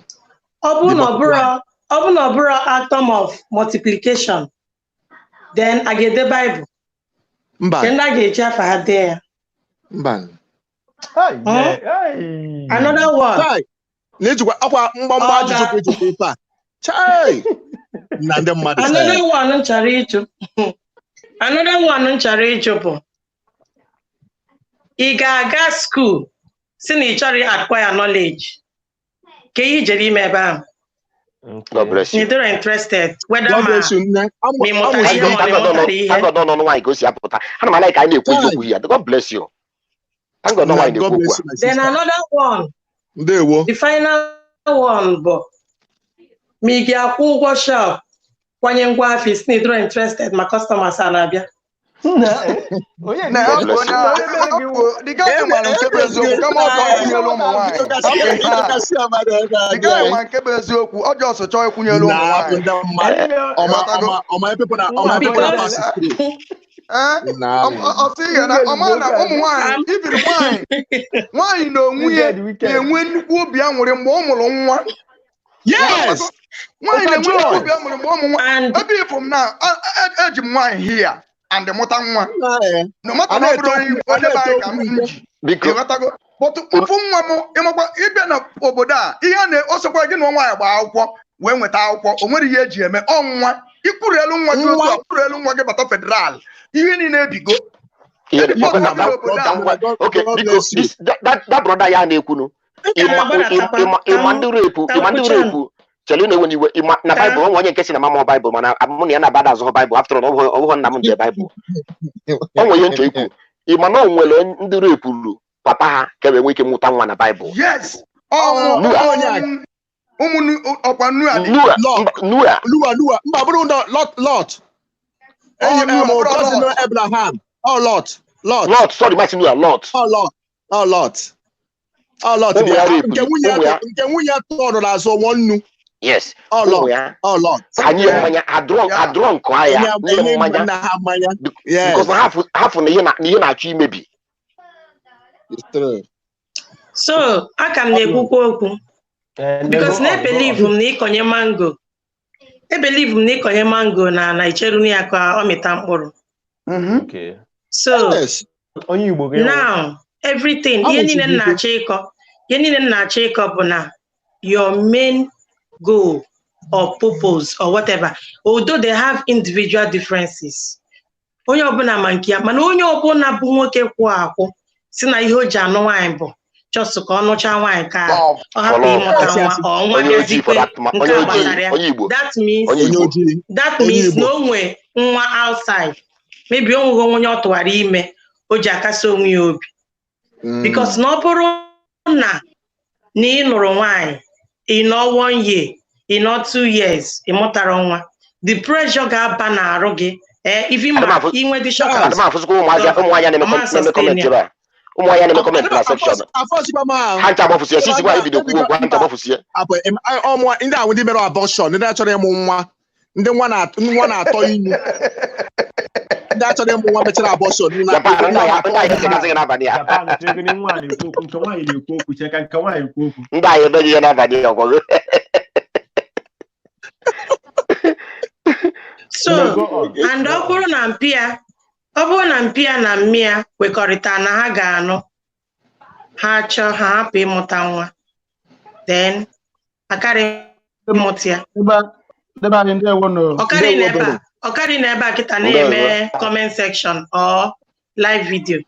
ọ bụ na ọ bụrụ atom of multiplication then a ga-ede Bible then a ga-eji afa ha dee ya another one na-ejikwa akwa mgbamgba ajụjụ ka ejikwa ife a chai na ndị mmadụ another one m chọrọ ịjụ bụ ị ga-aga school si na ị chọrọ acquire knowledge ka ihe jere ime ebe ahụ you don't interested whether ma ịmụtara ihe ma ịmụtara ihe God bless you. Then another one the final one bụ ma ị ga-akwụ ụgwọ shop kwanye ngwa afọ isi na ịdịrọ interested ma customers a na-abịa nke bụ eziokwu ọ dị ọsọ chọọ ịkwụnyelu ụmụ nwaanyị ibiri nwaanyị na onwe ya na-enwe nnukwu obi aṅụrị mgbe ọ mụrụ nwa nwaanyị na-enwe nnukwu obi aṅụrị mgbe ọ mụrụ nwa ebe ifụ m na eji m nwaanyị hia and mụta nwa no matter na ọ bụrụ onye be anyị ka m ji ịghọtago bọtụ mfụ nwa m ịmakwa ịbịa na obodo a ihe na-osokwa gị na nwaanyị gbaa akwụkwọ wee nweta akwụkwọ o nwere ihe eji eme ọnwa ikwuru elu nwa gị otu a kwuru elu nwa gị bata federal ihe niile ebigo that brother ya na-ekwunu ịma ndị repu chelu na enwe iwe na Bible onwe onye nke si na mama Bible mana mụ na ya na-abada azụ Bible after all ọbụghọ nna m nje Bible onwe ihe nchọ ikwu ịma na onwere ndị repuru papa ha ka enwe ike mụta nwa na Bible yes mba bụrụ Lot Abraham Lot sorry my senior Lot nke nwunye tọrọ n'azụ nwannu yes anyị mmanya adrọ nke ahịa nye mmanya because hafụ na ihe na-achọ imebi so aka m na-ekwukwa okwu because na-ebelieve m na ịkọnye mango na icheru ya ka ọ mịta mkpụrụ so now everything ihe niile m na-achọ ịkọ bụ na your main goal or purpose or whatever although they have individual differences onye ọbụla ma nke ya mana onye ọbụla bụ nwoke kwụ akwụ si na ihe o ji anụ nwaanyị bụ just ka ọ nụcha nwaanyị ka ọ hapụ ịmụta nwa ọnwa bịazikwe nke gbasara ya that means na o nwe nwa outside maybe onye ọ tụwara ime o ji akasị onwe ya obi because na ọ bụrụ na ị nụrụ nwaanyị ị nọ 1 year ị nọ 2 years ị mụtara nwa the pressure ga-aba n'arụ gị even ma inwe dị shock ụmụanya na-eme comment na section ha ncha gbafusie sisi gwa ibido kwuo okwu ha ncha gbafusie ndị ahụ ndị mere abortion ndị achọrọ ịmụ nwa ndị nwa na-atọ inyu ndị achọrọ ịmụ nwa mechara abortion ndị anyị emeghị ihe n'abalị ọgwụgwụ so and ọ bụrụ na mpịa na mmịa kwekọrịta na ha ga-anụ ha chọọ ha hapụ ịmụta nwa then akarị ịmụta ya ọkarị n'ebe a kịta na-eme comment section or live video.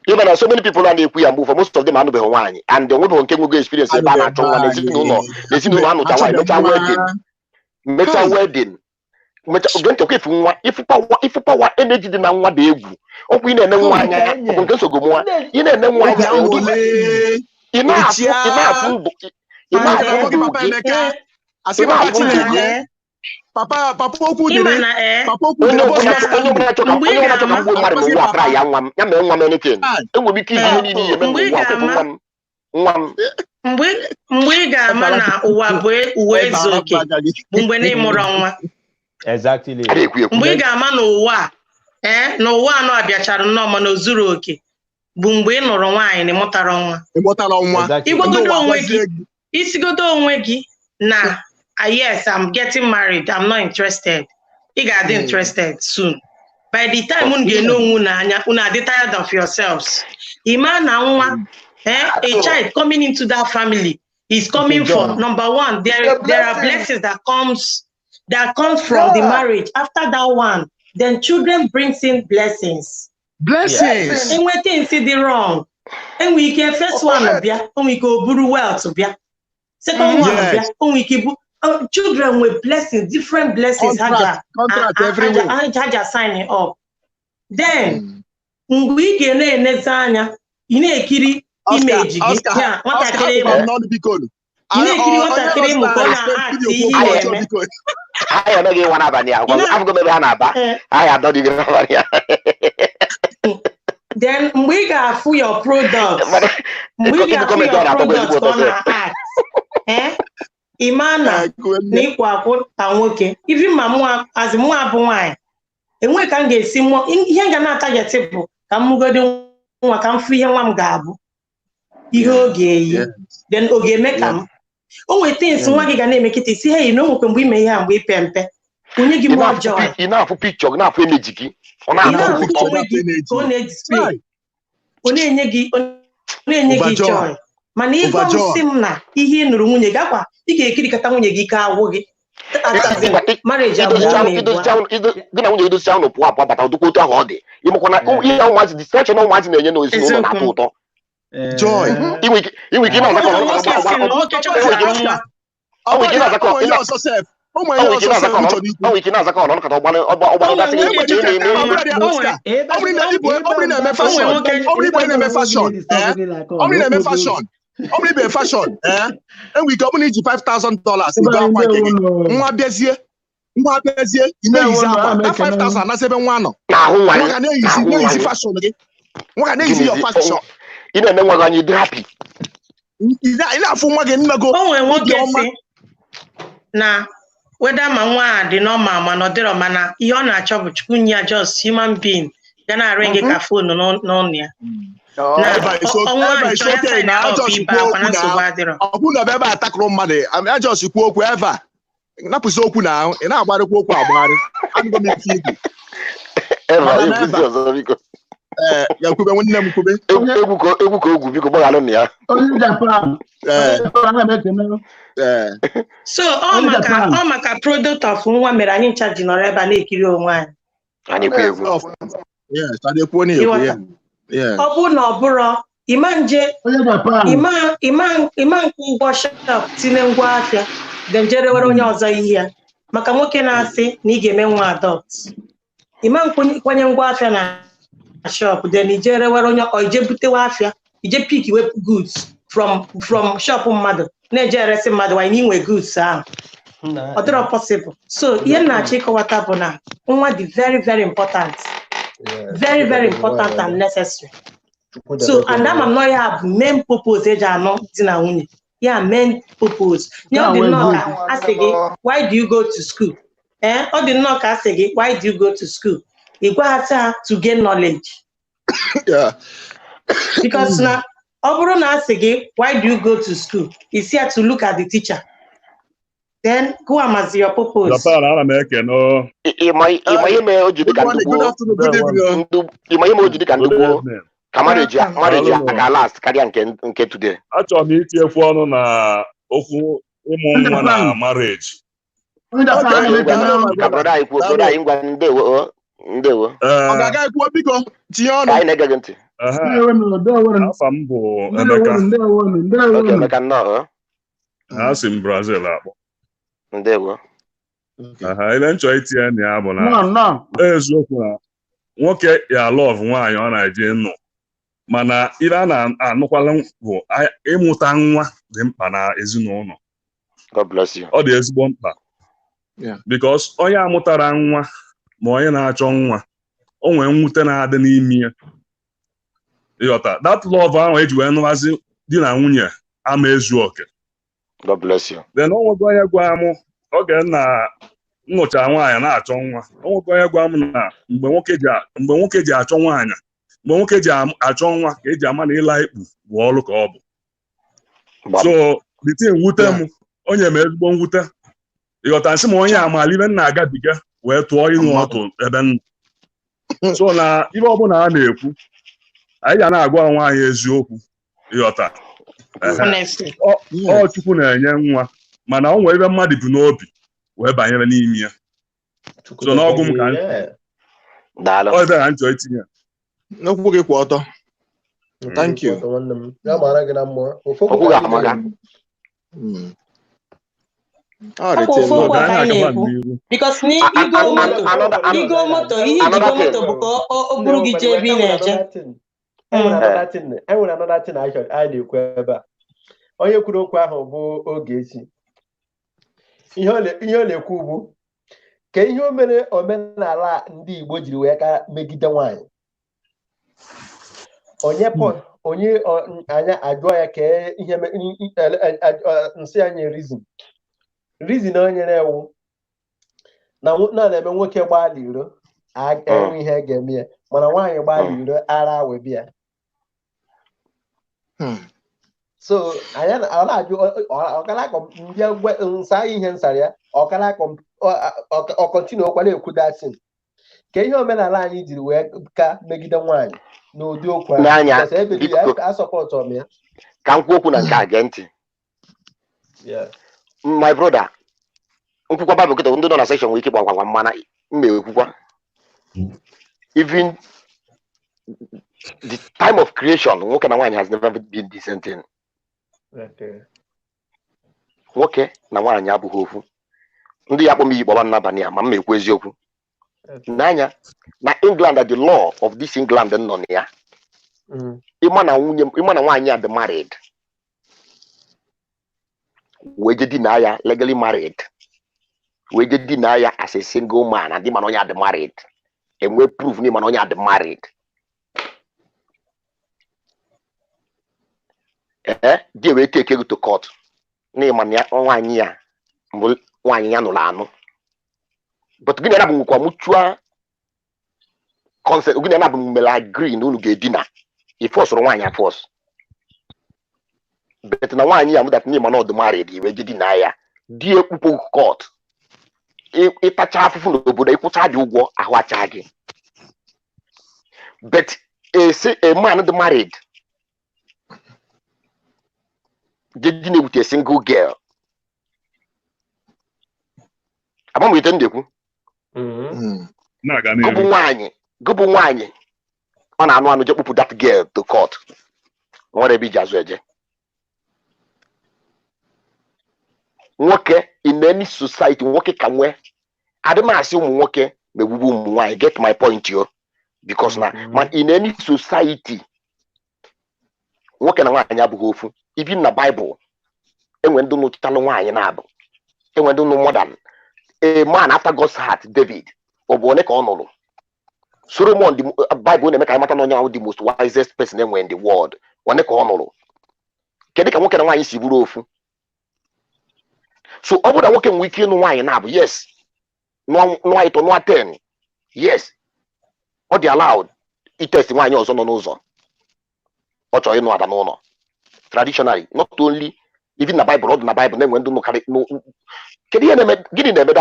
Even so many people na-ekwu ya mgbe for most of them anụbeghị nwaanyị and onwebeghị nke nwego experience ebe a na-achọ nwa n'ezinụlọ anụta nwaanyị mecha wedding oge nchọkwa ifu nwa ifupawa energy dị na nwa dị egwu ọkwa ị na-ene nwa anya ya bụ nke nsogbu nwa ị na-ene nwa anya ị na-afụ ndụ papa okwu dịrị onye ọbụla chọka mmadụ n'ụwa akara ya nwa m ya mee nwa m anything enwere ike iji ihe niile ihe eme n'ụwa nwa m mgbe ị ga-ama na ụwa bụ uwe ezu oke bụ mgbe na ịmụrụ nwa mgbe ị ga-ama na ụwa anọ abịachara nnọọ mana o zuru oke bụ mgbe ị nụrụ nwaanyị na ịmụtara nwa isigodo onwe gị na yes, I'm getting married, I'm not interested. You got interested soon. By the time you know una tired of yourselves. A child coming into that family is coming from number one. There are blessings that comes from the marriage. After that one, then children brings in blessings. Blessings. And we think see the wrong. And we can first one of ya, and we go buru well to ya. Second one of ya, and we keep children with blessings, different blessings. Haja signing up. Then we get nezanya. Inekiri image. Yeah, what I carry. Inekiri what I carry. I am not one of I'm going to I am not even then we got for your products. We got for your products on our ads. Imana n'ikwa akwụ ka nwoke ivi ma as mụ abụ nwaanyị enwe ka m ga-esi mụọ ihe ga na-atageti bụ ka m mụgodi nwa ka m fụ ihe nwa m ga-abụ ihe oge eyi then oge eme ka m o nweta isi nwa gị ga na-emekịta isi he na onwekwe mgbe ime ihe a mgbe ipe mpe onye gị mụọ ọjọọ ị na-afụ pikchọ na-afụ emeji gị ọ na-afụ ka ọ na-edisplay ọ na-enye gị joy mana ihe gosi m na ihe nụrụ nwunye gị akwa ị ga-ekirikọta nwunye gị ka agwụ gị marriage gị na nwunye edozi ahụ pụọ apụ bata ụdịkwa otu ahụ ọ dị ịmakwa na ihe ụmụazị distraction ụmụazị na-enye n'ezinụlọ na-atọ ụtọ joy inwe ike na-azakọ ọnụ kata ọgbara only be fashion and we company $5,000 nwa bịazie imeizi akwa na 5,000 na 7 nọ nwa ga na-eyizi fashion gị nwa ga na-eyizi your fashion ị na-eme nwa gị anyị dị happy ị na-afụ nwa gị nnego o nwere nwoke si na weda ma nwa a dị normal ma na ọ dịrọ mana ihe ọ na-achọ bụ chukwu nye ya just human being ga na-arụ gị ka fonu n'ọnụ ya ọkwụ na ebe atakụrụ mmadụ ajọs kwuo okwu ebe a napụzi okwu na ahụ ị na-agbarịkwa okwu agbagharị adịgo m ike igwu ya kwube nwanne m kwube egwu ka ogwu biko gbaghalụ na ya so ọ maka product of nwa mere anyị ncha ji nọrọ ebe a na-ekiri onwe anyị ọ bụ na ọ bụrụ ịma nje ịma nke ụgwọ shop tinye ngwa ahịa dem jere were onye ọzọ ihe ya maka nwoke na-asị na ị ga-eme nwa adopt Ima kwanye ngwa afia na shop, then ijere were onye o ije butewa afia, ije pick we goods from shop mmadụ na-eje eresi mmadụ wa inwe goods ahụ. Ọ dịrọ possible. So ihe na-achọ ịkọwata bụ na nwa dị very very important. Very very important and necessary. So and that man know have main purpose eji anọ di na nwunye. Yeah, main purpose. You did not ask again, why do you go to school? Or did not ask again, why do you go to school? You go have to gain knowledge. Yeah. Because now, Oburu na ask again, why do you go to school? Is here to look at the teacher. Then who am as your purpose? Good afternoon. Achọrọ m itinye ọnụ na okwu ụmụ nwa na marriage. Afọ m bụ Emeka. Asị m Brazil akpọ. Ile nchọ itinye na ya bụ na eziokwu na nwoke ya love nwaanyị ọ na-eje nnụ, mana ihe a na-anụkwala bụ ịmụta nwa dị mkpa na ezinụlọ. God bless you. Ọ dị ezigbo mkpa. Because onye amụtara nwa ma onye na-achọ nwa, o nwere mwute na-adị n'ime ya. Ịghọta, that love ahụ eji wee nụwazi di na nwunye ama ezu oke. God bless you. Then o nwego onye gwa m oge na nnụcha nwaanyị na-achọ nwa, o nwego onye gwa m na mgbe nwoke ji achọ nwaanyị, mgbe nwoke ji achọ nwa ka eji ama na ịla ikpu bụ ọrụ ka ọ bụ. So the thing wute m, onye m ezigbo mwute. Ịghọta, nsị m onye amalibe nna agabiga wee tụọ ịnụ ọtụ ebe nna. So na ibe ọbụla a na-ekwu, anyị ga na-agwa nwaanyị eziokwu. Ịghọta, ọ Chukwu na-enye nwa, mana o nwere ebe mmadụ bụ n'obi wee banyere n'ime ya. So n'ọgụ m ka ọ ebe ha nchọ itinye n'okwu gị kwụ ọtọ. Thank you. Because igo moto bụ ka o buru gị jee ebe ị na-eje. Enwere another thing I na-ekwu ebe a. Onye kwuru okwu ahụ bụ Ogechi. Ihe ọ na-ekwu bụ ka ihe o mere omenala ndị Igbo jiri wee ka megide nwaanyị. Onye anya ajụọ ya ka ihe nsị anyị reason o nyere ewu na-eme nwoke gbala iro enwe ihe ga-eme ya, mana nwaanyị gbala iro ara wee bịa. So anya ọ na-ajụ ọkara mbịa nsa ihe nsara ya, ọkara ọ kọntinu ọkwa na-ekwu datin ka ihe omenala anyị jiri wee ka megide nwaanyị n'ụdị okwu ahụ asọpọtụ ọm ya. Ka m kwuo okwu na nke a gee ntị. My brother, nkwukwa Bible kịta ndị nọ na section nwere ike gbagwagwa mana mma ekwukwa. Even the time of creation, nwoke na nwaanyị has never been the same thing. Nwoke na nwaanyị abụghị ofu. Ndị ya kpọ m iyi kpọba n'abalị a ma m ekwu eziokwu. N'anya na England, the law of this England nọ na ya. Ịma na nwaanyị a dị married. We je deny ya legally married. We je deny ya as a single man and the man only had married. And we prove the man only had married. They will take you to court. Name man ya nwanyi ya no lano. But gina na bu kwa mutual consent. Gina na bu mela agree no get dinner. If force nwanyi force. But na nwanyi ya that name not married. We je deny ya. Die upo court. Itacha afufu n'obodo ikwụcha dị ụgwọ ahụ acha gị. But a man that married didn't with a single girl. Abam with them dekwu. Gobu nwanyi. Ọ na anu je kpupu that girl to court. Nwere bi jazu eje. Nwoke in any society nwoke ka nwe adịmasị ụmụ nwoke I get my point here. Because now, man, in any society, what can I have even in the Bible, and when do not tell why in Abu, and when do no more than a man after God's heart, David, or Bonek Honolo. Solomon, the Bible, the most wisest person in the world, Bonek Honolo. Can they walk away? So, over the walking weekend, why in Abu? Yes, no, it or no 10. Yes, or they allowed. It testimony also no no. What you know at no. Traditionally, not only even the Bible, not in the Bible, then when do no carry no. Can you get in the bed?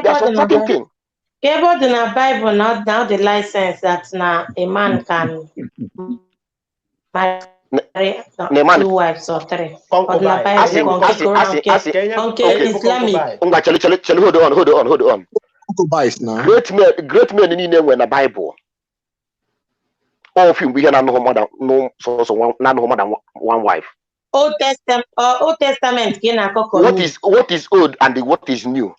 There's some certain thing. About in the Bible, not now the license that now a man can marry 2 wives or 3. But in the Bible, Islamic. Hold on. Great men in the Bible. All of you we have no more than one wife. Old Testament. What is old and what is new?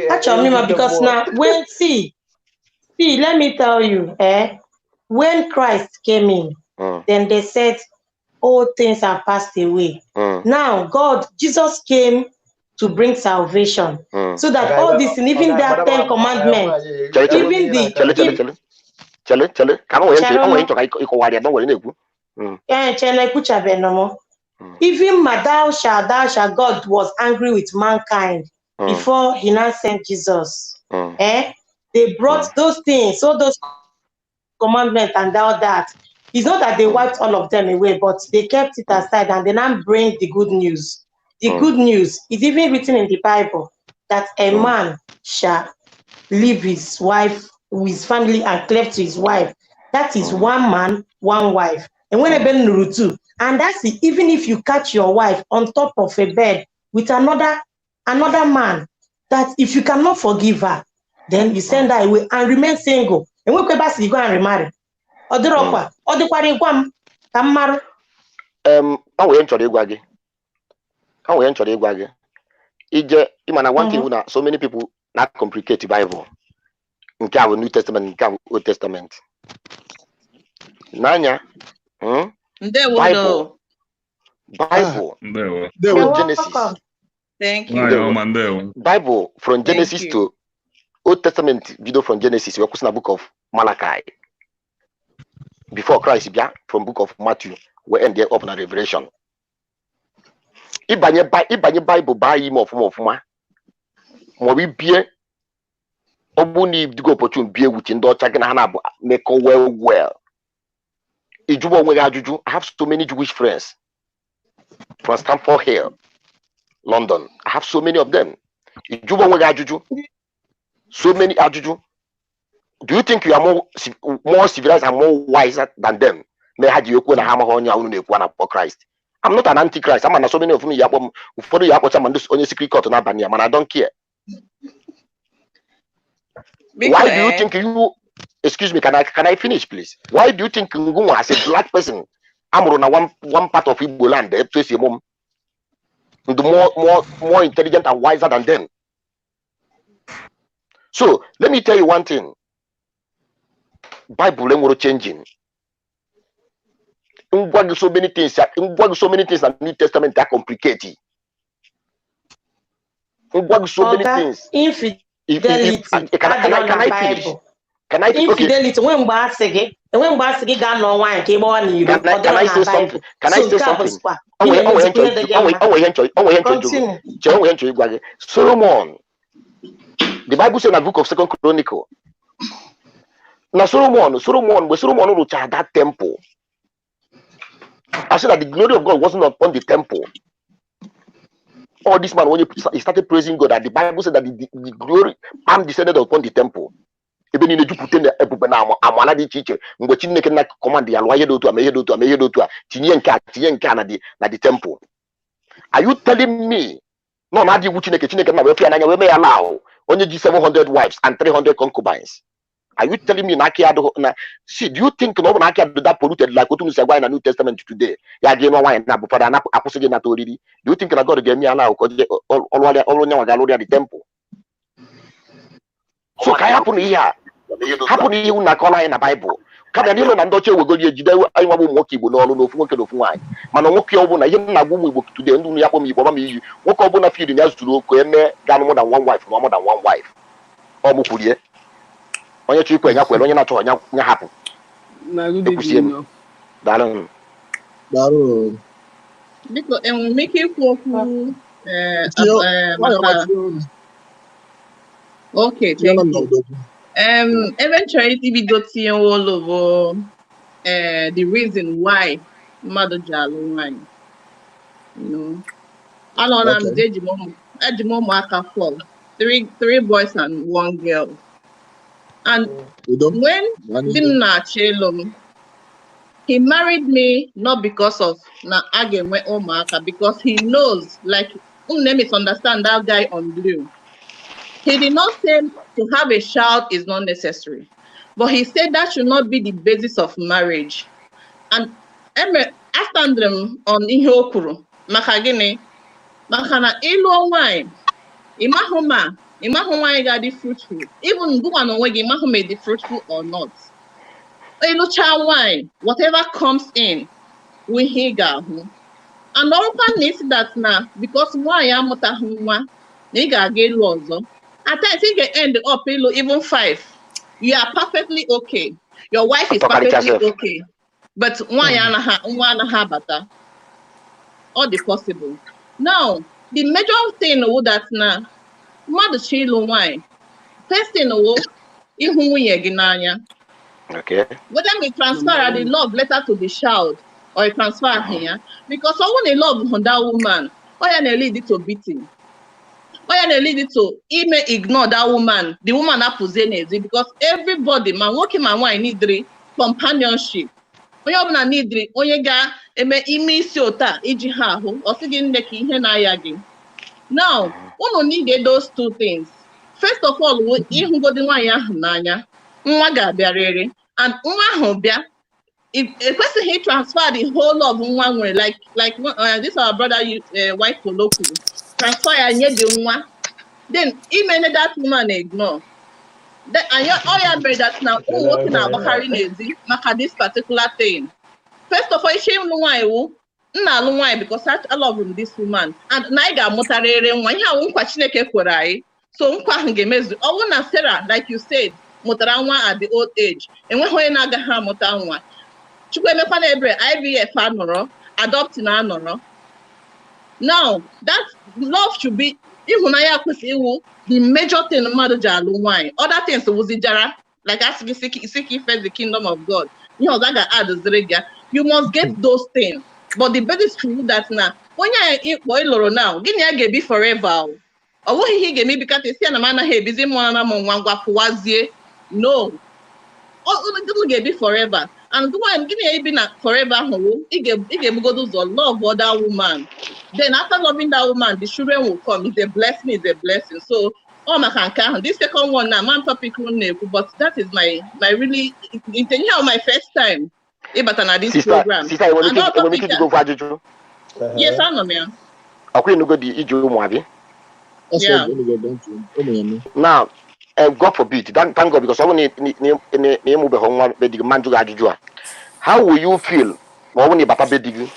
Actually, because now when see, let me tell you, when Christ came in, then they said all things are passed away. Now Jesus came to bring salvation, so that all this, even that 10 commandments, even the even thou shalt, God was angry with mankind before he now sent Jesus. They brought those things, so those commandments and all that. It's not that they wiped all of them away, but they kept it aside and they now bring the good news. The good news is even written in the Bible that a man shall leave his wife, his family, and cleave to his wife. That is one man, one wife. And when been Nurutu, and that's it, even if you catch your wife on top of a bed with another man, that if you cannot forgive her, then you send her away and remain single. And when you go and remarry. I one thing so many people not complicate the Bible. In New Testament, in Old Testament. Nanya, Bible from Genesis. Thank you. Bible from Genesis to Old Testament video from Genesis. We're in the book of Malachi. Before Christ, from book of Matthew, we end there up in Revelation. Ibanye Bible buy him of ma. We be obuni go opportunity be with in Dutch again make well. I have so many Jewish friends from Stamford Hill, London. I have so many of them. So many Ajuju. Do you think you are more civilized and more wiser than them? For Christ. I'm not an antichrist. I'm not so many of me. On secret court man. I don't care. Why do you think you? Excuse me. Can I finish, please? Why do you think Nguma as a black person? I'm on one part of Igbo land. More intelligent and wiser than them. So let me tell you one thing. Bible will changing. So many things that New Testament are complicated. So many things. Infidelity. Can I finish? Can I infidelity? Okay. When basigi can I say something? Can I say something? Solomon. The Bible says in the book of 2 Chronicles. Now Solomon wrote that temple. I said that the glory of God wasn't upon the temple. All this man, when he started praising God, that the Bible said that the glory arm descended upon the temple. Even in the Jupiter, I'm one of the teacher. But you can command the Alwaya to the temple. Are you telling me? No, not the Wuchineke may allow only 700 wives and 300 concubines. Are you telling me see, do you think no one that polluted like what you say in the New Testament today? Yeah, you know why now, but do you think that God gave me allow the temple? So ka hapụ na ihe a hapụ na ihe unu akọla anyị na Baịbụl kama ndị nọ na ndị ọcha ewegoli ejide anyị nwa bụ ụmụ nwoke Igbo n'ọrụ n'ofu nwoke na ofu nwaanyị mana nwoke ọbụla ihe m na-agwa ụmụ Igbo today ndị unu ya kpọ m Igbo ọma m iyi nwoke ọbụla field ya zuru oke eme ga more than one wife na more than one wife ọ mụ kwurie onye chọ ikwe ya kwere onye na-achọ nya hapụ ekwusie m daalụ biko enwere m ike ikwu okwu maka okay thank you. Ebe chọrọ ibido tinye olu bụ the reason why mmadụ ji alụ nwanyị. Anọla m eji m ụmụaka 4, 3 boys and 1 girl. And when di m na-achọ ịlụ m, he married me not because of na a ga-enwe ụmụaka, because he knows, like, misunderstand that guy on blue. He did not say to have a child is not necessary, but he said that should not be the basis of marriage. And after them on ihe o kwuru maka gịnị maka na ịlụ nwanyị ịmahụ nwanyị ga-adị fruitful, even gụwa na onwe gị ịmahụ ma dị fruitful or not. Ịlụcha nwanyị, whatever comes in we he ga-ahụ. And ọrụkwa na isi that na because nwanyị amụtaghị nwa na ị ga-aga ịlụ ọzọ. At times, you can end up even 5. You are perfectly okay. Your wife is perfectly okay. But one bata. All the possible. Now, the major thing that na mother chilo wine. First thing okay. Whether we transfer the love letter to the child or a transfer here, because someone love that woman, or you lead it to beating. Why they lead it to even ignore that woman, the woman that possesses because everybody, man, working man, why need companionship. When you need onye ga eme imi siota iji ha ho or sigin neki ihe na ya gi. Now, one need those 2 things. First of all, ihu go di nwanyị ahụ n'anya, nwa ga-abịarịrị, and nwa ahụ bịa, if a person he transfer the whole of nwa nwere like this our brother wife Koloku. Transfer and yet the one, then even that woman ignore. And all you made that now working about carrying maka this particular thing. First of all, she why because I love this woman and Naiga motarere when you won't Chineke kwarai. So unquangemezu. Oh, na Sarah, like you said, motaranwa at the old age. And when naga ha motanwa. Chukwemekwana ebre IVF anoro, adopting anoro. Now, that love should be the major thing mmadụ ji alụ nwanyị. Other things wuzi jara, like asking seek first the kingdom of God. You know, that add you must get those things. But the best true that now, when you boy loro now, gini ya ga be forever. Or what he gave me because he see na man he busy mwana mwangwa fuwazie. No. Oh, it be forever. And the one gini be na forever ho. It go do love other woman. Then after loving that woman, the children will come. It's a blessing, it's a blessing. So, oh my God, this second one now, man topic but that is my really my first time. This program. Sister, I want to go for Ajuju. Yes, I know, man. Okay, no go the Iju. Yeah. Now, God forbid, thank God because I want to move home with the man to Ajuju. How will you feel when you bata bedig?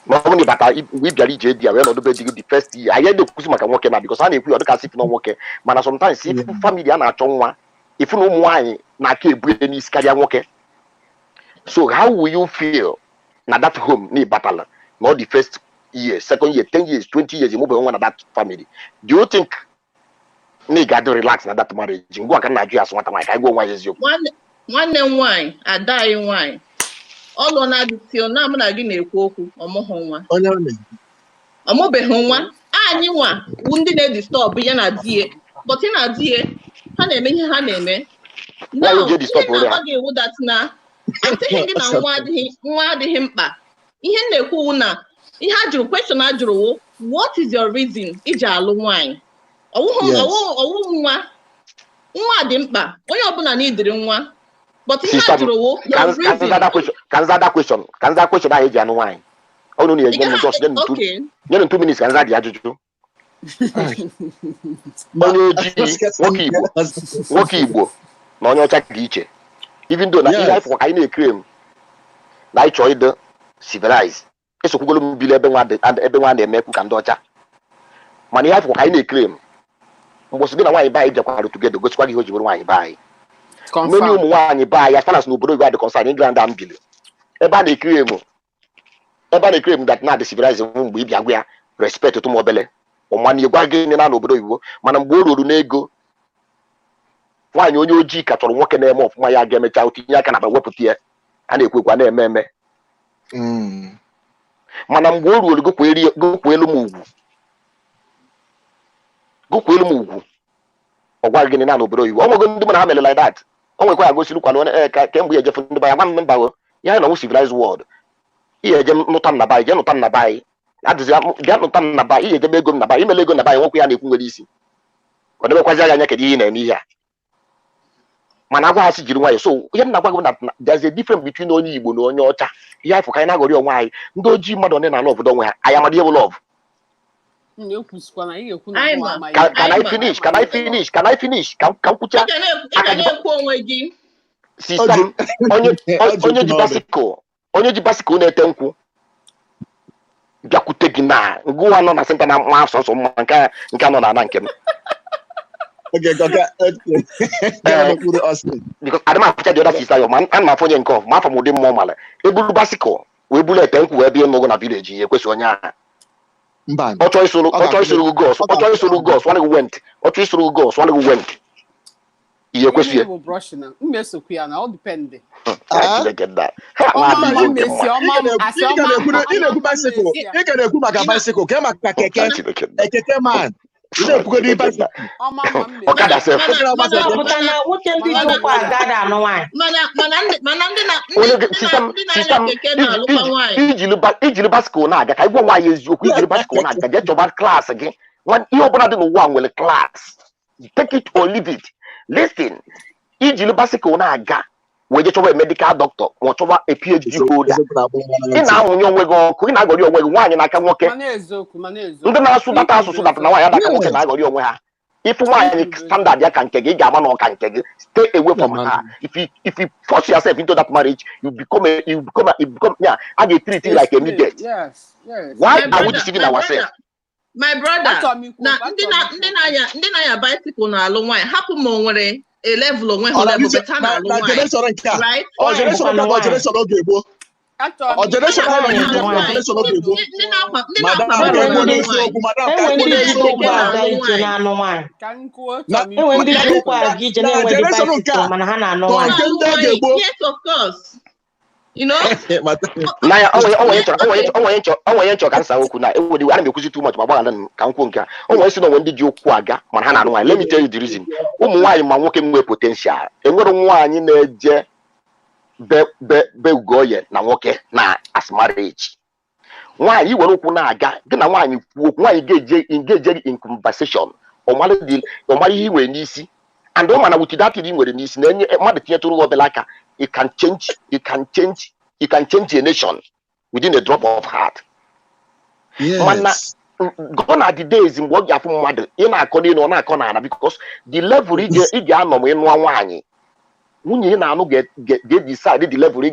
Normally, but we believe JD, I will not be the first year. I had the Kusuma can work now because I know we are not working. But sometimes, if family are not on if you know why, not keep breathing is carry working. So, how will you feel now that home near battle? Not the first year, second year, 10 years, 20 years, you move on to that family. Do you think you got to relax na that marriage? Go and Nigeria, so what am I go? Why is you? One and why? I die in why? All on that till now, I'm not getting a cocoa or more home. A mobile home. I knew one. Wouldn't they disturb beyond a dear? But in a dear, honey, honey, no, that's now. I'm thinking why him back. He had a cool now. He had your question. I drew. What is your reason? Ija wine. Oh, dimpa. When you're gonna need the one. But he had to answer that question. Can that question I wine? Oh no, just then 2 minutes. Can that the onye ojii nwoke Igbo na onye ọcha dị iche even though na ihe anyị fụkwa ka anyị na-ekrem na anyị chọọ ịdị civilize esokwugolo m bili ebe nwa na-emekwu ka ndị ọcha mana ihe anyị fụkwa ka anyị na-ekrem mgbọsị gị na nwaanyị be anyị bịakwara together gosikwa gị ihe o ji bụrụ nwaanyị be anyị mmeri ụmụ nwaanyị be anyị asanas n'obodo Igbo adị kọnsan England a mbili ebe a na-ekrem that na adị civilize mgbe ị bịa gwa ya respect ụtụ m obele ọmana ịgwa gị na n'obodo Igbo mana mgbe o ruru n'ego nwaanyị onye ojii ka chọrọ nwoke na-eme ọfụma ya ga-emecha otinye aka na wepụta ya a na-ekwekwa na-eme eme mana mgbe o ruoro gụkwuelu m ugwu ọ gwaghị gịnị na n'obodo Igbo ọ nwego ndị mụ na ha mere like that o nwekwa ya gosirikwana kemgbe ya ejefu ndị be ya nwa m mba ya na nwe civilized world ihe eje nụta na baanyị jee nụta na baanyị adịzi bịa nụta na baanyị ihe ejebe ego m na baanyị imele ego na baanyị nwekwa ya na-ekwu nwere isi ọ debekwazi anya kedu ihe na-eme ihe a mana agwa ha si jiri nwayọ so ihe m na-agwa gị na there's a difference between onye Igbo na onye ọcha ihe anyị fụ ka anyị na-agọrị onwe anyị ndị ojii mmadụ onye na-alụ obodo onwe ha anyị amadị ihe bụ lọv Can I finish ka m kwucha sista onye ji basikụl na-ete nkwụ bịakwute gị na ngụwa nọ na senta na nwa asọsọ mma nke nọ na ana nke m adịm afụcha dị ọda sista yo ma ana m afọ onye nke ọf ma afọ m ụdị mmụọ mala eburu basikụl wee bulu ete nkwụ wee bịa n'ogo na vileji ya ekwesị onye agha ọ chọọ isoro gos ihe kwesịrị ị ga na-ekwu maka bicycle ka maka keke man ijiri basikụl na-aga ka ịgwa nwaanyị eziokwu ijiri basikụl na-aga jee chọba klaasị gị ihe ọbụla dị n'ụwa nwere klaasị take it or leave it. Listen, ijiri basikụl na-aga wee je chọba medical doctor ma ọ chọba a PhD holder ị na-ahụnye onwe gị ọkụ ị na-agọrị onwe gị nwaanyị n'aka nwoke ndị na-asụ data asụsụ data na nwaanyị adaka nwoke na-agọrị onwe ha ịfụ nwaanyị standard ya ka nke gị ị ga-ama na ọka nke gị stay away from her. If you force yourself into that marriage you become yeah, a ga-treat you like a needed. Why are we deceiving ourselves? My brother, ndị na-anya bicycle na-alụ nwaanyị hapụ ma o nwere a level onwe ha level beta na-alụ nwaanyị, right? Yes, of course. You know? Naya, onwe nchọ ka nsa okwu na ewedi ana m ekwuzi too much ma gbaghala ka nkwu nke a onwe si na onwe ndị ji okwu aga mana ha na-anụ nwaanyị. Let me tell you the reason. Ụmụ nwaanyị ma nwoke nwee potential. Enwere nwaanyị na-eje be ugoye na nwoke na as marriage. Nwaanyị were okwu na-aga gị na nwaanyị kwuo okwu nwaanyị ga-eje in conversation ọmara ihe nwere n'isi and ọ mana with that ị nwere n'isi na enye mmadụ tinyetụrụ obele aka it can change a nation within a drop of heart. Yes. Mana gone are the days mgbe ọ ga-afụ mmadụ ị na-akọ n'elu ọ na-akọ n'ala because the level ị ga-anọ ma ịnụọ nwaanyị nwunye ị na-anụ ga-decide the level ị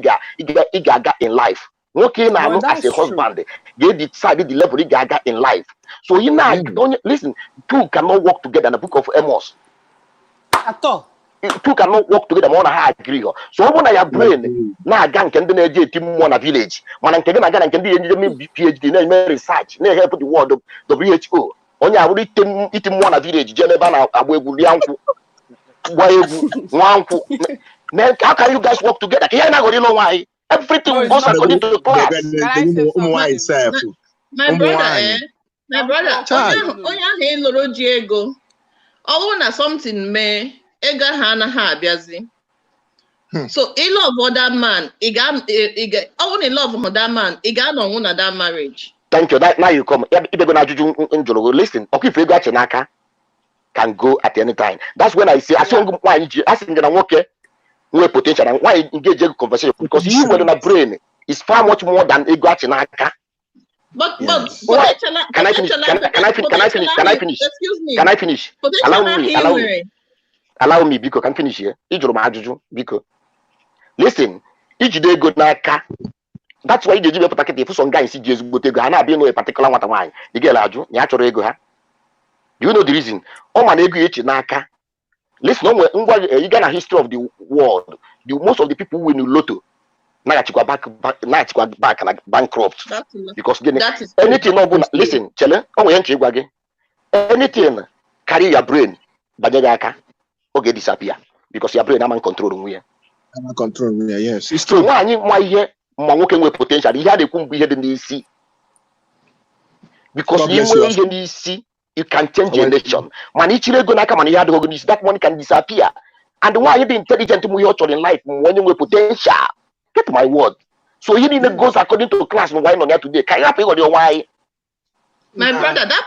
ga-aga in life. Nwoke ị na-anụ as a husband ga-decide the level ị ga-aga in life. So you listen, two cannot work together in the book of Amos. At all. Two cannot work together ma ọ na ha agree. So ọ bụ na ya brain na-aga nke ndị na-eje eti mmụọ na village mana nke gị na-aga na nke ndị na-eme PhD na-eme research na-help the world WHO onye abụrụ iti mmụọ na village jee n'ebe a na-agba egwu rie nkwụ gba egwu nwa nkwụ. How can you guys work together? Ka ihe na-agọrị n'ụlọ nwaanyị everything goes according to the class. My brother, onye ahụ ị lụrụ ji ego ọ bụrụ na something mee ego ha anaghị abịazi. So in love of that man, I only love of that man, I got on one of that marriage. Thank you. Now you come. Listen, okay, if you got Chinaka can go at any time. That's when I say, I think that okay, no potential and why engage in conversation because you were in a brain is far much more than ego Chinaka. But Why? Can I finish? Can I finish? Excuse me. Can I finish? Potential Allow me, because can finish here. Because listen, each day go n'aka. That's why you give a particular some guys see Jesus go take a particular one. The girl aju, you actually go. Do you know the reason? Oh man, ego each n'aka. Listen, you got a history of the world. Most of the people win lotto. Now you go back and bankrupt. Because anything listen, chele, anything carry your brain, but okay, disappear because your brain am control we. Yes, it's true. So why here working with potential? He had a kumbi here in see. Because you see, you can change your nation. Man, each go na come and you had that money can disappear. And why you be intelligent to move in life when you with potential? Get my word. So you need to go according to class. Why not here today? Can you pay on your why? My brother, that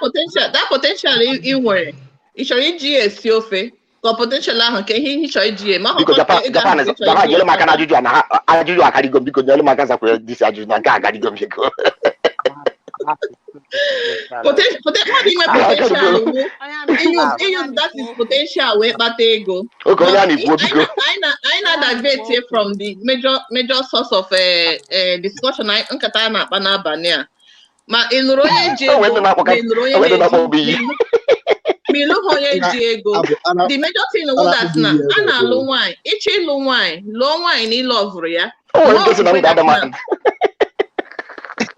potential in where it should GS yofe. Got potential lah. Okay, he should GS. Because Japan yellow makan aju akari go because yellow makan sa this aju na akari go because. Potential. That is potential way, but they go. I know that debate from the major source of discussion. I unkata na bana bania. Ma inroye Diego. Diego. The major thing that na ana low wine. Ichi low wine in love ya.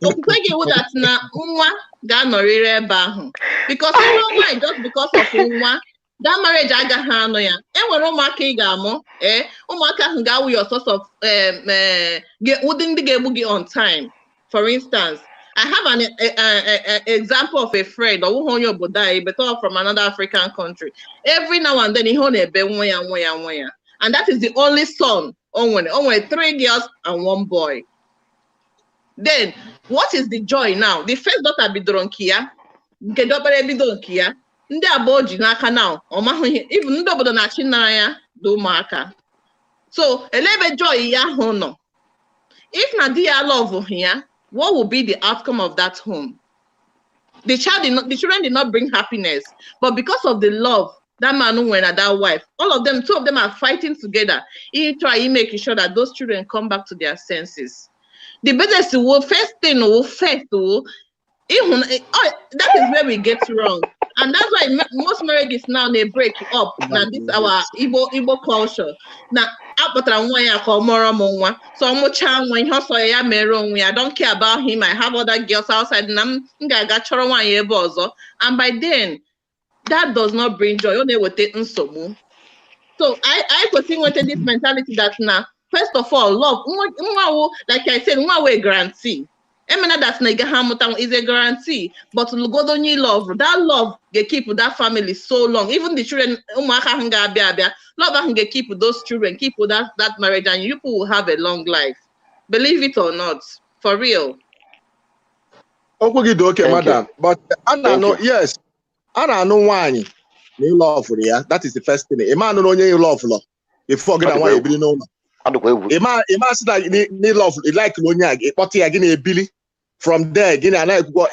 Okwege wo that na nwa ga norire ebe ahụ because nwa just because of nwa that marriage aga ha no ya enwere ụmụaka ị ga-amụ ụmụaka ahụ ga-awụ your source of wouldn't they get boogie on time. For instance, I have an example of a friend or who but from another African country. Every now and then he and that is the only son only 3 girls and 1 boy. Then what is the joy now? The first daughter bidronkia, gedobere bidonkia, ndị abụọ ji n'aka now, even ndị obodo na-achị nara ya do ụmụaka. So elebe joy ya hụ nọ. If na di ya love here, what will be the outcome of that home? The children did not bring happiness, but because of the love that man went at that wife, all of them, 2 of them are fighting together. He try making sure that those children come back to their senses. The business will first thing that is where we get wrong, and that's why most marriages now they break up. Now this our Igbo culture. Now so I don't care about him. I have other girls outside, and by then that does not bring joy. So I continue with this mentality that now. First of all, love. Like I said, one guarantee. That's is a guarantee. But love, that love they keep that family so long. Even the children, love can keep those children, keep that marriage, and you will have a long life. Believe it or not, for real. Okay, madam. But I know, yes, I know why you love for ya. That is the first thing. A man know you love before get why you know. Ima say need love like Lonya party again a Billy from there again and like go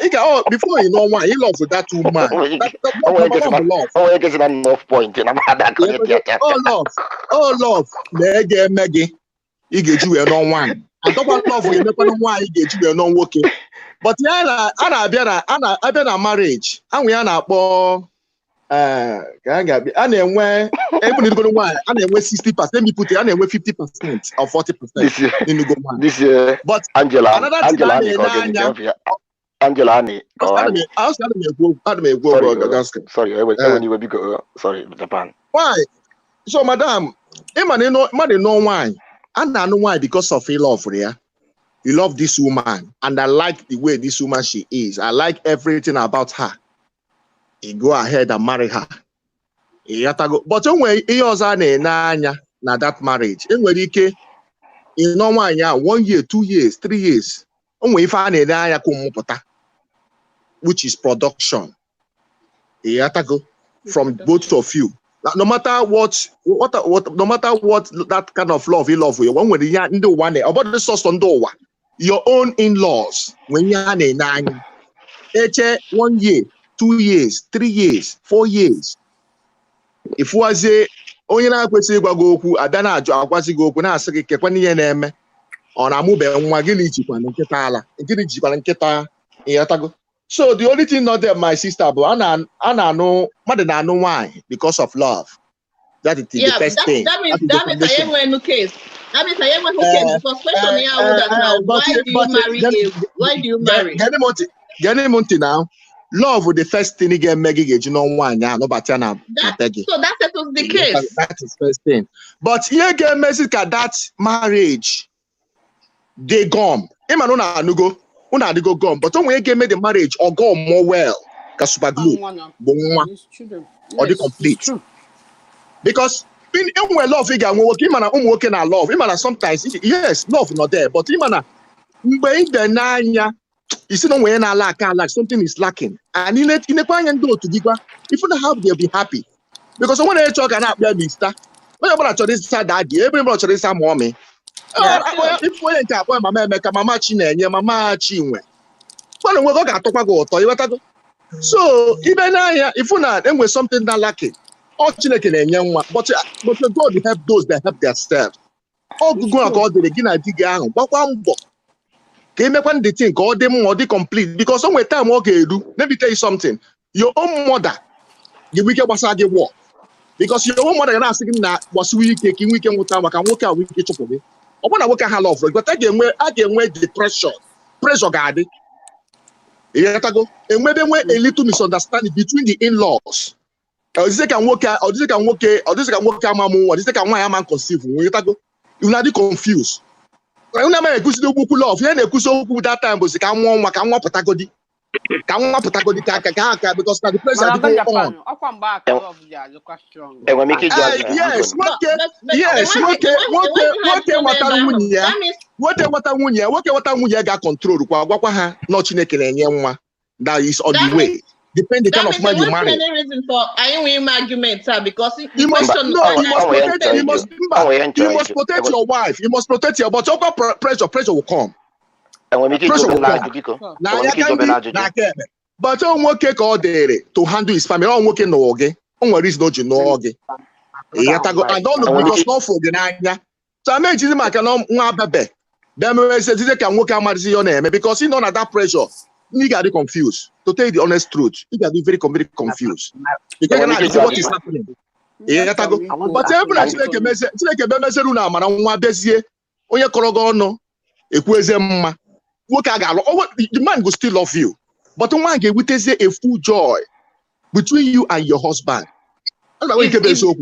before you know why you love that woman. That's enough point and I'm love mege you get you no one and double love you never know why you get you no working but yeah I na marriage and we na akpo anywhere everybody go one and 60%. Let me put it and 50% or 40% in the go man. This but Angela sorry Japan. Why? So madam, man know why. And I know why because of your love for her. You love this woman and I like the way this woman she is. I like everything about her. You go ahead and marry her. But when you also na that marriage, you know why 1 year, 2 years, 3 years. Which is production. From both of you. No matter what no matter what that kind of love you love you. When you do one about the source on door. your own in-laws when you're in 9 1 year, 2 years, 3 years, 4 years. If was a onye na-akwesịghị ịgwa gị okwu ada na-ajụ agwazi gị okwu na-asị gị kekwa n'ihe na-eme ọ na-amụbe nwa gịnị jikwa na nkịta ala gịnị jikwa na nkịta ịghọtago. So the only thing not there, my sister, but I know mother na know why because of love. That is the best thing. That means I ain't wearing no case. That means I ain't wearing no case because question here that now why do you marry? Get him now. Love with the first thing again, Maggie, you know why now? No, but so that settles the case. That is first thing. But here again, Mexico, that marriage, they gone. Emma no go. Una go gone, but when you make the marriage or go more well, because super glue, or the complete. Because in love figure, we working man, working at love. Imana sometimes yes, love not there, but imana the nanya, you see no way na lack something is lacking, and in it and do to give if you have they'll be happy because when they talk and up there, mister, when you about this daddy, everybody this mommy. If we ain't up, mama chinenye, mama chinwe. Well, we got to go to so even if you not, then with something not lacking. All children and young one, but God help those that help themselves. All go go the begin at the but one book. Can make one the thing all them more complete because somewhere time okay do. Let me tell you something. Your own mother, the wicked was at the war. Because your own mother is asking that was we taking weekend with time, I can work out with each other. I want to work out her love, but again where the pressure guard. And maybe a little misunderstanding between the in-laws. Or this can work out, or this can work out, or this can work out, or this can why man conceive. You not confused. When I make good love, you ain't good that time, but can one patagodi. Can one patagodi because the pressure go on. I'll come back. I love the question. Yes, what got control. That is on the way. Depend the kind of man you marry. Any reason for I ain't win argument, sir, because you must protect your wife. You must protect your but pressure will come. And when pressure will come. But I'm working all day to handle his family. I'm working no okay. On reason no you know okay. I don't know because not for the nine. So I made him I cannot bebe. Then I said they can work out your name because you know that pressure. You got to confused. To tell you the honest truth, you got to be very confused. You cannot see what is happening. But everybody like a message, like a message. Una mara nwa bezie onye korogo no ekweze mma. Nwoke agalo. The man will still love you, but one get witness a full joy between you and your husband. That's why you it's a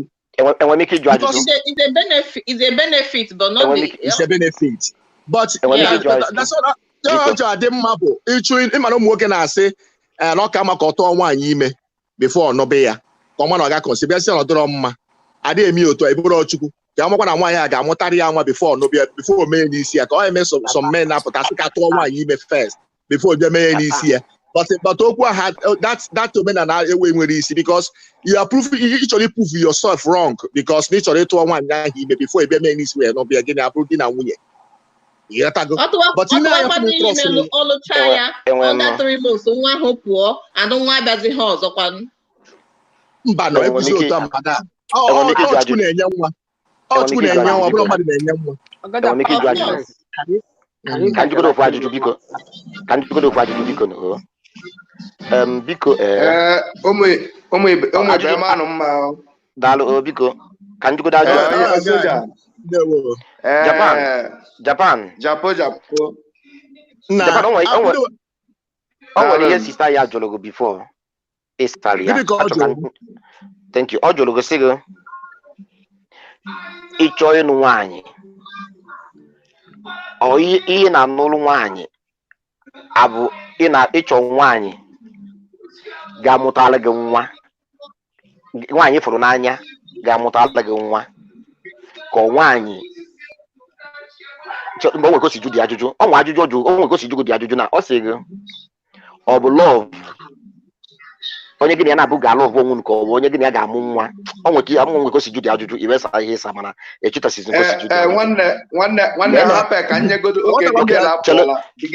benefit, but not it's a benefit. But that's all. Ịmanụ nwoke na-asị na ọ ka maka ọtọ nwaanyị ime before no be ya ka ọma na ọ ga-akọnsi bịa sị na ọ dịrọ mma adị eme otu a eburu Chukwu ka amakwa na nwaanyị a ga-amụtarị ya nwa before no be before mee n'isi ya ka ọ eme some men na-apụta sị ka tụọ nwaanyị ime first before bịa mee n'isi ya but okwu ha that omenala ewe nwere isi because you are actually prove yourself wrong because na ịchọrọ ịtụọ nwaanyị ahụ ime before bịa mee n'isi ya no be gịnị abụrụ di na nwunye. Yeah, but you know, all that 3 months, so one hope war, I don't want that the house of one. But no episode of Madame. Oh, Japan. Nah, yes, sister ya jologo before. Italia. Thank you. Ojologo sigo. Ichoy no wanyi. O I na nulu wanyi. Abu ina icho wanyi. Gamutala ge nwa. Wanyi furu n'anya gamutala ge nwa. Ko wanyi mgbe onwe gosi ju di ajụjụ ọnwa ajụjụ onwe gosi ju di ajụjụ na ọ sị gị ọ bụ love onye gị na ya na-abụ ga-alụ onwe nke ọbụ onye gị na ya ga-amụ nwa ọ nwere ka o si jụ dị ajụjụ iwesa ihe ịsa mana echitasizi ka o si jụ dị nwanne hapụ ka nyegodo oke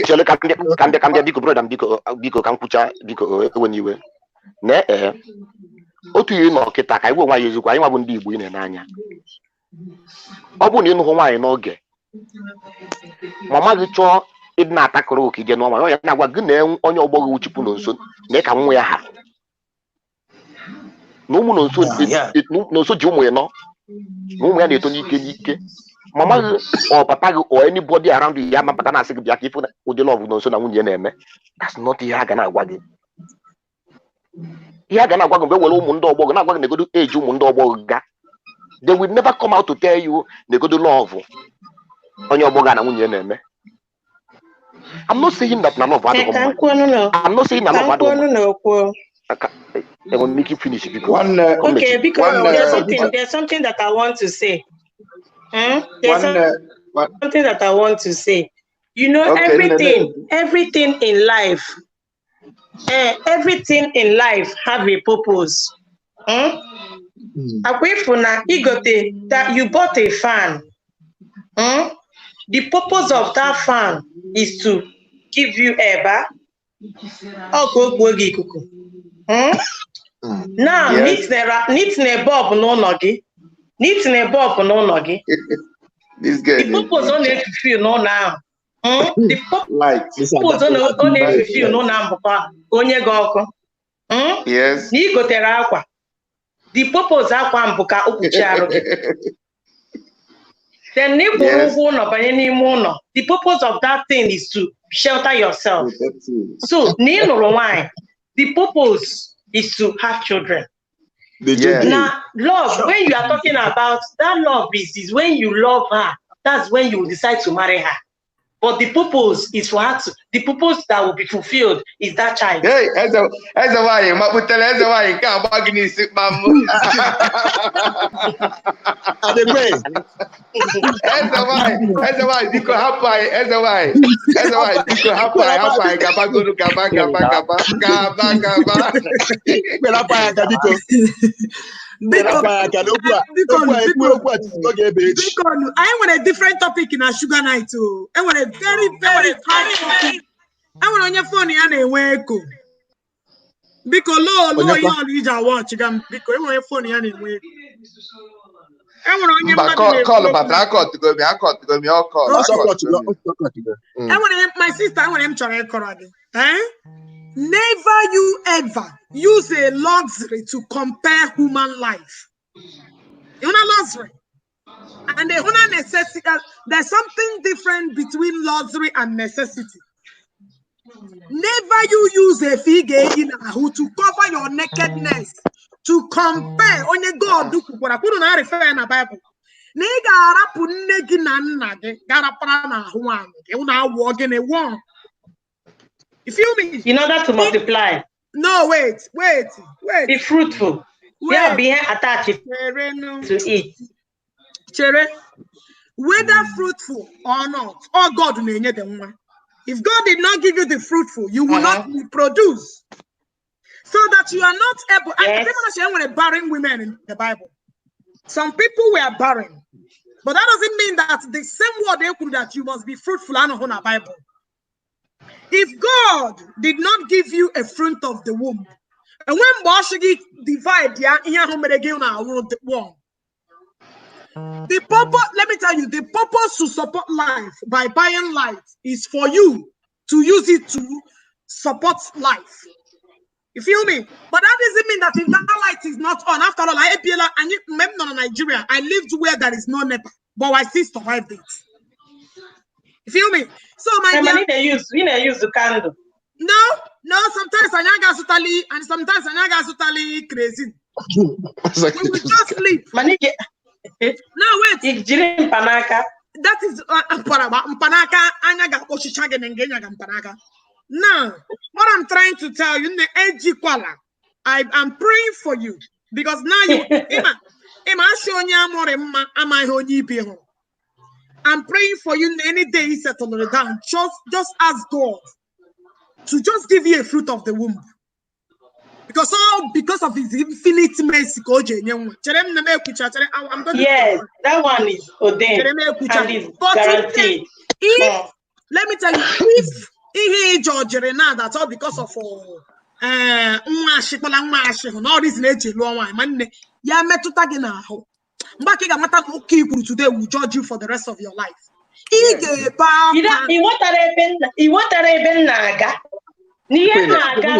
chere ka ndị biko broda m biko ka m kwucha biko ewe n'iwe na otu ihe nọ kịta ka iwe nwaanyị ezikwa anyị nwa bụ ndị Igbo ị na-ene anya ọ bụrụ na ị nụhụ nwaanyị n'oge mama gị chọọ ịdị na-atakọrọ oke ije n'ọnwa ya na-agwa gị na onye ọgbọ gị wuchipụ nso na ka nwa ya ha na ụmụ nso ji ụmụ ya nọ na ụmụ ya na-eto n'ike mama gị ọ papa gị ọ anybody around you ya mapụta na-asị gị bịa ka ịfụ ụdị lọvụ na nso na nwunye ya na-eme that's not ihe a ga na-agwa gị ihe a ga na-agwa gị mgbe were ụmụ ndị ọgbọ gị na-agwa gị negodo eji ụmụ ndị ọgbọ gị ga they will never come out to tell you negodo lọvụ onye ọgbọ gị na nwunye ya na-eme. I'm not saying that none of us I'm not saying none of I will make you finish because okay, because there's something that I want to say. Something that I want to say. You know, everything in life, everything in life have a purpose. Away from that, you bought a fan. The purpose of that fan is to give you eba. Now, nitne bob no nogi. Nitne bob no nogi. This guy. The purpose on it feel no now. The purpose on it feel no now. Onye goko. Yes. Ni gotera akwa. The purpose akwa mbuka okucharo. Then the purpose of that thing is to shelter yourself. So, the purpose is to have children. Now, love, when you are talking about that love is when you love her, that's when you decide to marry her. But the purpose is for her to, the purpose that will be fulfilled is that child. Hey, as a why, as a why, can't bargain sick, ma'am. As a why, you could have pie, as a why, you could have pie, I want a different topic in a sugar night too. I want a very hard topic. I want on your phone and a because low you need to watch them because I want your phone and a I want on your call about to go be all call. I want my sister, I want him to record. Never you ever use a luxury to compare human life. You know luxury. And the human necessity, there's something different between luxury and necessity. Never you use a figure in to cover your nakedness, to compare on your God do what I couldn't refer in the Bible. Nega rapu negi na nage, garapana na huang, you now walk in a one. You feel me? In order to multiply. No, wait. Be fruitful. Yeah, be attached to it. Chere, whether fruitful or not, or God will need them. If God did not give you the fruitful, you will not produce. So that you are not able. I remember with barren women in the Bible. Some people were barren, but that doesn't mean that the same word they could that you must be fruitful and on a Bible. If God did not give you a fruit of the womb, and when Boshigi divide the purpose, let me tell you, the purpose to support life by buying life is for you to use it to support life. You feel me? But that doesn't mean that if that light is not on, after all, I remember in Nigeria, I lived where there is no NEPA, but I still survived it. You feel me? So my dear, we use the candle. No, sometimes Anyaga Sutali and sometimes Anyaga Sutali crazy. We will just sleep. No, wait. That is Mpanaka Anyaga Oshichagan and Genyaga Mpanaka. Now, what I'm trying to tell you, I am praying for you because now you I'm praying for you any day you settle it down. Just ask God to just give you a fruit of the womb. Because of his infinite mercy, I'm going yes, that one is ordained and is guaranteed. Let me tell you, if he George now, that's all because of all this nature, ya metuta gị n'ahụ mgbe ka ị ga-amata na ụka ikwuru today will judge you for the rest of your life. Ị ga-ebe akwa ị nwetara ebe m na-aga n'ihe na-aga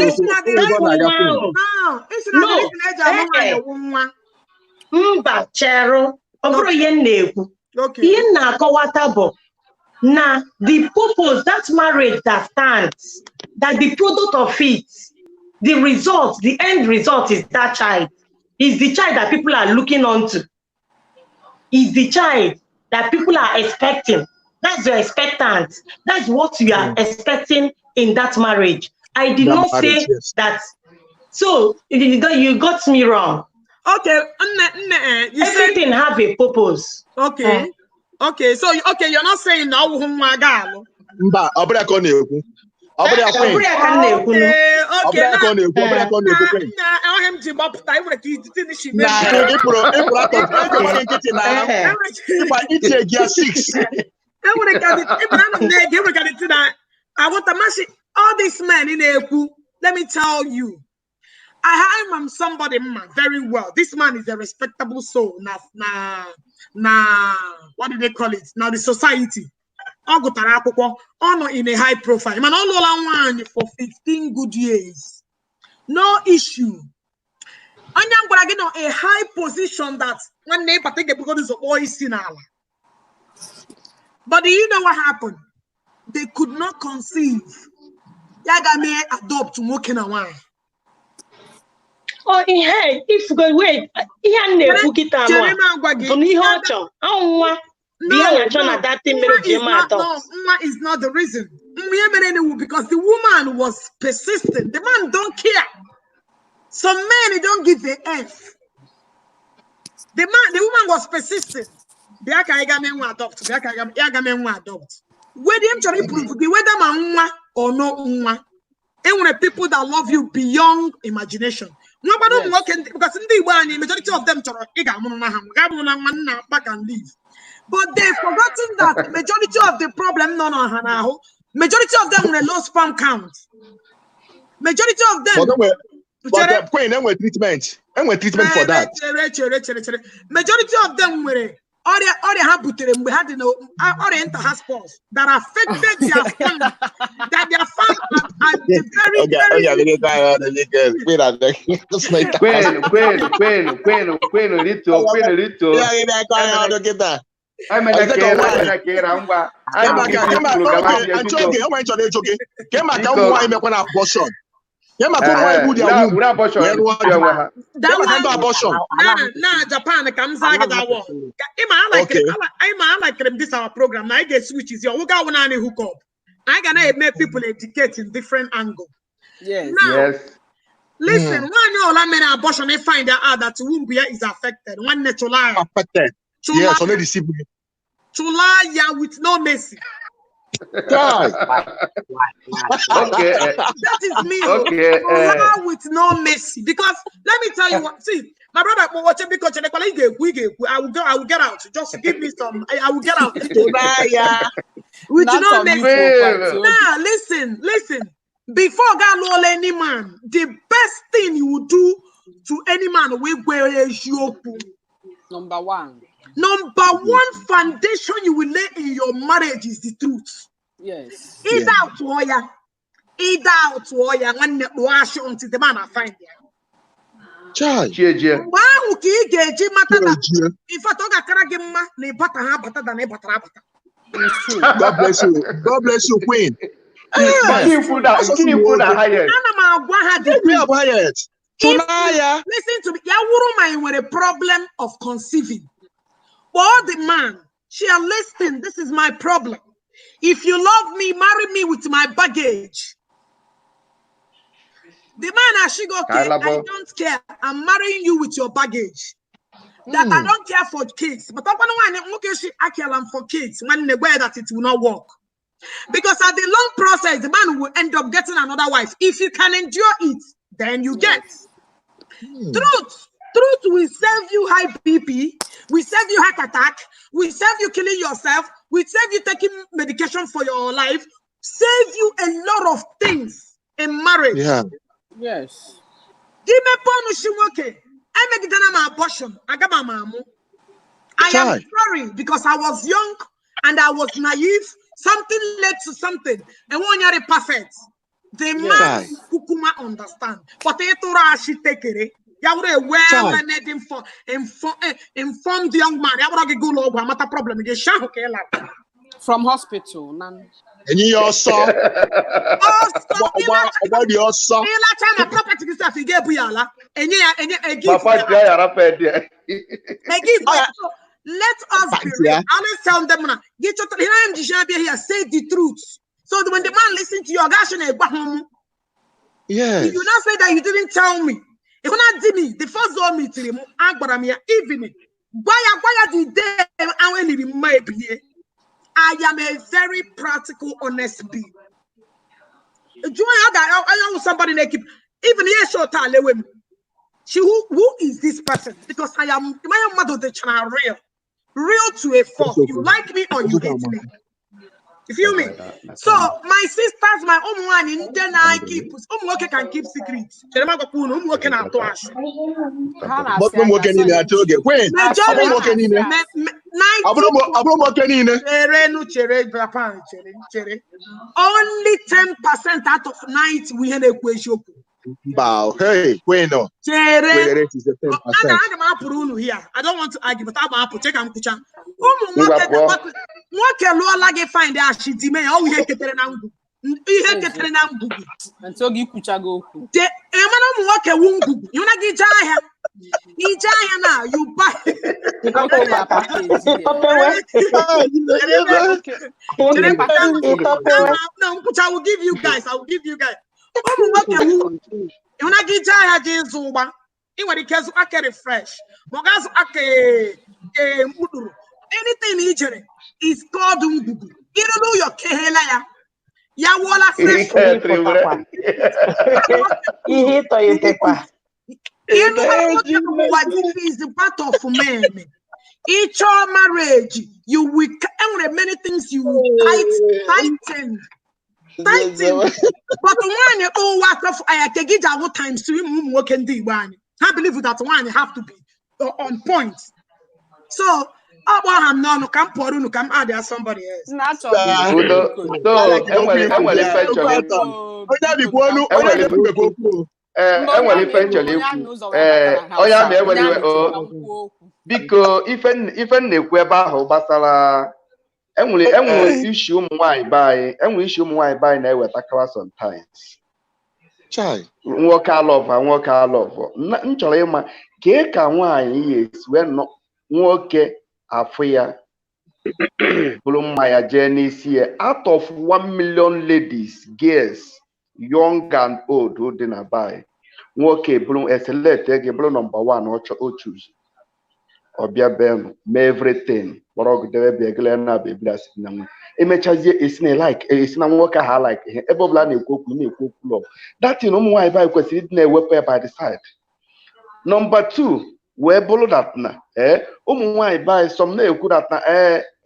mba cherụ ọ bụrụ ihe m na-ekwu ihe m na-akọwata bụ na the purpose, that marriage that stands, that the product of it, the result, the end result is that child. Is the child that people are looking onto. Is the child that people are expecting. That's your expectant. That's what you are expecting in that marriage. I did not say that. So you got me wrong. Okay, everything have a purpose. Okay. Okay, so you're not saying now Mba, abụrụ ka ọ na-ekwu. All these men in Eku, let me tell you, I am somebody very well. This man is a respectable soul. What do they call it? Now the society. Honor in a high profile. Man, all for 15 good years. No issue. And I'm going to get a high position that one neighbor take a because of all is in Allah. But do you know what happened? They could not conceive. Yaga may adopt walking away. Oh, hey, if you go wait, Nwa is not the reason. Because the woman was persistent. The man don't care. Some men don't give a F. The woman was persistent. Adopt. Whether him try prove whether man or no and people that love you beyond imagination. Nobody because majority of them back and leave. But they've forgotten that majority of the problem majority of them were low sperm count. Majority of them but treatment. And we treatment for that. Majority of them were we had enter hospitals that affected their fun, that their fun at the Japan comes that one. I like this our program. Now I get switches. You got one and hookup. I gonna make people educate in different angle. Yes. Now, listen, one all men abortion they find out that womb is affected. One natural affected. Yes, only discipline. Chulaya with no mercy. Okay. That is me. Okay. With no mercy. Because let me tell you what. See, my brother, watching because I will get out. Just give me some. I will get out. With no mercy. Now, listen. Before God lol any man, the best thing you would do to any man where is your number one. Number one foundation you will lay in your marriage is the truth. Yes. Either out warrior, when wash until the man I find there. Child. Wow, ki geji mata. If I talk a karagima, ne bata ha bata than a bata. God bless you. God bless you, Queen. Listen to me. Woman with a problem of conceiving. For the man, she are listening. This is my problem. If you love me, marry me with my baggage. The man she go, okay, I don't care. I'm marrying you with your baggage. That I don't care for kids. But I want for kids when they wear that it will not work. Because at the long process, the man will end up getting another wife. If you can endure it, then you get. Truth will save you high BP, will save you heart attack, will save you killing yourself, will save you taking medication for your life, save you a lot of things in marriage. Yeah. Yes. Give me okay. I make an abortion. I am sorry because I was young and I was naive. Something led to something. And one year perfect. The man kukuma understand. But she take it. You would a well-learned informed young man. You would go low. I'm not a problem. From hospital, none. And you also. About the also. Property stuff he gave you. And Papa, let us be real. I always tell them, get your here, say the truth. So when the man listens to your gosh, yes. If you not say that you didn't tell me, if you not did me, the first door me to him, evening. Why the day I I am a very practical, honest being. I know somebody like even here short women. Who is this person? Because I am my mother the channel real to a fault. You like me or you hate me. You feel me? So my sisters, my own one in then I keep can keep secrets. But working in there too. When? Only 10% out of 90 we had a question. Bow, hey, bueno. I don't want to argue, but I'm up to check and kucha. What can Lola find out? She demand all we have to tell them. You have to tell them. And so you kucha go. The Emmanuel walk a wungu. You not get Jaya. Now you buy. No, I will give you guys. You not get Jaya James Zuba. In what it cares, I can refresh. Mogas ake muduru. Anything injury is called ungugu. You don't know your kehelaya. Ya wala fresh. What is the part of man? Each marriage, you will many things you tighten. But one what of I can get our times to him working the one. I believe that one have to be on point. So Abraham no come pour no come add there somebody else. So biko ife na-ekwu ebe ahụ gbasara enwere issue ụmụ nwanyị bai na-ewetakarị sometimes nwoke alọvọ m chọrọ ịma kee ka nwaanyị esi wee nwoke afụ ya bụrụ mma ya jee n'isi ya out of 1 million ladies, girls, young and old dị na bai nwoke bụrụ select gị bụrụ number 1 o choose ọbịa bem mee everything kpọrọgidere bịagele na bebila si na nwe emechazie esi na like esi na nwoke ha like ihe ebe ọbụla na-ekwu okwu lọ that ụmụ nwaanyị bai kwesịrị ịdị na-ewepụ ya by the side. Number 2 wee bụrụ that na ụmụ nwaanyị bai some na-ekwu that na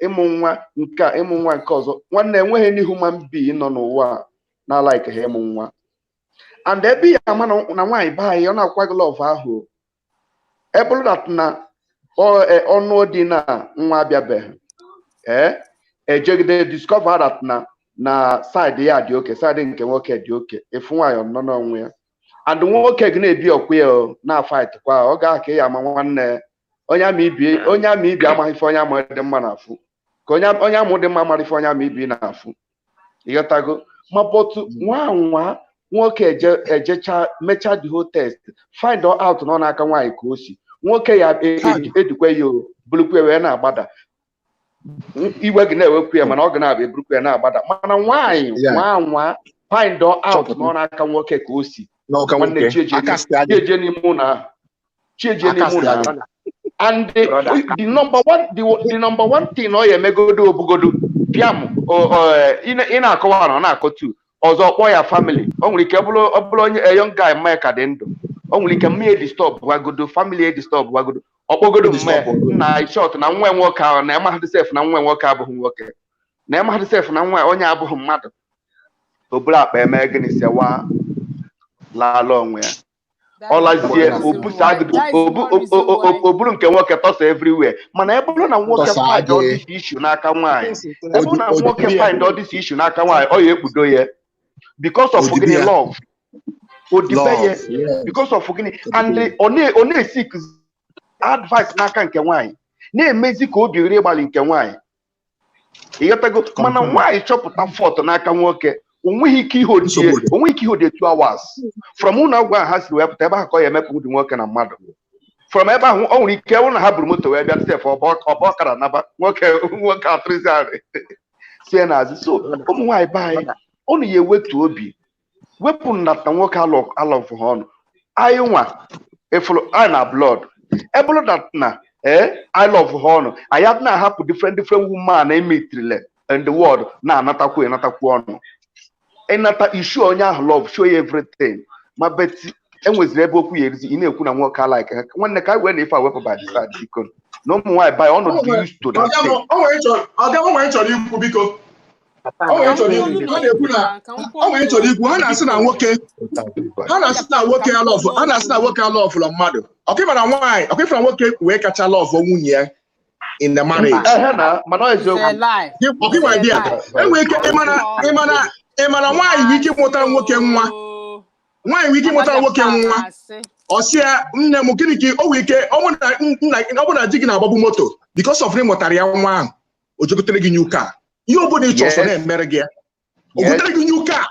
ịmụ nwa nke ọzọ nwanne enweghị any human being nọ n'ụwa na like ha ịmụ nwa and ebe ya ama na nwaanyị bai ọ na-akwa gị love ahụ ebụrụ that na ọnụ dị na nwa abịabeghị ejegide discover that na side ya dị oke side nke nwoke dị oke efu nwaanyị nọ n'onwe ya and nwoke gị na-ebi ọkwa ya na fight kwa ọ ga-aka ya ama nwanne onye ama ibi amaghị ife onye ama dị mma na-afụ ka onye amụ dị mma mara ife onye ama ibi na-afụ ịghọtago ma bọtụ nwa nwoke ejecha mecha the whole test find out nọ n'aka nwaanyị ka o si nwoke ya edukwe ya bulukwe wee na-agbada iwe gị na-ewekwu ya mana ọ ga na-abịa eburukwe ya na-agbada mana nwaanyị nwa find out nọ n'aka nwoke ka o si nwanne chieje n'ime ụlọ ahụ and the number one thing ọ ya emegodo obugodo bịam ị na-akọwa na ọ na-akọtu ọzọ kpọọ ya family o nwere ike ọ bụrụ onye a young guy mmanya ka dị ndụ o nwere ike mmanya disturb wagodo family disturb wagodo ọkpọgodo mmanya na short na nwa nwoke ahụ na emaghadị sef na nwa nwoke abụghị nwoke na emaghadị sef na nwa onye abụghị mmadụ o buru akpa eme gịnị sewa laala onwe ya ọlazie oburu nke nwoke tọsa everywhere mana ebe bụrụ na nwoke find all this issue n'aka nwaanyị ebe bụrụ na nwoke find all this issue n'aka nwaanyị ọ ya ekpudo ya because of gịnị love odibe ya because of gịnị and ọ na-esik advice n'aka nke nwaanyị na-emezi ka obi rie gbalị nke nwaanyị ịghọtago mana nwaanyị chọpụta fọt n'aka nwoke onweghị ike ihe odie 2 hours from ụlọ ọgwụ ahụ ha siri wepụta ebe ahụ ka ọ ya emepụ ụdị nwoke na mmadụ from ebe ahụ ọ nwere ike ịwụ na ha buru moto wee bịa sef ọba ọkara naba nwoke atụrụzi sie n'azụ so ụmụ nwaanyị be anyị ụnụ ya ewetu obi wepụ nnata nwoke alọfụ ha ọnụ anyị nwa efulu anyị na blood ebụrụ na I love ha ọnụ anyị adị na-ahapụ different woman emetrile in the world na-anatakwu ọnụ ịnata issue onye ahụ love show you everything ma beti enweziri ebe okwu ya erizi ị na-ekwu na nwoke alike ha nwanne ka anyị wee na ife awepụ by the side biko na ụmụ nwaanyị banye ọnọdụ dị used to that thing. Onwe chọrọ ikwu biko onwe chọrọ ikwu ha na-asị na nwoke alọfụlọ mmadụ ọkịfara nwaanyị ọkịfara nwoke wee kacha lọfụ nwunye ya in the marriage ọkịfara di ya enwere ike ịmana nwaanyị nwere ike ịmụta nwoke nwa ọsịa nne m gịnị ka o nwere ike ọ bụ na di gị na-agbagbu moto because of na ịmụtara ya nwa ahụ o jegotere gị nyuka ihe obodo ịchọ ọsọ na-emere gị ya o gotere gị nyuka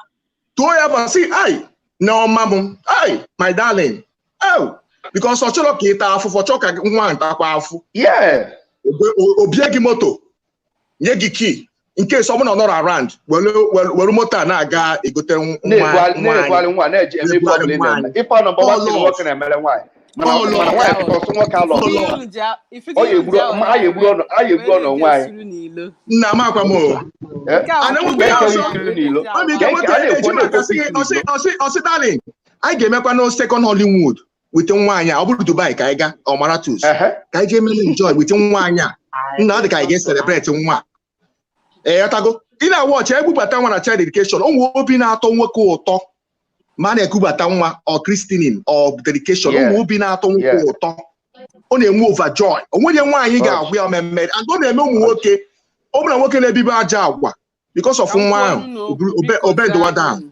tụọ ya bụ sị ai na ọma m ai my darling because ọ chọrọ ka ị taa afụfụ chọọ ka nwa ntakwa afụ o bie gị moto nye gị kii nke so ọbụna nọrọ around were moto a na-aga egote nwa na-eji eme problem na ife nọmba 1 nwoke na-emere nwaanyị mana nwaanyị ọsọ nwoke alọ ọ ya egburu ọnụ nwaanyị nna m akwa m ọsị darling anyị ga-emekwa no second Hollywood wete nwaanyị a ọ bụrụ Dubai ka anyị ga Ọmaratus ka anyị jee mere enjoy wete nwaanyị a nna ọ dị ka anyị ga-celebrate nwa tago ị na-awọchị egbubata nwa na child education o nwere obi na-atọ nwoke ụtọ ma a na-ekubata nwa ọ christening ọ dedication o nwere obi na-atọ nwoke ụtọ ọ na-enwe overjoy o nweghị nwaanyị ga-agwa ya mmemme and ọ na-eme ụmụ nwoke ọ bụla nwoke na-ebibe aja agwa because of nwa ahụ obendowa down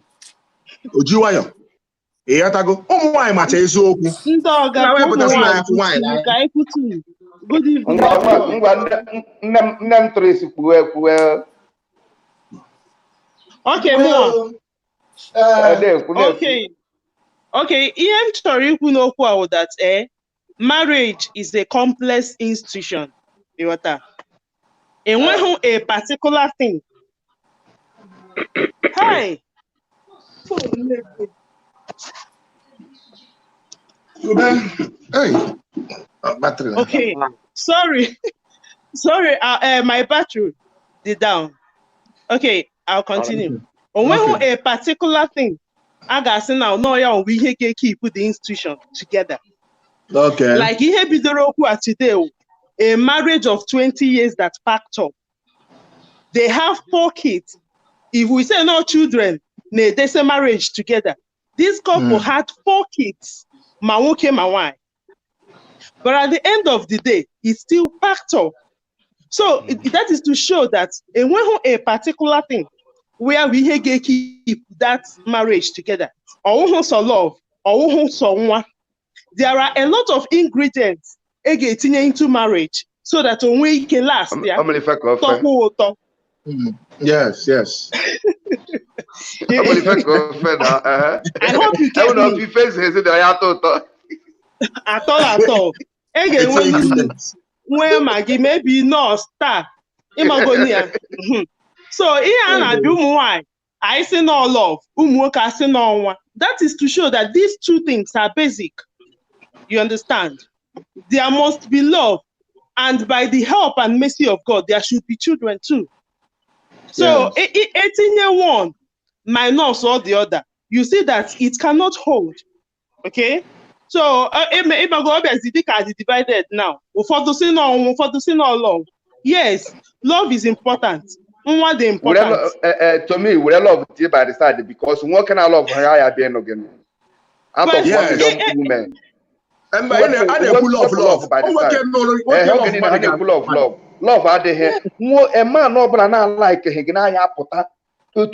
oji nwayọ tago ụmụ nwaanyị macha eziokwu nne m tụrụ isi kwuwe Okay, ihe m chọrọ ikwu n'okwu ahụ that marriage is a complex institution. Enweghị a particular thing. Hi. Okay, sorry, my battery is down. Okay, I'll continue. Onweghị a particular thing a ga-asị na no ya onwe ihe ga-keep the institution together. Okay. Like ihe bidoro okwu a today, a marriage of 20 years that packed up. They have 4 kids. If we say no children, they say marriage together. This couple had 4 kids, ma nwoke ma nwanyị. But at the end of the day, it's still packed up. So that is to show that a particular thing where we can keep that marriage together. So love, so one. There are a lot of ingredients getting into marriage so that we can last. Yes. I hope you get me. At all. Again, when Maggie maybe no star. So here na do why I say no love, I say no one. That is to show that these 2 things are basic. You understand? There must be love, and by the help and mercy of God, there should be children too. So 18-year one, minus all the other, you see that it cannot hold. Okay? So, if I go divided now, yes, love is important. What the important? To me, we love it by the side because what can I love her again? Out of 1 million women. And I love by the side. Love are there. A man no brana like Higna Pota to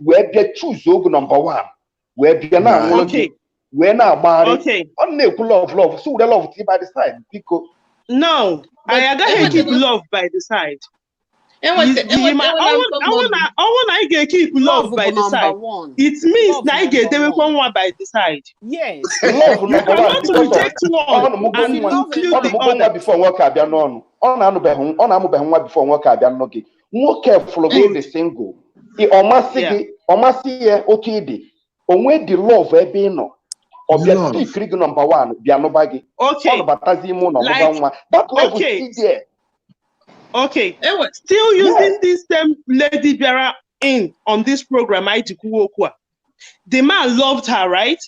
where they choose number 1. Where they are now okay. We're now married. Only love. So the love by the side. Because no, I gotta keep love by the side. I want to keep love by the side. It means I get one by the side. Yes. Love you cannot reject one and include the other. Before work I be on before work I be on okay. More careful the single. It almost okay di. Onwe the love e be no. Obi pick number 1 be no bagi. Okay. That love is still there. Okay, still using this same lady Biara in on this program, the man loved her, right?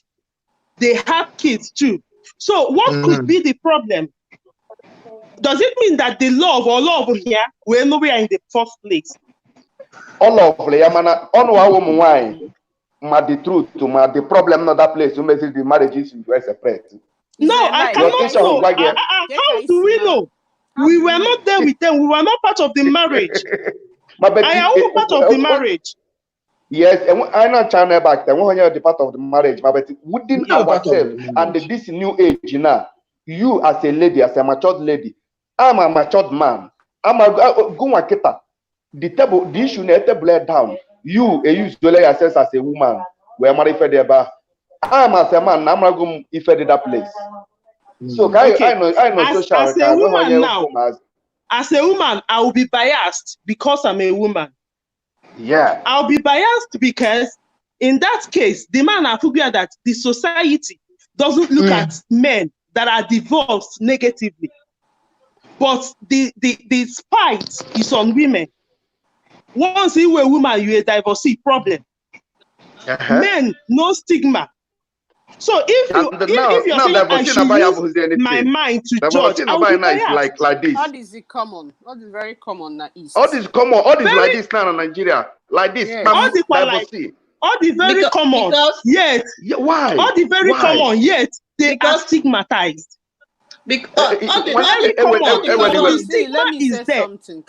They have kids too. So what could be the problem? Does it mean that the love or love here were nowhere in the first place? All of the woman, the truth, the problem not that place. You make the marriages were separate. No, I cannot know. How do we know? We were not there with them. We were not part of the marriage. I am part of the marriage. Yes, and I know China back then. When you're the part of the marriage, but within ourselves and this new age now, you as a lady, as a matured lady, I'm a matured man. I'm a go the table, the issue net table down. You use to lay yourself as a woman. Where married for the I'm as a man. I'm not going if that place. So I know as a woman now, as a woman, I will be biased because I'm a woman. Yeah. I'll be biased because in that case, the man I figure that the society doesn't look at men that are divorced negatively. But the spite is on women. Once you were a woman, you're a divorcee problem. Men, no stigma. So if you're saying I should use my mind to judge, I will be biased. Like this. All this is common. All this is very common now. All this common. All this like this now in Nigeria. Like this. Yes. All the very common. Yet. Why? All the very common. Yet they are stigmatized. Because let me say something.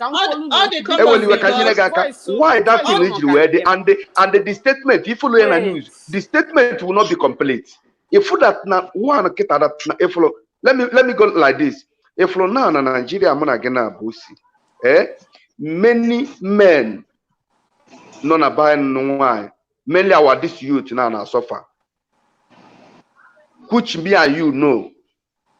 Why that thing ready and the statement, if you learn the news, the statement will not be complete. If you that now one kita that if you let me go like this. If you now in Nigeria, I'm gonna get many men not buying no why. Mainly our this youth now suffer. Which me and you know.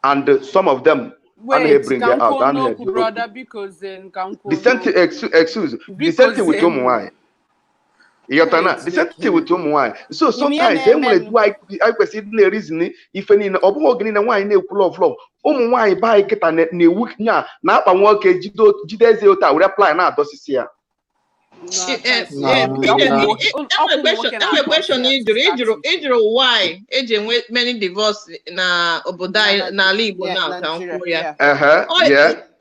And some of them wait, bring it out. No, brother, because then the same thing, excuse the same thing with why. The same thing with why. So sometimes I question the reason if any obuogini na why na full of love. Why buy kita ne week nya na apa nwoke jideze ota we reply na adosisi ya. Question why many divorce na obodo na Igbo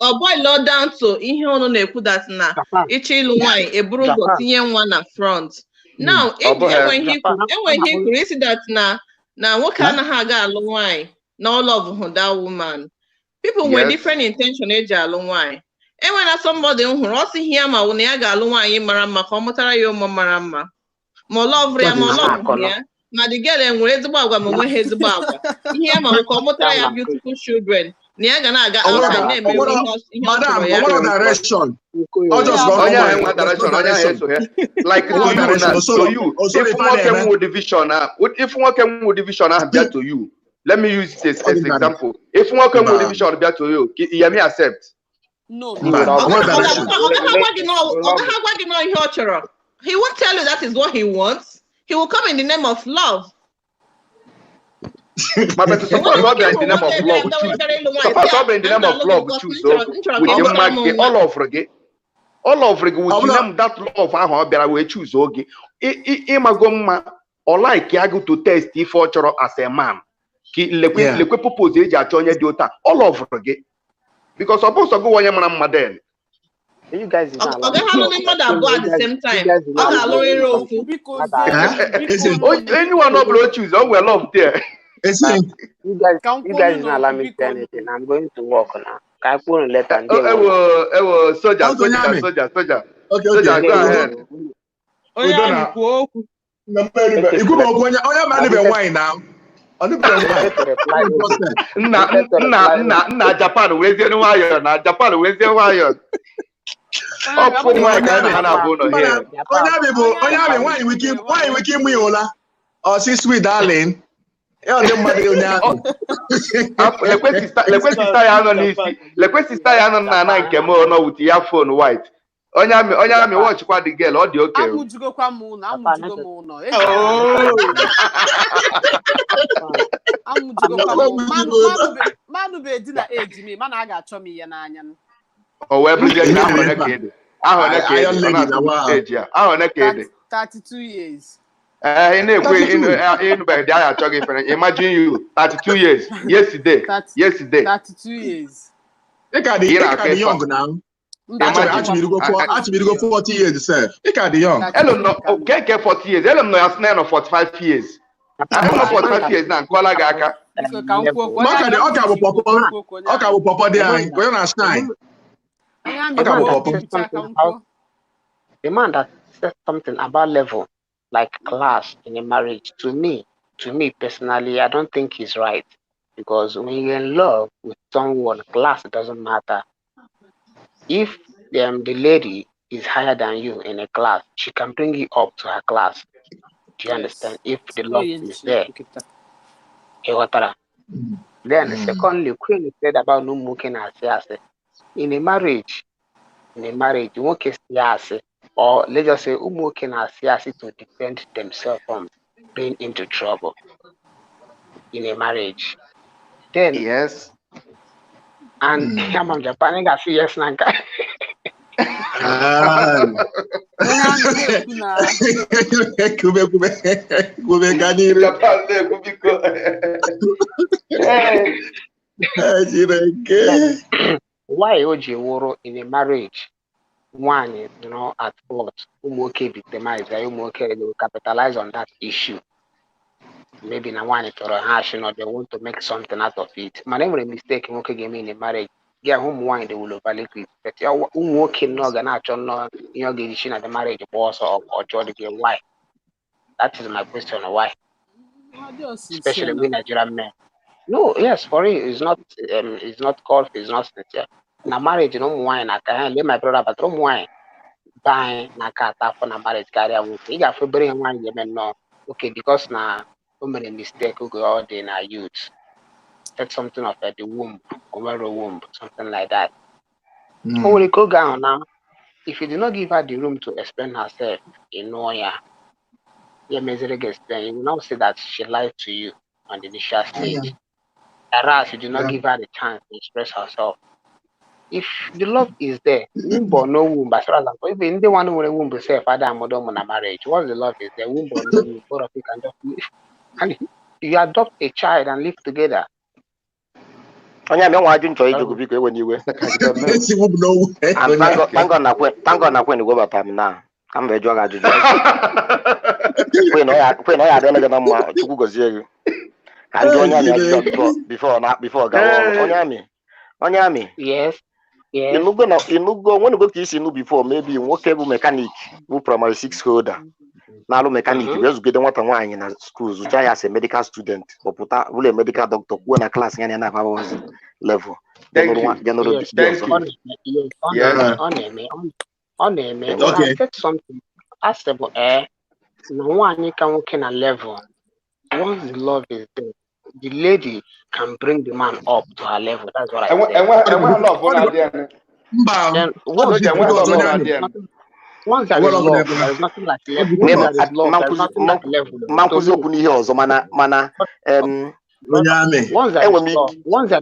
now boy low down to ihe onu na-ekwu that na ichi ilu nwanyị eburu go tinye nwa na front now enwe ihe kwuru isi that na nwoke anaghị aga alụ nwanyị na all of that woman people with different intention eji alụ nwanyị. And when somebody who also hear ma when ya ga alụ nwanyị mara mma ka ọ mụtara ya ụmụ mara mma ma love ya ma love ya ma the girl enwere ezigbo agwa ma nwe ezigbo agwa ihe ma ka ọ mụtara ya beautiful children na ya ga na-aga outside na-eme madam direction like to you if one can division to you. Let me use this as an example. If one can division to you, you may accept. No. He won't tell you that is what he wants. He will come in the name of love. But suppose God in the name of love, choose. Suppose God in the name of love, choose. With the market all over again. all of you will name that love ahụ ọ bịara wee choose oge ịmago mma or like ya go to test if ọ chọrọ as a man ki lekwe purpose eji achọ onye dị ụta all of gị because ọ bụ sọ gị onye mara mma den. You guys is not allowed. Okay, how many more that go at the same time? Anyone not blow choose, oh well love there. You guys is not allowed me to say anything. I'm going to work now. Can I put a letter and soldier. Okay, go ahead. Nna Japan wezie nwayọ na Japan wezie nwayọ. Onye amị nwanyị wiki mụ ya ụla. Oh, si sweet darling. Lekwe sista ya nọ na nke m nọ with ya phone white. Onye amị watch kwa the girl, ọ dị okay. Amụjugokwa m ụlọ, Manu be di na age me, man aga achọ m ihe n'anya. O wee bụrụ ihe ahụ na kede. Ahụ na kede. Ahụ na kede. 32 years. Imagine you 32 years yesterday. 32 years. They can the young now. Actually, go 40 years, sir. They can the young. Hello, no, okay, 40 years. Hello, no, as nine or 45 years. I don't know 45 years now. Kola Gaka. Okay, Papa, there. We're not shine. The man that said something about level, like class in a marriage, to me personally, I don't think he's right. Because when you're in love with someone, class doesn't matter. If the lady is higher than you in a class, she can bring you up to her class. Do you understand? If the love is there. Then secondly, Queen said about no moving as in a marriage, you won't kiss the or let's just say moving as to defend themselves from being into trouble in a marriage. Then yes. And I'm Japan, I see yes, Nanka. Why Oji Woro in a marriage? One, you know, at first, okay, victimized, they will capitalize on that issue. Maybe na one or a hash, you know, they want to make something out of it. My name was a mistake, okay, game in a marriage. Yeah, whom wine they will overlook it. But you're working no gonna you're getting at the marriage boss or Jordan game. Why? That is my question. Why? Especially with Nigerian men. No, yes, for it, it's not called, it's not sincere. Na marriage, no wine, I can't let my brother, but no wine. Buying na kata for na marriage carrier. You got to bring wine, you know. Okay, because now so many mistakes who go out in our youth. That's something of the womb, over the womb, something like that. When we go down now, if you do not give her the room to explain herself, you know, you will now say that she lied to you on the initial stage. Whereas you do not give her the chance to express herself. If the love is there, womb or no womb, as far as if they want to womb, say father and mother on a marriage, once the love is there, womb or no womb, both of you can just live. And you adopt a child and live together. Onye ame nwa ajụ nchọ ijogo biko ewe n'iwe. Thank God na kwen go bata m na. Ka m be jụọ gị ajụjụ. Kwen ọ ya adịla gị na mma Chukwu gozie gị. Ka ndị onye amị ajụjụ before gawa onye amị. Yes. Inugo when you go to isi before maybe nwoke bụ mechanic bụ primary 6 holder. Na-alụ mechanic bụ ezugide nwata nwaanyị na school zụcha ya as a medical student ọpụta bụrụ medical doctor kwuo na class ya na na level. On I said something. I said, no one can work in a level. Once the love is there, the lady can bring the man up to her level. That's what I said. Once there is love, there is nothing like level. Once there is love, there is nothing like level. Mankuzi okwu n'ihe ọzọ mana Once there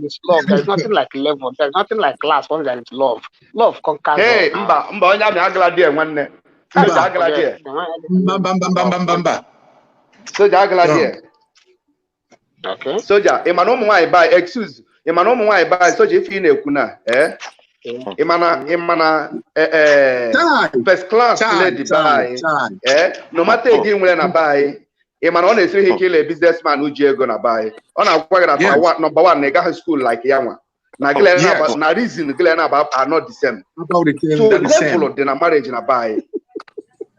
is love, there's nothing like level. There's nothing like class. Once there is love, love conquers Hey, all. mba onye amị agala die nwanne. Soja agala die. Soja agala die. Okay. Soja, ị ma na ụmụ nwaanyị bai, excuse, ị ma na ụmụ nwaanyị bai, soja ife ị na-ekwu na, ị ma na first class lady bai, no matter ego ị nwere na bai, ị ma na ọ na-esiri ihe ike ile businessman uji ego na bai, ọ na-akwụkwa gị na number one na ị gaghị school like ya nwa, na gịle na reason gịle na-aba are not the same. So level dị na marriage na bai.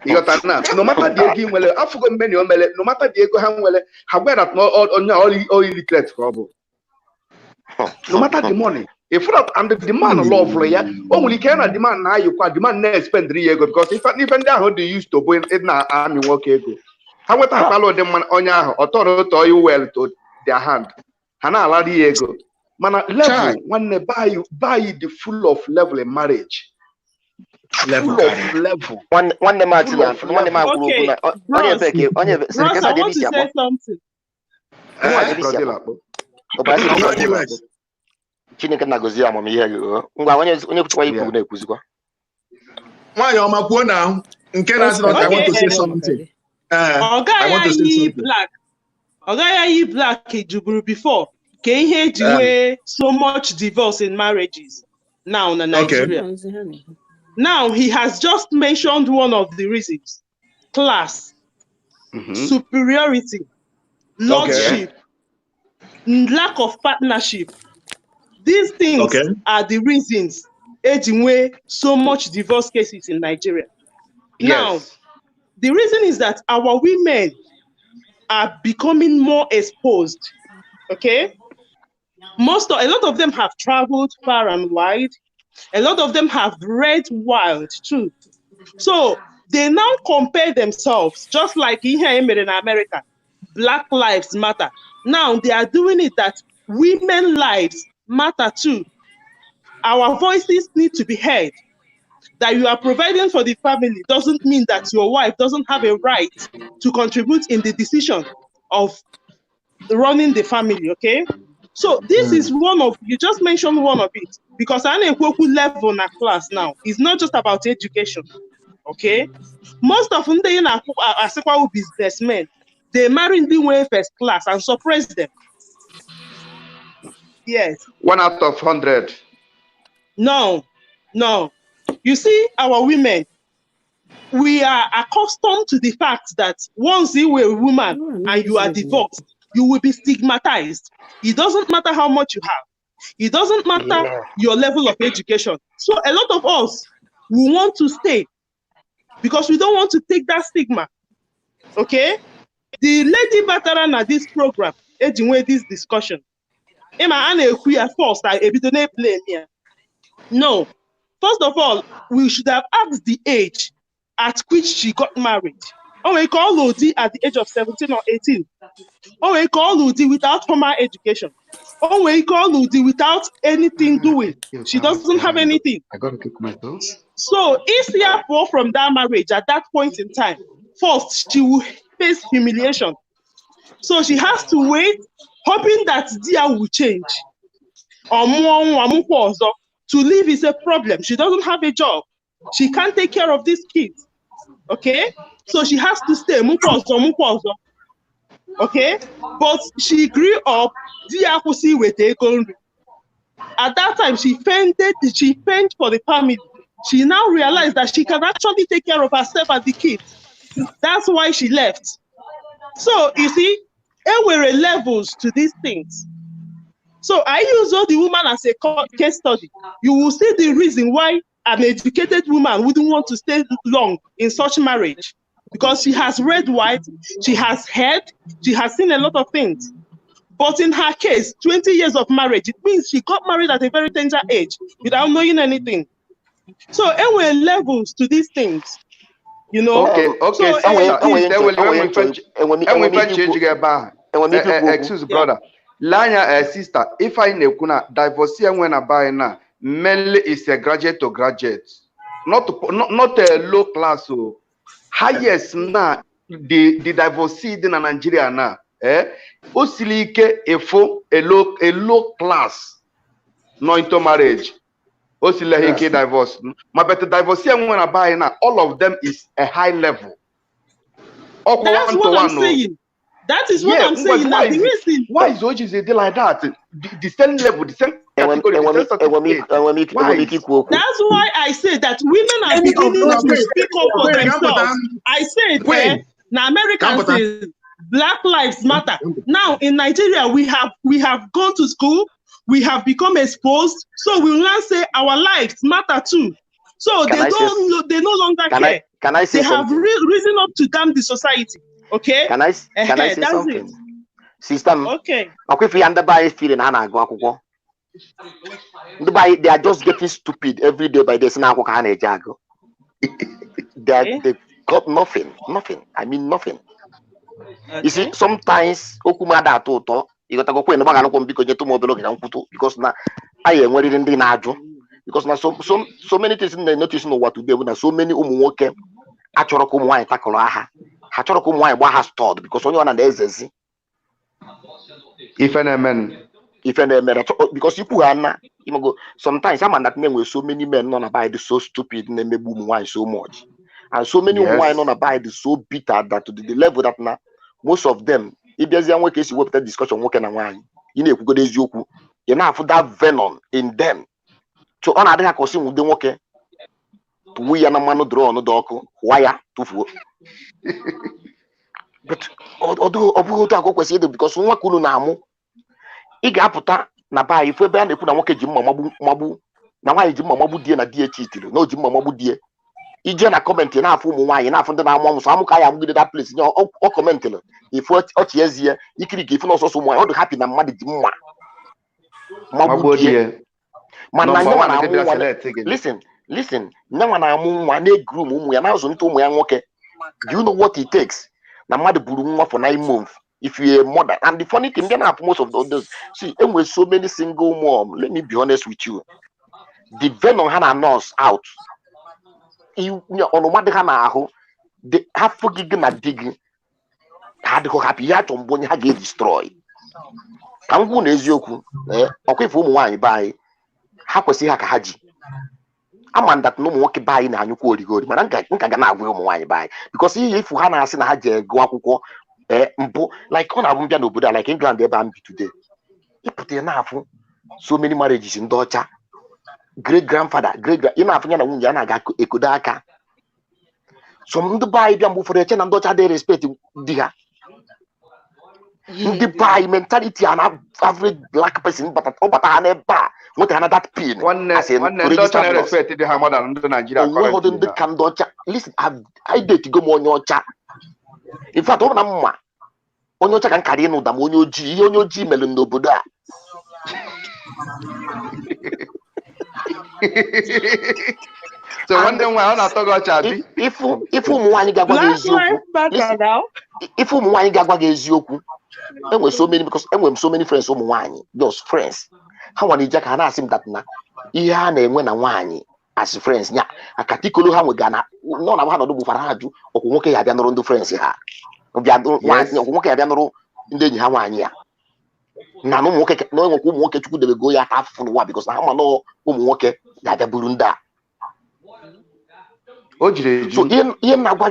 You got na no matter the ego nwere afụgo mmeni o mele, no matter the ego ha nwere ha gwa that onye all illiterate trouble. No matter the money, if not and the man love for ya, o nwere ike na demand na ayikwa demand na spend the ego because if even they they used to go na army work ego. Ha nweta akpalo dị mma onye ahụ ọtọrọ to you well to their hand. Ha na ala the ego. Mana level nwanne buy the full of level in marriage. Level. One man to that. One man Okay, Bros, I want to say something. Chineke na-agọzi ya amamihe gị ngwa onye kwuchikwa ikwu na-ekwuzikwa nwaanyị ọma kwuo na nke na-asị na I want to say something. I want to say something. Oga black juburu before ka ihe eji nwee so much divorce in marriages now in Nigeria. Okay. Now he has just mentioned one of the reasons: class, superiority, lordship, lack of partnership. These things are the reasons why so much divorce cases in Nigeria. Yes. Now, the reason is that our women are becoming more exposed. Okay, a lot of them have traveled far and wide. A lot of them have read wild too. So they now compare themselves, just like here in America, Black Lives Matter. Now they are doing it that women lives matter too. Our voices need to be heard. That you are providing for the family doesn't mean that your wife doesn't have a right to contribute in the decision of running the family, okay? So this is one of, you just mentioned one of it, because an equal level in a class now is not just about education, okay? Most of them, they are businessmen. They marry the way first class and suppress them. Yes. 1 out of 100. No. You see, our women, we are accustomed to the fact that once you were a woman and you are divorced, you will be stigmatized. It doesn't matter how much you have. It doesn't matter your level of education. So a lot of us, we want to stay because we don't want to take that stigma. Okay? The lady veteran at this program, this discussion, no. First of all, we should have asked the age at which she got married. Oh, we call Lodi at the age of 17 or 18. Oh, we call Lodi without formal education. Oh, we call Lodi without anything doing. She doesn't have anything. I gotta kick my toes. So, if she are poor from that marriage at that point in time, first she will face humiliation. So she has to wait, hoping that Dia will change. To live is a problem. She doesn't have a job. She can't take care of these kids. Okay? So she has to stay. Okay? But she grew up. At that time, she fended for the family. She now realized that she can actually take care of herself and the kids. That's why she left. So, you see, there were levels to these things. So I use all the woman as a case study. You will see the reason why an educated woman wouldn't want to stay long in such marriage, because she has read wide, she has heard, she has seen a lot of things. But in her case, 20 years of marriage, it means she got married at a very tender age without knowing anything. So there were levels to these things, you know. Excuse brother. Lanya sister, if I know divorce when I buy now, mainly is a graduate to graduate, not a low class. So highest now the divorcee in Nigeria now o siri ike efo a low class no into marriage. O siri ike divorce. Ma but divorce when I buy now, all of them is a high level. That's what I'm saying. That is what I'm saying. Now the reason why is OGZ like that? The same level, the same category, the same certificate. That's why I say that women are beginning to speak up for themselves. I say now Americans say Black Lives Matter. Now in Nigeria we have gone to school, we have become exposed, so we will now say our lives matter too. So they no longer care. Can I say they have risen up to damn the society. Okay. Can I say something? System. Okay. If you underbuy feeling they are just getting stupid every day by this now. They got nothing. I mean nothing. Okay. You see, sometimes okumada toto you got to go because now I am worried in the because now so many things in the notice know what to do when so many work achọrọ ka ụmụ nwaanyị takọrọ aha ha chọrọ ka ụmụ nwaanyị gba ha stọd because onye ọ na-ezezi ife na-emere because ikwu ha na imago sometimes ama that na-enwe so many men nọ na by the so stupid na-emegbu ụmụ nwaanyị so much and so many ụmụ nwaanyị nọ na by the so bitter that to the level that na most of them ịbịazịa nwoke esi wepụta discussion nwoke na nwaanyị ị na-ekwugodo eziokwu ị na-afụ that venom in them so ọ na-adịghị ka osi nwude nwoke we na mmanụ drone ọkụ waya tufuo but ọ bụghị otu akụ kwesịrị ịdị because nwa ka unu na-amụ ị ga-apụta na baa ifu ebe a na-ekwu na nwoke ji mma magbu na nwaanyị ji mma magbu die na die chitiri na o ji mma magbu die ije na kọmentị na-afụ ụmụ nwaanyị na-afụ ndị na-amụ amụ so amụ ka ya amụgide that place nye ọ kọmentịrị ifu ọchị ezie ikiri ka ifu na ọsọsọ ụmụ nwaanyị ọ dị happy na mmadụ ji mma magbu die mana nye nwa na-amụ nwa listen nyanwa na-amụ nwa na-egrum ụmụ ya na-azụlite ụmụ ya nwoke. Do you know what it takes na mmadụ buru nwa for 9 months if you a mother? And the funny thing, then have most of those see with so many single mom, let me be honest with you, the venom ha na nurse out ọnụmadị ha na ahụ ha fụgị na di gị ha dịkọ happy ya chọ mbụ onye ha ga-edestroy. Ka m gwu na eziokwu ọkwa ife ụmụ nwaanyị be anyị ha kwesịghị ha ka ha ji ama that no ụmụ nwoke be anyị na-anyụkwa origori mana nka ga na-agwa ụmụ nwaanyị be anyị because ihe ifu ha na-asị na ha ji gụọ akwụkwọ mbụ like ọ na-abụ mbịa n'obodo a like England ebe a m bi today ịpụta na-afụ so many marriages ndị ọcha great grandfather ị na-afụ ya na nwunye ya na-aga ekodo aka so ndị be anyị bịa mgbe ụfọdụ eche na ndị ọcha dị respect di ha. Ndị be anyị mentality a na average black person ọ bata ha n'ebe a nweta ha na that pin ndị ọcha na-respect dị ha mmadụ ndị Nigeria onweghị ndị ka ndị ọcha. Listen, I date go m onye ọcha, in fact ọ bụ na mma onye ọcha ka m karịa ịnụ ụda ma onye ojii ihe onye ojii mere n'obodo a. So nwanne m nwaanyị ọ na-atọ gị ọcha dị ife ụmụ nwaanyị ga-agwa gị eziokwu. Ife ụmụ nwaanyị ga-agwa gị eziokwu enwe so many because enwe m so many friends ụmụ nwaanyị just friends ha nwere ije ka ha na-asị m that na ihe ha na-enwe na nwaanyị as friends nya akatikolo ha nwega na nọ na ha nọdụ gbufara ha jụ ọkwụ nwoke ya bịa nụrụ ndị friends ha ọkwụ nwoke ya bịa nụrụ ndị enyi ha nwaanyị ya na ụmụ nwoke na enwekwa ụmụ nwoke chukwu debego ya ata afụfụ n'ụwa because na ha ma na ụmụ nwoke ga-abịa buru ndị a o jiri eju. So ihe m na-agwa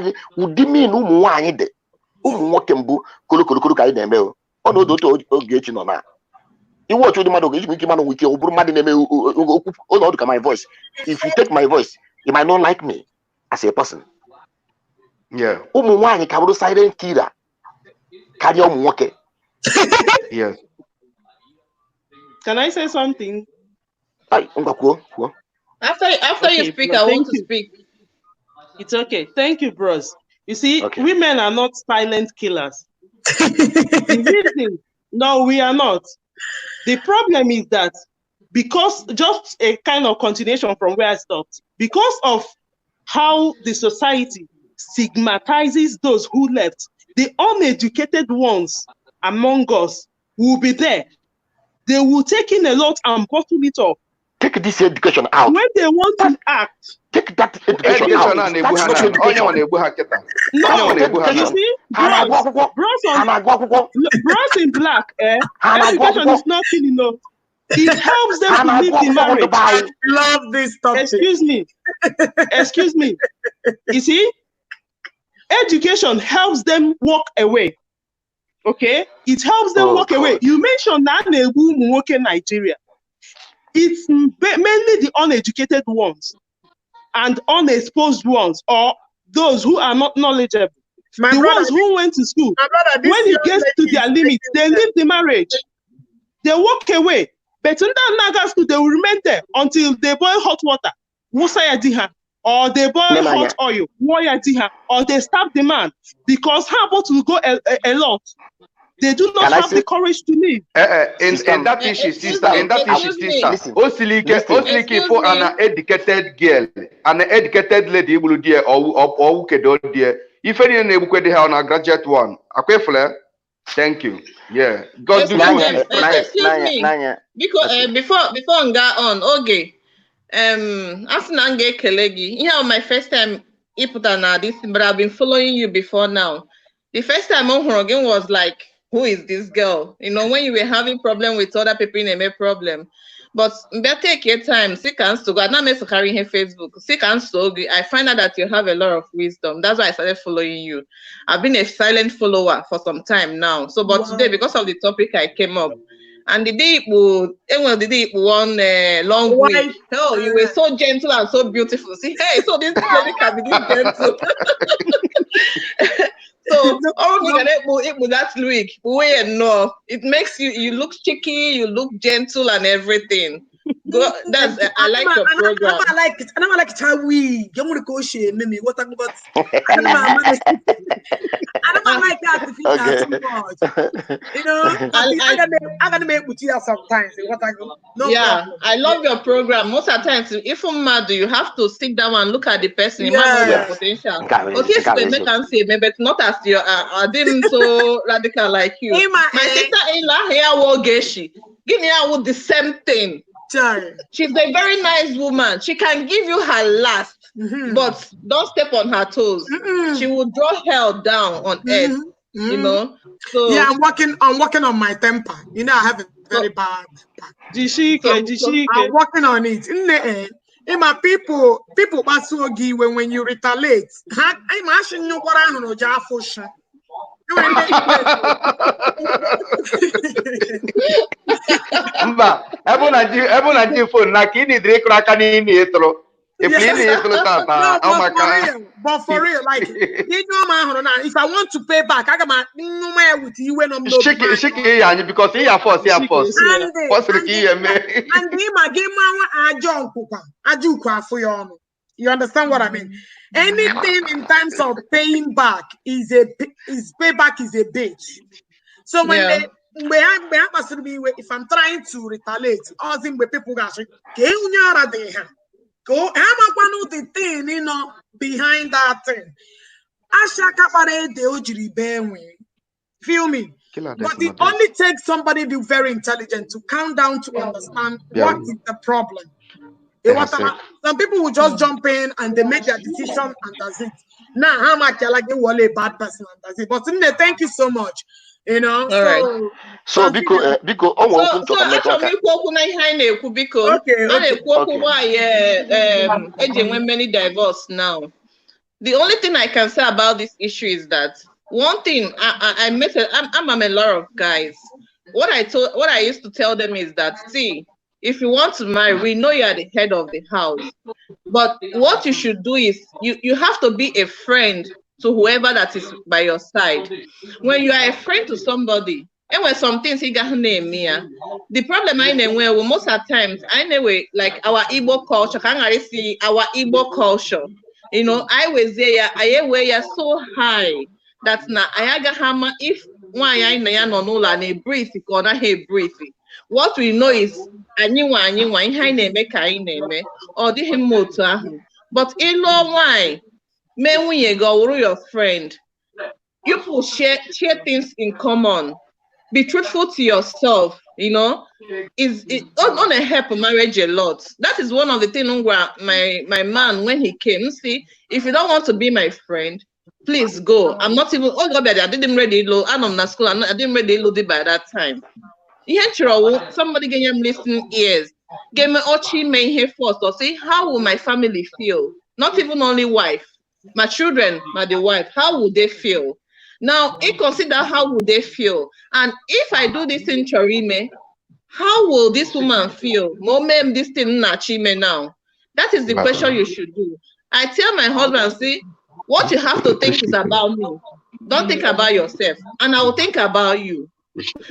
gị ụdị min ụmụ nwaanyị dị ụmụ nwoke mbụ kolokolo ka anyị na-eme ọ na otu oge echi nọ na iwe otu ụdị mmadụ ga-eji ike mmadụ nwee ike ọ bụrụ mmadụ na-eme okwu ọnọdụ ka my voice. If you take my voice you might not like me as a person. Ụmụ nwaanyị ka bụrụ silent killer karịa ụmụ nwoke. Yes. Can I say something? After you speak, I want to speak. It's okay. Thank you, bros. You see, women are not silent killers. The reason, no, we are not. The problem is that because just a kind of continuation from where I stopped, because of how the society stigmatizes those who left, the uneducated ones among us will be there. They will take in a lot and bottle it up. Take this education out. When they want to act, take that education out. No, you see, bros in black, education is not killing no. It helps them to leave the marriage. I love this topic. Excuse me. You see, education helps them walk away. Okay? It helps them walk away. You mentioned that in Nigeria. It's mainly the uneducated ones and unexposed ones, or those who are not knowledgeable. The ones who went to school, when it gets to their limit, they leave the marriage. They walk away. But in that Naga school, they will remain there until they boil hot water, or they boil hot oil, or they stab the man, because how about will go a lot. They do not have the courage to leave. In that issue, sister, Osilike for an educated girl, an educated lady will dear or do dear. If any neighbor could have on a graduate one, thank you. Yeah. God do excuse me. Because before I go on, okay. As Nange Kelegi, you know my first time Iputana this, but I've been following you before now. The first time on Horogen was like, who is this girl? You know, when you were having problem with other people in a problem. But better take your time. See, can to go. I'm not meant to carry her Facebook. See, can so I find out that you have a lot of wisdom. That's why I started following you. I've been a silent follower for some time now. So, but today, because of the topic, I came up. And the day one long week. Oh, you were so gentle and so beautiful. See, hey, so this lady can be this gentle. So that week, it makes you look cheeky, you look gentle and everything. That's I like your program. I like it. And I like it how we get more negotiate me. What I'm about. I don't like that if you too much. You know, I gotta make with you sometimes. What I go. No yeah, problem. I love your program. Most of the times, if I'm mad, you have to sit down and look at the person. You know your potential. But if you make and say, maybe not as you I didn't so radical like you. My sister Ella here will geshi. Give me out with the same thing. She's a very nice woman. She can give you her last, but don't step on her toes. She will draw hell down on earth. You know. So yeah, I'm working on my temper. You know, I have a very bad. I'm working on it. In my people when you retaliate. I'm asking you what I know, Jafosha. Mba, ebe na ji phone na ka ị na-edire ịkụrụ aka n'ime ịtụrụ. If for real, like you know, if I want to pay back, I got my with you when I'm shake because he are force. And you understand what I mean? Anything in terms of paying back is payback is a bitch. So when if I'm trying to retaliate, all things where people go, I'm the thing, you know, behind that thing. Feel me? But it only takes somebody be very intelligent to calm down to understand what is the problem. Some people will just jump in and they make their decision and that's it. Now, how much I like a bad person and that's it. But thank you so much. You know, so because many divorce now. The only thing I can say about this issue is that one thing I'm a lot of guys. What I used to tell them is that, see, if you want to marry, we know you are the head of the house. But what you should do is you have to be a friend to whoever that is by your side. When you are a friend to somebody, and when some things he got name me, the problem I know where most of the times anyway, like our Igbo culture, can I see our Igbo culture? You know, I was there, I wear so high that now I got hammer if why I know no la ne breathe or not he breathe. What we know is anyone high name or the him motor. But in law why? Men when you go with your friend, you will share things in common. Be truthful to yourself. you know, it gonna help marriage a lot. That is one of the things where my man, when he came, see, if you don't want to be my friend, please go. I'm not even, oh God, I didn't ready low. I'm on school. I didn't ready loaded by that time. Somebody gave him listening ears. Gave me Ochi main here first or say, how will my family feel? Not even only wife, my children, the wife, how would they feel? Now, consider how would they feel? And if I do this in Chorime, how will this woman feel? Moment this thing nachime now. That is the question you should do. I tell my husband, see, what you have to think is about me. Don't think about yourself. And I will think about you.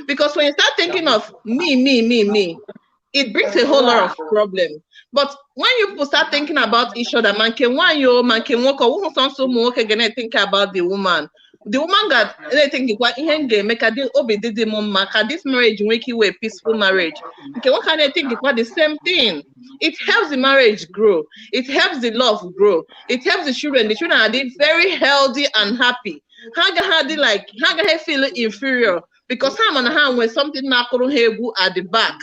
Because when you start thinking of me, it brings a whole lot of problems. But when you start thinking about each other, man can one yo, man can walk, who so more can think about the woman. The woman got anything what make a deal obi did the mom this marriage make you a peaceful marriage. Okay, what can I think about the same thing? It helps the marriage grow, it helps the love grow, it helps the children are very healthy and happy. How can I feel inferior? Because I'm on hand when something at the back.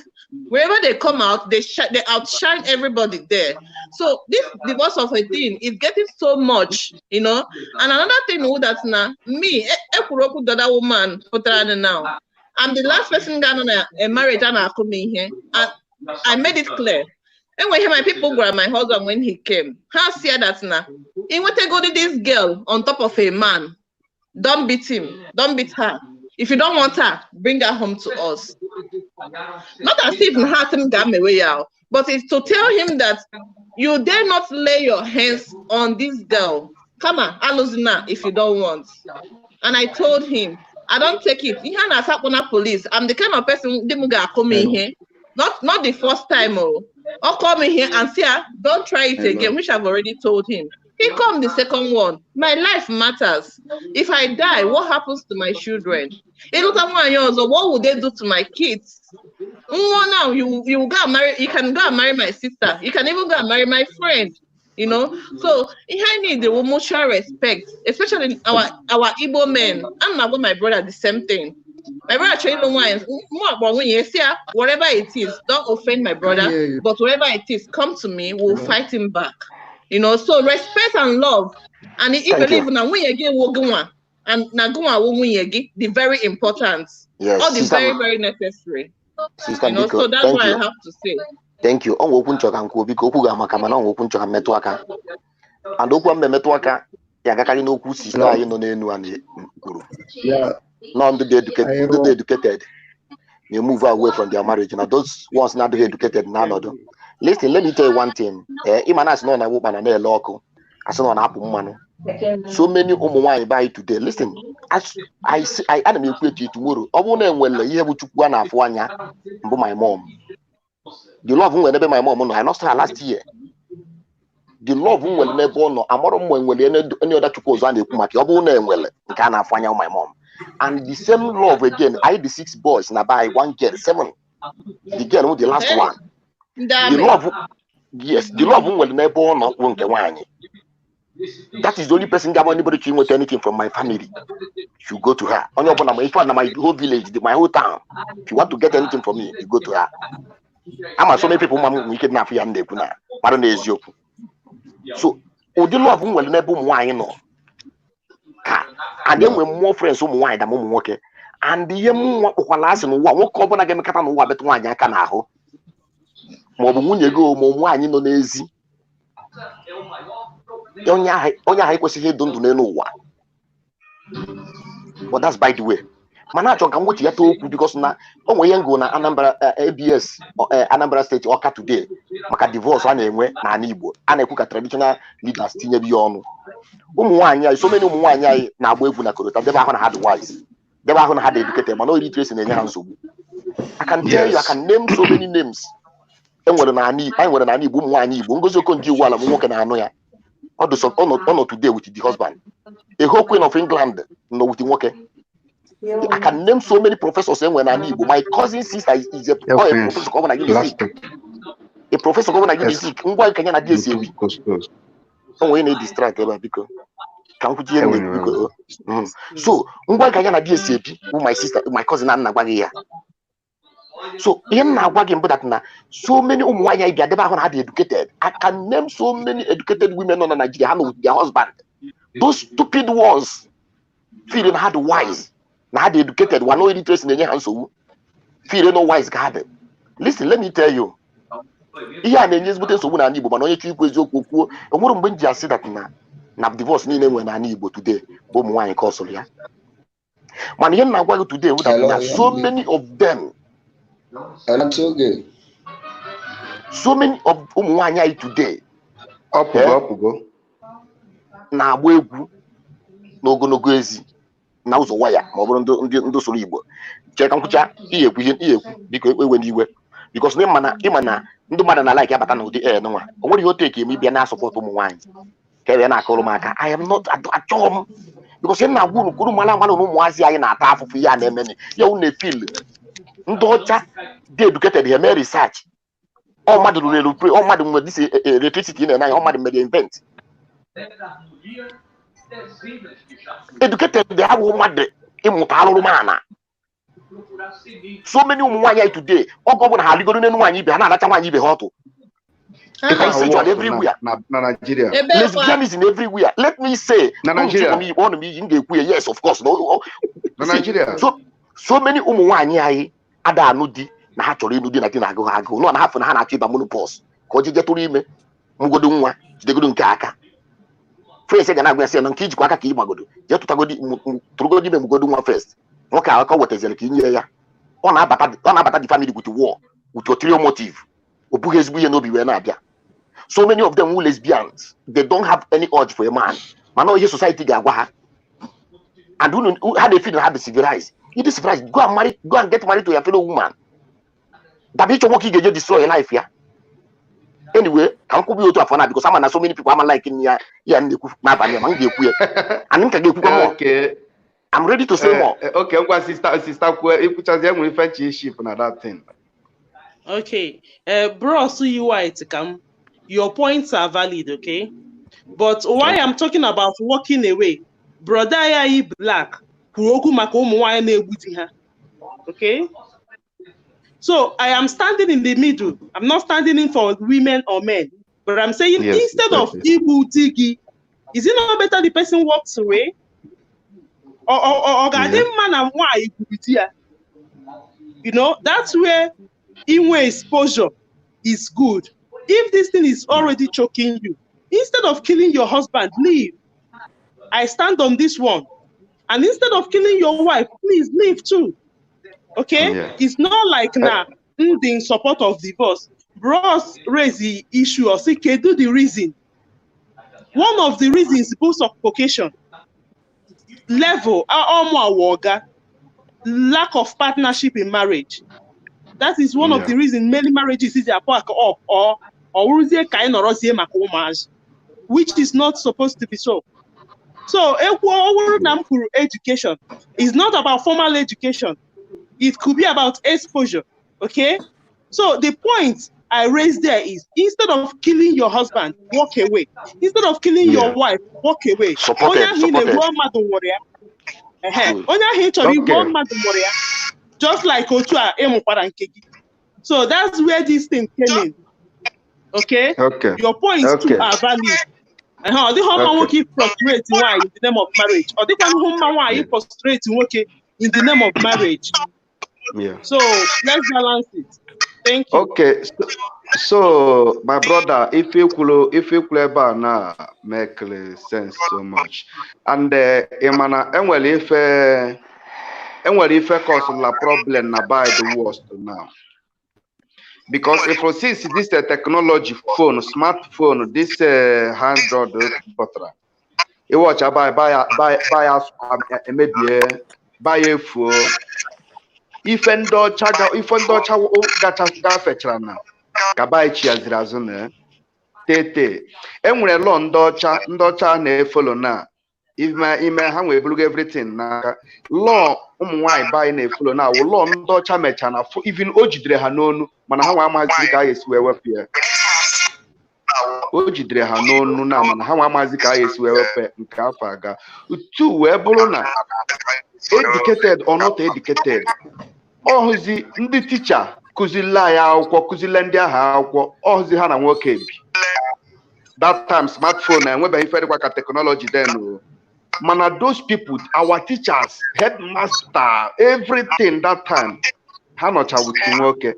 Wherever they come out, they outshine everybody there. So this divorce of a thing is getting so much, you know. And another thing that's now me, the other woman put her now. I'm the last person that on a marriage and I come in here, and I made it clear. And when my people were my husband when he came, how see that now? He went to go to this girl on top of a man. Don't beat him, don't beat her. If you don't want her, bring her home to us. Not as if him got me way out, but it's to tell him that you dare not lay your hands on this girl. Come on, Aluzina, if you don't want. And I told him, I don't take it. He had a police. I'm the kind of person that come in here. Not the first time, or come in here and say, don't try it again, which I've already told him. He come the second one. My life matters. If I die, what happens to my children? What would they do to my kids? Now you go marry. You can go and marry my sister. You can even go and marry my friend. You know. So I need the mutual respect, especially our Igbo men. I'm not with my brother the same thing. My brother whatever it is, don't offend my brother. But whatever it is, come to me. We'll fight him back. You know, so respect and love. And if you believe now when you get wogunwa and naguma wonwunyegi, the very important. Yes, all the very, very necessary. Sister You know, Biko, so that's thank what you. I have to say. Thank you. On wokun choka nko biko oku ga maka mana on wokun choka metu aka. And okwu mbe metu aka ya gakari no okwu sister ayi no n'enu ani kwuru. Yeah. Now the educated. They move away from their marriage. Now those ones not educated now. Listen, let me tell you one thing. Imanas no na woman na eloko. Aso no na apu mmanu. So many women buy today. Listen, as I am equate tomorrow. Obu na enwele ihe bu chukwu na afu anya mbu my mom. The love when my mom no I lost her last year. The love when never no amoro mo enwele any other chukwu ozo na ekwu maka obu na enwele nke na afu anya my mom. And the same love again, I had the 6 boys now by 1 girl, 7. The girl was the last one. The love, yes, the love will never not want the one. That is the only person that anybody can want anything from my family. You go to her. On your my whole village, my whole town. If you want to get anything from me, you go to her. I'm so many people we kidnap you and they kuna. So, the love will never wine. And then we're more friends who wine than mom work. And the young last and what cover again cut on what bet one yakanaho. Mobunya go, Momwine no lazy. Onya high was here don't know what. But that's by the way. Manacho can watch yet because now we ain't go na Anambra ABS or Anambra State or today. Maka divorce anyway, na Nibo. And I cook a traditional leaders tinye beyond. So many umwanya na agbevu na korota. They haven't had wise. They haven't had educated. Man, no illiteracy in hands. I can tell you, I can name so many names. And what I need, boom, one need, Bungozo Conti while I'm walking anoya. Or the son honor today with the husband. A whole queen of England, no with the worker. I can name so many professors saying when I need. My cousin sister is a professor governor university. A professor governor university. Why can you say we? So we need distract because can we so why can you not be my sister, my cousin Anna Bagia? So in na agwa gị mbụ that na so many ụmụ nwaanyị anyị bịa debe ahụ na ha dị educated. I can name so many educated women in Nigeria ha with their husband. Those stupid ones feeling had wise, na had educated, were no interest in any hands. Feeling no wise garden. Listen, let me tell you. Ihe a na-enye ezigbote nsogbu n'ala Igbo mana onye chukwu ikwu eziokwu kwuo enwere mgbe m ji asị that na divorce niile nwere n'ala Igbo today bụ ụmụ nwaanyị ka ọsụrụ ya. Mana ihe m na-agwa gị today bụ that so many of them ụmụ nwaanyị anyị today na-agba egwu n'ogologo ezi na ụzọ waya ma ọ bụrụ ndị soro Igbo cheka nkwụcha ihe ekwu biko ewe n'iwe because ịma na ndị mmadụ na like abata n'ụdị nwa o nwere ihe otu eke eme ịbịa na-asọpọtụ ụmụ nwaanyị ka ebe na-akụrụ m aka I am not achọghị m because m na-agwa unu kwuru mara mmadụ na ụmụazị anyị na-ata afụfụ ihe a na-eme ya unu efil ndị ọcha dị educated ha mee research ọ mmadụ ruru elu pre ọ mmadụ nwere disi electricity na anya ọ mmadụ mere invent educated dị ha bụ mmadụ ịmụta arụrụ mana so many ụmụ nwaanyị anyị today ọgụ ọbụla ha rigoro n'elu nwaanyị ibe ha na-anacha nwaanyị ibe ha ọtụ everywhere. Lesbianism everywhere. Let me say, Nigeria. Yes, of course. Nigeria. So many ụmụ nwaanyị anyị ada anụ di na ha chọrọ ịnụ di na di na-agụ ha agụ nọ na hafụ na ha na-achọ ịba monopause ka o jije tụrụ ime mgodo nwa jidegodo nke aka frese ga na-agwa sị na nke ijikwa aka ka ịgbagodo jee tụrụgodo ime mgodo nwa first nwoke ahụ ka wetazere ka inye ya ọ na-abata the family with war with ulterior motive o bụghị ezigbo ihe n'obi wee na-abịa. So many of them who lesbians, they don't have any urge for a man. Man, no, society ga-agwa ha. And how they feel have to civilize. You be civilized. Go and get married to your fellow woman. That bitch work you get destroy your life here. Anyway, can could be out of fun because I'm so many people I'm like in here and okay. I'm ready to say more. Okay, I'm going sister if you just we fetch ship na that thing. Okay. Bro, so you white come. Your points are valid, okay? But why I'm talking about walking away, brother, I black, okay? So I am standing in the middle. I'm not standing in for women or men, but I'm saying instead of Ibu Tigi, is it not better the person walks away? Or man and why you know, that's where in-way exposure is good. If this thing is already choking you, instead of killing your husband, leave. I stand on this one. And instead of killing your wife, please leave too. Okay? Yeah. It's not like now, in support of divorce. Bros raise the issue or say, okay, do the reason. One of the reasons is both suffocation, level, lack of partnership in marriage. That is one of the reasons many marriages is a pack up which is not supposed to be so. So education is not about formal education. It could be about exposure. Okay? So the point I raised there is instead of killing your husband, walk away. Instead of killing your wife, walk away. Just like Otua Emuparankegi. So that's where this thing came in. Okay? Okay. Your points too are valid. And how the home will keep frustrating why in the name of marriage. Or the home why you frustrating okay in the name of marriage. Yeah. So let's balance it. Thank you. Okay. So my brother, if you could now make sense so much. And Emana, and if cause la problem na by the worst now. Because if you see this technology phone, smartphone, this Android, etc. You watch buy us maybe buy a phone. If endo charger gacha fetchra na ka buy chiazirazune tete enwere law ndocha na follow na if my email ha we blog everything na law ụmụnwaanyị buy na follow na law ndocha mecha na even o jidere ha n'onu mana ha nwa amazi ka esi wepụ ya o jidere ha n'onu na mana ha nwa amazi ka esi wepụ nke afọ aga tu wee bụrụ na educated or not educated ọhụzi ndị ticha kụzila ya akwụkwọ kụzile ndị ahụ akwụkwọ ọhụzi ha na nwoke bi that time smartphone enwebeghị ife dịkwa ka technology then mana those people our teachers headmaster everything that time ha nọcha with nwoke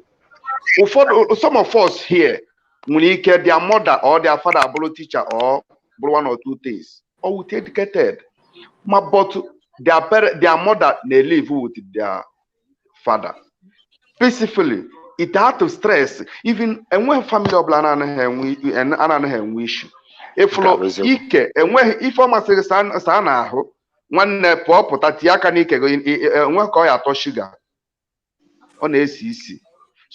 ụfọdụ some of us here nwere ike their mother or their father abụrụ teacher or bụrụ one or two things or with educated but their mother they live with their father peacefully. It had to stress even when family of anaghị enwe issue ifụlụ ike enweghị ife ọmasịrị saa n'ahụ nwanne pụọ pụta tie aka n'ike enwe ka ọ ya atọ shuga ọ na-esi isi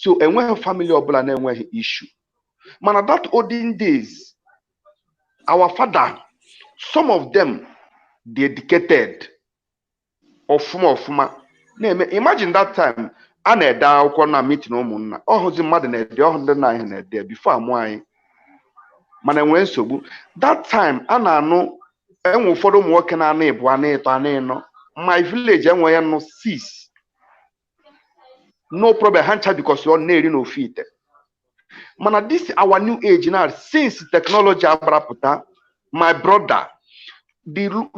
so enweghị family ọbụla na-enweghị issue mana that olden days our father some of them dedicated ọfụma na-eme imagine that time a na-ede akwụkwọ na meeting ụmụnna ọhụzi mmadụ na-ede ọhụ ndị na anyị na-ede before amụ anyị mana enwere nsogbu that time a na-anụ enwe ụfọdụ ụmụ nwoke na-anụ ịbụ anụ ịtọ anụ ịnọ my village enwe ya nụ 6 no problem ha ncha because ọ na-eri n'ofe ite mana this our new age now since technology abarapụta my brother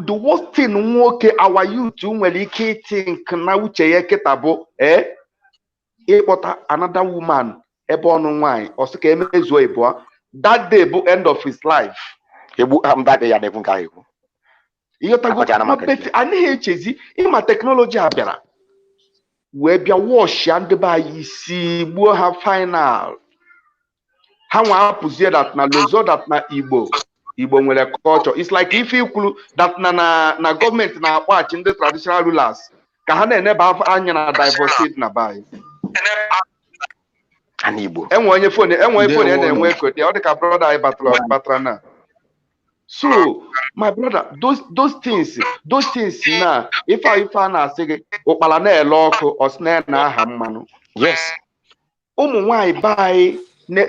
the worst thing nwoke our youth nwere ike think na uche ya kịta bụ ịkpọta another woman ebe ọnụ nwaanyị ọsị ka emezuo ịbụọ that day bụ end of his life anaghị echezi ịma teknọlọji a bịara wee bịa wọshịa ndị be anyị isi gbuo ha final ha nwa apụzie that na lozo that na Igbo nwere culture. It's like if you kwuru that na gọọmenti na-akpọghachi ndị traditional rulers ka ha na-eneba anya na diversity na bai enwe onye fon na-enwe ekote ọ dị ka brother anyị batara na so my brother those things na ife a na-asị gị ụkpala na-ele ọkụ ọsị na aha mmanụ yes ụmụ nwaanyị be anyị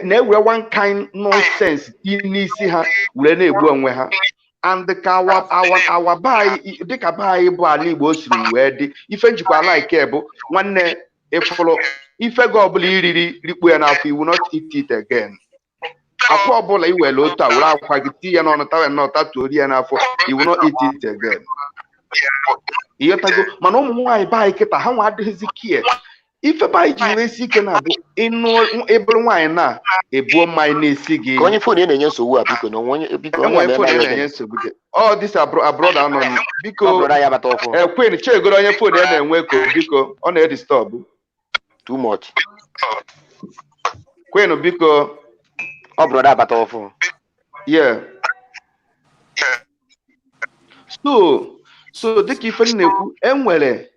na-ewe one kind nonsense n'isi ha were na-egbu onwe ha and ka awa be anyị dịka be anyị bụ ala Igbo siri wee dị ife njikwa like bụ nwanne ịfụrụ ife gị ọbụla iriri rikpu ya n'afọ iwu not eat it again akwa ọbụla iwere otu a were akwa gị ti ya n'ọnụ tawe n'ọta tuori ya n'afọ iwu not eat it again ịghọtago mana ụmụ nwaanyị be anyị kịta ha nwa adịghịzi kie ife be anyị ji wee si ike na bụ ịbụrụ nwaanyị na-ebuo mmanya n'isi gị onye fon na-enye nsogbu a biko enwe fon na-enye nsogbu gị ọ dis abroad anọ biko ekwen chegoro onye fon ya na-enwe ko biko ọ na-edistọbụ too much kwenu biko ọ broda abata ọfụ yeah so dịka ife na-ekwu enwere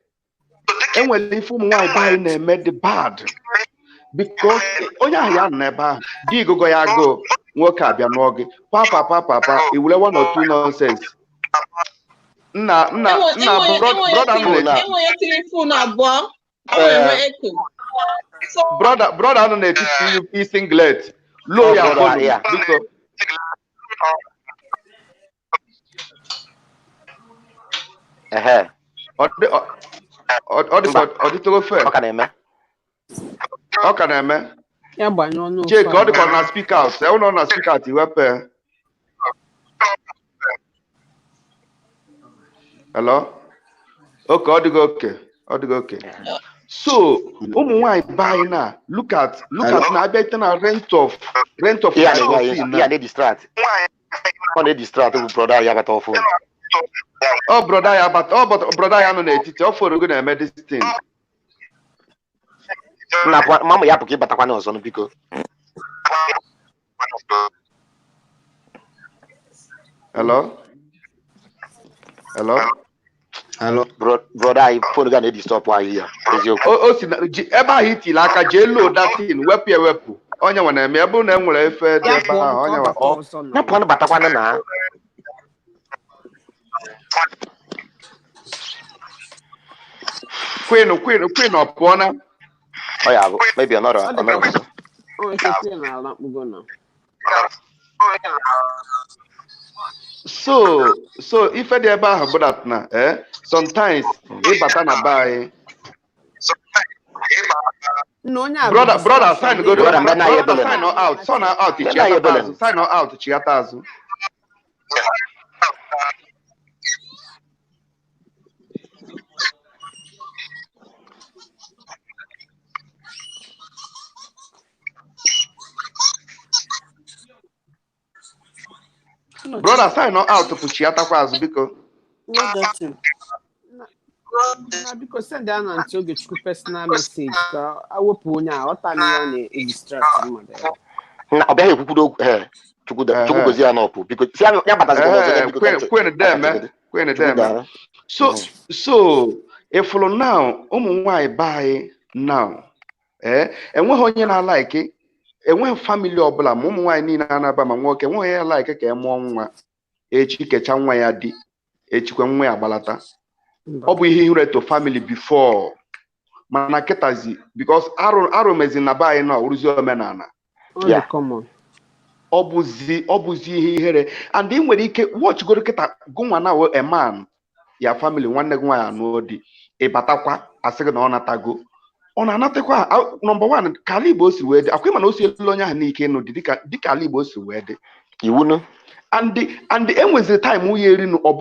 ife ụmụ nwaanyị be anyị na-eme the bad because onye ahụ ya nọ n'ebe ahụ dị igogo ya agụụ nwoke abịa n'ọ gị papa iwere one or two nonsense nna brother anụ na-etiti isi singlet low ya fọnụ biko ọ dịtụgo fe ọ ka na-eme chee ka ọ dịkọ na speak out ụlọ na speak out iwepe hello oke ọ dịgo oke so ụmụ nwaanyị be anyị na look at na abịa ite na rent of broda ya nọ n'etiti ọ fọrọ ogo na-eme this thing mama ya pụka ịbatakwa n'ọzọ biko hello broda anyị fon ga na-edistọpụ anyị ya eziokwu o si ebe ahụ itile aka jee load datin wepụ ewepụ onye nwe na-eme ebe na enwere efe dị ebe ahụ onye nwe napụ batakwana na Queen ọ pụọ na ọ ya bụ maybe another so ife dị ebe ahụ bụ that na sometimes ịbata na be anyị No, nya brother, sign go brother sign out. Sign out. Sign out. Chiatazu. Brother, sign out to Chiata Kwazu because. Because send down until get you personal message. I will pull now. What time you on a distract mother? Na obi ahe kukudo chuku gozi anopu because see ya batazi gozo Queen dem. So if for now nwanyị buy now enweghị onye na like enweghị family ọbụla ma ụmụ nwanyị niile na-aba ma nwoke enweghị ya like ka emụọ nwa echi kecha nwa ya dị echikwe nwa ya gbalata ọ bụ ihe ihure to family before mana kịtazi because arụ mezi na be anyị na uruzi omenala ọ bụzi ihe ihere and ị nwere ike watch goro kịta gụnwa na a man ya family nwanne gị nwaanyị anụ di ịbatakwa asị gị na ọ natago ọ na-anatakwa number one ka ala Igbo si wee dị akwa mana o si elu onye ahụ n'ike ịnụ dị dịka ala Igbo si wee dị iwu nụ and enweziri time nwunye erinu ọ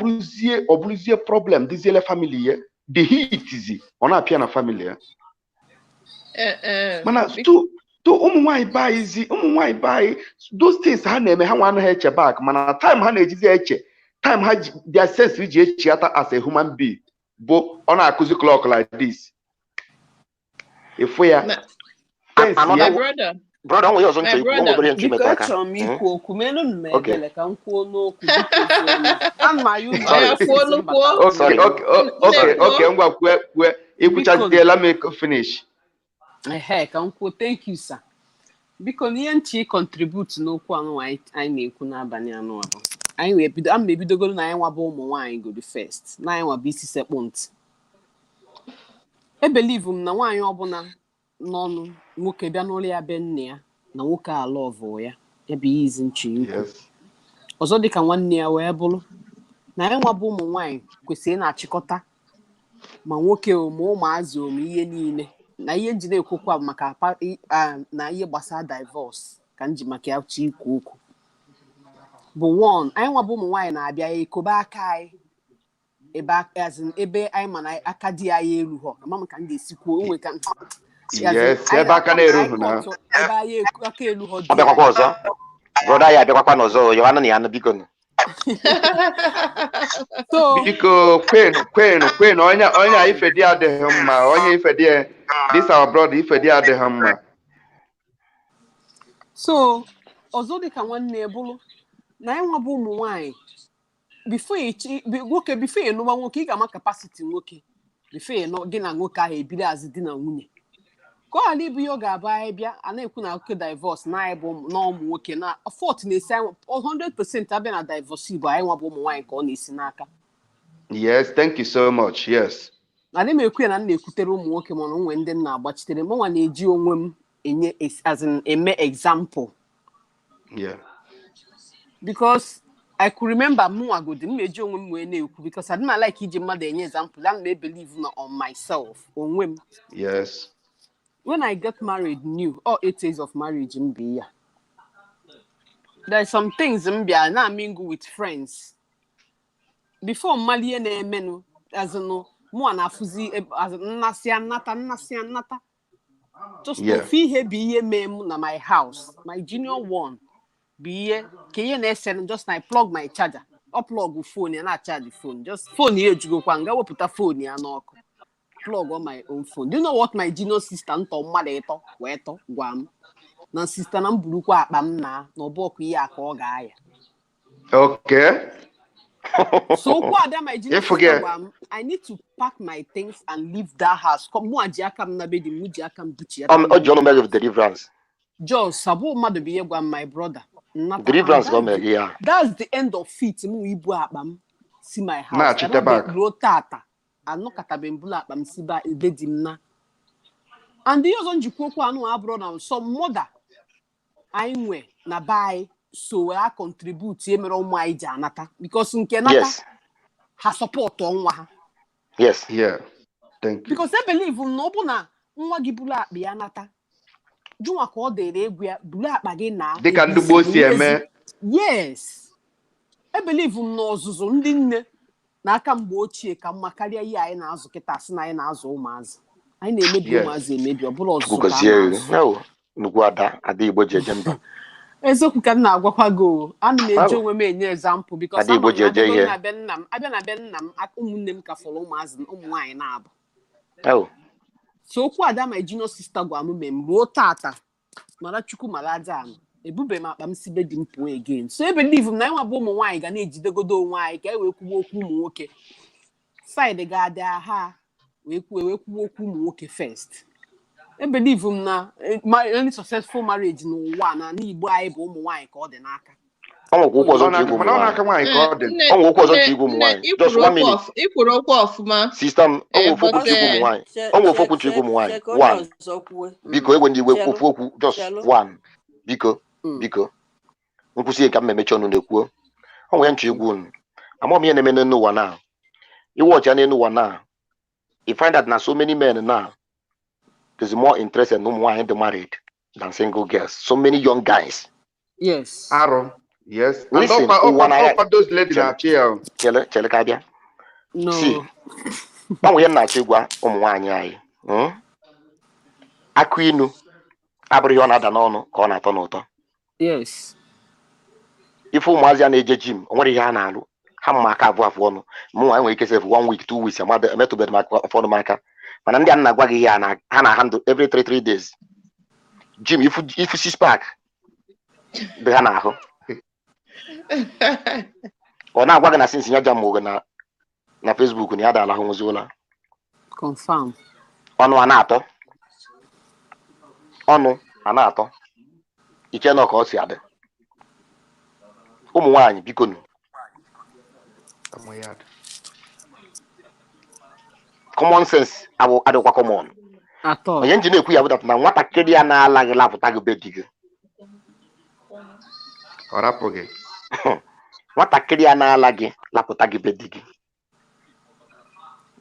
bụrụzie problem dịziele family ya the heat zi ọ na-apịa na family ya mana to ụmụ nwanyị bayi those things ha na-eme ha nwa anaghị eche back mana time ha na-ejizi eche time ha their sense iji echiata as a human being bụ ọ na-akụzi clock like this ifu ya brother onwe ọzọ nche ikwu obere nche metaka achọrọ m ikwu okwu menu m ebele ka m kwuo n'okwu okay ngwa kwue ikwuchaziela m finish ka m kwuo thank you sir biko n'ihe nchi contribute n'okwu anụ anyị na-ekwu n'abalị anụ ahụ anyị wee bido ama ebidogoro na anyị nwaba ụmụ nwaanyị go the first na anyị nwaba isi sekpụ ntị ebelieve m na nwaanyị ọbụla n'ọnụ nwoke bịa n'ụlọ ya be nne ya na nwoke ala ọvụ ya ebe ihe izi nchi ikwu ọzọ dịka nwanne ya wee bụrụ na anyị nwaba ụmụ nwaanyị kwesịrị na-achịkọta ma nwoke ma ụmụazị ome ihe niile na ihe nji na-ekwukwa maka na ihe gbasara divorce ka nji maka ya chi ikwu okwu bụ one anyị nwaba ụmụ nwaanyị na-abịa ekobe aka anyị ebe anyị ma na aka di anyị erughọ ama m ka m ga-esikwuo onwe ka ebe aka na-erughị na ebe anyị aka erughọ dị ọbịakwakwa ọzọ brọda ya abịakwakwa n'ọzọ ya na ya anụ biko biko kwen onye ife dị adịghị mma onye ife dị this our brother ife dị adịghị mma so ọzọ dịka nwanne bụrụ na anyị nwabụ ụmụ nwaanyị nwoke bifo ịnụwa nwoke ị ga-ama kapasiti nwoke bifo ịnụ gị na nwoke ahụ ebiri azụ di na nwunye ka ọ ghara ịbụ ihe ọ ga-abụ anyị bịa a na-ekwu na oke divorce na anyị bụ na ụmụ nwoke na fọt na-esi anyị 100% abịa na divorce Igbo anyị nwabụ ụmụ nwaanyị ka ọ na-esi n'aka yes thank you so much yes adị m ekwu ya na m na-ekwutere ụmụ nwoke mana onwe ndị m na-agbachitere m nwa na-eji onwe m eme example because I could remember Muagodi, meji onwe m wee na-ekwu because I didn't like iji mmadụ enye example and may believe on myself onwe m. Yes. When I got married new, 8 years of marriage in Bia. There's some things in Bia na mingle with friends. Before Mali and Menu, as no more na fuzi as nasian nata. Just to fee he be mem na my house, my junior one. Be KNSN just I plug my charger. Upplug with phone and I charge the phone. Just phone here to go kwanga we put a phone here and plug on my own phone. Do you know what my junior sister to maleto weto guam? Na sister nam bulu kwa bam na no boku ya ka ga ya. Okay. So what that my junior sister guam, I need to pack my things and leave that house. Come mo ajiaka na be di mujiaka mbuchi. John Omega of Deliverance. Just sabo madu be guam my brother. Deliverance government, yeah. That's the end of it. Mu ibu akpam see my house. Na chite back. Rotata. Ano katabembula akpam si ba ebedim na. And the other njikoko anu abro na some mother I nwe na buy so I contribute ye mere ụmụ anyị ji anata because nke nata ha support onwa ha. Yes. Yeah. Thank you. Because I believe no bụ na nwa gị buru akpa ya nata jụnwa ka ọ dịrị egwu ya buru akpa gị na dịka ndị gboo si eme. yes ebelieve m n'ọzụzụ ndị nne n'aka mgbe ochie ka mma karịa ihe anyị na-azụ kịta sị na anyị na-azụ ụmụazị anyị na-emebi ụmụazị emebi ọ bụla ọzụzụ ka a na-azụ nnukwu ada Igbo ji eje mba eziokwu ka m na-agwakwa gị ana m eji onwe m enye ezampụ bikos ama m abịa na be nna m ụmụnne m ka fọrọ ụmụazị ụmụ nwaanyị na-abụ so okwu ada ma junior sister gwa m m ruo tata mara chukwu mara aja anụ ebube m akpa m si be di m pụọ again so ebelieve m na ịnwa bụ ụmụ nwaanyị ga na-ejidegodo onwe anyị ka e wee kwuwe okwu ụmụ nwoke side ga-adị ha wee kwuwe okwu ụmụ nwoke first ebelieve m na any successful marriage n'ụwa na n'Igbo anyị bụ ụmụ nwaanyị ka ọ dị n'aka ikwuru okwu ọfụma sistem okwu nchigwu ụmụ nwaanyị one biko egwe ndị iwe okwu just one biko nkwụsị ka m emechi ọnụ na-ekwuo onwe ya nchigwu unu ama m ihe na-eme n'ụwa na iwe ọcha n'ụwa na you find that na so many men now there's more interest in women to married than single girls. So many young guys. Yes. Aaron. Yes. Listen, those ladies are chill. Chele kabia. No. See. When we na chigwa ụmụnwaanyị anyị. Akụ inu abụrụ ihe ọ na-ada n'ọnụ ka ọ na-atọ n'ụtọ. Yes. Ife ụmụazị a na-eje gym, o nwere ihe ha na-alụ. Ha mma aka abụọ afọ ọnụ. Mụ nwa enwere ike sef 1 week, 2 weeks, emetụbeghị m afọ ọnụ m aka. Mana ndị a na-agwa gị ihe ha na-handle every 3 days. Jim, ifu 6 pack dị ha n'ahụ. Ọ na-agwa gị na sinsi ya jam oge na Facebook na ya dala ahụ nwụzi ụla. Confirm. Ọnụ a na-atọ. Iche na ka ọ si adị. Ụmụ nwaanyị biko nụ. Common sense adịkwa common. Onye nji na-ekwu ya bụ na nwatakịrị ya na-alaghị lapụta gị be di gị. Ọ rapụ gị. Nwatakịrị ya na-alaghị lapụta gị be di gị.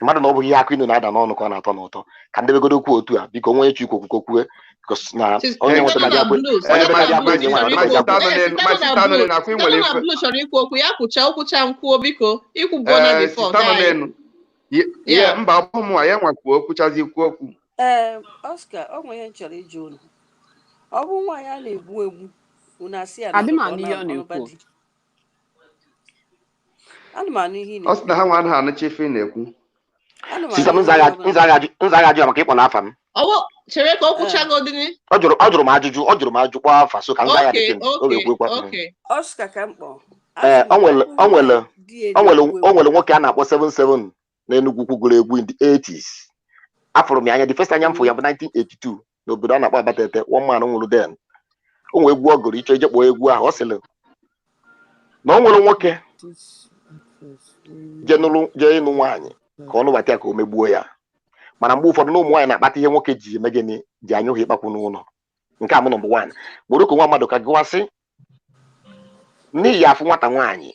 Mmadụ na ọ bụghị ihe akụ inu na-ada n'ọnụ ka ọ na-atọ n'ụtọ. Ka ndị begodo okwu otu a biko onye echi ikwu okwukwe na onye nweta na bịa chọrọ ikwu okwu ya kwụcha okwucha nkwuo biko ikwu bụ onye before yeah, mba ọmụ ya nwakwuo okwuchazi ikwu okwu. Oscar, ọ nwere ihe nchọrọ ịjụ unu. Ọ bụ nwaanyị a na-egbu egbu unu asị ya adị m anụ ihe ọ na-ekwu. Ana m anụ ihe ọ sị na ha nwa anaghị anụcha ife na-ekwu. Sista m nzaghaji maka ịkpọ n'afa m. Chere ka o kwuchagodini. Ọ jụrụ m ajụjụ kwa afa so ka nza ya dịtị o wee kwekwa. Oscar ka m kpọ. O nwere nwoke a na-akpọ 77 na Enugu kwugoro egwu in the 80s. Afụrụ m anya the first time m fụ ya bụ 1982 n'obodo a na-akpọ Abatete one man nwụrụ den. O nwere egwu ọ gụrụ ịchọ ije kpọọ egwu ahụ ọ sịrị na o nwere nwoke jee ịnụ nwaanyị ka ọ nụbata ya ka o megbuo ya mana mgbe ụfọdụ na ụmụ nwaanyị na-akpata ihe nwoke ji eme gịnị ji anya ohi ịkpakwu n'ụlọ nke a bụ nọmba 1 gboro ka nwa mmadụ ka gụwasị n'ihi afụ nwata nwaanyị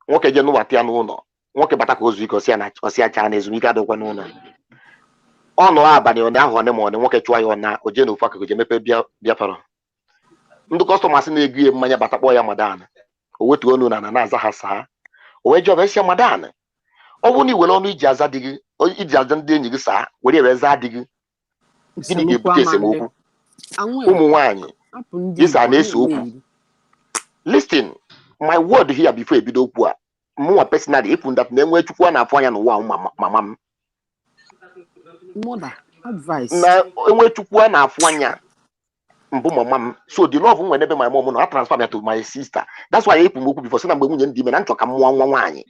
nwoke jee nụbata ya n'ụlọ nwoke bata ka ozu ike ọsị acha na ezumike adịkwa n'ụlọ ọ nọ abalị ụnyaahụ ọ na nwoke chụọ ya ọna o jee n'ofu akụkụ je mepe bịa palọ ndị kọstọmasị na-egu ya mmanya bata kpọọ ya madan o wetuo ọnụ na na-aza ha saa o wee jọba esi madan ọ bụrụ na iwere ọnụ iji aza ndị enyi gị saa were ere zaa di gị gịnị ga-ebute esemokwu ụmụ nwaanyị ịsa na-ese okwu listen my word here before ebido okwu a mụnwa personally ịpụ ndat na-enwe chukwu a na-afụ anya n'ụwa mama m na enwe chukwu a na-afụ anya mbụ mama m so the love nwere ebe my mom na transfer me to my sister that's why ịpụ m okwu before sị na mgbe nwunye ndị ime na nchọ ka m mụọ nwa nwaanyị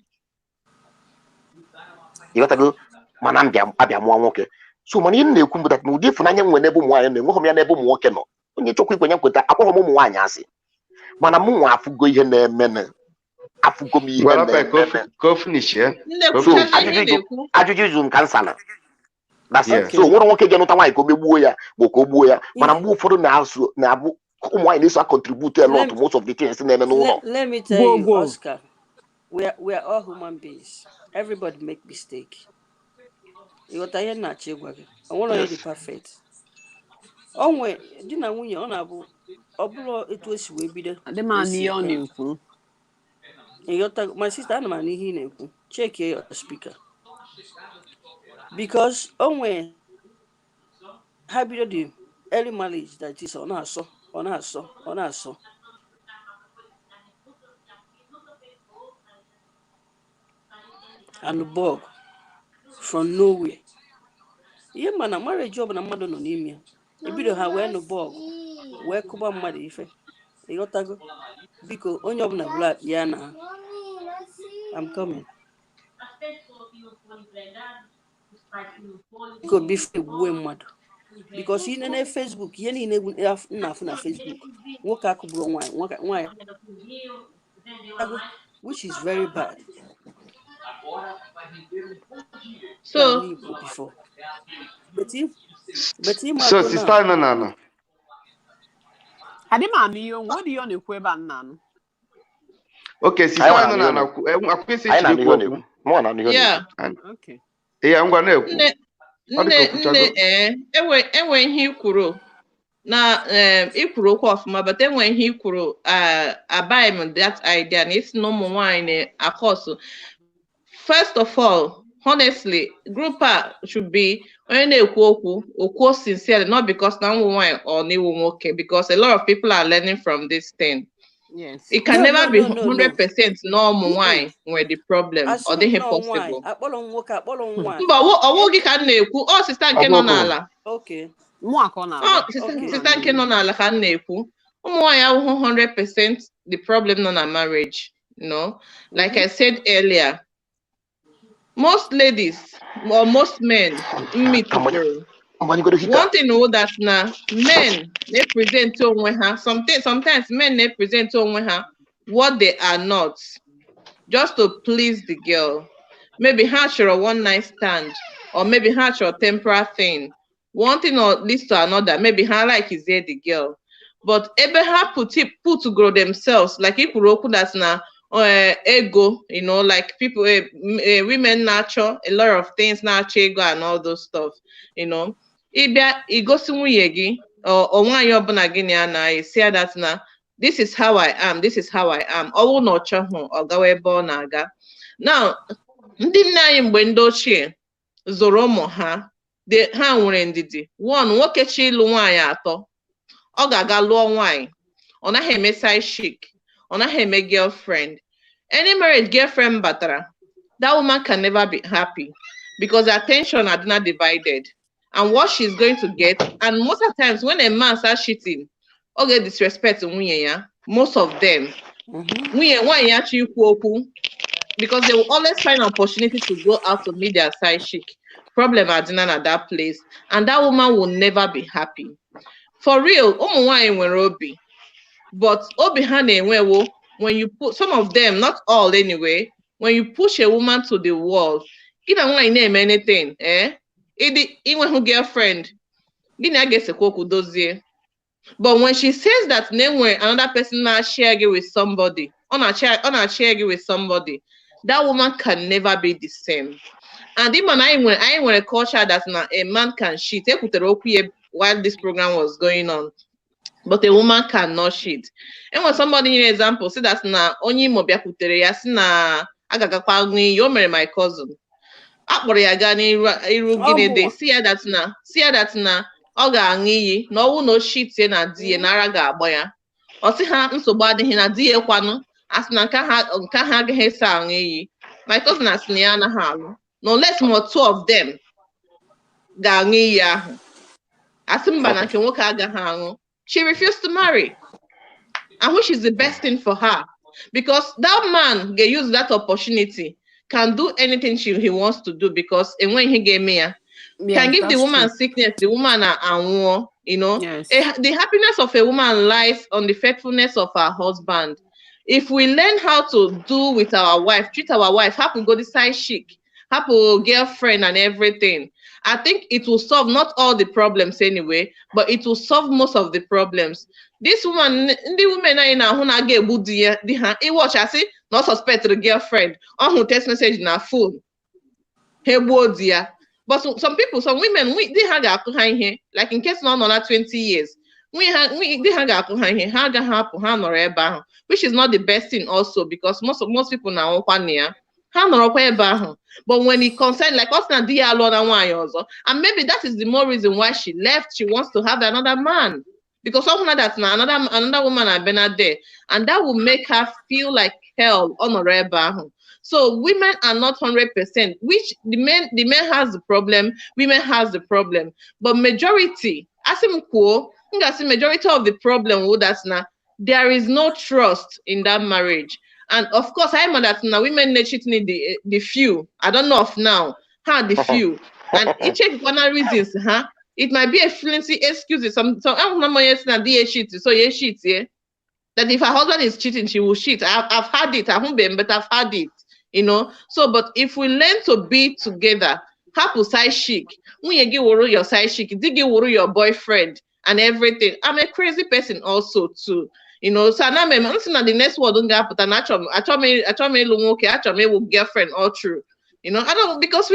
ịghọtago mana m abịa mụọ nwoke so mana ihe na-ekwu mbụ dat na ụdị ịfụnanya nwere n'ebe ụmụ nwaanyị na-enweghị m ya n'ebe ụmụ nwoke nọ onye chọkwa ikwenye nkweta akpọghọ m ụmụ nwaanyị asị mana mụ nwa afụgo ihe na-eme afụgo m ihe ajụjụ izu nka nsala so nwere nwoke je nụta nwaanyị ka o megbuo ya bụ ka o gbuo ya mana mgbe ụfọdụ na-abụ ụmụ nwaanyị na-eso contribute a lot most of the things na-eme n'ụlọ. Let me tell you, Oscar, we are all human beings. Everybody make mistake. You got to hear na chegwa. I want to be perfect. onwe di na nwunye ọ na-abụ ọ bụrụ etu esi wee bido my sister ana m anụ ihe ị na-ekwu check your speaker because onwe ha bido the early marriage that is ọ na-asọ and bug from nowhere ihe ma na marriage ọbụla mmadụ nọ n'ime ya ebido ha wee nụ bug wee kụba mmadụ ife ịghọtago biko onye ọbụla bụrụ akpa ya na I'm coming biko bifo egbuwe mmadụ because ị na Facebook ihe niile na-afụ na Facebook nwoke akụgburu nwaanyị which is very bad. So before so sister no what do you know about nano? Okay, sister no akwụsị chiri yeah. Okay. ngwa na-ekwu enwe ihe ikwuru na ikwuru okwu ọfụma but enwe ihe ikwuru abuy m that idea na isi na ụmụ nwaanyị akọsụ. First of all, honestly, group should be onye na-ekwu okwu sincerely, not because na ụmụ nwaanyị or na iwu nwoke, because a lot of people are learning from this thing. Yes. It can never be 100% no ụmụ nwaanyị nwere the problem or dịghị possible. Mba ọwụ gị ka m na-ekwu ọ sista nke nọ n'ala. Okay. Sista nke nọ n'ala ka m na-ekwu. Ụmụ nwaanyị ahụhụ 100% the problem nọ na marriage, no? Like I said earlier, most ladies or most men meet one thing that na men they present onwe ha sometimes men they present onwe ha what they are not just to please the girl. Maybe hatch or one night stand, or maybe hatch or temporary thing. One thing or leads to another. Maybe her like is there the girl, but ebe ha put to grow themselves like if roku that's na ego, you know, like people women natural a lot of things natural ego and all those stuff, you know. Igosi nwunye gị or nwaanyị ọbụla gị na say that na this is how I am, this is how I am. Ọwụ na ọchọ hụ ọ gawa ebe ọ na-aga. Now ndị nne anyị mgbe ndị ochie zụrụ ụmụ ha nwere ndidi. One, nwoke chi ịlụ nwaanyị atọ ọ ga-aga lụọ nwaanyị, ọ naghị eme side chick, ọ naghị eme girlfriend. Any married girlfriend batara, that woman can never be happy because the attention are not divided and what she's going to get. And most of the times when a man starts cheating or get disrespect to nwunye ya, most of them nwunye nwaanyị achọ ikwu okwu because they will always find an opportunity to go out to meet their side chick. Problem are dinner at that place, and that woman will never be happy. For real, ụmụ nwaanyị nwere obi, but obi ha na-enwewo when you put some of them, not all anyway, when you push a woman to the wall, gị na nwaanyị na-eme anything, inwehu girlfriend, gị na-agesekwa okwu dozie. But when she says that another person na share you with somebody, on a share you with somebody, that woman can never be the same. And even I went a culture that a man can cheat. While this program was going on, but a woman cannot cheat. And when somebody in example say that na only mo biakutere ya si na agagakwa ni you marry my cousin. Akporo ya ga ni iru gine dey see that na ọ ga-aṅụ iyi na ọwụ na o cheat na di na ara ga-agba ya. Ọ sị ha nsogbu adịghị na di ya kwanụ asị na nke ha agaghị ese aṅụ iyi. My cousin asị na ya anaghị alụ. No less more 2 of them ga-aṅụ iyi ahụ. Asị mba na nke nwoke agaghị aṅụ. She refused to marry, and which is the best thing for her, because that man can use that opportunity, can do anything he wants to do, because and when he gave me can give the woman sickness, the woman and you know. Yes. The happiness of a woman lies on the faithfulness of her husband. If we learn how to do with our wife, treat our wife, how to go the side chick, how to girlfriend and everything, I think it will solve not all the problems anyway, but it will solve most of the problems. This woman, the women are in a huna get he watch, I see, not suspect the girlfriend, on who text message na phone. Hey, dear. But some people, some women, they hang out here. Like in case not 20 years. They hang out here, which is not the best thing also, because most people now but when it concerns like us and maybe that is the more reason why she left. She wants to have another man, because someone that's another woman I've been there, and that will make her feel like hell on. So women are not 100%, which the men has the problem, women has the problem, but majority, majority of the problem that's now there is no trust in that marriage. And of course, I know that now women cheating the few. I don't know of now how the few, and each one reasons, it might be a flimsy excuse. Some I'm not cheat, so you cheat, yeah. That if her husband is cheating, she will cheat. I've had it. I haven't been, but I've had it. So but if we learn to be together, happy side chic, when you give your side chic, you give your boyfriend and everything. I'm a crazy person also too. So now I'm not the next word don't get, but I told me with girlfriend all true. I don't, because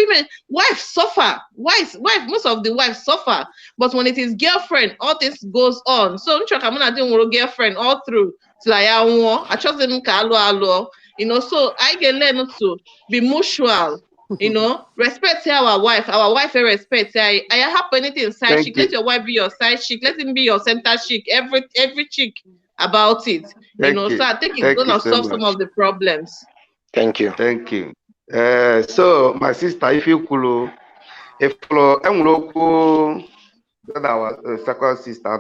wives suffer. Wives, most of the wives suffer. But when it is girlfriend, all this goes on. So I'm not doing girlfriend all through. I trust them so I can learn to be mutual. Respect our wife respect. I have anything side chick. Let your wife be your side chick. Let him be your center chick. Every chick about it. So I think it's gonna solve some of the problems. Thank you. So my sister, if you that our second sister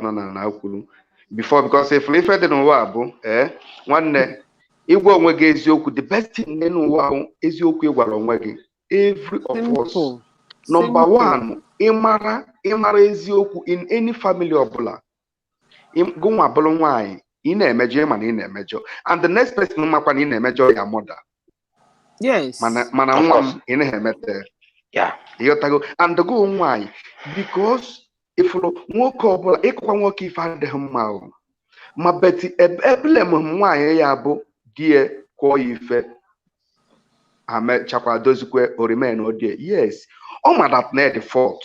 before, because if I didn't know one Igwe onwe gị eziokwu, the best thing n'ụwa eziokwu ịgwara onwe gị. Every of us. Number one, ịmara eziokwu in any family ọbụla. Gụnwa bụrụ nwaanyị, ị na-emejọ mana ị na-emejọ. And the next person makwa na ị na-emejọ ya mother. Yes. Mana nwa m ị na-emete. Yeah. Ịghọtago. And go nwaanyị, because ifụrụ nwoke ọbụla ịkụkwa nwoke ife adịghị mma o. Ma beti ebele m nwaanyị ya bụ die kwa ife ame chakwa dozikwe o remain odie. Yes, all my that net the fault.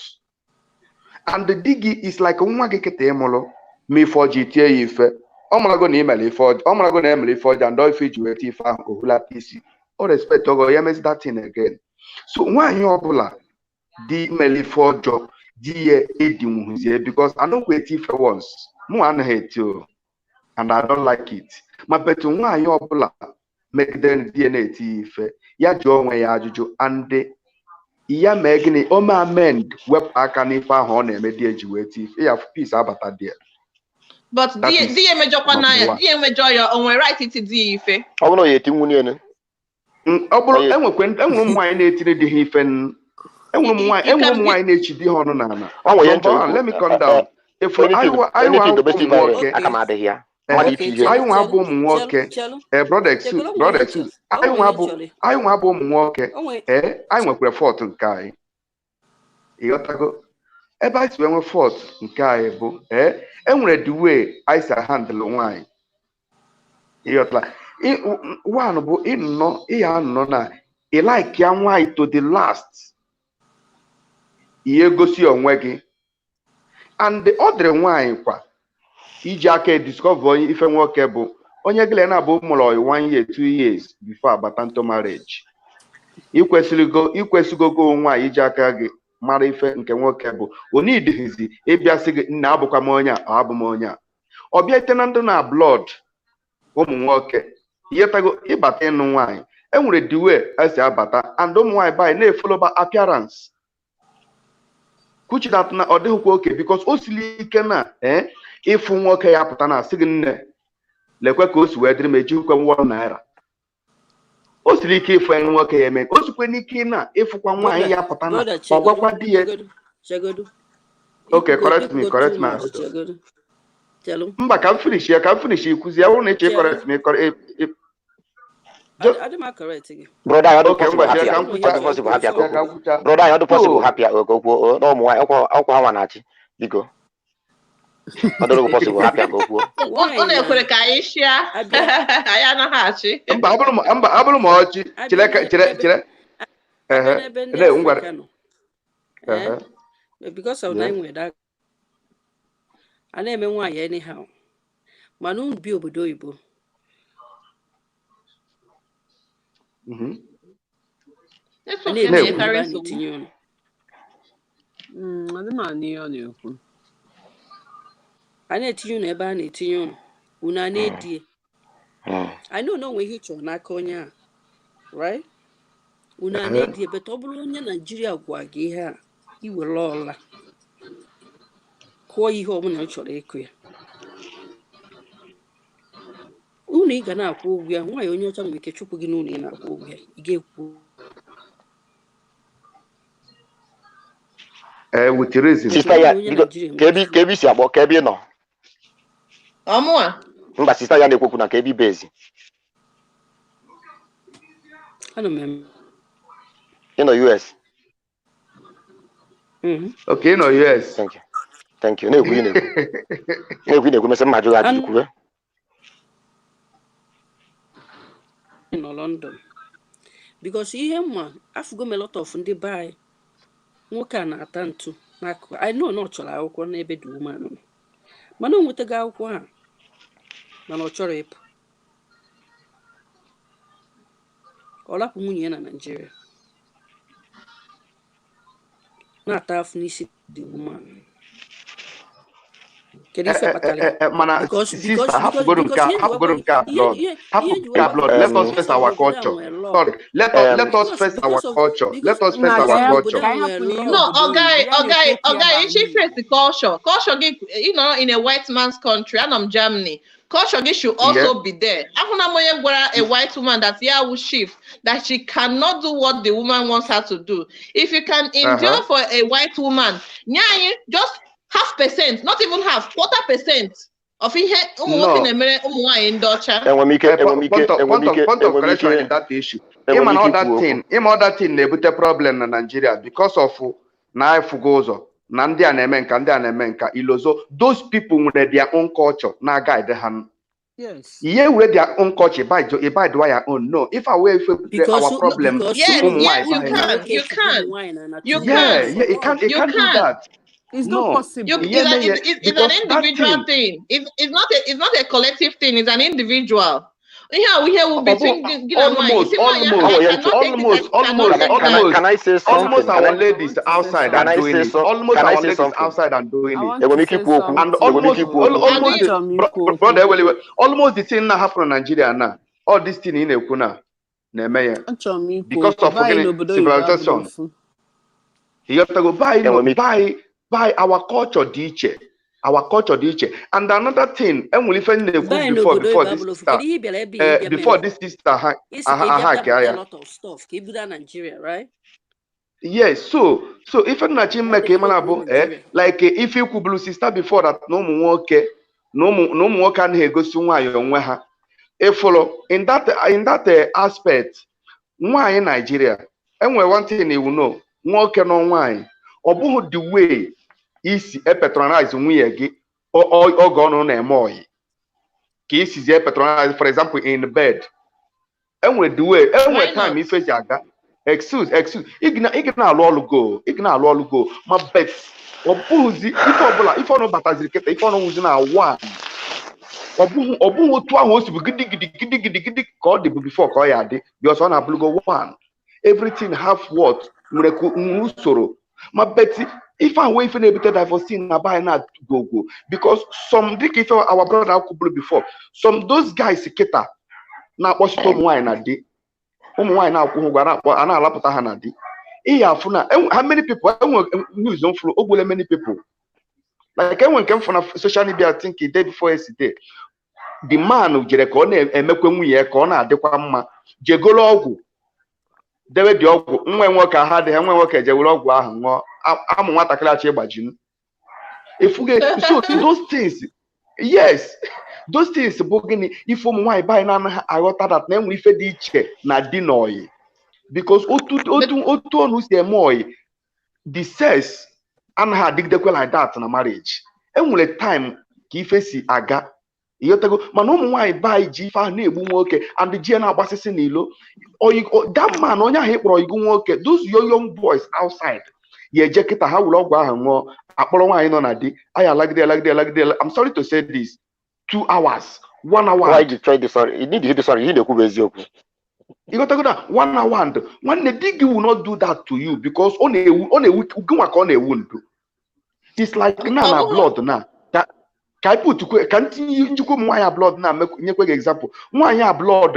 And the diggy is like nwa gị kete ịmụrụ me for GTA ife. Ọ mara go na email ife, ọ mara go na email ife and all ife ji weta ife ahụ ohula PC. All respect ogo ya mezi that thing again. So nwaanyị ọbụla di email ife ọjọọ di ye edi nwuzie, because I don't wait ife once. Mụ anaghị eti o. And I don't like it. Ma betu nwaanyị ọbụla megidere DNA eti ife ya jụọ onwe ya ajụjụ, and ya mee gịnị o ma amend wepụ aka n'ife ahụ ọ na-eme di eji wee ti ife ya peace abata there. But di emejọkwa na ya, di emejọ ya onwe right iti di ife. Ọ bụrụ ya eti nwunye ne. Ọ bụrụ enwere ụmụ nwaanyị na-etiri di ha ife, enwere ụmụ nwaanyị na-echi di ha ọnụ n'ala. Let me calm down. If I nwa bụ ụmụ nwoke brother anyị nwa bụ ụmụ nwoke anyị nwekwara fọt nke anyị. Ịghọtago ebe anyị si enwe fọt nke anyị bụ enwere the way anyị si handle nwaanyị. Ịghọtala one bụ ịya anọ na ịlike ya nwaanyị to the last, ihe gosi onwe gị, and ọ dịrị nwaanyị kwa iji aka discover onye ife nwoke bụ onye gịle na-abụ mụrụ 1 year 2 years before abata into marriage. Ikwesịgo go nwaanyị iji aka gị mara ife nke nwoke bụ onidighịzi ịbịasị gị nna abụkwa m onye a abụ m onye a. Ọ bịa ite na ndụ na blood ụmụ nwoke ịghọtago ịbata ịnụ nwaanyị enwere the way esi abata, and ụmụ nwaanyị by na-efolo ba appearance kuchi that na ọ dịghịkwa oke, because o sili ike na ịfụ nwoke ya pụta na asị gị nne lekwe ka o si wee dịrị m ejikwa $1. O siri ike ịfụ nwoke ya eme, o sikwe n'ike na ịfụkwa nwaanyị ya pụta na ọ gwakwa di ya. Okay, correct me. Mba ka m finish ikuzi ya, bụrụ na ịchọ correct me. Brother, I don't possible happy. Brother, I don't possible happy. No more. Ọkwa hawa na-achị biko. Ọ dịrị possible happy go kwuo. Ọ na-ekwere ka anyị shia. Anyị anaghị achị. Mba abụrụ m ọchị chere. Because of nine with that. I never why anyhow. Manu be obodo Igbo. That's what they carry so. I need to eba na-etinye unu. Una na-edie. I know when he chọ n'aka onye a, right? Una na-edie, but ọ bụrụ onye Nigeria gwa gị ihe a, iwere ọla. Kụọ ihe ọbụla ọ chọrọ ịkụ ya. Unu ị ga na-akwụ ụgwọ ya, nwaanyị onye ọcha nwere ike chụpụ gị n'ụlọ ị na-akwụ ụgwọ ya, ị ga-ekwu. With reason. Sister ya, kebi si abo, kebi no. Amua. Mba sister ya na-ekwu na kebi base. Ano mem. In the US. Okay, in the US. Thank you. Na-ekwu mese mmadụ ajụkwu. In London. Because ihe mma, afugo me lot of ndị buy. Nwoke a na-ata ntu n'akụkụ. I know na ọ chọrọ akwụkwọ n'ebe dị woman. Mana o nwetaghị akwụkwọ ha. Mana ọ chọrọ ịpụ. Ọ lapụ nwunye ya na Nigeria. Na-ata afụ n'isi dị woman. Mana sister, hapụgoro nke blood. Let us face our culture. Let us face our culture. Let us face our culture. No, okay, she face the culture. Culture, you know, in a white man's country, and I'm Germany. Culture should also be there. A white woman that will shift, that she cannot do what the woman wants her to do. If you can endure for a white woman, just 0.5%, not even half, 1/4% of ihe ụmụ na-emere ụmụ nwaanyị ndị ọcha. Point of correction in that issue. Him other thing na-ebute problem na Nigeria because of na ifugo ụzọ na ndị a na-eme nka ilozo. Those people nwere their own culture na guide ha. Yes. Yeah, with their own culture, by their own. No, if I were our problem, you can. You can't do that. It's not possible. It's an individual thing. It's not a collective thing. It's an individual. Yeah, we will between almost. Can I say something? Almost our ladies outside are doing it. Almost our ladies outside are doing it. And almost the thing that happened in Nigeria now. All this thing in Ekuna. Because of civilization. You have to go buy our culture DJ. And another thing, and we before this sister a lot of stuff. Nigeria, right? Yes, so if I'm not like if you could blue sister before that no more can he go to follow in that aspect, why in Nigeria? And one thing you know, more can on wine or the way is a patronize we or gone on a more case is a patronize, for example, in the bed. And we do it, and we time if it's yaga. Excuse, ignore all go, my bet or boozy if I know Bataziketa, if I know who's now one. Obu to wants to be giddy called the before Koyade, your son a blue go one. Everything have what? Musoro. My Betty, if I wait for able to divorce in a buy not go because some dick if our brother could before some those guys keta now what's wine a day. Wine now and I'll lapota hanadi. How many people news on flow over many people? Like everyone came from social media, I think he did before yesterday. The man of Jerekone and Mekwemu Kona, the Kwama, Jegologu. They were the Ogu, worker had the Hammer worker, Jegologu, I'm what I can imagine. If we get so those things, yes, those things, Bogini, if my buy now, I got that name we fed each na dinoy because Otu who's the moy, the says, and had dig the like that in a marriage. And when a time, Kifesi aga. Yotago, Manomu, why buy Jifa neighbor worker and the Giana Bassassinilo, or that man on your hip or you go work those young boys outside. ya eje kịta ha were ọgwụ ahụ ṅụọ akpọrọ nwaanyị nọ na di aya alagide I'm sorry to say this 2 hours 1 hour why you try this sorry you need to hit the sorry you na-ekwu eziokwu you got to go that 1 hour and nwanne di gị will not do that to you because ọ na-ewu gịnwa ka ọ na-ewu ndụ it's like na blood na ka I put ka ntinye njikwa ụmụ nwaanyị blood na nyekwe gị example nwaanyị blood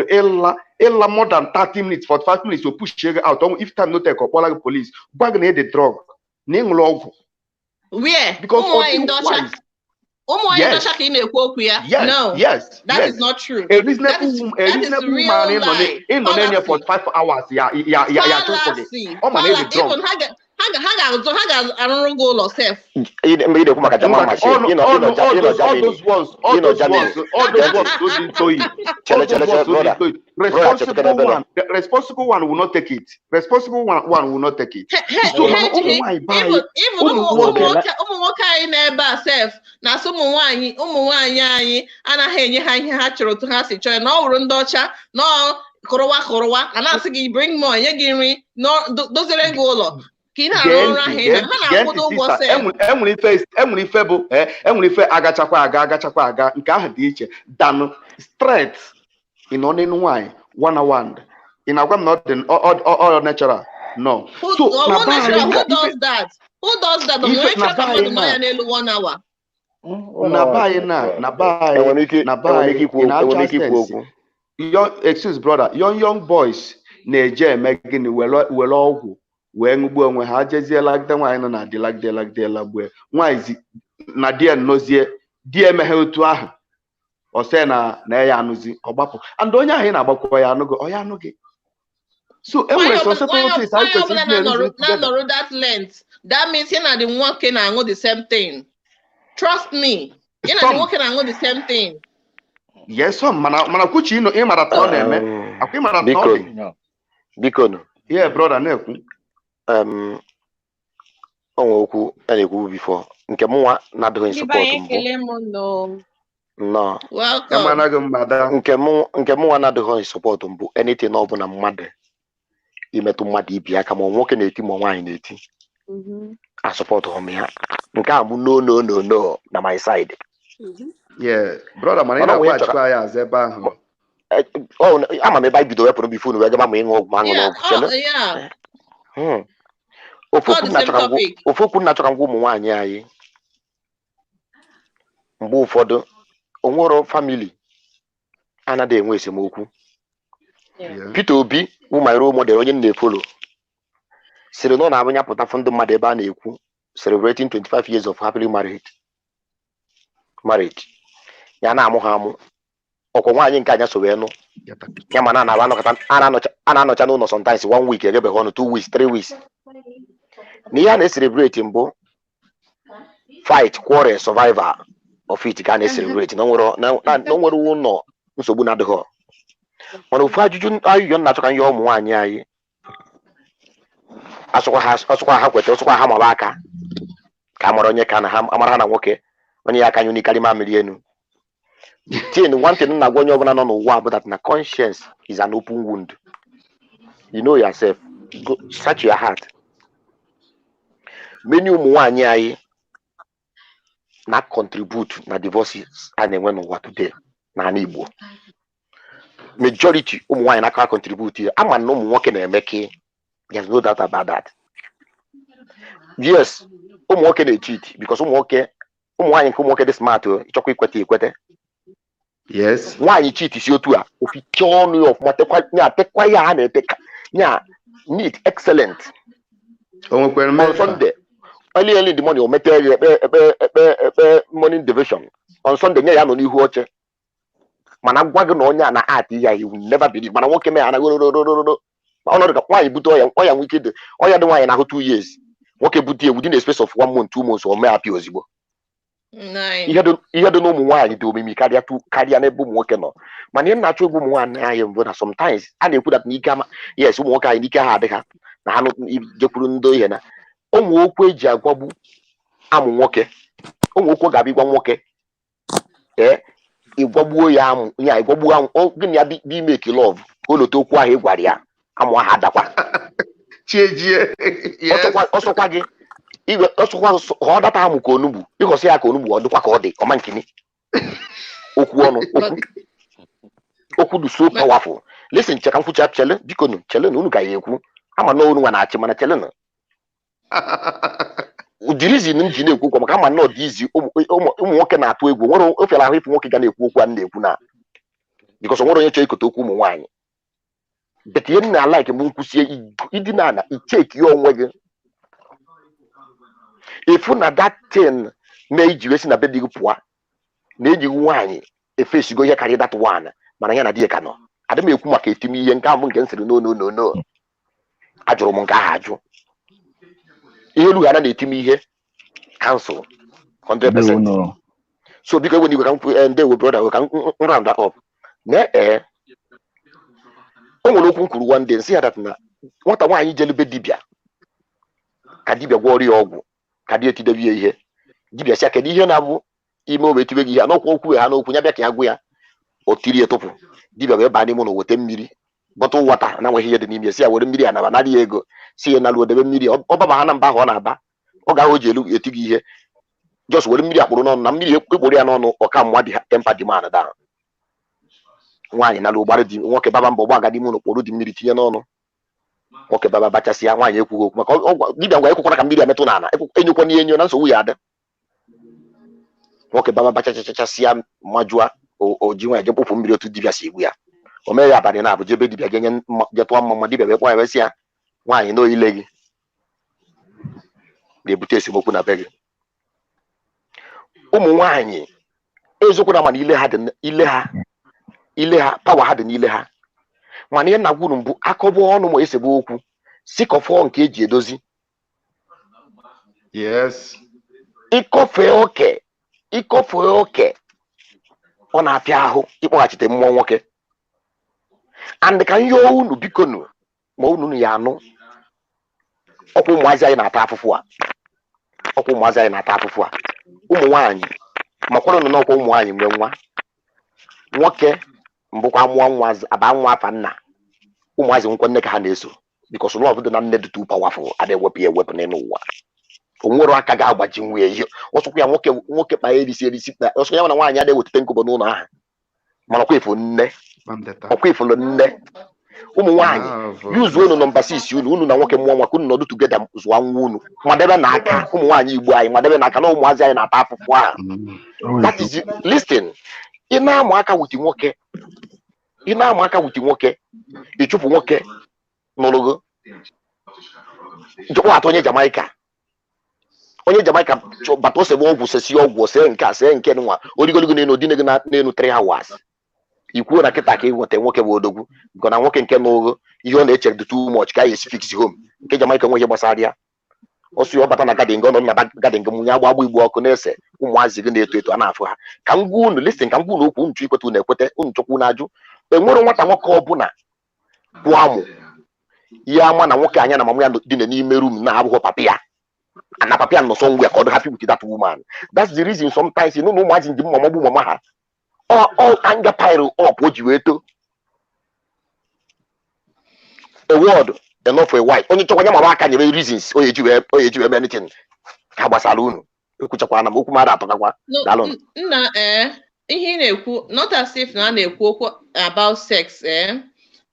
ịla more than 30 minutes 45 minutes to push you out if time no take ọkpọla gị police gwa gị na the drug na ịṅụrụ ọgwụ where because ụmụ nwaanyị ndọcha ka ị na-ekwu okwu ya no that is not true a reasonable woman ịnọ na-enye 45 hours ya chụpụ gị ọ ma na the drug ha ga-arụrụ gị ụlọ sef responsible one will not take it. Responsible one will not take it. So ụmụ nwoke anyị na-ebe a sef na asụ ụmụ nwaanyị anyị anaghị enye ha ihe ha chọrọ otu ha si chọọ ya na ọ wụrụ ndị ọcha na kụrụwa a na-asị gị bring more nye gị nri dozere gị ụlọ ka ị na-arụ ọrụ ahụ ha na-akwụdo ụgwọ sef enwere ife agachakwa aga nke ahụ dị iche danụ straight ịnọ n'elu nwaanyị one on one ị na-agwa m na ọ dị natural no so who does that onwere chọka mmadụ nọ ya n'elu 1 hour na baanyị na-achọ sense excuse brother young boys na-eje eme gịnị were ọgwụ wee ṅụgbuo onwe ha jezie lagide nwaanyị nọ na di lagide lagbue nwaanyị na di nnozie di emeghe otu ahụ ọsị na ya anụzi ọgbapụ and onye ahụ ị na-agbakọ ya anụgo ọ ya anụghị so enwere societies anyị kwesịrị na-anọrụ that length that means na the nwoke na-aṅụ the same thing trust me na the nwoke na-aṅụ the same thing yes mana kwuchi ịmara ka ọ na-eme akwa ịmara ka ọ dị biko yeah brother na-ekwu onwe okwu a na-ekwu before nke mụnwa na-adịghị support mbụ nke mụnwa na-adịghị support mbụ anything ọ bụla mmadụ imetụ mmadụ ibi aka ma nwoke na-eti ma nwaanyị na-eti a support hom ya nke a mụ no na my side yeah brother mana ị na-akwachikwa ya azụ ebe ahụ ama m ebe anyị bido wepụrụ bifo wee gaba ma ịṅụ ọgwụ ma aṅụrụ ọgwụ ofu okwu na-achọka ngwa ụmụ nwaanyị anyị mgbe ụfọdụ onwero famili anaghị enwe esemokwu Peter Obi ụmụ role model onye na-efolo sịrị na ọ na-abụnya pụta ndị mmadụ ebe a na-ekwu celebrating 25 years of happily marriage ya na-amụ ha amụ ọkwa nwaanyị nke anya so wee nụ ya ma a na-anọcha n'ụlọ sometimes 1 week egebeghị ọnụ 2 weeks 3 weeks na ihe a na-eselebrate mbụ fight quarrel survivor of it ka a na-eselebrate na nwere ụlọ nsogbu na-adịghị mana ofu ajụjụ na-achọ ka ihe ụmụ nwaanyị anyị asụkwa ha kweta asụkwa ha maba aka ka amara onye ka na ha amara ha na nwoke onye ya aka anyị unikarị mamịrị enu one thing na-agwa onye ọbụla nọ n'ụwa bụ that na conscience is an open wound. You know yourself. Go search your heart. Many ụmụ nwaanyị anyị na contribute na divorces a na-enwe n'ụwa today na ala Igbo. Majority ụmụ nwaanyị na-aka contribute ama na ụmụ nwoke na-emeke. There's no doubt about that. Yes, ụmụ nwoke na-cheat because ụmụ nwaanyị nke ụmụ nwoke dị smart ịchọkwa ikwete. Yes. Nwaanyị cheat si otu a ofiche ọnụ ya ọfụma tekwa ya ha na-eteka ya neat excellent. On Sunday early in the morning o mete ekpe morning devotion. On Sunday nye ya nọ n'ihu oche mana gwa gị na onye a na art ya you will never believe mana nwoke mee ya na ọnọdụ ka nwaanyị bute ọya nwike dị ọya dị nwaanyị na-ahụ 2 years nwoke bute ya within a space of 1 month 2 months o mee apịa ozigbo. Ihe dị n'ụmụ nwaanyị dị omimi karịa n'ebe ụmụ nwoke nọ mana ihe na-achọ egwu ụmụ nwaanyị anyị mbụ na sometimes a na-ekwu that n'ike ama yes ụmụ nwoke anyị n'ike ha adịghị na ha jekwuru ndị ihe na ụmụ okwu eji agwagbu amụ nwoke ụmụ okwu ga-abịa ịgwa nwoke ịgwagbuo ya amụ ya ịgwagbuo amụ gịnị ya dị ime eke love olote okwu ahụ ị gwara ya amụ ahụ adakwa ọsọkwa gị iwe ọsụkwa ọ data amụ ka onugbu ịgosi ya ka onugbu ọ dịkwa ka ọ dị ọma nkini okwu ọnụ okwu dị so powerful. Listen, cheka mfucha chele biko nu chele unu ga ya ekwu ama na unu na-achị mana chele na the reason m ji na-ekwu okwu maka ama na ọ dị izi ụmụ nwoke na-atụ egwu nwere ofere ahụ ịfụ nwoke ga na-ekwu okwu a na-ekwu na because nwere onye chọrọ ikote okwu ụmụ nwaanyị but ihe m na-alike m nkwụsie ịdị na icheki ya onwe gị ifu na that thing na-eji wesi na be dị gị pụọ na-eji nwaanyị efesigo ihe karịa that one mana ya na di ya ka nọ adị m ekwu maka etime ihe nke ahụ nke m sịrị no ajụrụ m nke ahụ ajụ ihe elu ghara na-etime ihe cancel 100%. So biko when you can they will brother we can round that up na o nwere okwu kwuru one day nsị ya that na nwata nwaanyị jelube dibịa ka dibịa gwọrọ ya ọgwụ ka dị etidebe ya ihe dibịa sị kedu ihe na-abụ ime o etibe gị ihe n'okwu okwu ha n'okwu ya bịa ka ya gwụ ya o tiri ya tụpụ dibịa wee baa n'ime ụlọ weta mmiri bọtụ wata na nweghị ihe dị n'ime si ya were mmiri anaba narị ya ego si ya na lụọ debe mmiri ọbaba ha na mba ahụ ọ na-aba ọ ga-ahụ ji elu eti gị ihe just were mmiri akpụrụ n'ọnụ na mmiri ekporo ya n'ọnụ ọka mma dị tempa dị man da nwaanyị na ụgbara dị nwoke baba mba ọgba agadi m ụlọ kporo dị mmiri tinye n'ọnụ nwoke baba bachasị ya nwaanyị ekwughị okwu maka dibịa ngwa ekwukwara ka mmiri emetụ n'ala enyekwa n'ihe enyo na nsogbu ya adị nwoke baba bachachachasị ya majụa oji nwaanyị je kpụpụ mmiri otu dibịa si egbu ya o mere ya abalị na abụ jebe dibịa ga-enye jetụọ mma dibịa wee kpọ ya wesị ya nwaanyị n'oyile gị na-ebute esemokwu na be gị. Ụmụ nwaanyị eziokwu na mana ile ha pawa ha dị n'ile ha mana ihe na gwuru mbụ akọbụ ọnụ ma esebe okwu sikọfọ nke eji edozi yes ịkọfe oke ọ na-apịa ahụ ịkpọghachite mmụọ nwoke and ka ihe unu biko nu ma unu ya anụ ọkwa ụmụazị anyị na-ata afụfụ a ụmụ nwaanyị makwara nọ n'ọkwa ụmụ nwaanyị mgbe nwoke mbụkwa mụọ nwa aba nwa afa nna ụmụazị nkwa nne ka ha na-eso because love dị na nne dị too powerful ada ewepụ n'elu ụwa o nwere aka ga-agbaji nwa ya ihe ọsụkwa ya nwoke kpa erisi ọsụkwa ya na nwaanyị ada ewetete nkụbọ n'ụlọ ahụ mana ọkwa ifolo nne ụmụ nwaanyị yuzuo unu nọmba 6 unu na nwoke mmụọ nwa ka unu nọdụ tugeda zụwa nwa unu madebe n'aka ụmụ nwaanyị Igbo anyị madebe n'aka na ụmụazị anyị na-ata afụfụ ahụ that is listen ị na-amụ aka wuti nwoke ịchụpụ nwoke n'ụlọgo jụkwa atọ onye Jamaica bata osebe ọgwụ sesi ọgwụ see nke a see nke nwa origologo n'elu dinego n'elu 3 hours ikwuo na kịta ka ịnweta nwoke bụ odogwu nke na nwoke nke n'ogo ihe ọ na-eche dị too much ka ya esi fix home nke Jamaica nwe ihe gbasara ya ọsụ ya ọbata na gadin ọnọ na gadin gị mụnye agba igbo ọkụ na-ese ụmụazị gị na-eto eto a na-afụ ha ka m gwa unu listen ka m gwa unu okwu nchu ikweta unu ekwete unu chukwu na-ajụ enwere nwata nwoke ọbụla bụ amụ ihe ama na nwoke anya na mama ya dị n'ime room na-abụghị papa ya na papa ya nọ somewhere ka ọ dị happy with that woman. That's the reason sometimes you know ụmụazị ndị mama bụ mama ha all anger pile up o ji wee too a word enough for a while onye chọkwa ya mama aka nyere reasons o eji wee anything ka gbasara unu ekwuchakwa na m okwu mara atọkwa dalụ nna ihe ị na-ekwu not as if na na-ekwu okwu about sex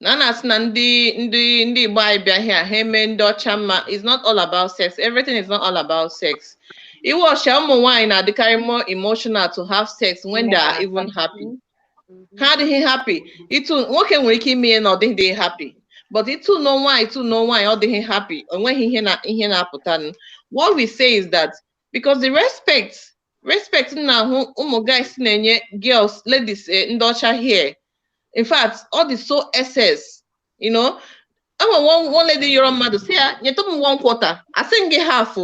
na na-asị na ndị Igbo anyị bịa here ha eme ndị ọcha mma. It's not all about sex. Everything is not all about sex. Iwe ọcha ụmụ nwaanyị na-adịkarị more emotional to have sex when they are even happy. Ha adịghị happy itu nwoke nwere ike ime ihe na ọ dịghị happy but itu no nwaanyị ọ dịghị happy onweghị ihe na-apụta. What we say is that because the respect na ahụ ụmụ guys na-enye girls ladies ndị ọcha here. In fact, all the so excess, you know. I'm one lady you're mad say, you told me 1/4. I think half,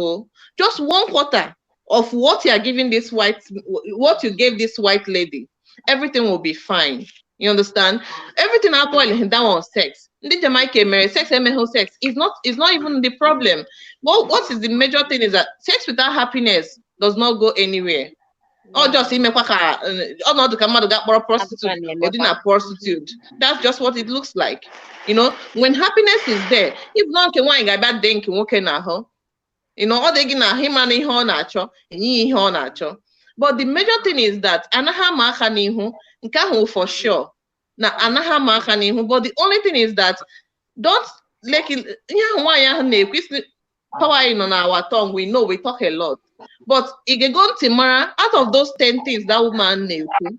just 1/4 of what you are giving this what you gave this white lady. Everything will be fine. You understand? Everything I boil down on sex. The Jamaican marriage, sex and sex is not even the problem. Well, what is the major thing is that sex without happiness does not go anywhere. Or just prostitute. That's just what it looks like. You know, when happiness is there, if not can bad think okay now, You know, all they gina him and ihe ọ na-achọ, enye ihe ọ na-achọ. But the major thing is that anaha ma aka n'ihu, nke ahụ for sure. Na anaha ma aka n'ihu, but the only thing is that don't like ihe ahụ nwaanyị ahụ na-ekwu power in on our tongue, we know we talk a lot. But igegon timara, out of those 10 things that woman na-ekwu,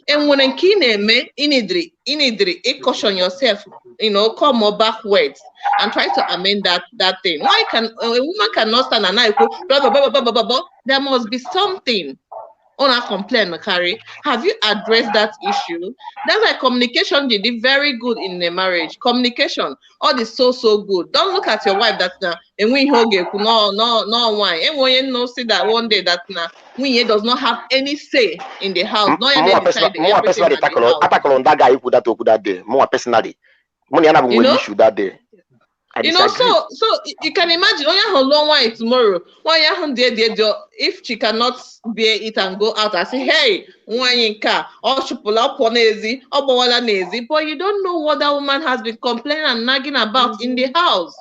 and when a key name, inidri, caution yourself, you know, come more backwards and try to amend that thing. Why can a woman cannot stand and I go blah blah blah blah blah blah blah? There must be something on a complaint, Makari. Have you addressed that issue? That's why communication did it very good in the marriage. Communication, all is so good. Don't look at your wife that now and we no why. And when you know see that one day that now we does not have any say in the house. More personally tackle on that guy who that day. More personally. Money have one issue that day. You know, so you can imagine oh long wine tomorrow. If she cannot bear it and go out and say, hey, wine car, or shupula ponezi, or bawala nezi, but you don't know what that woman has been complaining and nagging about in the house.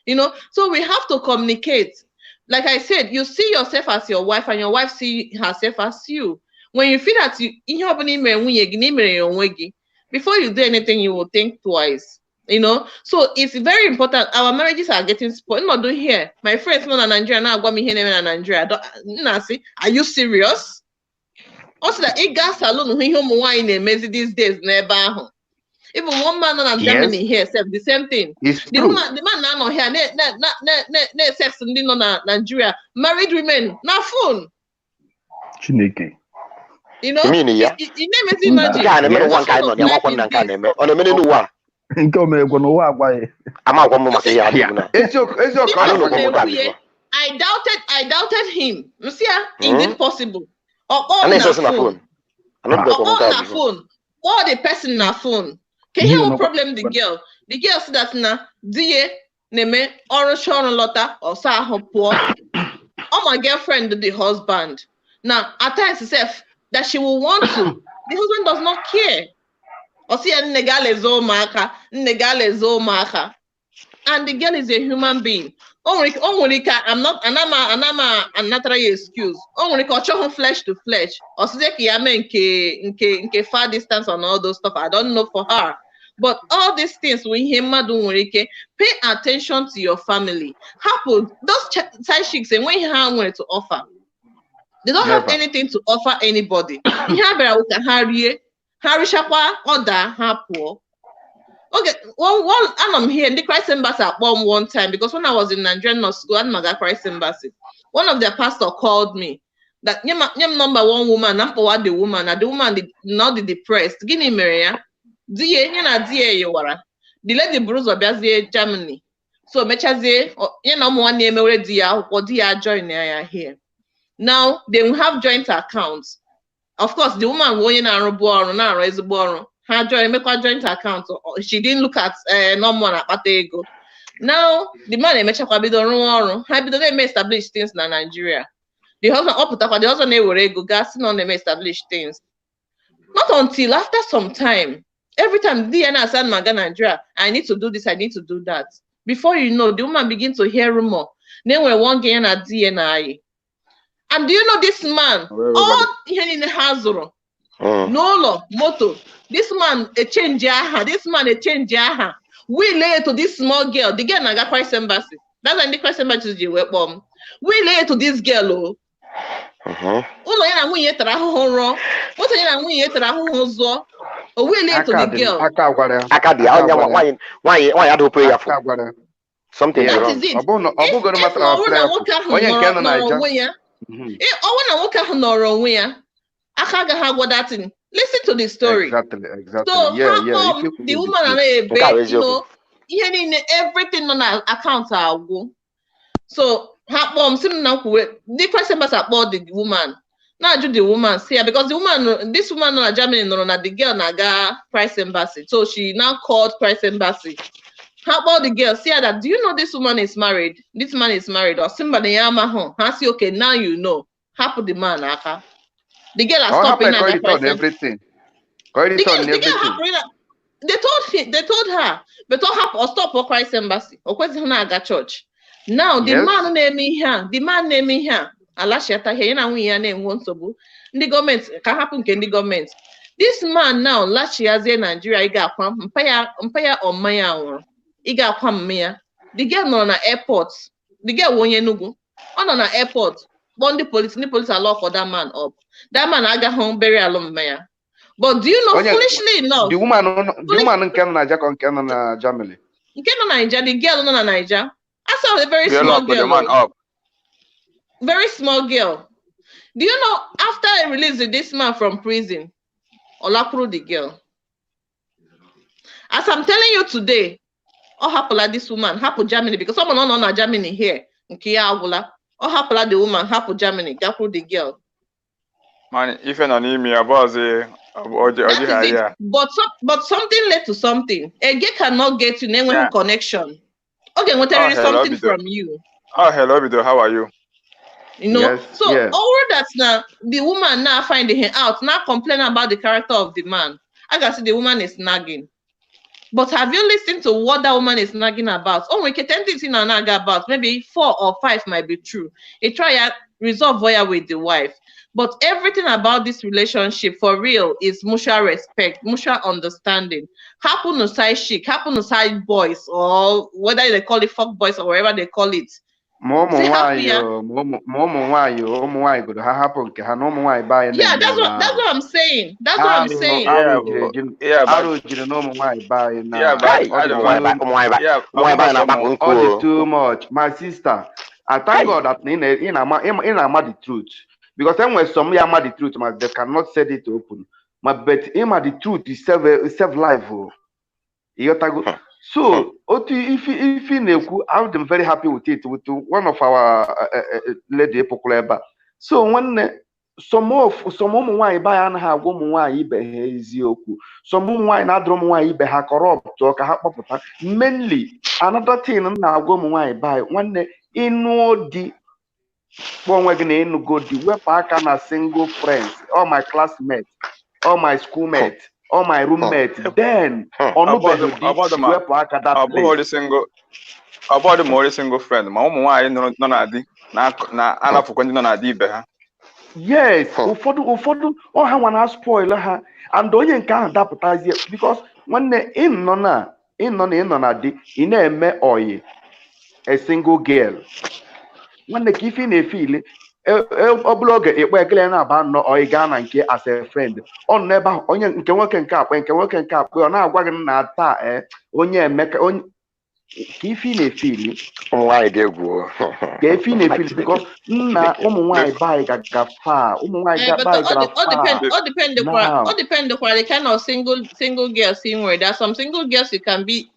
You know, so we have to communicate. Like I said, you see yourself as your wife and your wife see herself as you. When you feel that before you do anything, you will think twice. You know, so it's very important. Our marriages are getting spoiled. Not do here. My friends know Nigeria now. Got me here in Nigeria. Are you serious? Also, that a gas salon wine these days never. Even one man on Germany here said the same thing. The man now here ne sex in Nigeria. Married women na phone. Chineke. You know, you never imagine. I doubted him. You see, is it possible? Or on the phone. Or the person na phone. Can you have a problem the girl? The girl said that na die neme or shon lotta or sa poor. Oh, my girlfriend the husband. Now at times herself that she will want to. The husband does not care. Or see and the girl is a human being. I'm not another excuse. Flesh to flesh. Or far distance on all those stuff. I don't know for her. But all these things when him pay attention to your family. Happen those side chicks and when you have wanted to offer. They don't have anything to offer anybody. Harry Shakwa order hapo. Okay, one I'm here in the Christ Embassy at one time because when I was in Nigerian school at Maga Christ Embassy, one of their pastor called me that number one woman, number one the woman, and the woman did not the depressed. Guinea Maria, the lady Bruce of Germany. So mechaze, one name already or dear join here. Now they will have joint accounts. Of course, the woman going and born now is born. Her joint account. She didn't look at no one at Patego. Now the man may establish things in Nigeria. The husband they were go gassing on them establish things. Not until after some time. Every time DNA send Maga Nigeria, I need to do this, I need to do that. Before you know, the woman begins to hear rumor. Then we're one getting at DNA. And do you know this man? All here in the house, no law, motto. This man a change. This man a change. We lay to this small girl. The girl naga Christ Embassy. That's why the Christ Embassy is we lay to this girl. Uno yana mwenye taraho. What yana mwenye taraho zo. We lay to the girl. Akadi. Why I do prayer for? Something is wrong. Listen to the story. Exactly. So the woman and everything on our account are go. So the question about the woman. Now do the woman see because this woman in Germany the girl naga Price Embassy. So she now called Price Embassy. How about the girl? See that? Do you know this woman is married? This man is married, or somebody yama I say, okay, now you know. Happen the man, aka. The girl has stopped in everything. They told her, but don't have or stop for Christ Embassy or question church. Now the man na-eme ihe the man na-eme ihe a alachiata ihe na nwunye ya na-enwe nsogbu ndị gọọmenti ka hapụ nke ndị gọọmenti. This man now lachiazie Nigeria ịga akwa mpa ya ọma ya nwụrụ ịga akwa mme ya. The girl nọ na airport. The girl onye Enugu ọ nọ na airport kpọọ ndị police allow for that man up. That man agaghị bury alụ mme ya. But do you know foolishly enough the woman nke nọ na Japan nke nọ na Germany nke nọ na Nigeria, the girl nọ na Nigeria. I saw a very girl small put the girl. man up. Very small girl. Do you know after I released this man from prison, Olakuru the girl. As I'm telling you today, all happened this woman, happen Germany, because someone on Germany here, Nkia Agula, all happened the woman, happen Germany, Gapu the girl. Man, if you're not me about the but something led to something. A girl cannot get to name connection. Okay, what there is something from you. Oh, hello, Bido. How are you? You know, over that now, the woman now finding him out, now complaining about the character of the man. I can see the woman is nagging. But have you listened to what that woman is nagging about? Oh, we can 10 things in a nag about. Maybe 4 or 5 might be true. He try to resolve with the wife. But everything about this relationship for real is mutual respect, mutual understanding. Happen to side chick, happen to side boys, or whether they call it fuck boys or whatever they call it. Yeah, that's what I'm saying. That's what I'm saying. All is too much. My sister, I thank God that in the truth. Because then when some are the truth, they cannot say it open. But the truth is self life. So, if you I'm very happy with it, with one of our lady Epokuleba. So, when some woman why buy and have woman why Ezioku, some woman why not drum why be ha corrupt or mainly another thing now woman why buy one in no the one we're gonna go the web park and a single friends, all my classmates, all my schoolmates. All my roommates, then about the more single friend. My own why no nadi na ana for no nadi be ha. Yes, ufodu all ha wana spoil ha and onye nke ahụ dapụtazie because when in no na di in eme oyi a single girl. When the kifi na feel oblog ekpe ekele na aba no oyi ga na nke as a friend on never onye nke nwoke nke akpa ọ na-agwa gị na taa onye emeka onye kifi na feel nwanyị dị egwu kifi na feel because na ụmụ nwanyị bai ga fa ụmụ nwanyị ga bai ga fa all depend the kind of single girls in where there are some single girls you can be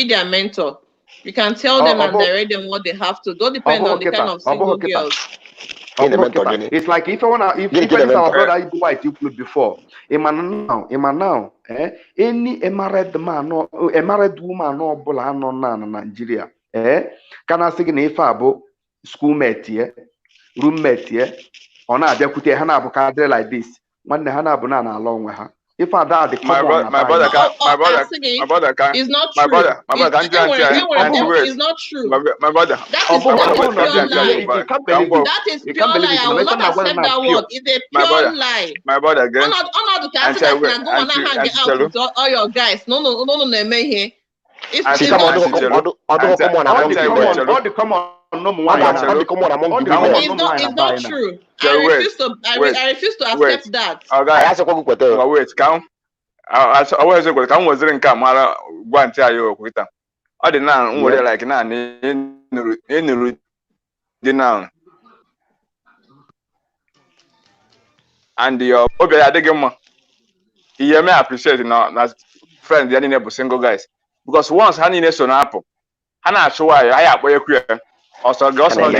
their mentor. You can tell them and direct them what they have to. Don't depend on the kind of single girls. It's like if our brother White you put before. Emma now, any married man or a married woman or bola no na Nigeria, can I say if abo schoolmate here, roommate here, or not there could hana vocabulary like this. When the hana banana along with her. If I die, my brother can. It's not true. It's not true. My brother. That is pure lie. I will not accept that word. It's a pure lie. My brother again. I'm not hang out with all your guys. No, here. It's not true. I refuse to accept that. Wait, count. I was able to come was in Kamara one tell you with them. I did not know like now in the noun. And the Obeadegama. You may appreciate it now as friends, the any single guys. Because once honey is on apple. Hana show I have where you also girls on the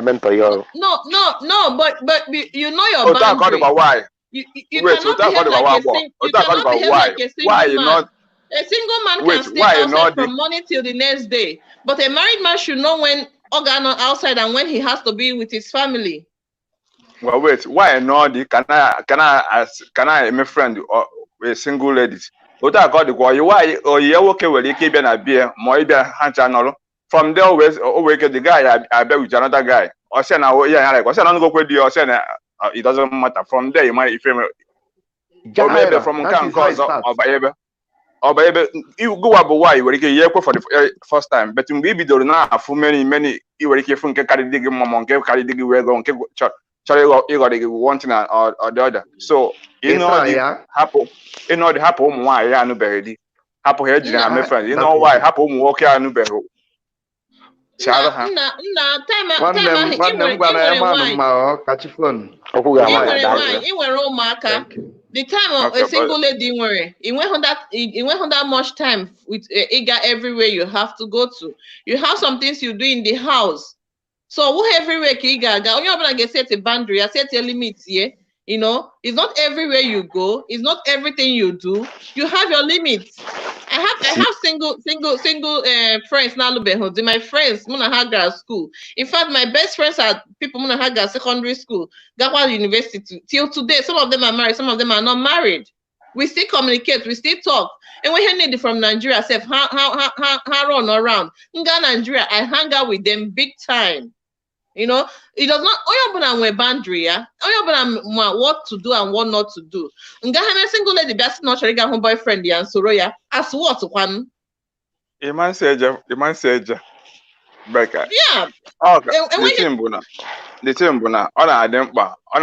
mentor yo. No, but you know your boundaries. About why? You cannot behave like a single man. A single man can stay outside from morning till the next day. But a married man should know when Ogano outside and when he has to be with his family. Well, wait, why not? Can I my friend or a single ladies? Why or you okay with you keep a beer, more beer hand channel? from there always get the guy I bet with another guy. Or say now yeah like or say no go with you or say it doesn't matter. From there you might if you or maybe from can cause or baby you go up why you were for the first time but maybe do not for many you were from carry dig mom carry dig we go you got one thing or the other. So you know the happen why ya no be happen here jina my friend you know why happen walk ya no be chara ha the time a single lady nwere you went that much time with Iga everywhere you have to go to. You have some things you do in the house. So who everywhere Iga ga only open get set a boundary, set a limit here. You know, it's not everywhere you go, it's not everything you do. You have your limits. I have single friends now. My friends Munahaga school. In fact, my best friends are people Munahaga secondary school, Gakwa University. Till today, some of them are married, some of them are not married. We still communicate, we still talk. And when you need it from Nigeria, say how run around. Nga Nigeria, I hang out with them big time. You know, it does not only boundary, yeah. Only what to do and what not to do. Nga have single lady best not shall get home boyfriend and so yeah. As what one? The man said Becca. Yeah. Okay. The team buna. On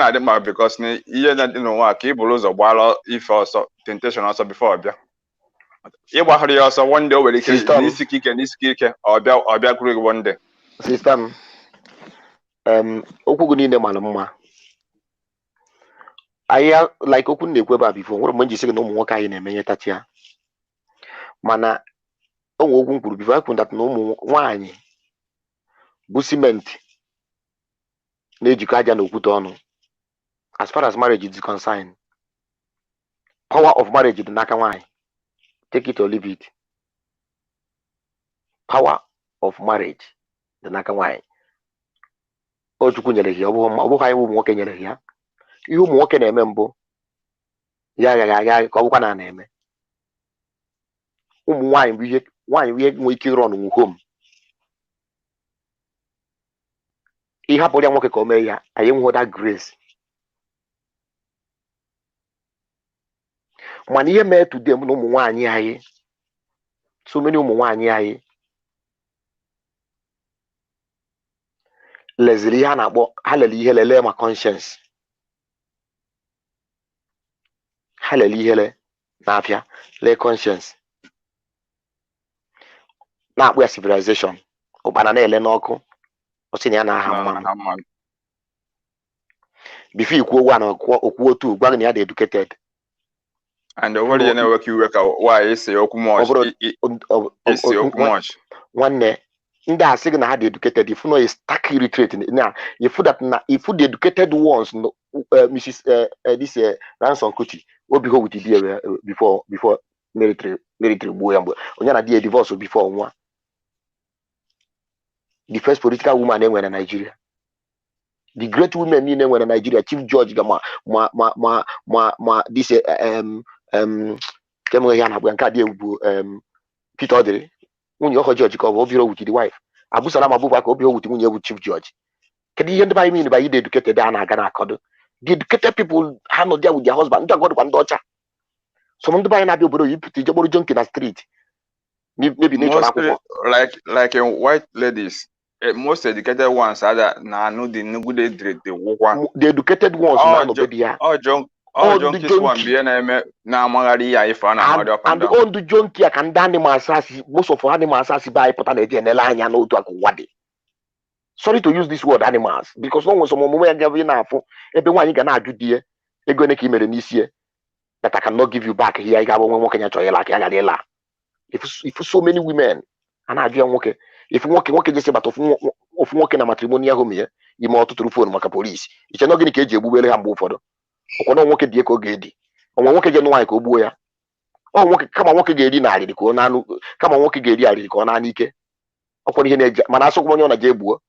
a dem because ne iye na no wa ke bolo zo gbalo if also temptation also before bia. Ye gba hori also one day we ni sikike obia kuru one day. System okwu niile mara mma aya like okwu na-ekwe ba before nwere mgbe nji sị na ụmụ nwoke anyị na-emenye tachi ya mana onwe okwu kwuru before ekwu that na ụmụ nwaanyị bụ simenti na-ejikọ aja na okwute ọnụ. As far as marriage is concerned, power of marriage dị n'aka nwaanyị. Take it or leave it. Power of marriage dị n'aka nwaanyị. O Chukwu nyere ya, ọ bụghị anyị ụmụ nwoke nyere ya. Ihe ụmụ nwoke na-eme mbụ ya ka ọ bụkwa na-eme. Ụmụ nwaanyị bụ ihe nwee ike ịrụ ọnụ home. Ịhapụ ya nwoke ka o mee ya, anyị enweghị that grace. Mana ihe mee today m na ụmụ nwaanyị anyị, so many ụmụ nwaanyị anyị leziri ihe a na-akpọ ha lele ihe lelee ma conscience. Ha lele ihe na-apịa lee conscience na-akpụ ya civilization. Ụkpana na-ele n'ọkụ ọ sị na ya na-aha mmanụ. Before ikwu ụwa na okwu otu gwa gị na ya dị educated. And over the network you work out why is say okwu much. Nwanne ndị a sị gị na ha dị educated, if no is stark irritating. Now if the educated ones Mrs. This Ransom Kuti obi go with the before military gbuo ya mgbe onye na di divorce before nwa. The first political woman enwe na Nigeria. The great women niile enwe na Nigeria, Chief George ma this kemo ya na bụ nke dị egwu Peter Odiri nwunye ọkọ George ka ọ bụ obiro with the wife. Abu Salam Abubakar obiro with nwunye bụ Chief George. Kedu ihe ndị banyị mean by the educated a na-aga na akọdụ? The educated people ha nọ there with their husband. Ndị agọdụ kwa ndị ọcha. Some ndị banyị na-abịa obodo yipụta ijeboro jonki na street. Maybe nature akwụkwọ. Like white ladies. Most educated ones are that no the good the educated ones all junkies one be na magari ya ifa na and all the junkie can animals most of animals as by put an anya no to akwade. Sorry to use this word animals because no one some moment give na afo ebe nwanyi ga na adu die ego ne ka imere n'isi that I cannot give you back here. I ga bo nwoke nya choyela ka ya ga if so many women and adu nwoke. If nwoke just about of nwoke na matrimonial home here, you ma ọtụtụ phone maka police. Iche no gini ka eji egbubele ha mgbe ụfọdụ. Ọkwa nwoke dị ka ọ ga-edi. Ọnwa nwoke je nwaanyị ka o gbuo ya. Ọ nwoke kama nwoke ga-eri na arịrị ka ọ na-anụ kama nwoke ga-eri arịrị ka ọ na-anụ ike. Ọkwa ihe na-eje mana asụkwa onye ọ na je egbuo.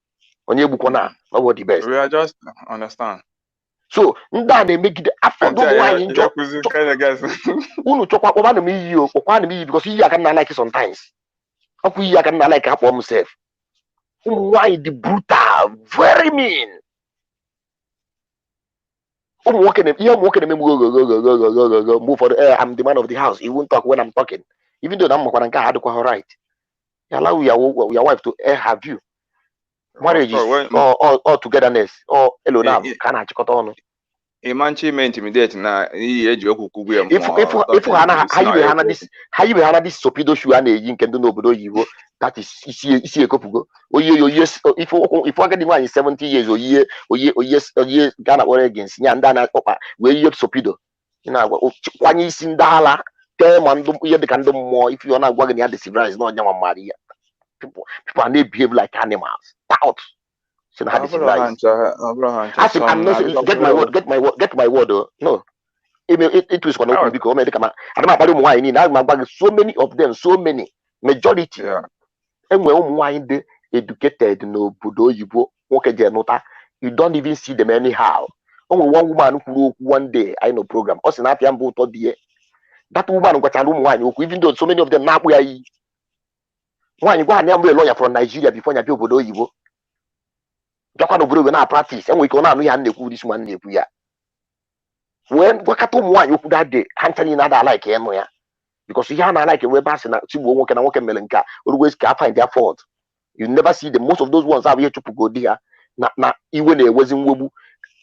Onye egbukwa na ọ the best. We are just understand. So ndị a na-emegide afọ ndị nwaanyị njọ. Unu chọkwa kpọba na m iyi o, kpọkwa na m iyi because iyi aka na like sometimes. Ọkwa iyi aka na like akpọ m self. Why the brutal, very mean. Move for I'm the man of the house. He won't talk when I'm talking. Even though I'm right. You allow your wife to air her view. Marriage is or togetherness or alone. Can I check on? Imanchi me intimidate na eji okuku gwe If how you hana this sopido shoe and a yin can do no you that is see a couple go. Oh yes, if I get the one in 70 years or year Ghana or against Yandana where you sopido. You know, one is in Dala, tell man don't hear the candle more if you're not working at the civilized, it's not young Maria. People and they behave like animals. Out. So how the civilized. I'm not get my word, no. It was one open because I don't know so many of them, so many majority. And when they educated no Budo Yibo, you don't even see them anyhow. Only one woman who one day I know program. Also, that woman got a room wine, even though so many of them now we are. Why you go and a lawyer from Nigeria before you do Budo Yibo? Japan practice, and we can only hand this one. When what happened one you could that day, Anthony nada like him, because you have like a web pass and walk and walk a melanka, always can find their fault. You never see the most of those ones are here to go there. Not even a was in Wobu,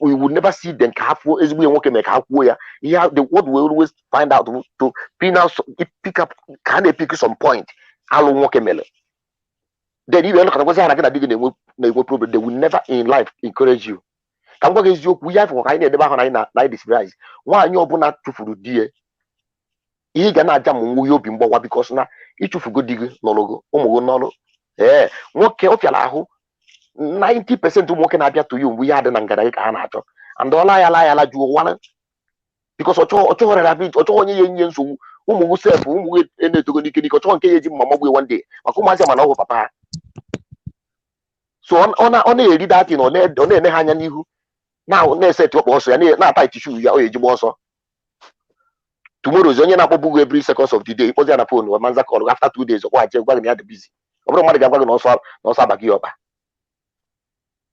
we would never see them careful as we walk and make half where. Yeah, the what we always find out to pick up can they pick some point. I'll walk a melon. Then you look at what's happening, they will never in life encourage you. We have for like this rise. Why you open up to dear? He gonna jam you bimbo because now it to good dig no logo. No. Eh, what care of your 90% of working out to you. We had an angara and all I do one because Ocho rabbit, Ocho yen so who self whom we ended to go to Mama one day. Akuma papa. So on a read that on a hanya. Now, let's set up also, and not tight tissue. You are also. Tomorrow's only an every second of the day. It was on a phone or man's call after 2 days. Why you're going to be busy. No Sabakioba.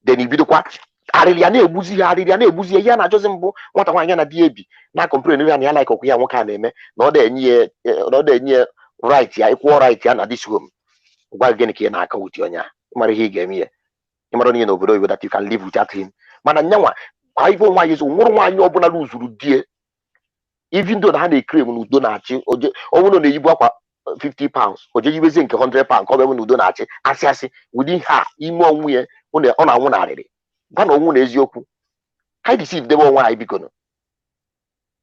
Then you be the quack. Ariane Buzi, Yana Josembo, what a Yana DB. Now complaining and like okay, what can name, not the near right here, equal right here at this room. While getting here, I call with you. Mary, he gave me. You don't know that you can live without him. Man, I even why is one you open a lose dear. Even though they claim who don't or no you 50 pounds, or you was 100 pounds, or when you don't assassin within her, more way on our one already. But no one is yoku. I deceive them all why because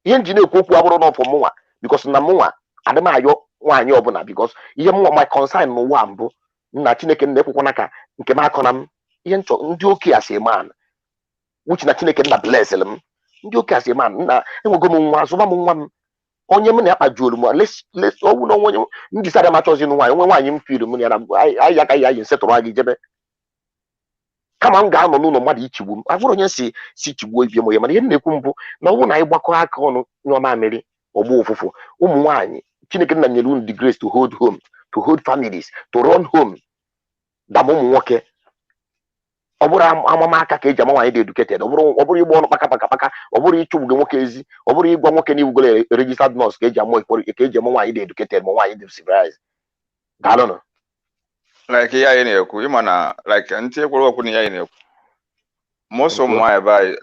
the engineer cook for more because Namoa, Adama, one your bona because you more my consign no wambo, Natineke Nepuanaka, Nkemakonam, Yento, Ndoki as a man. Which Natineke na bless them. You can say, man, and we'll go one. On your money, I do more. Let's all know when you decide matters in why you feel the money. I set right. Come on, down on no money each room. I wouldn't say, sit you with your money in the kumbo. No one I walk on no mammy or woeful. Wine, Chinakan and your the grace to hold home, to hold families, to run home. The mom walker. I'm a cage, I'm educated. Over you want paka, over you two the case, over you go can registered nurse, cage, I'm more for a cage, I'm more educated, more civilized. I don't know. Like yeah, any man, like until we're working here. Most of my buy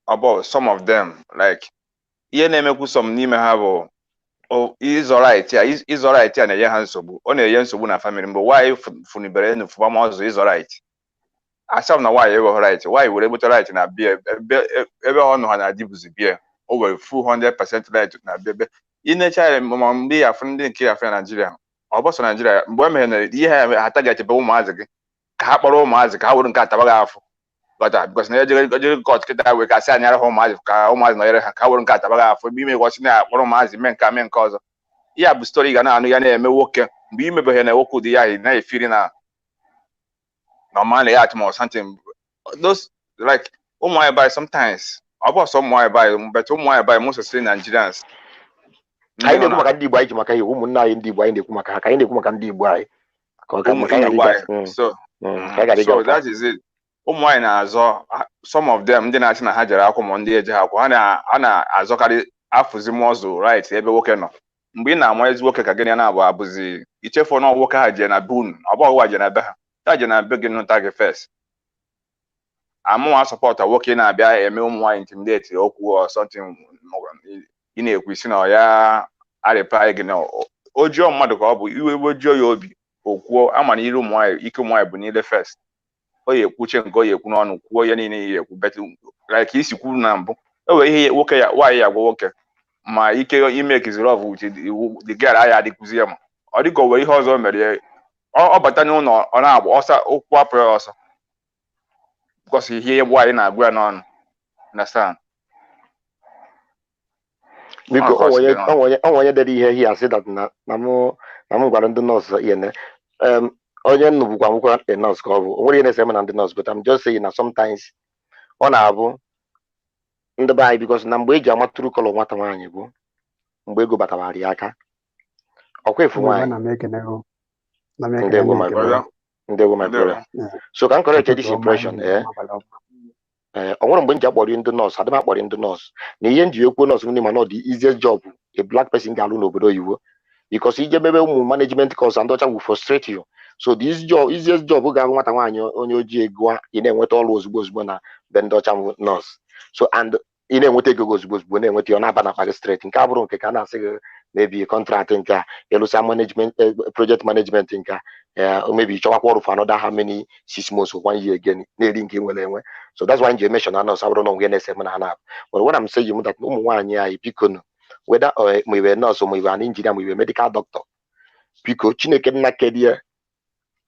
about some of them, like yeah, name some name have oh, is alright, yeah, is alright, and a handsome, only a young Sabuna family, but why Funiberen for Mamos is alright. I saw now why you were right. Why you were able to write in a beer, everyone on a dibs beer over 400% right in a baby. In a child, Mamma be a friend in care for Nigeria. Or Boston Nigeria, women, you have a target to Bow Mazik, Caparo Mazik, I wouldn't cut a but because Nigeria got that we can say near home, almost no I wouldn't cut a for me watching that one Mazi men come in cause. Yeah, but story gonna me walking, be me behind a walk with the eye, now feeling a normally at more something. Those like my buy sometimes about some why buy, but my buy most of the Nigerians. I never can buy to Makai, woman, in the wine, the Kumaka, I never can buy. so that is it. Ụmụ nwaanyị na-azọ, some of them ndị na-asị na ha jere akwụkwọ ma ndị eje akwụkwọ, ha na-azọkarị afụzi mọzụ right ebe nwoke nọ. Mgbe ị na-ama ezi nwoke ka gịnị na-abụ abụzi ichefu na nwoke ha je na bun, ọ bụ ọgwa je na be ha, ha je na be gị nụta gị first. Amụwa sọpọta nwoke na-abịa eme ụmụ nwaanyị intimidate okwu or something, ị na-ekwu isi na ya arịpa gị na ojii mmadụ ka ọ bụ iwe ojii ya obi okwuo ama na iru ụmụ nwaanyị ike ụmụ nwaanyị bụ niile first. O ya ekwuche nke o ya ekwu n'ọnụ kwuo ya niile ya ekwu bet like isi kwuru na mbụ enwere ihe nwoke ya nwaanyị ya gwa nwoke ma ike ime ekiziri ọvụ uche the girl aya adịkwuzi ya ma ọ dịka o nwere ihe ọzọ mere ya ọ bata n'ụlọ ọ na-agba ọsọ ụkwụ apụ ya ọsọ because ihe nwaanyị na-agwa ya n'ọnụ understand. Biko onye dere ihe here say that na m gwara ndị nọọsụ ihe onye nnukwu amụkwa a nurse ka ọ bụ o nwere ihe na-ese na ndị nurse, but I'm just saying na sometimes ọ na-abụ ndị be anyị because na mgbe eji amatụrụ kọlọ nwata nwaanyị bụ mgbe ego batawara ya aka ọkwa efu nwaanyị. Ndewo my brother. So ka m correct this impression o nwere mgbe m ji akpọrọ ndị nọọsụ adịm akpọrọ ndị nọọsụ na ihe nji ekwu nọọsụ ndị ma na ọ dị easiest job a black person ga-alụ n'obodo oyibo because ije mebe ụmụ management course ndị ọcha will frustrate you. So the easiest job ga-ahụ nwata nwaanyị onye ojii ego ị na-enweta ọrụ ozugbo na be ndị ọcha nọọsụ. So and ị na-enweta ego ozugbo na-enweta ya na-aba na akpa straight. Nke a bụrụ nke ka na-asị gị mebi contract nke a ịlụsa management project management nke a mebi chọwakwa ọrụ for another how many 6 months or 1 year again na-eri nke nwere enwe. So that's why nji mention na nọọsụ abụrụ na onwe na-ese m na ha na-abụ. But when I'm saying that ụmụ nwaanyị anyị biko nụ whether ma iwe nọọsụ ma iwe an engineer ma iwe medical doctor biko Chineke nna kedie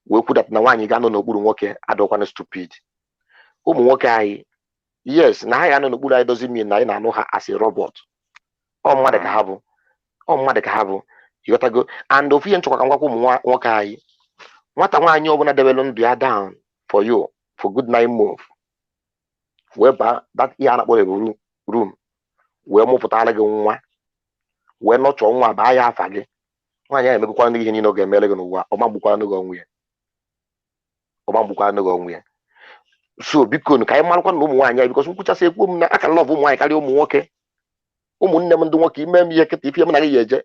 wee kwudat na nwaanyị ga-anọ n'okpuru nwoke adọkwana stupid. Ụmụ nwoke anyị yes na ha ga-anọ n'okpuru anyị dozi mean na anyị na-anụ ha as a robot. Ọ mmadụ ka ha bụ ịghọtago. And ofu ihe nchọkwa ka ngwakwa ụmụ nwoke anyị nwata nwaanyị ọbụla debelụ ndụ ya down for you for good 9 months wee baa that ihe a na-akpọ room wee mụpụtara gị nwa wee nọchọọ nwa baa ya afa gị. Nwaanyị ahụ emegokwa ndị ihe niile ọ ga-emere gị n'ụwa ọma gbukwana gị onwe ya. So biko ka anyị marakwa na ụmụ nwaanyị anyị because nkwụchasị ekwu m na aka lọvụ ụmụ nwaanyị karịa ụmụ nwoke. Ụmụnne m ndị nwoke ime m ihe kịta ife m na gị ya eje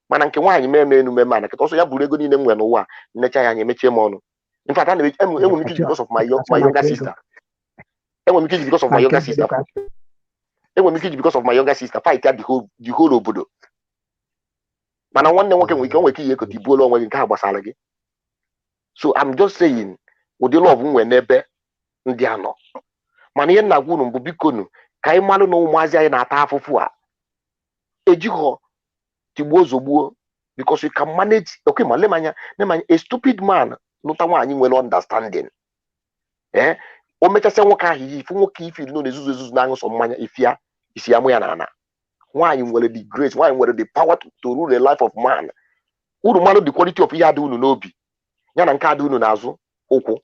mana nke nwaanyị mee enume mana kịta ọsọ ya bụrụ ego niile m nwere n'ụwa nnecha ya anya emechie m ọnụ. In fact enwere m ike iji because of my younger sister. Enwere m ike iji because of my younger sister fight ya the whole obodo. Mana nwanne nwoke nwere ike ihe ekota ibuola onwe gị nke ha gbasara gị. So I'm just saying ụdị lọvụ m nwee n'ebe ndị anọ mana ihe nna gwa unu mbụ biko nụ ka anyị malụ na ụmụazị anyị na-ata afụfụ a ejighọ tigbuo zogbuo because you can manage. Okay ma lemanya a stupid man nụta nwaanyị nwere understanding o mechasịa nwoke ahụ ihe ifu nwoke ife nọ na-ezuzu na-aṅụ sọ mmanya isi ya mụ ya na nwaanyị nwere the grace, nwaanyị nwere the power to rule the life of man. Unu mmadụ the quality of ihe adị unu n'obi ya na nke adị unu n'azụ ụkwụ.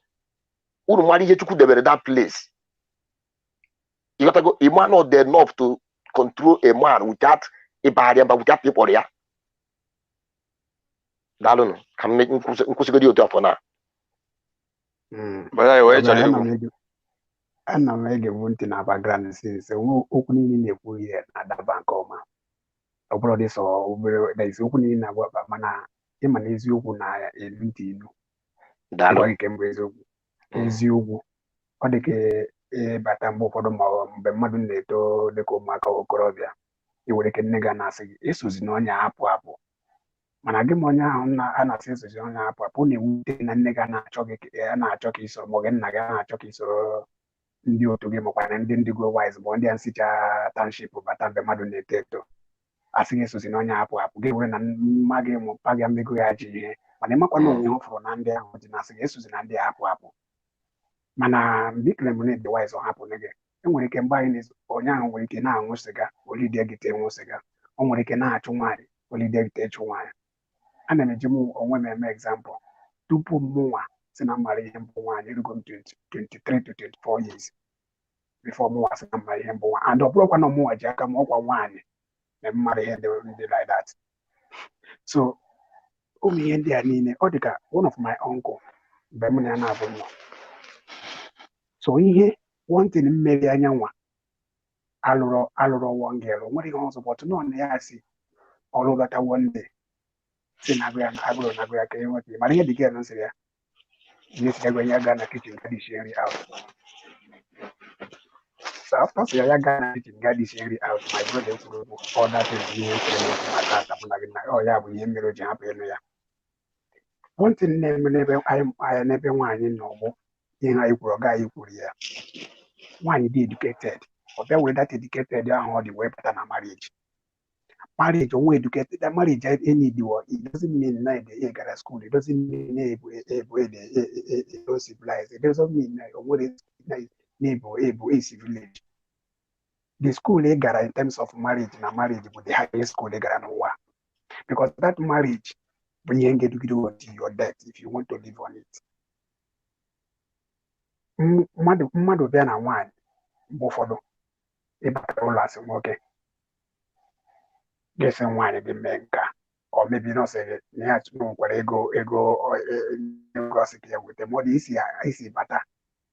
Unu mmadụ ihe Chukwu debere that place. You got to go. A man not there enough to control a man without a barrier, but without people there. Dalunu, can make nkusigodi otu afọ na. Ana m ege ntị na background since okwu niile na-ekwu ihe na-adaba nke ọma. Ọ bụrụ dị sọ obere na isiokwu niile na-agwa mana ịma na eziokwu na-elu ntị ilu. Dalụ nke mbụ eziokwu ọ dị ka ịbata mgbe ụfọdụ ma mgbe mmadụ na-eto dịka ụmụaka okorobịa iwere ike nne gị na-asị gị esozi na ọnya apụ mana gị ma onye ahụ a na-asị esozi ọnya apụ na-ewute na nne gị na-achọ ka isoro ma ọ gị nna gị na-achọ ka isoro ndị otu gị makwa na ndị go wise bụ ndị a nsicha township bata mgbe mmadụ na-eto eto asị gị esozi na ọnya apụ gị were na mma gị ma mpa gị mmego ya ji ihe mana ịmakwa na onwe ọ fụrụ na ndị ahụ dị na-asị gị esozi na ndị apụ mana mgbe lemonade wise ọhapụ gị enwere ike mgbe anyị onye ahụ nwere ike na-aṅụ sịga olide gị ịṅụ sịga o nwere ike na-achụ nwaanyị olide gị ịchụ nwaanyị. Ana m eji m onwe m eme example tupu mụnwa si na mmara ihe mbụ nwaanyị erugo m 23 to 24 years before mụnwa si na mmara ihe mbụ nwaanyị and ọ bụrụkwa na mụnwa ji aka m ọkwa nwaanyị na mmara ihe ndị like that. So me and Dianine, Odika, one of my uncle, Bemuna. So here, one thing maybe I know aluro one girl, what you also want to know, and I see all over that one day. Sinagran, agro, nagra, came with me. Maria the girl, answer. Yes, they're going to Ghana kitchen, Gaddy out. So after say I got kitchen, Gaddy out, my brother would order to the US my cat. Oh, yeah, we never jump in there. One thing I never want to know. You know, you guy you could hear. One you educated, or that way that educated, they are the way better than marriage. Marriage, or educated, that marriage any do it doesn't mean that they get a school, it doesn't mean able civilized, it doesn't mean what is able is village. The school they got in terms of marriage and marriage with the highest school they got no because that marriage when you get to do your debt if you want to live on it. Mmadụ bịa na nwaanyị mgbe ụfọdụ ịbata ụlọ asị nwoke ga-esi nwaanyị gị mee nka ọ mebi nọsịrị na ya nwekwara ego ọsị ka ya weta ma ọ dị isi bata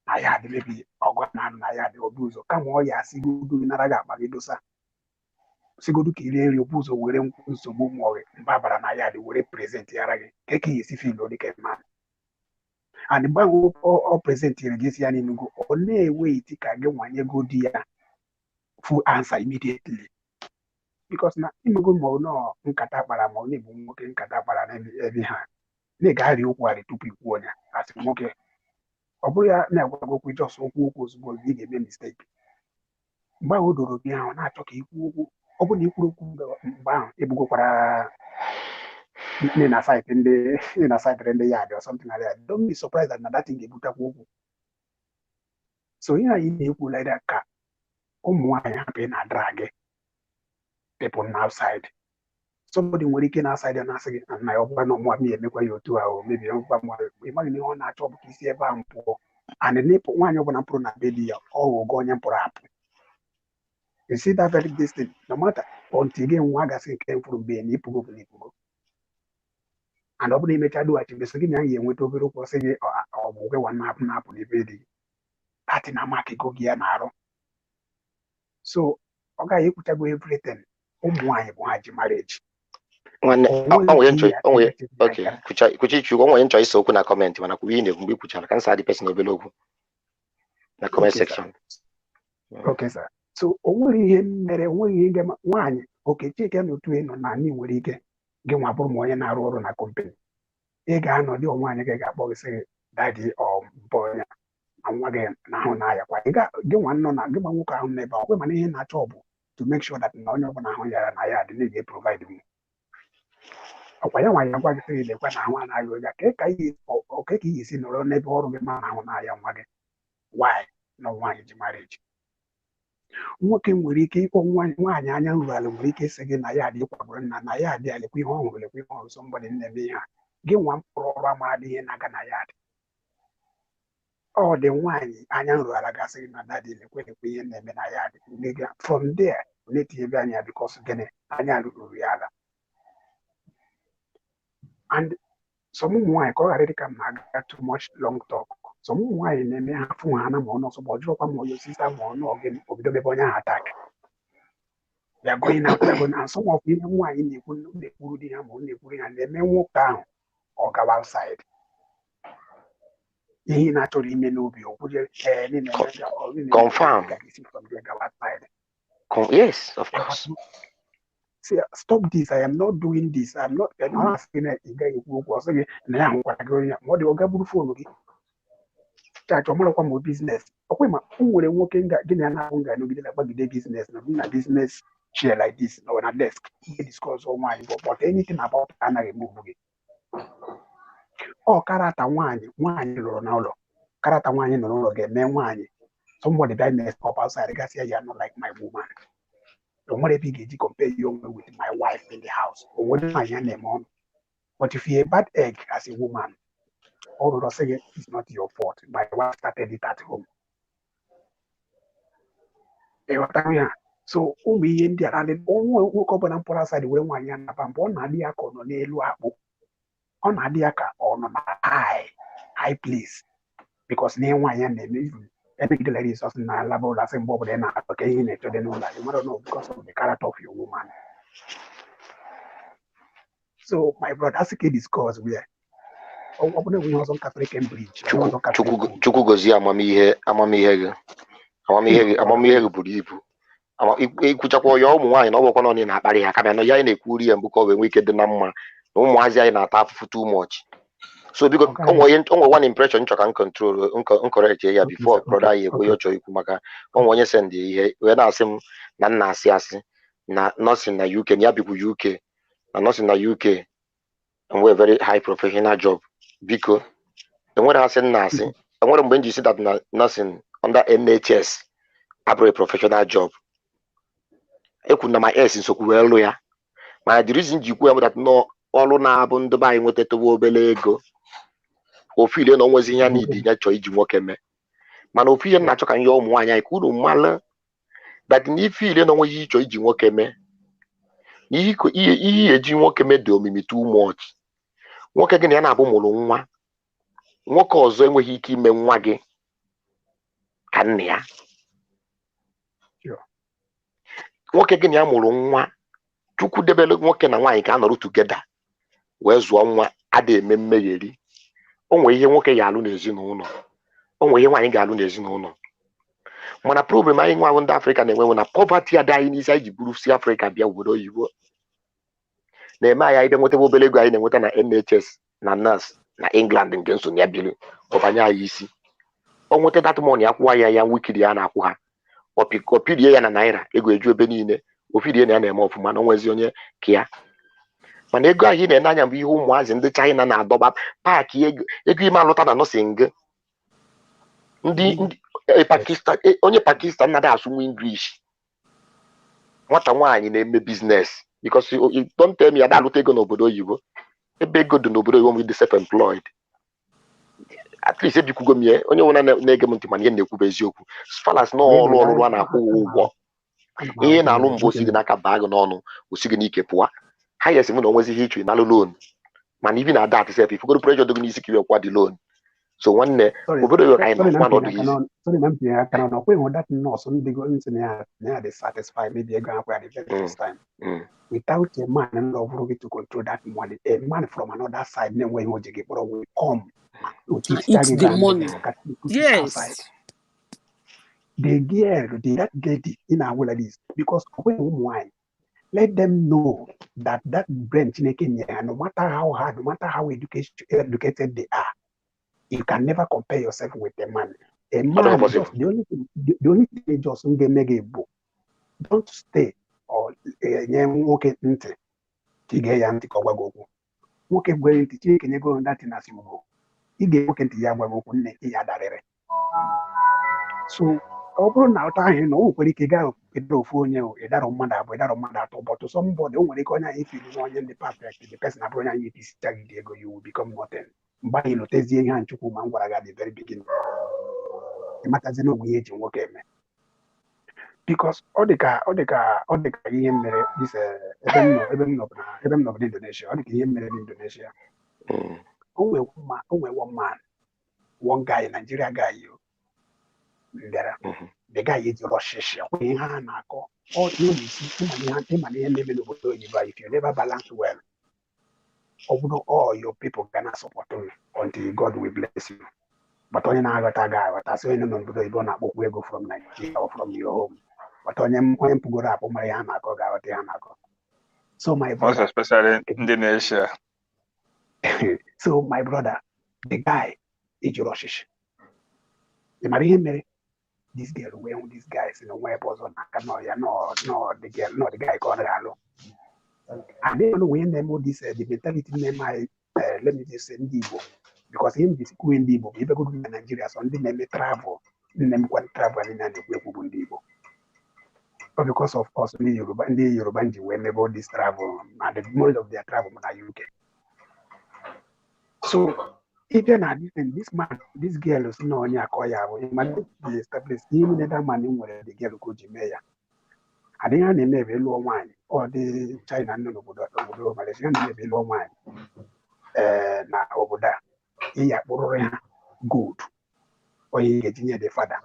na ya dị mebi ọgụ na anụ na ya dị obu ụzọ kama ọ ya sigodu nara gị akpa gị dosa sigodu ka irie nri obu ụzọ were nsogbu ma ọ mba bara na ya dị were prezentị yara gị ka eke ya esi fil dịka mmadụ and mgbe ọ prezentịrị gị si ya n'inugo ọ na-eweti ka gị nwanye ego di ya full answer immediately because na imego ma ọ nọ nkata kpara ma ọ na-ebu nwoke nkata kpara n'ebe ha na-egagharị okwu arị tupu ikwu onye asị nwoke ọ bụrụ ya na-agwa gị okwu jọs okwu ozugbo ị ga-eme mistake mgbe ahụ o doro gị ahụ na-achọ ka ikwu okwu ọ bụrụ na ikwuru okwu mgbe ahụ ebugokwara na site ndị yard or something like that. Don't be surprised that that thing ga-ebutakwa okwu. So ihe anyị na-ekwu like that ka ụmụ nwaanyị hapụ na drag people outside. Somebody nwere ike na outside na-asị gị na ọ bụla na ọmụwa m emekwa ya otu ahụ mebi ọgwa ịmaghị na ihe ọ na-achọ bụ ka isi ebe ahụ pụọ and nwaanyị ọbụla mpụrụ na be di ya ọ ghọgo onye mpụrụ apụ. You see that very distance no matter until gị nwa gasị nke mfụrụ mgbe na ịpụgo bụ na ịpụgo and ọ bụrụ imecha dughachi mgbe sị gị na ya enweta obere ụkwụ sị gị ọ bụ gwa na-apụ n'ebe dị datị na maka ego gị ya na-arụ so ọ gaghị ekwuchago everything ụmụ nwaanyị bụ ha ji marriage Kuchichukwu onwe nchọ isi okwu na kọmentị mana kwuo ihe na-ekwu mgbe ikwuchara ka nsa dị pesin obere okwu na kọment sekshọn. Okay sir. So o nwere ihe mere onweghị ihe nwaanyị Okechike na otu nọ na anyị nwere ike gị nwa bụrụ ma onye na-arụ ọrụ na kọmpani ị ga-anọ dị nwaanyị gị ga-akpọ gị sị dadi ọbọnya na nwa gị na-ahụ na-ayakwa gị nwa nọ na gị nwa nwoke ahụ n'ebe ọ kwe mana ihe na-achọ bụ to make sure that na onye ọbụla ahụ yara na ya dị na-eji provide m ọkwa ya nwaanyị agwa gị sị lekwa na ahụ anaghị ụja ka ị esi nọrọ n'ebe ọrụ gị ma ahụ na-aya nwa gị why na nwaanyị ji marriage nwoke nwere ike ịkpọ nwaanyị anya ruru ala nwere ike ịsị gị na ya adị ịkwagburu na ya adị alekwa ihe ọhụrụ lekwa ihe ọhụrụ so mgbadị na-eme ihe a gị nwa mkpụrụ ọrụ ama adịghị na-aga na ya adị ọ dị nwaanyị anya ruru ala gasị gị na dadị lekwa ihe na-eme na ya adị from there na-etinye ebe anya bikos gịnị anya ruru ya ala and some ụmụ nwaanyị ka ọ ghara dị ka m na-aga too much long talk some ụmụ nwaanyị na-eme ha fụ ha na ma ọ nọsọ ma ọ jụrụkwa ma onye osisi ma ọ nọgị obido mebe onye ahụ atak ya goyi na asọmọkụ ihe nwaanyị na-ekwuru di ha ma ọ na-ekwuru ya na-eme nwoke ahụ ọ gawa outside ihe na-achọrọ ime n'obi confirm. Yes, of course. See, stop this. I am not doing this. I'm not asking a guy who was saying, now what the Ogaburu phone again. Chacho mara kwa mo business. Okay, ma who will working gini na unga no gini about the business na business share like this on a desk. We discuss all wine but anything about ana remove it. Oh, karata wine loro na ụlọ. Karata wine no ụlọ ga-eme nwanyị. Somebody that mess up outside gas here you are not like my woman. Don't worry big age compare you with my wife in the house. Or what my name on. But if you're a bad egg as a woman, all of us say it's not your fault. My wife started it at home. So we in there and then woke up and put aside the way one yan upon one idea corner near Luapo. on Adiaka or no high place because near one and then every lady is also not level as in Bob and okay in it to the know that you don't know because of the character of your woman. So my brother, as a kid discourse where we also African bridge. Chukwu gozie amamihe gị buru ibu ikwuchakwa ya ụmụ nwaanyị na ọ bụkwa na na-akparị ha kama na ya na-ekwuri ya mbụ ka ọ wee nwee ike dị na mma na ụmụazị anyị na-ata afụfụ too much. So biko onwe one impression nchọ ka m control correct ya before brother anyị ekwe ya chọọ ikwu maka onwe onye send ihe wee na-asị m na nna asị na nursing na UK na ya bikwu UK na nursing na UK enwe very high professional job. Biko enwere asị nna asị enwere mgbe m ji si that na nursing under NHS abụrụ a professional job ekwu na my s nsokwu wee lụ ya mana the reason ji kwu ya bụ that no ọrụ na-abụ ndị be anyị nwetatowa obere ego ofu ile na onwezi ihe n'idi ya chọọ iji nwoke mee mana ofu ihe na-achọ ka nye ụmụ nwaanyị anyị ka unu mmalụ that n'ife ile na onweghị ịchọ iji nwoke mee ihe eji nwoke mee dị omimi too much. Nwoke gị na ya na-abụ mụrụ nwa nwoke ọzọ enweghị ike ime nwa gị ka nna ya. Nwoke gị na ya mụrụ nwa Chukwu debere nwoke na nwaanyị ka a nọrọ tugeda wee zụọ nwa ada eme mmegheri. O nwere ihe nwoke ga-alụ n'ezinụlọ o nwere ihe nwaanyị ga-alụ n'ezinụlọ mana problem anyị nwa ndị Afrịka na-enwe na poverty ada anyị n'isi anyị ji buru si Afrịka bịa obodo oyibo na-eme anyị ịbịa nwetaba obere ego anyị na-enweta na NHS na nurse na England nke nso ya biri ọbanye anyị isi o nweta that money akwụwa ya wikiri ya na-akwụ ha opirie ya na naira ego eju ebe niile ofirie na ya na-eme ọfụma na onwezi onye ka ya mana ego anyị na-ene anya bụ ihe ụmụazị ndị China na-adọba paakị ego ime alụta na nọsing ndị Pakistan onye Pakistan na-ada asụnwu English nwata nwaanyị na-eme biznes because don't tell me ya da-alụta ego n'obodo oyibo ebe ego dị n'obodo oyibo dị self-employed at least ebikwugo m ihe onye nwere na-ege m ntị mana ihe na-ekwube eziokwu falas na ọrụ a na-akwụ ụgwọ ihe na-alụ mgbe osi gị n'aka baa gị n'ọnụ osi gị n'ike pụọ ha yesi m na onwezi ihe ịchụ ịnalụ loan mana ibi na ada atịsef ifugoro pressure dị gị n'isi ka iwe kwa dị loan so nwanne obodo oyibo ka anyị na nwa n'ọdụ isi without a man to control that money, a man from another side, then when you will come. It's the money. Yes. They that get it in our will this because when wine, let them know that branch in Kenya, no matter how hard, no matter how educated they are, you can never compare yourself with a man. A man, just, the only thing just make a book. Don't stay. Or nwoke ntị tige ya ntị ka ọ gwago okwu nwoke gwere ntị Chineke nyego that thing as you go ige nwoke ntị ya gwago okwu nne ya darịrị so ọ bụrụ na ụta ahụ na o nwekwara ike gaa edere ofu onye ịdara mmadụ abụọ ịdara mmadụ atọ but somebody o nwere ike onye anyị fili na onye ndị perfect the person abụrụ onye anyị etisicha gị dị ego you will become nothing mgbe anyị lotezie ihe a Nchukwu ma m gwara gị at the very beginning ịmatazi na ogbe ihe eji nwoke eme because all the ihe mere this ebe m nọ Indonesia all the ihe mere in Indonesia onwe one man one guy Nigeria guy there the guy is Russian ihe ha na-akọ all you see ịma ihe na-eme n'obodo oyibo if you never balance well all your people cannot support you until God will bless you but onye na-aghọta ga-aghọta so onye nọ n'obodo oyibo na-akpọkwu ego from Nigeria or from your home. But onye mpụgoro akpụ mara ya na-akọ ga-aghọta ya na-akọ. So my brother, most especially Indonesia. So my brother, the guy ejiri ọchịchị. Ị mara ihe mere this girl wee this guy si na nwa ebe ọzọ n'aka nọ ya no the guy ka ọ na-alụ. And then when they know this the mentality name let me just say ndị Igbo because him dị sikwu ndị Igbo ebe go na Nigeria so ndị na-eme travel nne m kwa travel anyị na-ekwu bụ ndị Igbo. But because of us, the Yoruba were able this travel and the most of their travel in the UK. So even at this girl is no only a koya, we established even that man where the girl could Jimea. I didn't name a low wine or the China no Malaysian low wine. na obodo a ihe akpụrụrụ ha good onye ga-etinye the father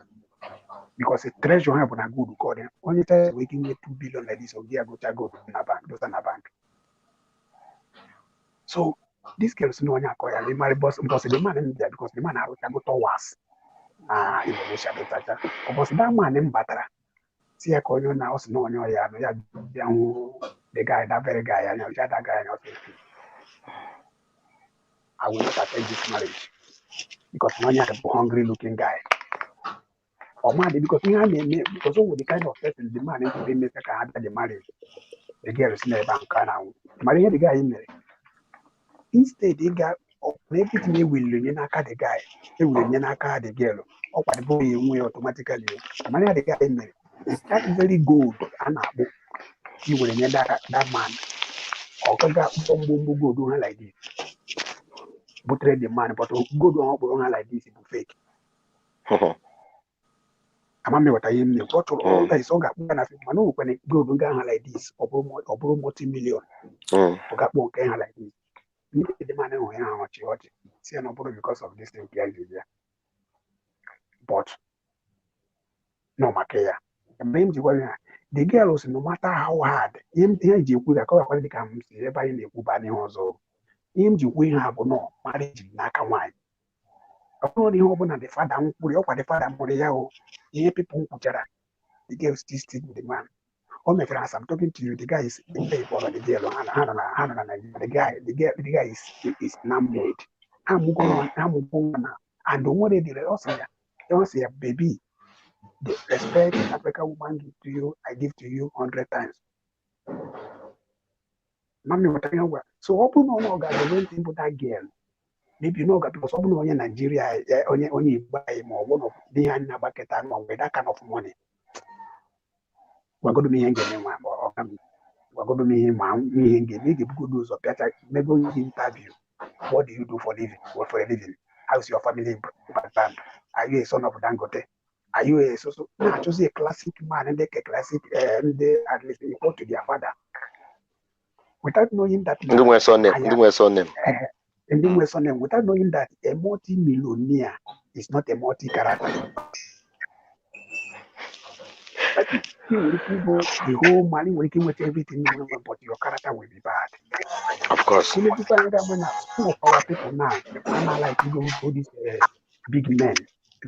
because the treasure ha bụ na good ka ọ dị onye chọrọ nwere ike inwe 2 billion like this ogi agụcha good na bank dosa na bank so this girl si na onye akọ ya le marry boss because the man mbịa because the man arụchago towas na Indonesia dịtacha because that man m batara si ya ka onye na ọ sị na onye ọya anụ ya bịa hụ the guy that very guy anya ya that guy anya ọsị I will not attend this marriage because onye a bụ hungry looking guy or mad because because of the kind of person the man into the make ka have the marriage the girl is never bank now marry the guy in there instead he got everything he will learn n'aka the guy he will learn n'aka the girl or what the boy will automatically marry the guy in there that is very good and he will learn that man or kaga bombo go do like this but the man but go do like this is fake amami what I am what all that is all got one after man when it go do like this or multi-million to get one like this the man who what see no because of this thing here but no makaya the girl was no matter how hard him ji ku da kawai kwalli kam sai ba yin ku ba ne hozo him ji ku ha bu no marriage na ka nwanyị ọ dị ọ bụ na the father nkwuri ọkwa the father mụrụ ya o ihe people nkwuchara the girl still stick with the man o mekara as I'm talking to you the guy is pay for the girl the guy is now made amugona and the one they also ya don't say baby the respect African woman give to you I give to you 100 times mami what I know so open no ga the one thing about that girl maybe you know because open no in Nigeria only buy more one of the hand na bucket and one with that kind of money we're going to be hanging one we're going to be hanging good news of better maybe interview what do you do for living what for a living how's your family background are you a son of Dangote are you a so just a classic man and a classic and at least equal to their father without knowing that man, without knowing that a multi-millionaire is not a multi-character. The whole money will give with everything, but your character will be bad. Of course. Some of our people now, I'm not like to go this big men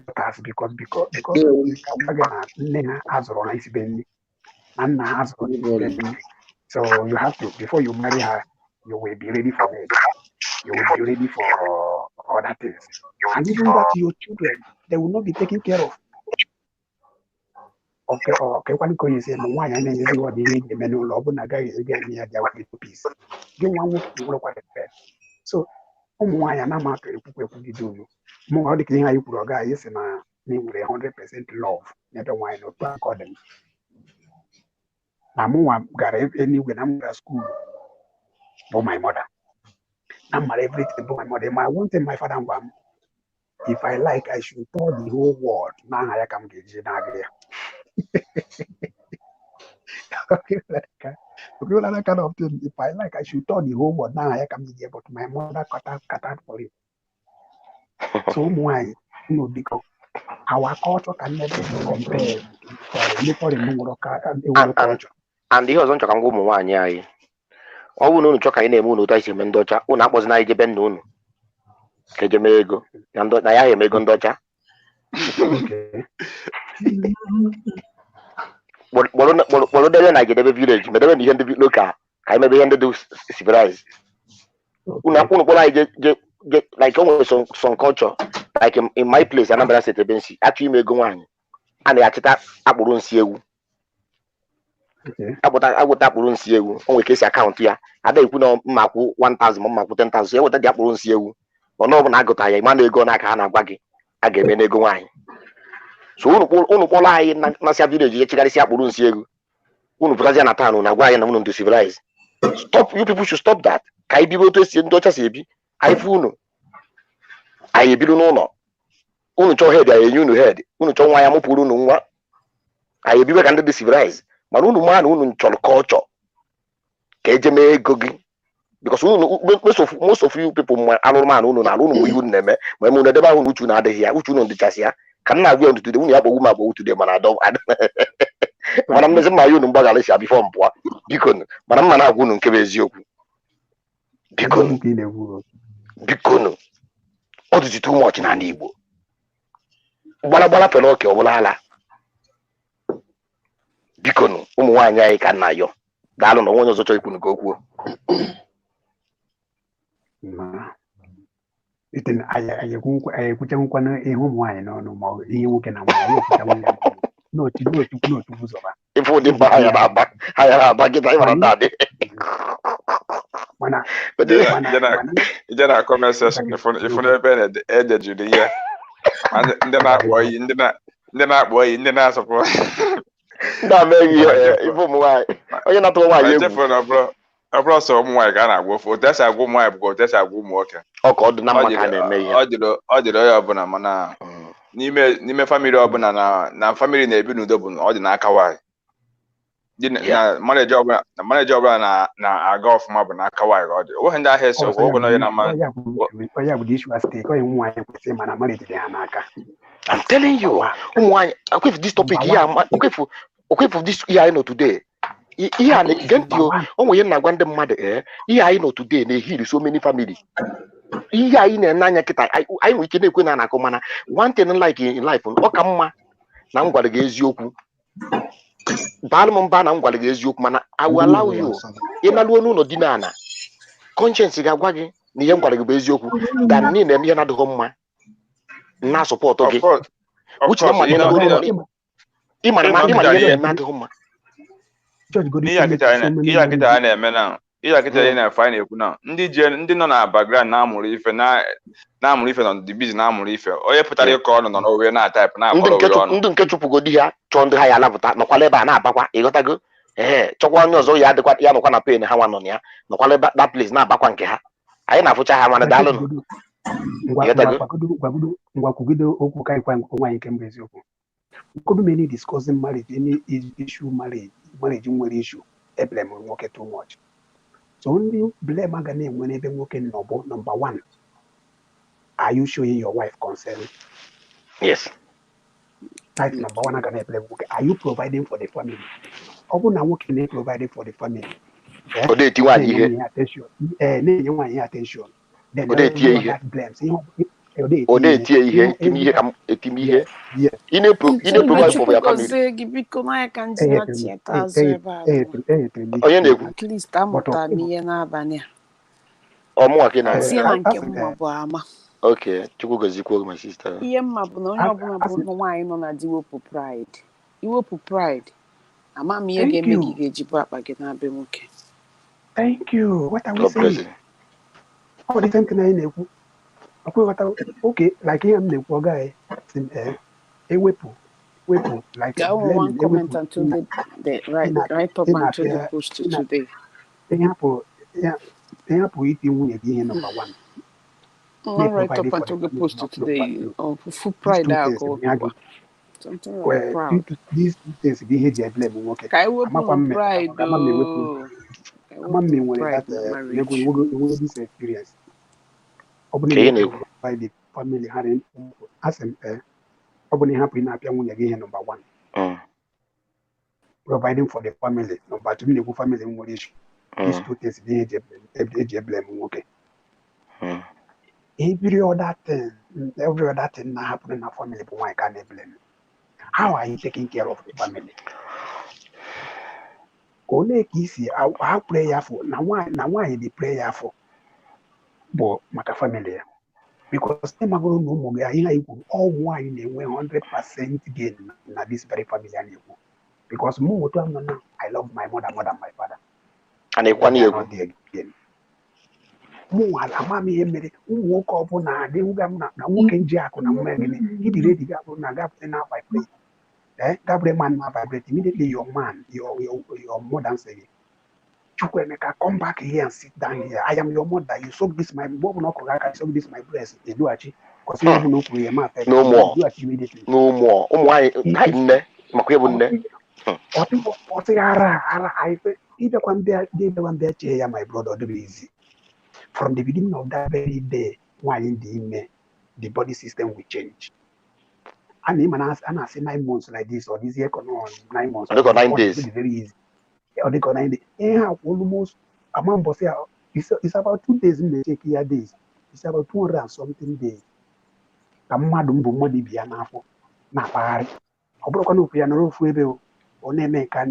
because so you have to before you marry her, you will be ready for it. You will be ready for other things, and even that your children they will not be taken care of. Okay, one can you say, "Why I need to do the menu love and guy is again near their piece." Give one look, you will quite bad. So, why I'm not to do more the thing I put a guy is in a 100% love. Never why not to call them. I'm got any when I'm at school for my mother. I'm everything for my mother. I wanted my father. If I like, I should tell the whole world. Now I can get you okay, that kind of thing. If I like, I should tell the whole world. Now I can get but my mother cut out for it. So why? Because our culture can never be compared to culture. And ihe ọzọ nchọ ka m gwa ụmụ nwaanyị anyị ọ bụrụ na unu chọọ ka anyị na-eme unu otu anyị si eme ndị ọcha unu akpọzi na ijebe nna unu ka eje mee ego na ya eme ego ndị ọcha kpọrọ debe na jedebe vileji medebe na ihe ndị loka ka anyị mebe ihe ndị dị civilized unu kpọrọ anyị je like o nwere some culture like in my place Anambra State ebe nsi achọ ime ego nwaanyị a na-achịta akpụrụ nsị ewu agwụta akpụrụ nsị ewu o nwere ka esi akaụntụ ya ada ekwu na mma akwụ 1000 ma mma akwụ 10,000 eweta dị akpụrụ nsị ewu ọnụ ọbụla agụta ya ịma na ego n'aka ha na-agwa gị a ga-eme n'ego nwaanyị so unu kpọrọ anyị na-asịa vileji ya chigharịsị akpụrụ nsị ewu unu pụtazi na taụnụ na-agwa anyị na unu ndị civilized stop you people should stop that ka anyị bibe otu esi ndị ọcha si ebi anyị fụ unu anyị ebiru n'ụlọ unu chọọ head anyị enye unu head unu chọọ nwa ya mụpụrụ unu nwa anyị ebibe ka ndị dị civilized mana unu maa na unu chọrọ culture ka eje mee ego gị because most of you people anụmanụ unu na-alụ unu ihu na-eme ma eme unu edebe ahụ uchu na-adịghị ya uchu unu dịchasị ya ka m na-agwa unu tude unu ya gbogbu ma gbogbu tude mana mana mmezi mma ya unu mgbaghara si abifọ mpụọ biko mana mma na-agwa unu nke bụ eziokwu biko ọ dịzi too much n'ala Igbo gbara pere oke ọbụla ala biko ụmụ nwaanyị anyị ka nna yọ daalụ na onwe ọzọ chọrọ ikwu nke okwu anyị ekwuchakwana ihe ụmụ nwaanyị n'ọnụ ma ọ bụ ihe nwoke na nwaanyị n'otu ụzọ ife ụdị mba ha ya na-aba gịta ịmara dadị ije na comment section ifu n'ebe edejuru ihe ndị na-akpọ iyi ndị na-asọpụ ndị ameghị ife ụmụ nwaanyị onye na-atụrụ nwaanyị egwu ọ bụrụ ọsọ ụmụ nwaanyị ka a na-agwa ofe otu esi agwa ụmụ nwaanyị bụkwa otu esi agwa ụmụ nwoke ọ dị na mma ka a na-eme ihe ọ dịrị onye ọbụla mana n'ime famili ọbụla na famili na-ebi n'udo bụ ọ dị n'aka nwaanyị na maneji ọbụla na-aga ọfụma bụ n'aka nwaanyị ọ dị onweghị ndị ahịa esi ogwo onye na mma I'm telling you ụmụ nwaanyị okwefu this topic okwefu this ihe anyị nọ today ihe a na-ege ntị o nwere na-agwa ndị mmadụ ihe anyị nọ today na-ehiri so many family ihe anyị na-ene anya kịta anyị nwere ike na-ekwe na anakọ mana one thing like in life ọ ka mma na m gwara gị eziokwu baalụ m mba na m gwara gị eziokwu mana I will allow you ịnaluo n'ụlọ dị n'ala conscience ga-agwa gị na ihe m gwara gị bụ eziokwu dan niile eme ihe na-adịghị mma na sọpọtụ gị uche na mmadụ ịmara ihe na-eme adịghị mma ihe akịta a na-eme na ihe akịta anyị na-efe anyị na-ekwu na ndị nọ na background na-amụrụ ife nọ dị bizi na-amụrụ ife onye pụtara ịkọ ọnụ nọ n'owe na-ataịpụ na-akpọrọ owe ọnụ ndị nke chụpụgo di ha chọọ ndị ha ya alapụta nọkwala ebe a na-abakwa ịghọtago chọkwa onye ọzọ ya adịkwa ya nọkwa na pen ha nwa nọ na ya nọkwala ebe that place na-abakwa nke ha anyị na-afụcha ha mana daalụnụ ngwakwugide okwu ka ịkwa nwaanyị nke mbụ eziokwu nkodu many discussing marriage any issue marriage nwere issue eblem nwoke too much so ndị blame aga na-enwe n'ebe nwoke nọ bụ number one, are you showing your wife concern? Yes. That's number one. Aga na-eblame nwoke. Are you providing for the family? Ọ bụ na nwoke na-providing for the family. Ọ na-eti nwaanyị ihe. Na-enye nwaanyị attention. Ọ na-eti ihe. Ọ na-eti ihe, etimi ihe ka etimi ihe. Ị na-provide for your family. Onye na-ekwu. At least amụtara m ihe n'abalị a. Ọmụnwa ka ị na-ekwu. Si na nke mma bụ ama. Okay, Chukwu gọzikwuo my sister. Ihe mma bụ na onye ọbụla bụ nwaanyị nọ na di wepụ pride. Iwepụ pride. Ama m ihe ga-eme gị ga-eji bụ akpa gị na-abịa nwoke. Thank you. What are we saying? Ọ dị same thing anyị na-ekwu. Okay, like ihe m na-ekwu ọ gaghị ewepụ like one comment until the right up until the post today. Ihe hapụ iti nwunye gị ihe number one. Right up until the post today. Full pride out. Something like proud. These two things be here to blame nwoke. Ka iwepụ pride. Ama m nwere that this experience. Ọ bụ na provide the family ha asem ọ bụ na hapụ na-apịa nwunye gị ihe number one. Providing for the family. Number two, na-ekwu family nwere issue. These two things be here to blame nwoke. Every other thing na happen in a family bụ nwaanyị ka na-blame. How are you taking care of the family? Ole ka isi ha prayer for na nwaanyị dị prayer for bụ maka family ya. Because ịmagoro na ụmụ gị ihe anyị kwuru all nwaanyị na-enwe 100% gain na this very family a na-ekwu. Because mụ otu am na I love my mother more than my father. And ịkwanye egwu. Mụ ama m ihe mere ụmụ nwoke ọbụla adịghịga m na nwoke nji akụ na mma gịnị ịdị redi ga-abụrụ na gapụta na vibrate gabere man na vibrate immediately your mother say Chukwemeka, come back here and sit down here. I am your mother. You soak this my soak this my breast. Eduachi. Because you have no prayer. No more. No more. My brother, do easy. from the beginning of that very day, why in the body system will change. And even as I say 9 months like this, or this year, 9 months, They got 9 days. It's very easy. Or they got 9 days. Almost a month. It's about 2 days in the take year days. It's about 200 and something days. Kamadum Bumodi Bianafo, Napari. Obrokano piano fuebe, or name can,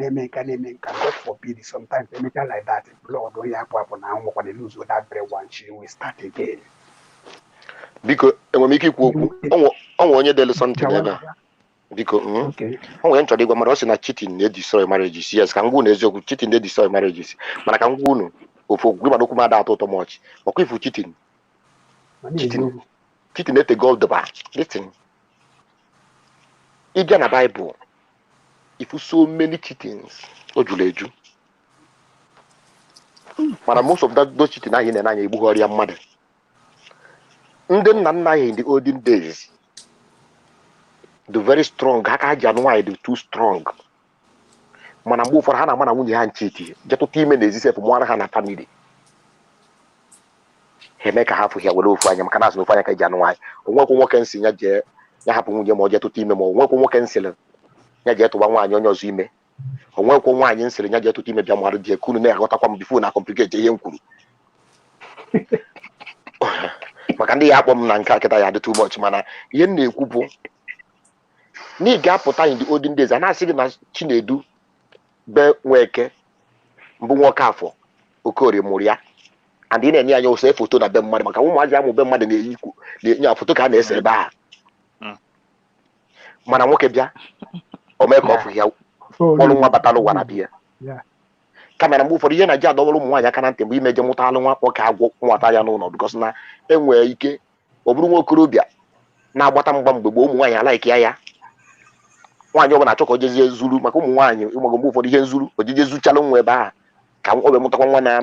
God forbid, sometimes they make like that. Lord, we have now when they lose with that bread one, she will start again. Because when we keep walking, on your daily something ever. Because when enter the Gomaros and cheating, they destroy marriages. Yes, can go as you cheating, they destroy marriages. But I can go or for Grimadokuma that too much. Okay, for cheating. Cheating at the gold the bar. Listen. Again a Bible. If you so many cheatings, what you do? But most of those cheating are in an your mother. In the olden days, the very strong, January, the too strong. Man, I move for Hannah, man, I won't hand cheat. Just to team is from one Hannah family. He make a half here with for him, can no fire January. Work and sing a jet, you happen with your more to team or work and sell. You get to one on your zime. Or work on one and sell you to team a Jamar, dear Kunu, got to come before I complicate the young Kunu. Makandi album and Kakata had too much mana. Yen Kupo. Ni gap in the olden days, and I see as Chinedu. Be weke mbu nwoke afọ Okorie Moria and ị na-enye anya ose foto na be mmadụ maka ụmụazị amụ be mmadụ na-enye foto ka a na-ese ebe a mana nwoke bịa o mee ka ọ fụ ya ọlụ nwa batalụ ụwa na bịa kamera mgbe ụfọdụ ihe na-eji adọwọrọ ụmụ nwaanyị aka na ntị mgbe imeje mụta alụ nwa nwoke agwọ nwata ya n'ụlọ bikọs na enwee ike ọ bụrụ nwa okorobịa na-agbata mgba mgbe gboo ụmụ nwaanyị alaiki ya nwaanyị ọbụla achọ ka o jezie zuru maka ụmụ nwaanyị ịmago mgbe ụfọdụ ihe nzuru ojije zuchala nwa ebe ahụ ka ọ bụ mụtakwa nwa na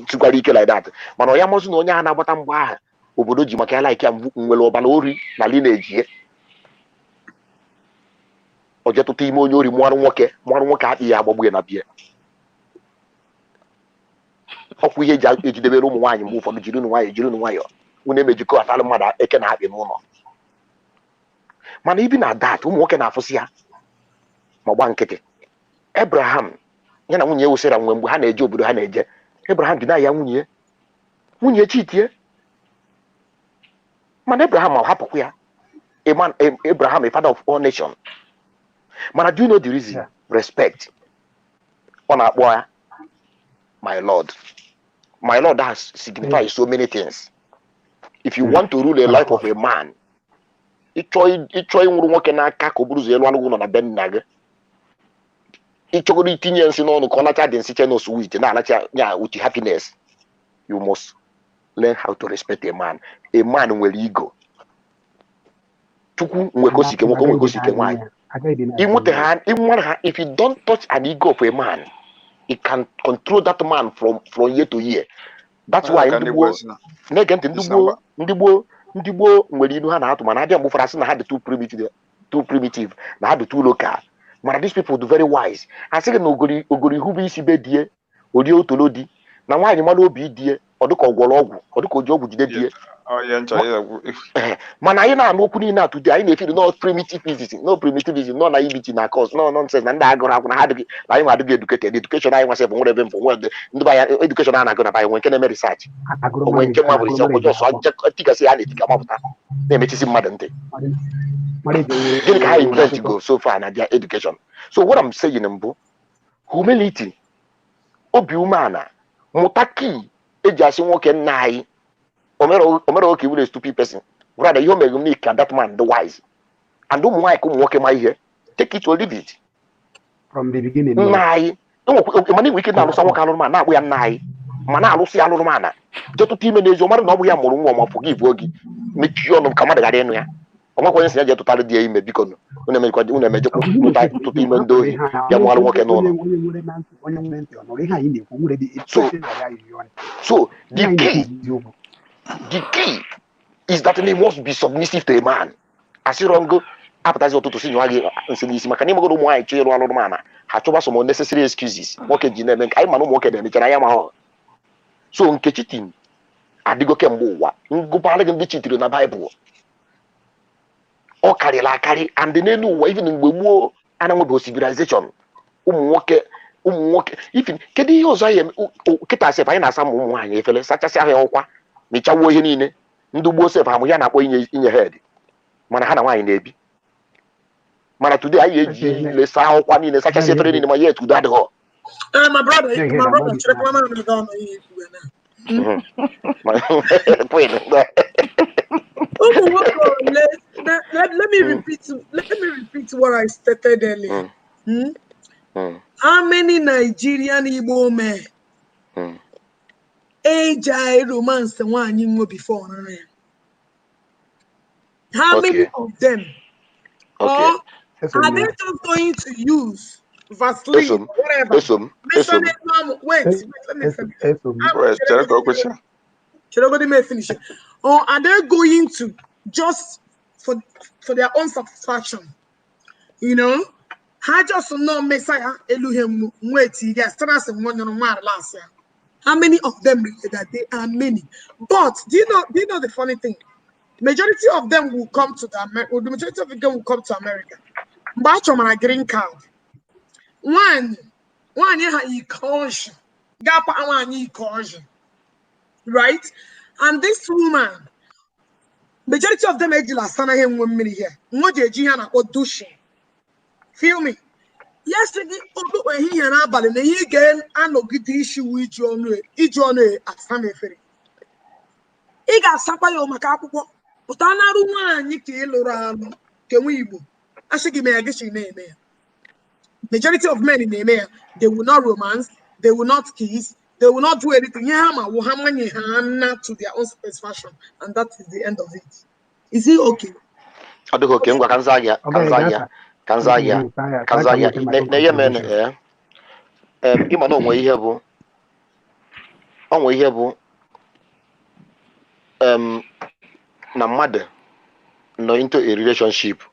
tikwara ike like that mana ọ ya mọzụ na onye ahụ na-agbata mgba ahụ obodo ji maka ya laiki ya nwere ọbara ori na lineji o jetụta ime onye ori mụarụ nwoke akpị ya agbagbu ya na bie ọkwa ihe eji ejidebere ụmụ nwaanyị mgbe ụfọdụ jiri unu nwayọ unu emejikọ atalụ mmadụ eke na akpị n'ụlọ mana ibi na dat ụmụ nwoke na-afụsị ya ma gba nkịtị. Abraham ya na nwunye ya wụsịra mgbe ha na-eje obodo ha na-eje Abraham dị na ya nwunye chitie mana Abraham hapụkwa ya Abraham a father of all nations mana do you know the reason? Respect. Ọ na-akpọ ya my lord has signified so many things. If you want to rule a life of a man ịchọ ịnwụrụ nwoke n'aka ka o bụrụ ụzọ elu anụ ụlọ na be nna gị ịchọgoro itinye nsị n'ọnụ ka ọ nacha dị nsị chenos wit na-alacha ya with happiness. You must learn how to respect a man. A man nwere ego. Chukwu nwekosike nwoke nwekosike nwaanyị. If you don't touch an ego of a man, it can control that man from year to year. That's why ndị gboo nwere ilu ha na-atụ mana abịa mgbe ụfọdụ asị na ha dị too primitive na ha dị too local. Mana these people do very wise. Asị gị na ogori ihu isi be die orie otolo di na nwaanyị mara obi die ọ dịka ọgwọrọ ọgwụ ọ dịka oji ọgwụ jide die mana anyị na-anụ okwu niile atụ dị anyị na-efiri no naivety na cause no nonsense na ndị agụrụ akwụ na ha adịghị na anyị nwa adịghị educated. Education anyị nwasị bụ nwere ebe mfọ nwere ndị be anya education a na-agụ na be anyị nwere nke na-eme research onwe nke mma bụ isi ọkụ jọsọ tigasị ya na-etika mapụta na-emechisi mmadụ ntị. Gịnị ka ha invent go so far na their education? So what I'm saying mbụ humility, obi umeala, mụta key eji asị nwoke nna anyị omero oke will a stupid person. Rather, you make me that man the wise. And don't why come walk in my here. Take it or leave it. From the beginning. Nai. No, money we can now someone can man. Now we are nai. Mana lucy alumana. Just to team in his own no we are more forgive Wogi. Make you no come at the ọmọ kò ní sinjẹ tó tálẹ díẹ̀ ime biko no una me to team ndo ya mo alwo ke no. So the key is that he must be submissive to a man. Asirongo apatazi otutu si nywagi nsinisi makani mo go mo ai chiro alụ mana ha choba some unnecessary excuses. Moke ji na eme ai manu moke de mechara ya ma ho. So nke cheating adịgo kemgbe ụwa ngụpara gị ndị chitiri na Baịbụl ọ karịrị akarị and n'elu ụwa even mgbe gboo a na-enwebeghị civilization ụmụ nwoke ifin kedu ihe ọzọ anyị kịta sef anyị na-asa ụmụ nwaanyị efere sachasị ahịa ọkwa mechawuo ihe niile ndị gboo sef amụ ya na-akpọ inye head mana ha na nwaanyị na-ebi mana today anyị eji ihe niile saa ọkwa niile sachasị efere niile ma ya etudo adịghọ my brother, check one man down let me repeat what I stated earlier. How many Nigerian Igbo men age romance one you before? How many of them? Or are they just going to use Vaseline, whatever? Wait, let me finish. Should I finish it? Or are they going to just for their own satisfaction? You know, I just know Messiah Elohim wait. How many of them that they are many? But do you know the funny thing? Majority of them will come to the majority of them will come to America. But on a green card. One you caution. Right? And this woman, majority of them are him 1 minute here. Feel me? Yesterday, he and Abel, and he again, I know get the issue with John at Sunday Ferry. He got Sapayo Macapo, but another one, Nicky Loran, can we? I should give me a guess in name. Majority of men in the mayor, they will not romance, they will not kiss, they will not do anything. Yama will have money to their own satisfaction, and that is the end of it. Is it okay? I do okay. Kanzaya. Ne men ima no nwe ihe bụ na mmadụ no into a relationship.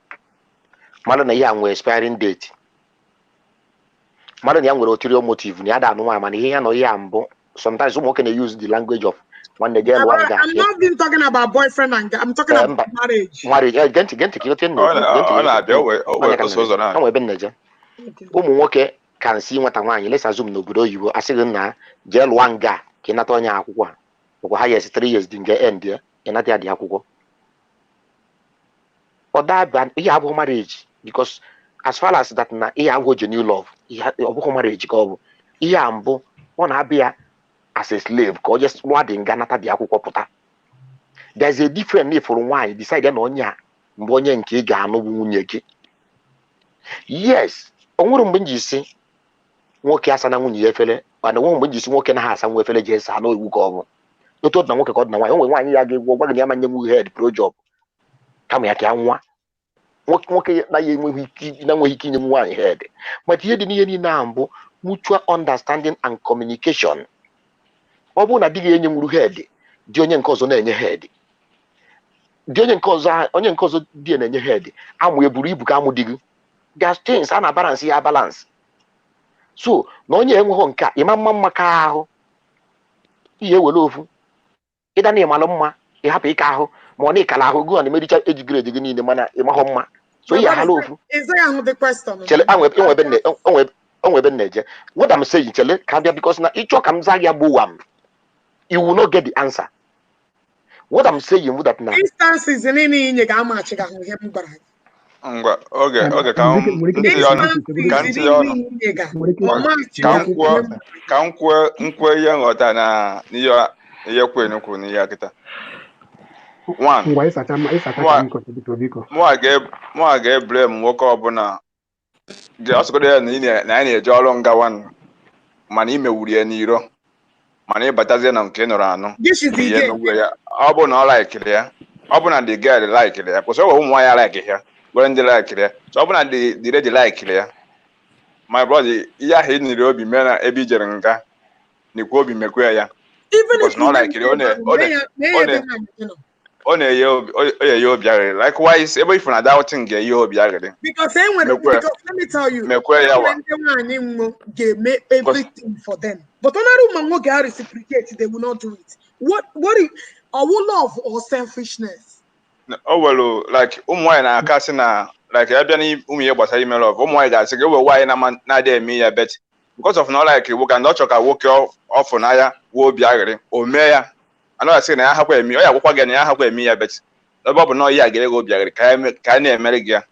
Mmadụ na ya nwe expiring date. Mmadụ na ya nwere ulterior motive na ya da anụ mana ihe ya no ya mbụ. Sometimes some can use the language of when they get one guy. I'm not even talking about boyfriend and I'm talking about marriage. Marriage. Umuwoke can see what one. Let's assume no good you are saying na jail one guy cannot on your aqua. Or highest 3 years didn't get end there and not the aqua. But that ban you have marriage because as far as that na you have a new love. You have marriage go. You ambo on abia as a slave, because just what in Ghana puta. There's a different need for why decided on ya Mbonya and Kigano Wunyeki. Yes, on when you see walk as an unfele, and the one when you see walking has some villages, I know who go. You told them what my only 1 year gave one yaman head pro job. Come here, can one. What we keep in one head. But here the near number mutual understanding and communication. Obuna digi enye muru head di onye nke ọzọ na-enye head di onye nke ọzọ di na-enye head amụ eburu ibu ka amụ digi there's things a na balance ya balance so na onye enweghị nke ịma mma ka ahụ ihe wele ofu ịda na ịmalụ mma ịhapụ ike ahụ ma ọ na ịkala ahụ gụọ na emericha ejigire ejigi niile mana ịmahụ mma so ihe ahala ofu chele onwebe nneje what I'm saying chele ka bịa because na ịchọ ka m zaa ya bụ wam you will not get the answer. What I'm saying is that now instances in any ga-amachiga him gwara. Okay, ka nkwe ya nghọta na ihe kwenu kwuru n'ihe akịta. Mụ ga-eblame nwoke ọbụla asụgodo ya na anyị na-eje ọrụ nga nwanụ mana imewuru ya n'iro mana ịbatazie na nke nọrọ anụ ọ bụ na ọ laikiri ya ọ bụ na the girl laikiri ya kwụsị ụmụ nwaanyị laikiri ya gwere ndị laikiri ya so ọ bụ na the lady laikiri ya my brother ihe ahụ ịnịrị obi mee na ebe ijere nga n'ikwu obi mekwe ya because na ọ laikiri ọ na-enye obi aghịrị likewise ebe ifu na doubting ga-enye obi aghịrị because let me tell you mekwe ya wa ga-eme everything for them But another woman who get reciprocate, they will not do it. What is our love or selfishness? Oh well, like na akasi na like ebe ni umu gbasara ime love ga asị gị why na dey eme ya bet because of not like we can not choka woke off na ya wo obi aghịrị o mee ya anaghị asị na ya hakwa eme ya gwakwa gị na ya hakwa eme ya bet ebe ọ bụ na ya ga-ego obi aghịrị ka na-emere gị ya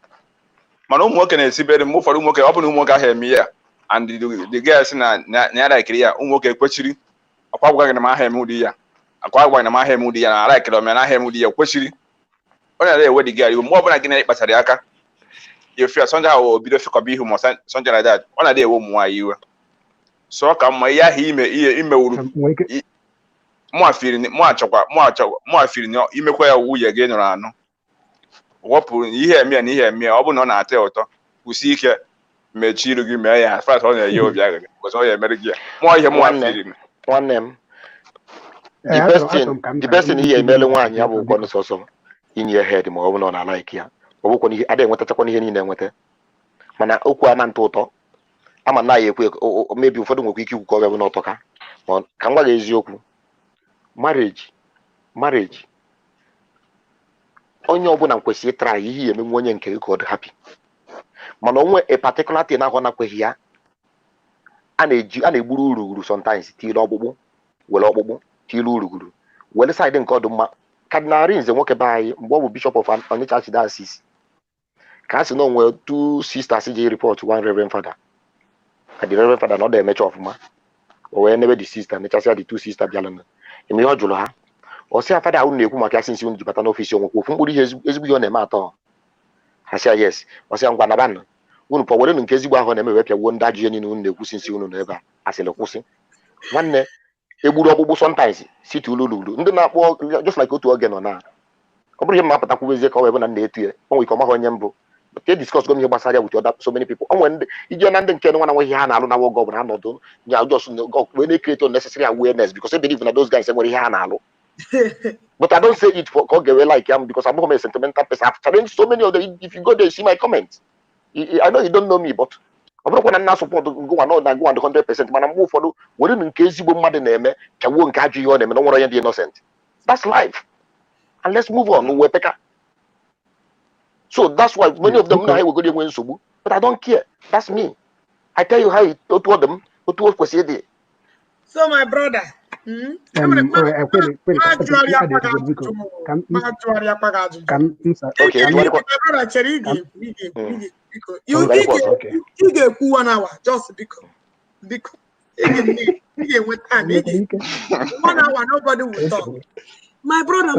mana ụmụ nwoke na-esibere m ụfọdụ ụmụ nwoke ọ bụ na ụmụ nwoke ahụ eme ya and the girls na ya like ya ụmụ nwoke kwechiri akwa gwa gị na ma ha eme ụdị ya akwa gwa gị na ma ha eme ụdị ya na like na ha eme ụdị ya kwechiri onye na-ewe dị gị mgbe ọbụla gị na-ekpachara aka you feel something how obido fikobi ihu something like that ọ na-ewe ụmụ nwaanyị iwe so ka mma ihe ahụ imewuru mụ afiri na imekwa ya nwunye gị nụrụ anụ wepụ ihe eme na ihe eme ọ bụ na ọ na-atọ ya ụtọ kwụsị ike mechie iru gị mee ya as far as ọ na-enye obi aghịrị because ọ ya emere gị ya mụọ ihe mụ afiri nwanne m the best thing ihe emele nwaanyị ya bụ ụgwọ n'ụsọsọ inye head ma ọ bụ na ọ na-like ya ọ bụkwa n'ihe adịghị enwetachakwa n'ihe niile enweta mana okwu ama ntụ ụtọ ama na ya ekwe mebi ụfọdụ nwekwa ike ikwu ka ọ ga-abụ n'ọtọ ka m gwa gị eziokwu marriage onye ọbụla kwesịrị ịtara ihe ya emenwe onye nke gị ka ọ dị happy mana onwe a particular thing ahụ na-akweghị ya a na-egburu urughuru sometimes tiri ọkpụkpụ were ọkpụkpụ tiri urughuru were side nke ọdụ mma Cardinal Nze nwoke be anyị mgbe ọ bụ Bishop of Onitsha Archdiocese ka a sị na onwe 2 sisters ji report one Reverend Father ka the Reverend Father na ọ da-emecha ọfụma o wee nebe the sister mechasịa the 2 sisters bịala na eme ihe ọ jụrụ ha ọ sị Father ahụ na-ekwu maka ya sinsi unu ji bata n'ọfisi onwekwu ofu mkpụrụ ihe ezigbo ihe ọ na-eme atọ ha sịa yes ọ sịa ngwa nabanụ unu pọ were nke ezigbo ahụ na-eme wepịagbuo ndị ajọ ihe niile unu na-ekwu sinsi unu n'ebe a asịrị kwụsị nwanne egburu ọkpụkpụ sometimes site ululu ndị na-akpọ just like otu oge nọ na ọ bụrụ ihe ma apụtakwu ezie ka ọ wee bụ na na-etu ya o nwere ike ọmaghị onye mbụ but discuss go ihe gbasara ya with other so many people o nwere ndị ije na ndị nke nwa na nweghị ha na-alụ na wogo bụ na anọdụ nya just wee na-create unnecessary awareness because I believe na those guys enwere ihe ha na-alụ but I don't say it for ka ọ ga-ewe like am because I'm not a sentimental person. I've challenged so many of them. If you go there, you see my comments. I know you don't know me, but ọ bụrụkwa na nna support go na 100%, mana mgbe ụfọdụ were nke ezigbo mmadụ na-eme ka wuo nke ajọ ihe ọ na-eme na nwere onye dị innocent. That's life. And let's move on. We take. So that's why many of them now we go there when nsogbu, but I don't care. That's me. I tell you how it to them, to kwesịrị. So my brother, you get 1 hour just because with time 1 hour nobody will talk. My brother,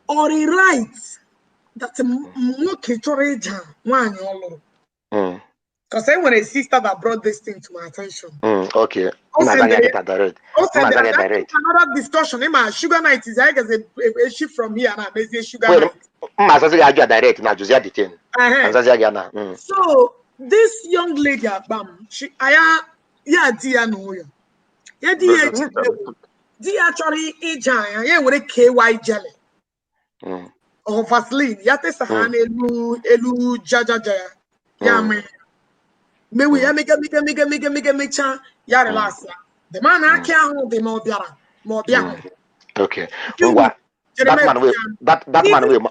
or he writes that because I want a sister that brought this thing to my attention. Okay. Another discussion. My sugar night is I guess a ship from here and a sugar night. So this young lady, actually with a KY jelly or Vaseline. Elu jaja. Me we make ya relax. The man I can't the more okay. That man will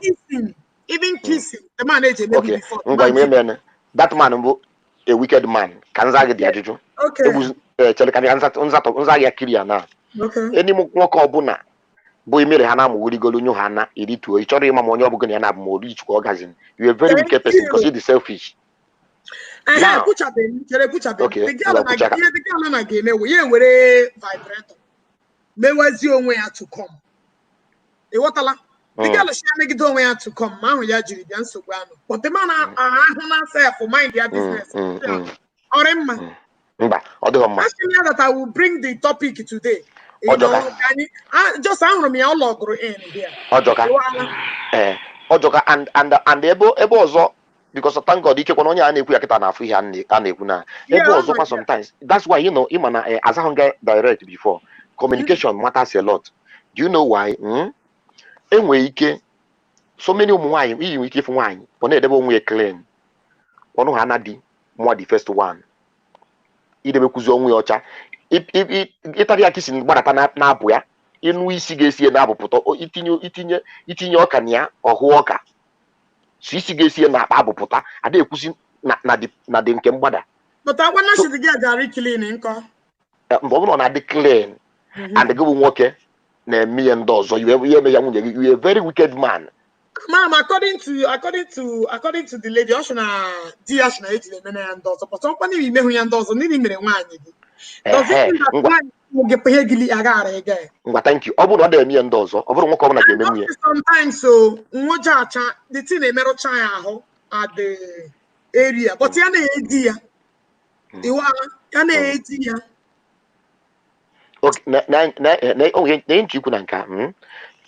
even kissing the man okay. That man will a wicked man. Can I get the attitude? Okay. It was unza ya kiria na. Okay. Any more obuna. Boy mere hana mu wuri golu nyu hana editu. Ichoro ima mo nyo bugo na mo reach ko orgasm. You are a very wicked person because you are selfish. Now, okay. The girl na game we were vibrator. Me was your way to come. The water the girl she make it way to come. Man ya jiri bian so gwano. But the man I say for mind their business. Oremma. That I will bring the topic today. You know, just I me all log in here. Ojoka and ebo ozo. Because thank God, you only sometimes. That's why as I get direct before, communication matters a lot. Do you know why? So many wine, we from wine, but they won't clean. One hanadi more the first one. idebekuzi onwe ya ọcha ịtara ya kisi gbadata na-abụ ya ịnụ isi ga-esi na-abụpụta itinye ọka na ya ọhụ ọka so isi ga-esi na akpa abụpụta ada ekwusi na dị nke mgbada mgbe ọ bụrụ na dị clean and gị bụ nwoke na-eme ihe ndị ọzọ ihe eme ya nwunye gị you a very wicked man. Ma'am, according to the lady, Oshuna Diashna and also, but somebody may and also needing me one. Does it mean that will get peggy again? Thank you. Obu no me and also. Sometimes so Mojacha, the thing a metal child at the area, but yana idea. You are an idea. Okay,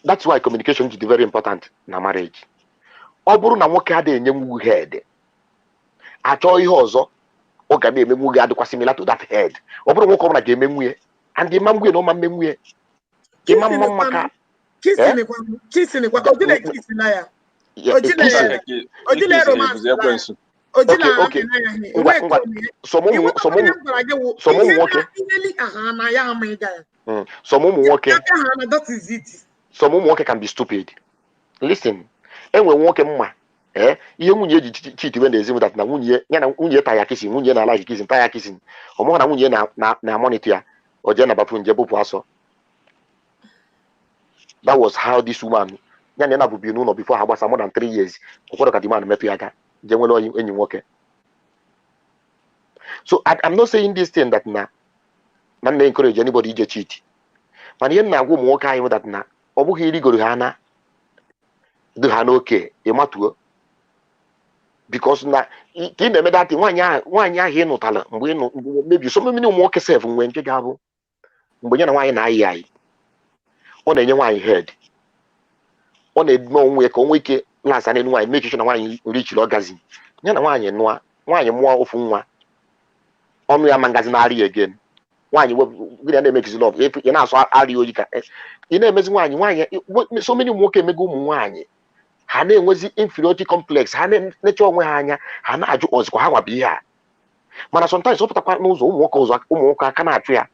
that's why communication is very important na marriage. Ọ bụrụ na nwoke adịghị enye nwunye head, achọ ihe ọzọ ọ ga na-eme nwunye adịkwa similar to that head. Ọ bụrụ nwoke ọbụla ga-eme nwunye and ịma nwunye na ọma mme nwunye ịma mma maka kissing some nwoke can be stupid. Listen, enwe nwoke mma ihe nwunye ji cheat when they say that na nwunye ya na nwunye taya kissing, nwunye na like kissing, taya kissing. Omo na nwunye na monitor ya oje na bathroom je bupu aso. That was how this woman ya na bubu no before her gbasa more than 3 years. Okworo ka the man metu ya ga je nwere enyi nwoke. So I'm not saying this thing that na encourage anybody to cheat. But ihe na-agwa ụmụ nwoke anyị that na ọ bụghị irigoro ha na do ha n'oke ịmatuo because na ka ị na-eme datị nwaanyị ahụ ị nụtara mgbe mebi so mmiri ụmụ nwoke sef nwee nke ga-abụ mgbe nye na nwaanyị na-ayị anyị ọ na-enye nwaanyị head ọ na-eme onwe ka onwe ike lasa n'elu nwaanyị make sure na nwaanyị richiri ọgazi nye na nwaanyị mụọ ofu nwa ọnụ ya ma ngazi na-arị again nwaanyị gị na-emekizi love ị na-asụ arị oyi ka ị na-emezi nwaanyị so many ụmụ nwoke emego ụmụ nwaanyị ha na-enwezi inferiority complex ha na-eche onwe ha anya ha na-ajụ ọzịkwa ha nwabụ ihe a mana sometimes ọ pụtakwa n'ụzọ ụmụ nwoke aka na-achụ ya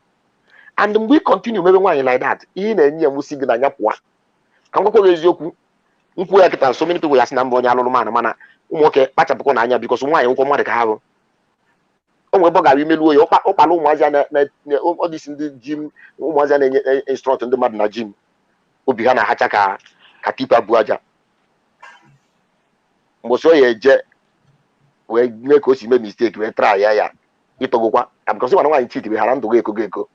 and mgbe ị continue mebe nwaanyị like that ihe na-enye ya nwụsi gị n'anya pụa ka m gwakwa eziokwu nkwụ ya kịta so many people ya sị na mba onye alụrụ mana ụmụ nwoke kpachapụkwa n'anya bikos nwaanyị nkwọ mmadụ ka ha bụ o nwere ebe ọ gara imeluo ya ụkpala ụmụazị ọdịsi ndị jim ụmụazị na-enye instrọt ndị mmadụ na jim obi ha na-ahacha ka tipa bu aja mgbe o ya eje wee mee ka o si mee mistake wee try ya ịtọgokwa bikos ịmana nwaanyị chit be hara ndụ go eko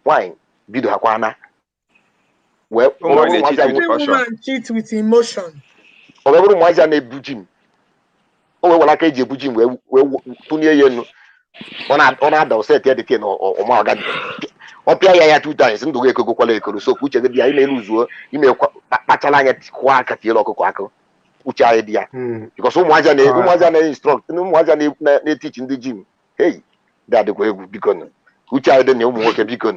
nwaanyị bido ha kwana wee ọ bụrụ ụmụazị a na-ebu jim o wee were aka eji ebu jim wee tụnye ya enu ọ na-ada oset ya dịke na ọma ọga ọ pịa ya 2 times ndụ go ekogokwala ekoro so uche gị dị ya ime elu zuo ime kpachara anya kwa aka tiela ọkụkọ aka uche anyị dị ya bikos ụmụazị na-instruct ụmụazị na-etichi ndị jim hei dị adịkwa egwu biko uche anyị dị na ụmụ nwoke biko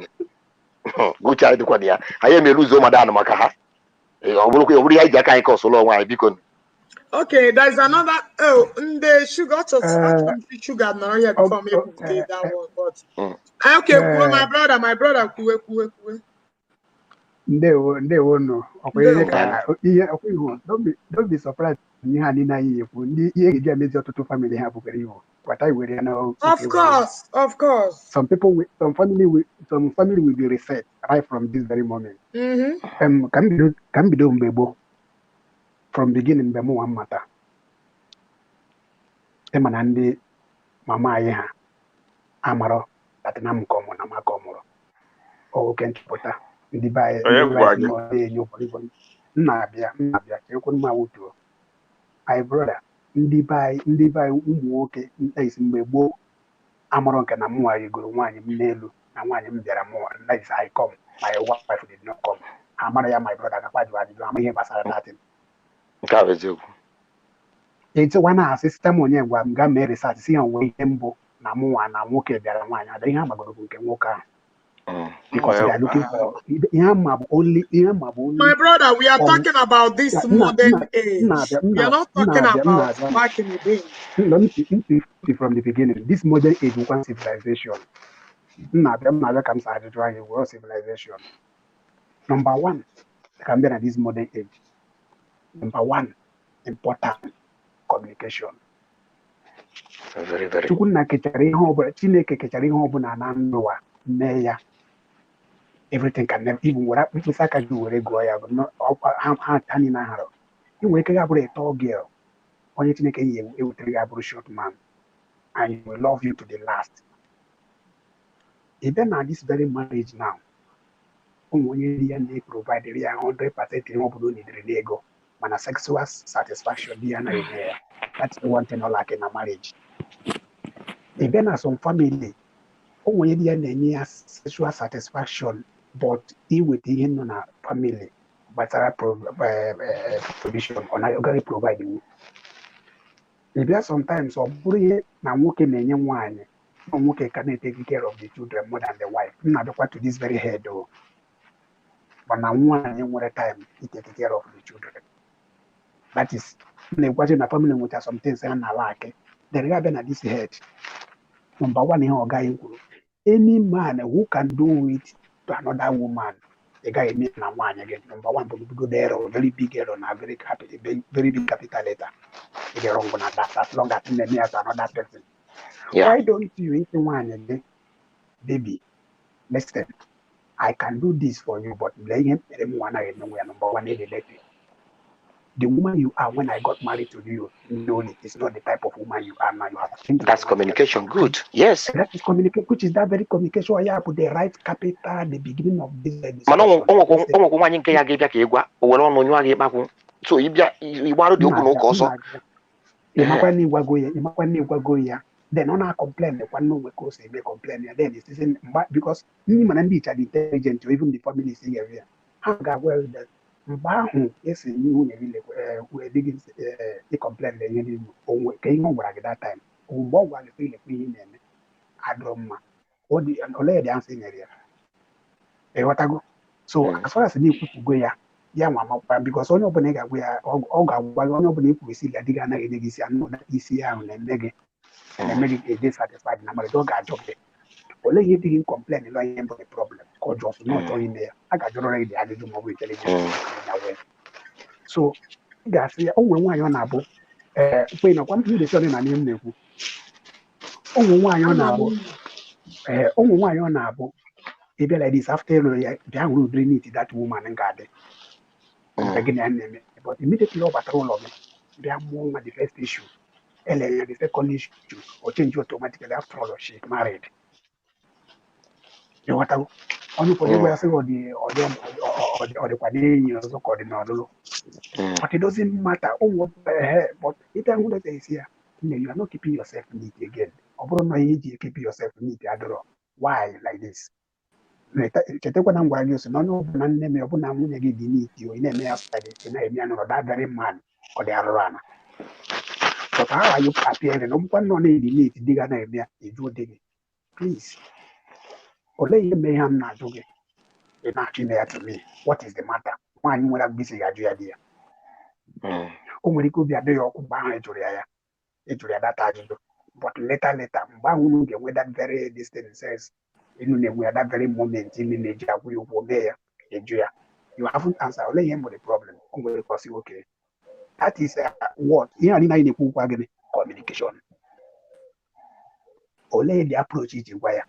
uche anyị dịkwa na ya anyị emere ụzọ mmadụ anụ maka ha ọ bụrụ ya iji aka anyị ka ọsụlọ onwe anyị biko. Okay, there's another. The sugar sugar now here before me take that one, but okay, my brother, kuwe. Ndewo no. Okay, don't be surprised. Ihe a niile anyị ekwu ndị ihe ga-eji emezi ọtụtụ family ha bụgara iwu kwata iwere ya na of course some family will be reset right from this very moment. Ka m bido mgbe gboo from beginning mgbe mụ nwa mmata ịma na ndị mama anyị ha amarọ atina m ka ọmụ na maka ọmụrụ oke nchọpụta ndị be anyị na-enye ụfọdụ nna-abịa ka ekwu mma wutuo my brother ndị be anyị ụmụ nwoke isi mgbe gboo amarọ nke na m nwaanyị goro nwaanyị m n'elu na nwaanyị m bịara mụnwa nnaisi I come my wife did not come ha mara ya my brother gakwa jụ ajụjụ ama ihe gbasara datin nke a bụ eziokwu etikwa na sistem onye gwa m gaa mee research si ya nwee ihe mbụ na mụnwa na nwoke bịara nwaanyị ada ihe agbagoro bụ nke nwoke ahụ Because they are looking for only. My brother, we are talking about this modern age. We are not talking about back in the day. Let me from the beginning. This modern age, we want civilization. Comes out to try world civilization. Number one, can be this modern age. Number one, important communication. Very, very. Everything can never even what people say can do where go ya but not hand in a you wake up with a tall girl on it make a short man and he will love you to the last. Even at this very marriage now, when you provide 100% in ego, when a sexual satisfaction that's the one thing I like in a marriage. Even as some family, when you sexual satisfaction, but he with him on a family, but provision on a organic providing. Maybe sometimes or bully now working in young wine, no can take care of the children more than the wife. Not to this very head though. But now one young at a time he take care of the children. That is watching a family which are some things and I like it. Then rather than this head. Number one in our guy, any man who can do it to another woman, the guy mean a one again. Number one, but go there or very big error on a very big capital letter. If you're wrong on that, as long as in the near to another person. Yeah. Why don't you eat one again? Baby, listen, I can do this for you, but blame one I know where number one is the woman you are when I got married to you, no, it's not the type of woman you are now. You have changed. That's communication. Good. Yes. That is communication, which is that very communication. I have put the right capital at the beginning of this discussion. So you want to then on our complaint, one no we cause they complain, then it's because man and each are intelligent to even the family sing area. Hanga well that yes, you we begin the complaint then you came over at that time. One feel like we in Adroma or the dancing area. What I go. So as far as the new people go ya, mama, because on your bonega we are all got one of the we see that the Ghana is not easy and then and make it dissatisfied. Number dog got job there. Only you didn't complain about the problem. Because just not join there. I got already added to my intelligence. So, guys, oh, when you're not able, when I want you to show in a name, oh, why you're not able, oh, why you're not able. If like this after they will bring it that woman and garden. But immediately over all of it, they are more the first issue. And the second issue or change automatically after all she's married. You what only for the way I say or the Canadian also called but it doesn't matter. Oh, what the hell? But it ain't what they say here. You are not keeping yourself neat again. You keep yourself neat. Why like this? That very man or the other runner. But how are you appearing? Please. Ole mayhem na joke. It's not there to me. What is the matter? Why you want to be saying idea? When it could be a day or behind it that but later, with that very distance says, we are that very moment in the job we were there. You haven't answered only him with the problem. Because okay. That is what communication. Only the approach is wire.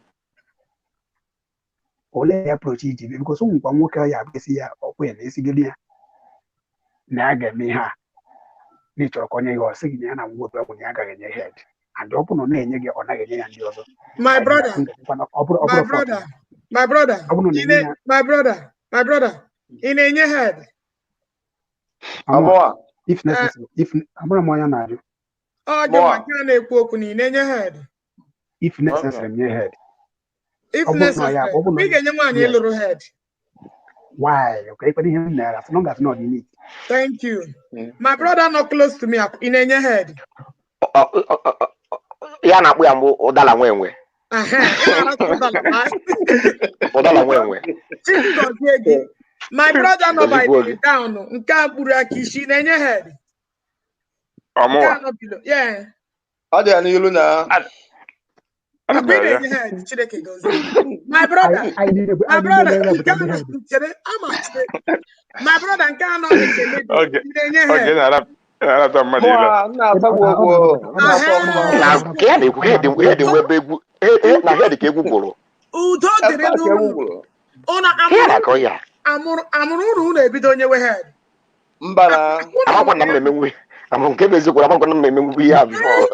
Only the approach is because some work I see when is again. Naga me ha. Nature Konya or singing and wood when you are in your head. And open on any or not and the other. My brother, in your head. If necessary, if I'm oh, you can in your head. If necessary, in your head. If necessary, we get your money a little head. Why? Okay, but him there as long as not in it. Thank you. My brother not close to me up in your head. Yeah, not we are more dollar when we. Odala wenwe. My brother no by the down. Nka burakishi nenye head. Yeah. Ade ani yulu na. My brother, my brother, my brother cannot make a lady. Okay, I'm going to give you what I'm going to make we have before.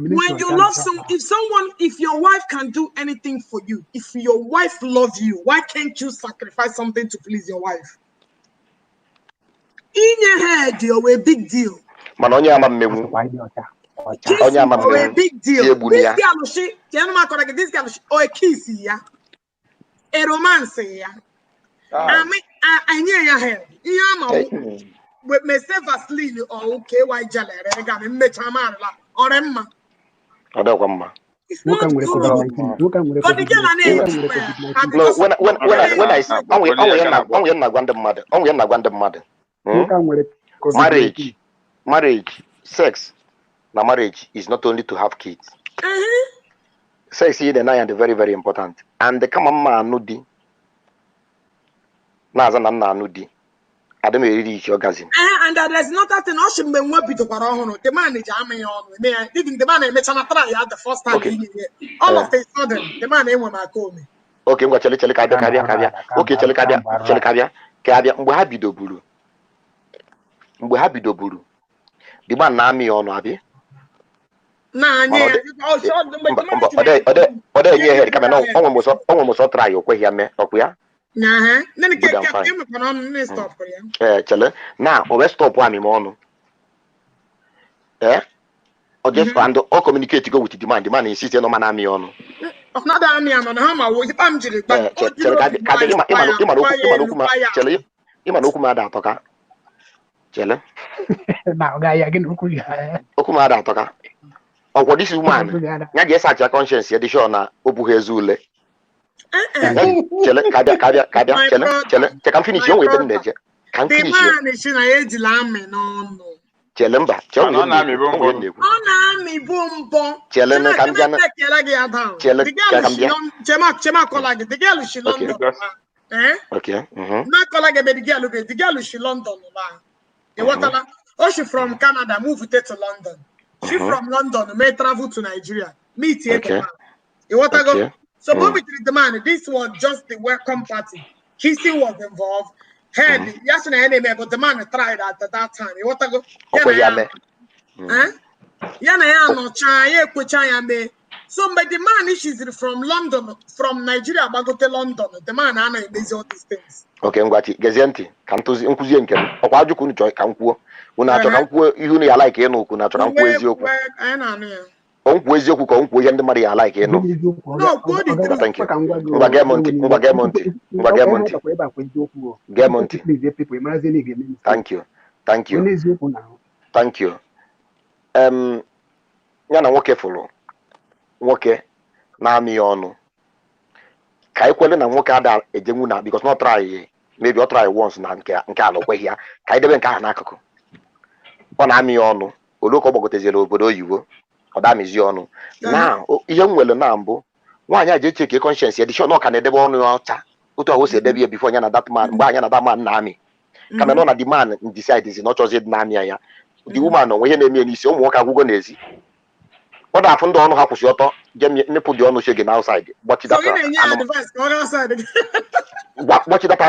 When you love someone, if your wife can do anything for you, if your wife loves you, why can't you sacrifice something to please your wife? In your head, you're a big deal. Manonya ama memu. Onya ama memu. A big deal. This girl, or a kiss, yeah. A romance, yeah. I mean, your head. With myself asleep or okay, why jelly? I got him met or Emma. It's not good. But the girl marriage, sex. Now marriage is not only to have kids. Sex is the very, very important. And the common man nudi. Nudi. I don't really reach your cousin. And there's not that an ocean when we to Parahono. The man is jamming on me. Didn't the man make a try the first time all of a sudden the man ain't when I call me. Okay, what okay, Kabia, Mbwe the man na me on abi. Nah, yeah. Ode ye head come no onwo so try okwe here me okuya. Nah, then get on stop for you. Chele. Now, we stop one me on. Or just and all communicate to go with the man. The man insists no man me on. Not that me on hammer was I'm jelly, but Okuma da toka. Chele. Now guy again Okuya. Okuma da toka. Oh, what this woman? Nya just at your conscience here the show na obuhezule. Chele can finish your way then there. Can finish you. Man is in a age lamb no. Chelemba, mi bombo. Chele can be Chema collage, the girl is London. Okay. Not collage, the girl is London. Oh, she from Canada, moved to London. She from London, may travel to Nigeria. Meet here. You want to go? So when we treat the man, this was just the welcome party. Kissing was involved. Head, yes, and enemy, but the man tried at that time. You want to go? So, but the man is from London, from Nigeria, but go to London. The man is all these things. Okay, ngwati gezenti kantuzi nkuzie nkem okwa kunu joy kankuo una acho kankuo ihu ya like eno ku na acho kankuo eziokwu onkwo eziokwu ko onkwo ihe ndị mmadụ ya like eno no go the truth. Thank you ngwa gemonti thank you yana nwoke fụrụ nwoke na-amị ọnụ ka ikwele na nwoke ada ejenwu na because not try maybe or try once na nke alokwe ya ka idebe nke aha n'akụkụ ọ na-amị ọnụ oloko gbagotezere obodo oyibo ọ damizi ọnụ na ihe nwere na mbụ nwaanyị a je check conscience edition ọ ka na-edebe ọnụ ya ọcha otu ahụ si edebe ya before anya na that man mgbe anya na that man na-amị kama nọ na the man decide is not choose na amị ya the woman onwe ihe na-eme n'isi ụmụ nwoke agwụgo n'ezi ọ da-afụ ndị ọnụ ha kwụsị ọtọ je mepụ dị ọnụ shege na outside gbachidata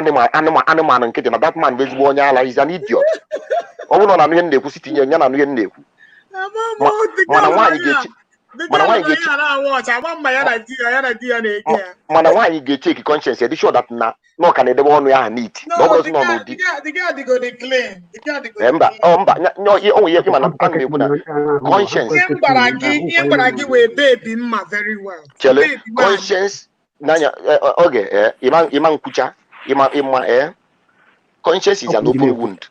anụmanụ nkịtị na that man bụ ezigbo onye ala is an idiot ọ bụrụ na ihe na-ekwu si tinye ya na ihe na-ekwu mana nwaanyị ga-echeki conscience dị sure that na ọ ka na-edebe ọnụ ya ha n'iti na ọ bụrụ na ọ n'ụdị mba onwe ihe ma na a na-ekwu na conscience chele conscience n'anya oge ịma nkwucha ịma conscience is an open wound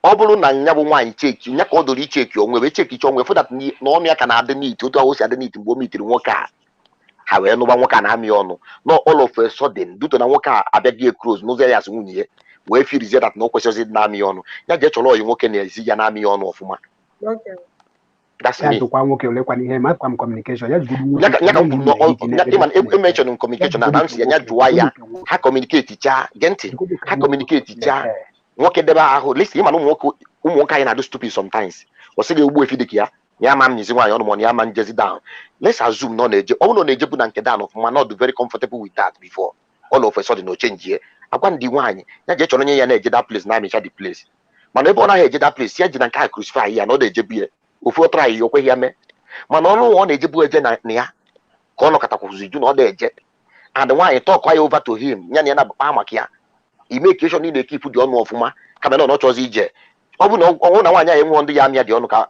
ọ bụrụ na nya bụ nwaanyị cheki nya ka ọ doro icheki onwe wee chekicha onwe fụdat na ọnụ ya ka na-adị n'ite otu ahụ si adị n'ite mgbe o mitiri nwoke a ha wee nụba nwoke a na-amị ọnụ na all of a sudden duto na nwoke a abịaghị close n'ụzọ ya asị nwunye ya wee firizie dat na o kwesịrị ịdị na-amị ọnụ ya jee chọrọ oyi nwoke na-ezi ya na-amị ọnụ ọfụma. That's me. Mention communication and answer ya jụwa ya ha communicate cha genti ha communicate cha nwoke debe ahụ listen ịma na ụmụ nwoke anyị na-adụ stupid sometimes ọ sị ga-egbu efi dịka ya ma m nyizi nwaanyị ọnụ ma ya ma njezi down. Let's assume na ọ na-eje ọ bụrụ na ọ na-ejebu na nke down ọfụma not very comfortable with that before all of a sudden no change ye agwa ndị nwaanyị ya jee chọrọ onye ya na-eje that place na-amicha the place mana ebe ọ naghị eje that place ya ji na nke a crucify ya na ọ na-ejebu ya ofu ọ try ya okweghị ya mee mana ọnụ ọ na-ejebu eje na ya ka ọ nọkọtakwụzi ju na ọ na-eje and nwaanyị talk ya over to him ya na ya na-abakpa maka ya imekeshọn ị na-ekip dị ọnụ ọfụma kama na ọ chọzi ije ọ bụ na ọnwụ na nwaanyị anyị nwụọ ndị ya amịa dị ọnụ ka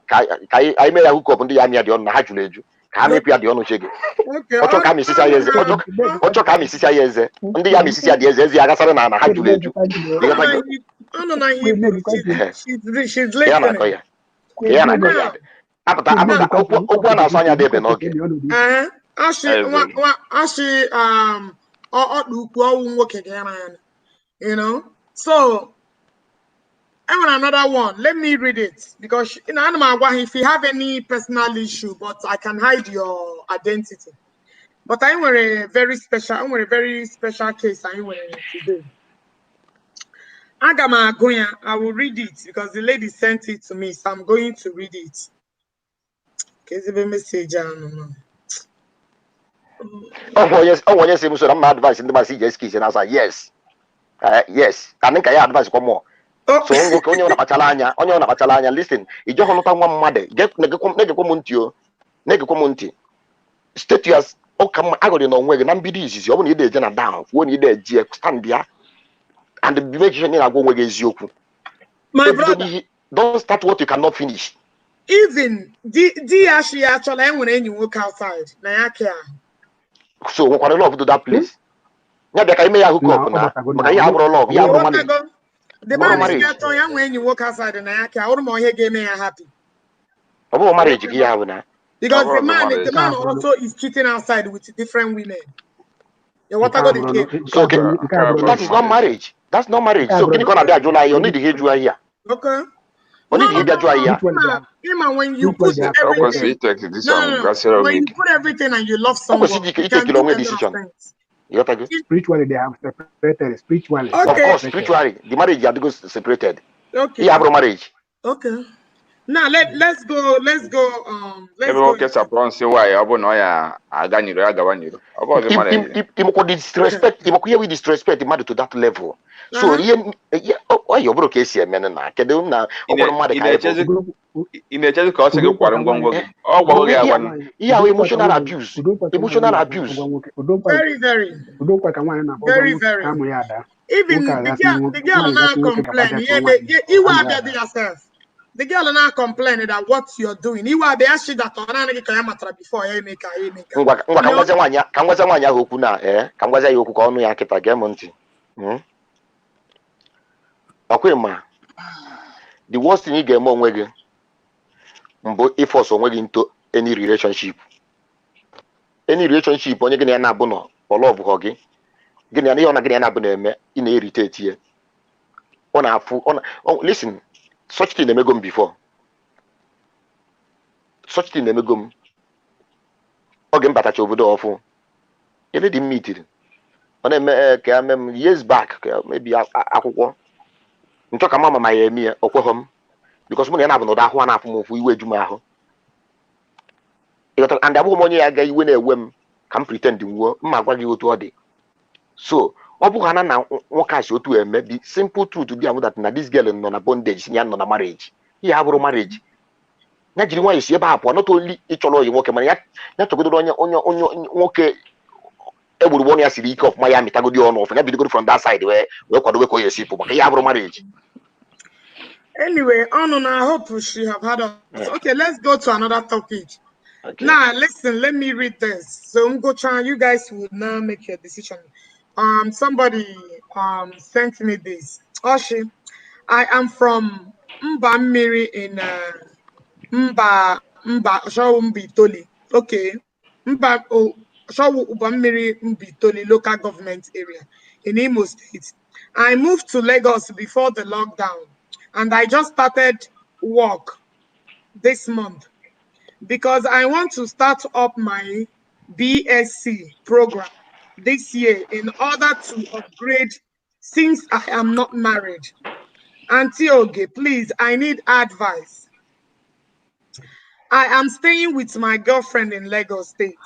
anyị mee ya hookup ndị ya amịa dị ọnụ na ha jụrụ eju ka ha mepụ ya dị ọnụ chege ọchọ ka amịsisi ya eze ọchọ ka amịsisi ya eze ndị ya amịsisi ya dị eze ezi ya gasara na ha jụrụ eju ya na-akọ ya ya na-akọ ya apụta okwu a na-asụ anya dị ebe n'oge you know. So I want another one. Let me read it because you know, if you have any personal issue, but I can hide your identity. But I'm a very special case. I'm today. Agama Goya, I will read it because the lady sent it to me, so I'm going to read it. Okay, the message. Oh yes, so I'm advice in the message and I was like, yes. Yes, I think I advise come more. So onye na kpachala anya listen ijo honuta nwa mmade nege komunti state as o kam agodi no nwe na mbido izizi ọ bụ na ide eje na down wo ni ide eje stand ya and be make sure na agwo nwe eziokwu. My brother, don't start what you cannot finish. Even the actually enwere enyi nwoke outside na ya kia. So we can love to that place. Ya bịa ka ime ya hookup na maka ihe abụrụ love ya abụrụ marriage. The man is get on ya when you walk outside na ya kia or mo ihe ga-eme ya happy. Ọ bụ marriage gị ya bụ na. Because the man also is cheating outside with different women. You what go the case. So okay, that is not marriage. That's not marriage. So can you come and be a July? You need to hear July here. Okay. You need to hear July here. When you put everything, when you put everything and you love someone, you can take a decision. Spiritually, they have separated. Spiritually, okay. Of course, spiritually, the marriage you have to go separated. Okay. You have no marriage. Okay. Now let's go. Let's go. Say why disrespect. We disrespect the matter to that level. So why you broke case here, man? Na kedu na emotional abuse. Emotional abuse. Very, very. Even the girl now complain. Yourself. The girl now complaining that what you're doing. You are the actually that before the worst thing you get more wege if also into any relationship onye gị na abụ no or love gị gị na ihe ọ na gị na abụ na-eme ị na-irritate here ọ na-afụ listen such thing emego m before such thing emego m oge m batacha obodo ọfụ ele dị meeting ọ na-eme ka m years back maybe akwụkwọ nchọ ka mama ma ya eme okweghọ m because mụ na ya na-abụ n'ụda ahụ a na-afụ m ụfụ iwe eju m ahụ and abụghị m onye ya ga iwe na-ewe m ka m pretend nwuo mma gwa gị otu ọ dị so ọ bụghị na nwoke a si otu eme the simple truth be that na this girl nọ na bondage si ya nọ na marriage ihe abụrụ marriage ya jiri nwaanyị si ebe a pụọ not only ịchọrọ oyi nwoke mana ya chọgodoro onye nwoke egburu ọnụ ya siri ike ọfụma ya mịtagodi ọnụ ọfụma ya bidogoro from that side wee kwadobe ka o yesi pụ maka ihe abụrụ marriage. Anyway, I hope she have had us. Okay, let's go to another topic. Okay. Now, listen, let me read this. So, Ngochan, you guys would now make your decision. Somebody sent me this. Oshi, I am from Mba Mmiri in Mba Show Mbitoli. Okay. Mba Show Ubamiri Mbitoli local government area in Imo State. I moved to Lagos before the lockdown and I just started work this month because I want to start up my BSc program this year in order to upgrade since I am not married. Auntie Oge, please, I need advice. I am staying with my girlfriend in Lagos State,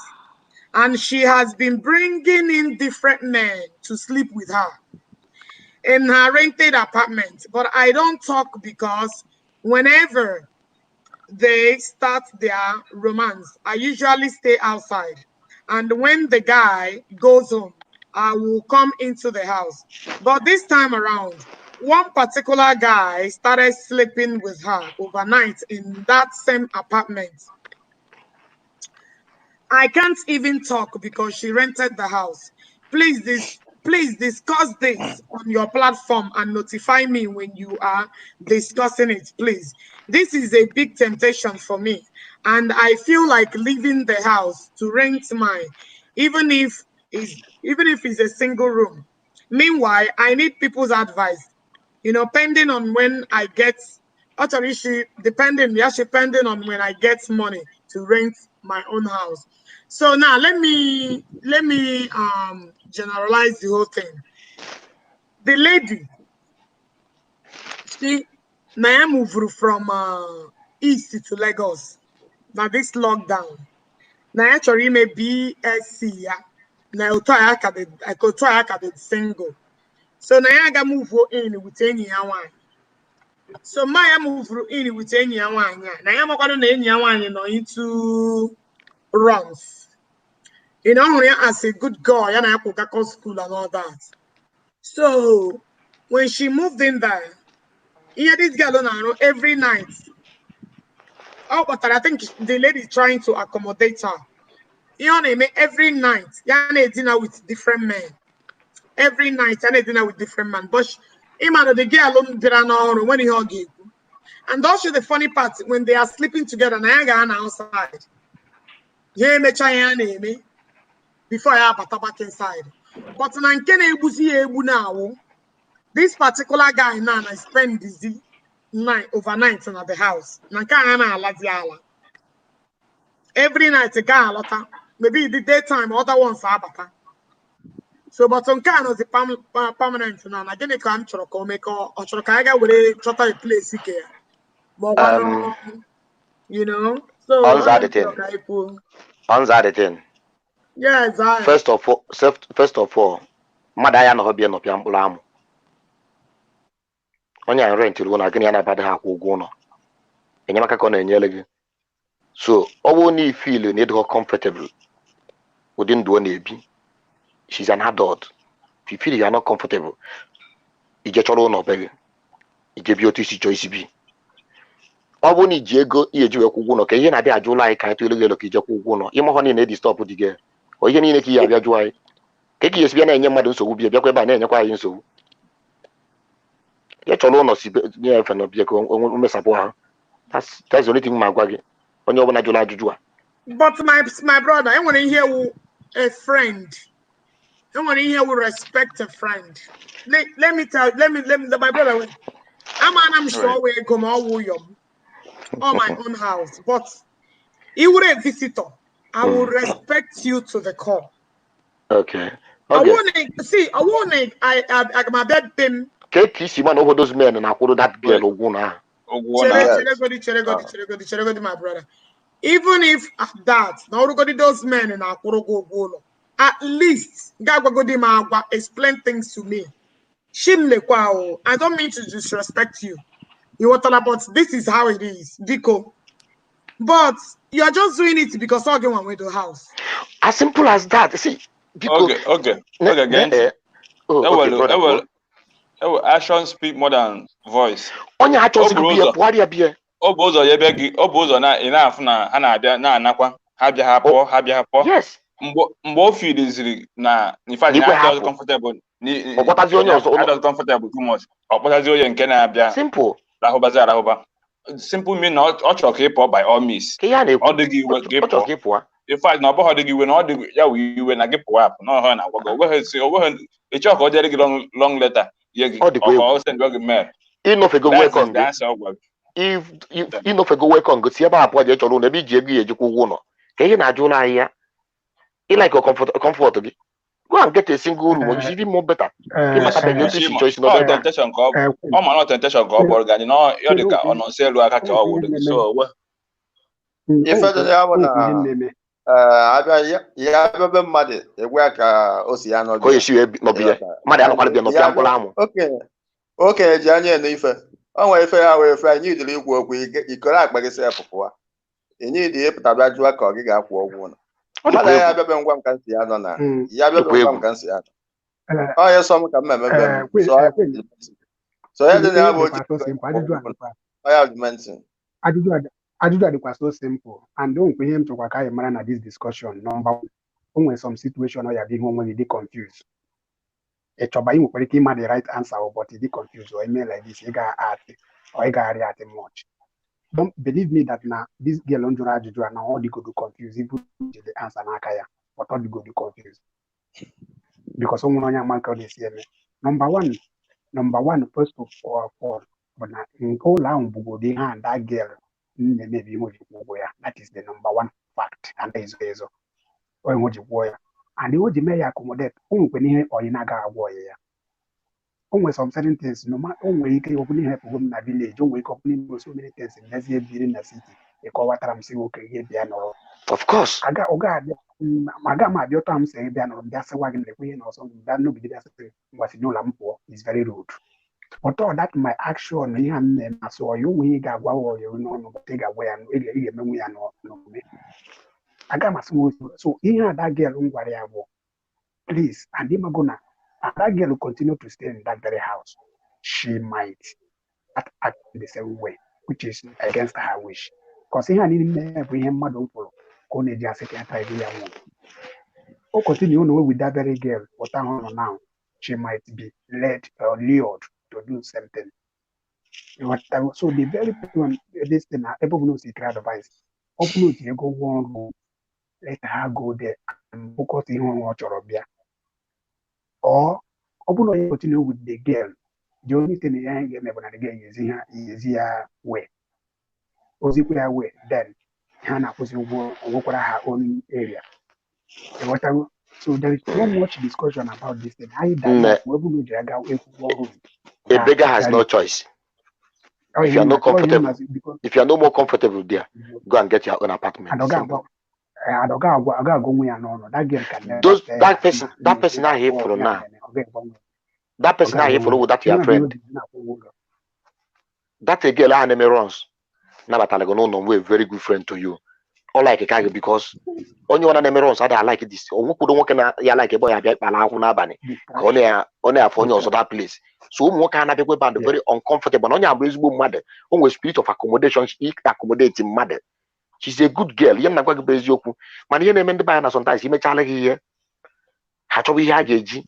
and she has been bringing in different men to sleep with her in her rented apartment. But I don't talk because whenever they start their romance, I usually stay outside. And when the guy goes home, I will come into the house. But this time around, one particular guy started sleeping with her overnight in that same apartment. I can't even talk because she rented the house. Please discuss this on your platform and notify me when you are discussing it, please. This is a big temptation for me, and I feel like leaving the house to rent mine, even if it's a single room. Meanwhile, I need people's advice. Pending on when I get, actually, depending on when I get money to rent my own house. So now let me generalize the whole thing. The lady, she now moved from east to Lagos. Now this lockdown. Now actually may BSc ya. Now I could try single. So now I got move in with any one. So Maya move in with any one. Now I'm going to any one into runs. As a good girl, and I could go school and all that. So when she moved in there, this girl every night. Oh, but I think the lady is trying to accommodate her. Every night, dinner with different men. Every night, dinner with different men. But the girl when he hug you. And also the funny part, when they are sleeping together, I go outside. Yeah, me try me. Before I have a back inside. But now, this particular guy now I spend this night overnight at the house. Every night a guy maybe the daytime other ones are better. So but on kind of the permanent now. I didn't come to make or I with a place here. But so answer the thing. Answer the thing. Yes, First of all, Madaya no hobby no piambulam. Only I rent when I can about the house go no. And you make a yellow. So, only feel need her comfortable. Wouldn't do any be. She's an adult. If you feel you are not comfortable, you get your own baby. You give your choice be. Only Diego, you no. Can you not be a July? Can't you look at your no? You more honey need stop with the girl. Or you need to have your joy. Take you be an young so will be a back by name acquiring so. Get your own or see near for no be a mess up. That's the only thing my waggy. On your one July to do. But my brother, I want to hear a friend. I want to hear respect a friend. Let me my brother. I'm sure we come all my own house, but he would a visitor. I will respect you to the core. Okay. I want my bed pin. Kiki, man over those men and I put that girl My brother. Even if at that, now look at those men and I go. At least explain things to me. I don't mean to disrespect you. You want to talk about this is how it is, Biko. But you are just doing it because all going away to the house. As simple as that. See, Biko. Okay. Actions speak more than voice. Only actions will be a party beer. Obozo yebegi, obozo na enough na ana na anakwa. Habia hapo. Yes. Mbo feel is na in fact na comfortable. Ni comfortable too much. Okpotazi onye nke na abia. Simple. rahuba. Simple mean not okay by all means. All the give in fact, no boho the when all the ya we when I get up, no her now go ahead say over a chalk or long letter. Or send you mail. Enough go work on the answer. If enough go work on go see about what you chọrọ na bi je bi ejikwu ụgwọ nọ. Ka ihe na-ajụ na ahịa. I like your comfort gị. Go and get a single room, you even more better. Temptation go. Oh my temptation go but gani no you dey ka on sale aka ka o wodo. So ife dị ya bụ na abịa ya bebe mmadụ egwe ka o si ya nọ okenye ji anya enu ife o nwere ife ya wee fe anyị dịrị ikwu okwu ikoro akpa gị sef pụwa enyi dị ịpụta bịa jụọ ka ọ gị ga-akwụ ụgwọ ụlọ mmadụ ya bịabe ngwa m ka nsi ya nọ na ya bịabe ngwa m ka nsi ya nọ onye sọ m ka mmemme so ya dị na ya bụ Ajụjụ adịkwa so simple and don't pay him to waka mara na this discussion. Number one, onwe some situation or ya be home when you dey confused. A choba you nwere ike ịma the right answer but you dey confused or email like this, you ga ask or you ga react much. Don't believe me that now this girl on jura ajụjụ and all the go do confused even the answer na aka ya but all the go do confused because onwe onye man ka dey see me. Number one first of all but na all ahụ bugodi ha and that girl maybe that is the number one fact and there is and the may accommodate some certain things no matter opening help na village opening so many things in the city of course is very rude. But all that my action, so you we got you know, take away and I got my so here that girl please, and him gonna that girl will continue to stay in that very house. She might act the same way, which is against her wish. Because he had every madam for Conedia second time. Or continue with that very girl, but now she might be led or lured to do something. So the very person this thing everyone knows the advice. Open it, you go one room, let her go there and focus on what you're beer. Or open it, continue with the girl. The only thing the young girl never again is here way. Ozikwe way, then Hannah was work her own area. So there is so much discussion about this thing. A beggar has no choice. If you are not comfortable, if you are no more comfortable there, go and get your own apartment. That person are here for now. That person are here for that your friend. That a girl enemy runs. Now that I go no very good friend to you. Or like a guy because only one enemy runs. I like this. Or who don't work ya like a boy. I get Only for also that place. So what kind of people band very uncomfortable. On your visible mother, on spirit of accommodation, she accommodating mother. She's a good girl. You're not going to be yoku. Man, you name the banner sometimes. He may challenge here. Hachobi Haji,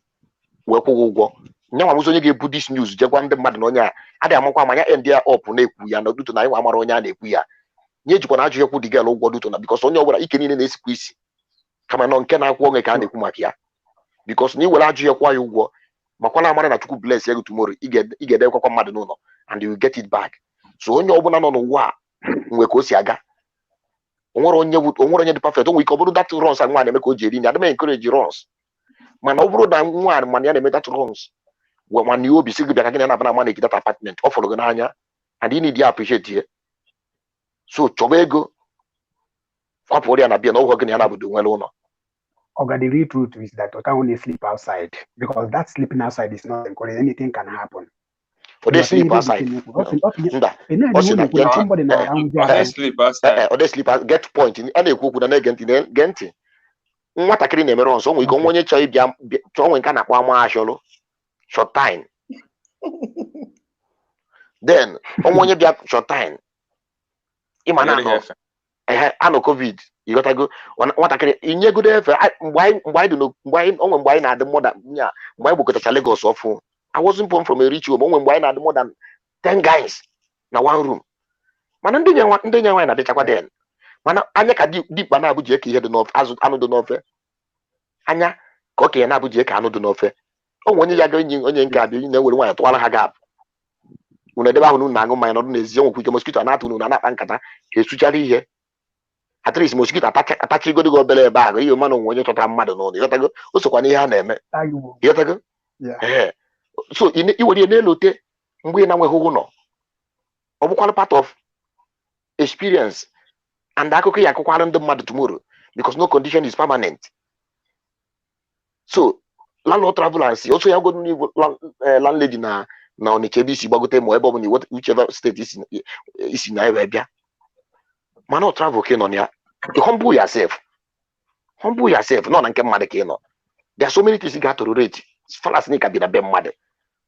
work go. Now I was only get put this news. Jaguan the Madnonia. I am Maya and they are up on Eku and do tonight. Amaronia Nekuya. Yet you can actually put the girl over do because on your can in this quiz. Come on, can I walk a kind of Kumakia? Because you will actually acquire you go. Makwana mara na chuku bless you tomorrow. You get there kwa mad no and you will get it back. So when you open no wa we ko siaga. Onwere the perfect. We cover that runs and one make ojeri. I don't encourage runs. Man over that one man ya make that runs. When you be sick be again na manage that apartment. Offer go na anya and you need to appreciate here. So chobego kwa pori na bia no ho gani na budu nwele no. Okay, the real truth is that you can only sleep outside because that sleeping outside is not encouraged. Anything can happen. Or they sleep outside. Somebody around sleep outside. Or they sleep get point in any cook with an agent. What I can never on so we go when you try to can a short time. Then when you get short time. Imana I know COVID. You gotta go. What I can in your good effort. Why do no why not the more than why book at Lagos or I wasn't born from a rich woman when why not more than 10 guys. na one room mana ndị nye nwaanyị na-adịchakwa den mana anya ka dikpa na-abụji eke ihe dị n'ofe azụ anụ dị n'ofe anya ka okenye na-abụji eke anụ dị n'ofe o nwe onye ya ga onye nke abịa na-ewere nwaanyị tụwara ha gap unu edebe ahụ unu na-aṅụ mmanya nọdụ n'ezi onwekwu ike moskito na-atụ unu na-akpa nkata ka esuchara ihe at least moskito atacha igodo gị obere ebe ahụ ihe mmanụ onwe onye chọtara mmadụ n'ụlọ ịghọtago o sokwa n'ihe a na-eme ịghọtago so iwere ihe na-elote mgbe ị na-enweghị ụlọ ọ bụkwara part of experience and akụkọ ya akụkwara ndị mmadụ tomorrow because no condition is permanent. So landlord travel and see also ya go landlady na Onitsha ebe isi gbagote ma ebe ọ bụla whichever state isi na ebe bịa mana travel ka ị nọ ya humble yourself nọ na nke mmadụ ka ị nọ. There are so many things you got to tolerate far as ka bi na be mmadụ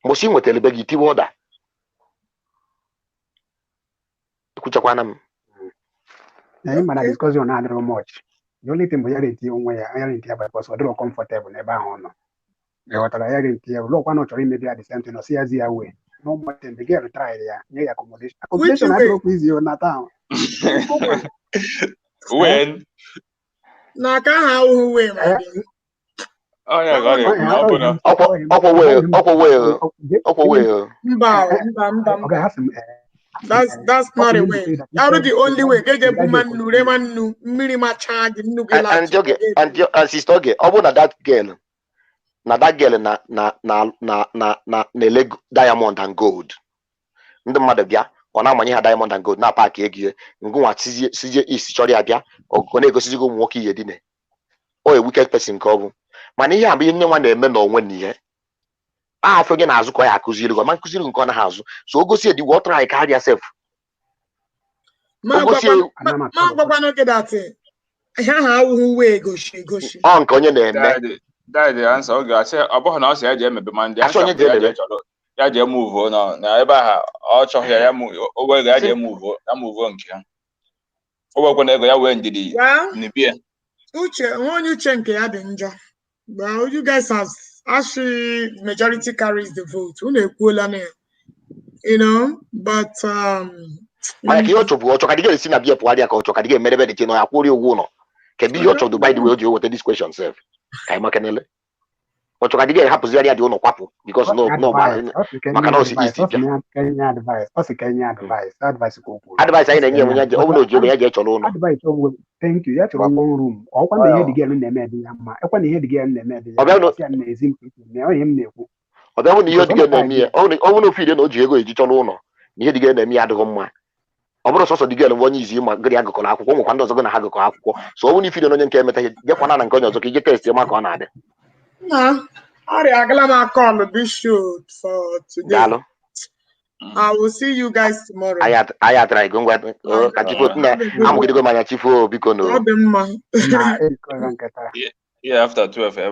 mgbosi nwetara ebe gị tiwe ọda ekwuchakwana m mana discussion na adịrọ much. The only thing bụ ya reti onwe ya reti ya because ọ dịrọ comfortable n'ebe ahụ nọ. Ghọtara ya reti ya ụlọ ọkwa na ọ chọrọ imebi ya the same thing ọ si ya zi ya wee no more thing the girl tried ya nye ya accommodation adịrọ easy na town. When na ka ha ahụ wee ma That's not a way. That is the only way. And sister, okay, that girl na diamond and gold. Ndị mmadụ bịa ọ na-amanye ha diamond and gold na paaki ego ngụnwa sizie isi chọrọ ya bịa ọ na-egosizi gị ụmụ nwoke ihe dine o a wicked person ka ọ bụ mana ihe a bụ ihe nne nwa na-eme n'onwe n'ihe afọ gị na-azụ ka ya akụziri gị ma nkụziri nke ọ na-azụ so o gosi ediwe ọ tụrụ anyị karịa sef ọ nke onye na-eme Daddy answer oge asị ọ bụghị na ọ sị ya je emebe ma ndị ya je move na ebe ahụ ọ chọghị ya ogwe ego ya je move nke ya o wekwa na ego ya wee ndidi n'ibie onye uche nke ya dị njọ. Well, you guys have actually majority carries the vote. You know, but like you to watch ka digere si na bia pụọ ka ọ chọ ka digere merebe dị no ya kwụrụ ụgwọ ụlọ ka bi your to by the way o ji weta this question self ka ma kenele ọ chọ ka digere hapụziri ya dị ụlọ kwapụ because no maka na o si east Kenya advice ko kwuru advice anyị na-enye onye ọ bụla o ji ego ya je chọrọ ụlọ advice o thank you ya chọrọ one room ọkwa na ihe digere na-eme dị ya mma ekwa na ihe digere na-eme dị ya na ezi na onye m na-ekwu ọ bịa na ihe digere na-eme ya ọ bụrụ ofe ide na o ji ego eji chọrọ ụlọ ihe digere na-eme ya adịghị mma ọ bụrụ sọsọ digere onye izi ma gịrị agụkọrọ akwụkwọ nwekwa ndị ọzọ gị na ha gụkọrọ akwụkwọ so ọ bụrụ ife ide na onye nke emeta ihe jekwana na nke onye ọzọ ka ije test ma ka ọ na-adị call this show for today. I will see you guys tomorrow. I try go ngwa ka chifu na am gidi go manya chifu biko no. Yeah, after 12 ever.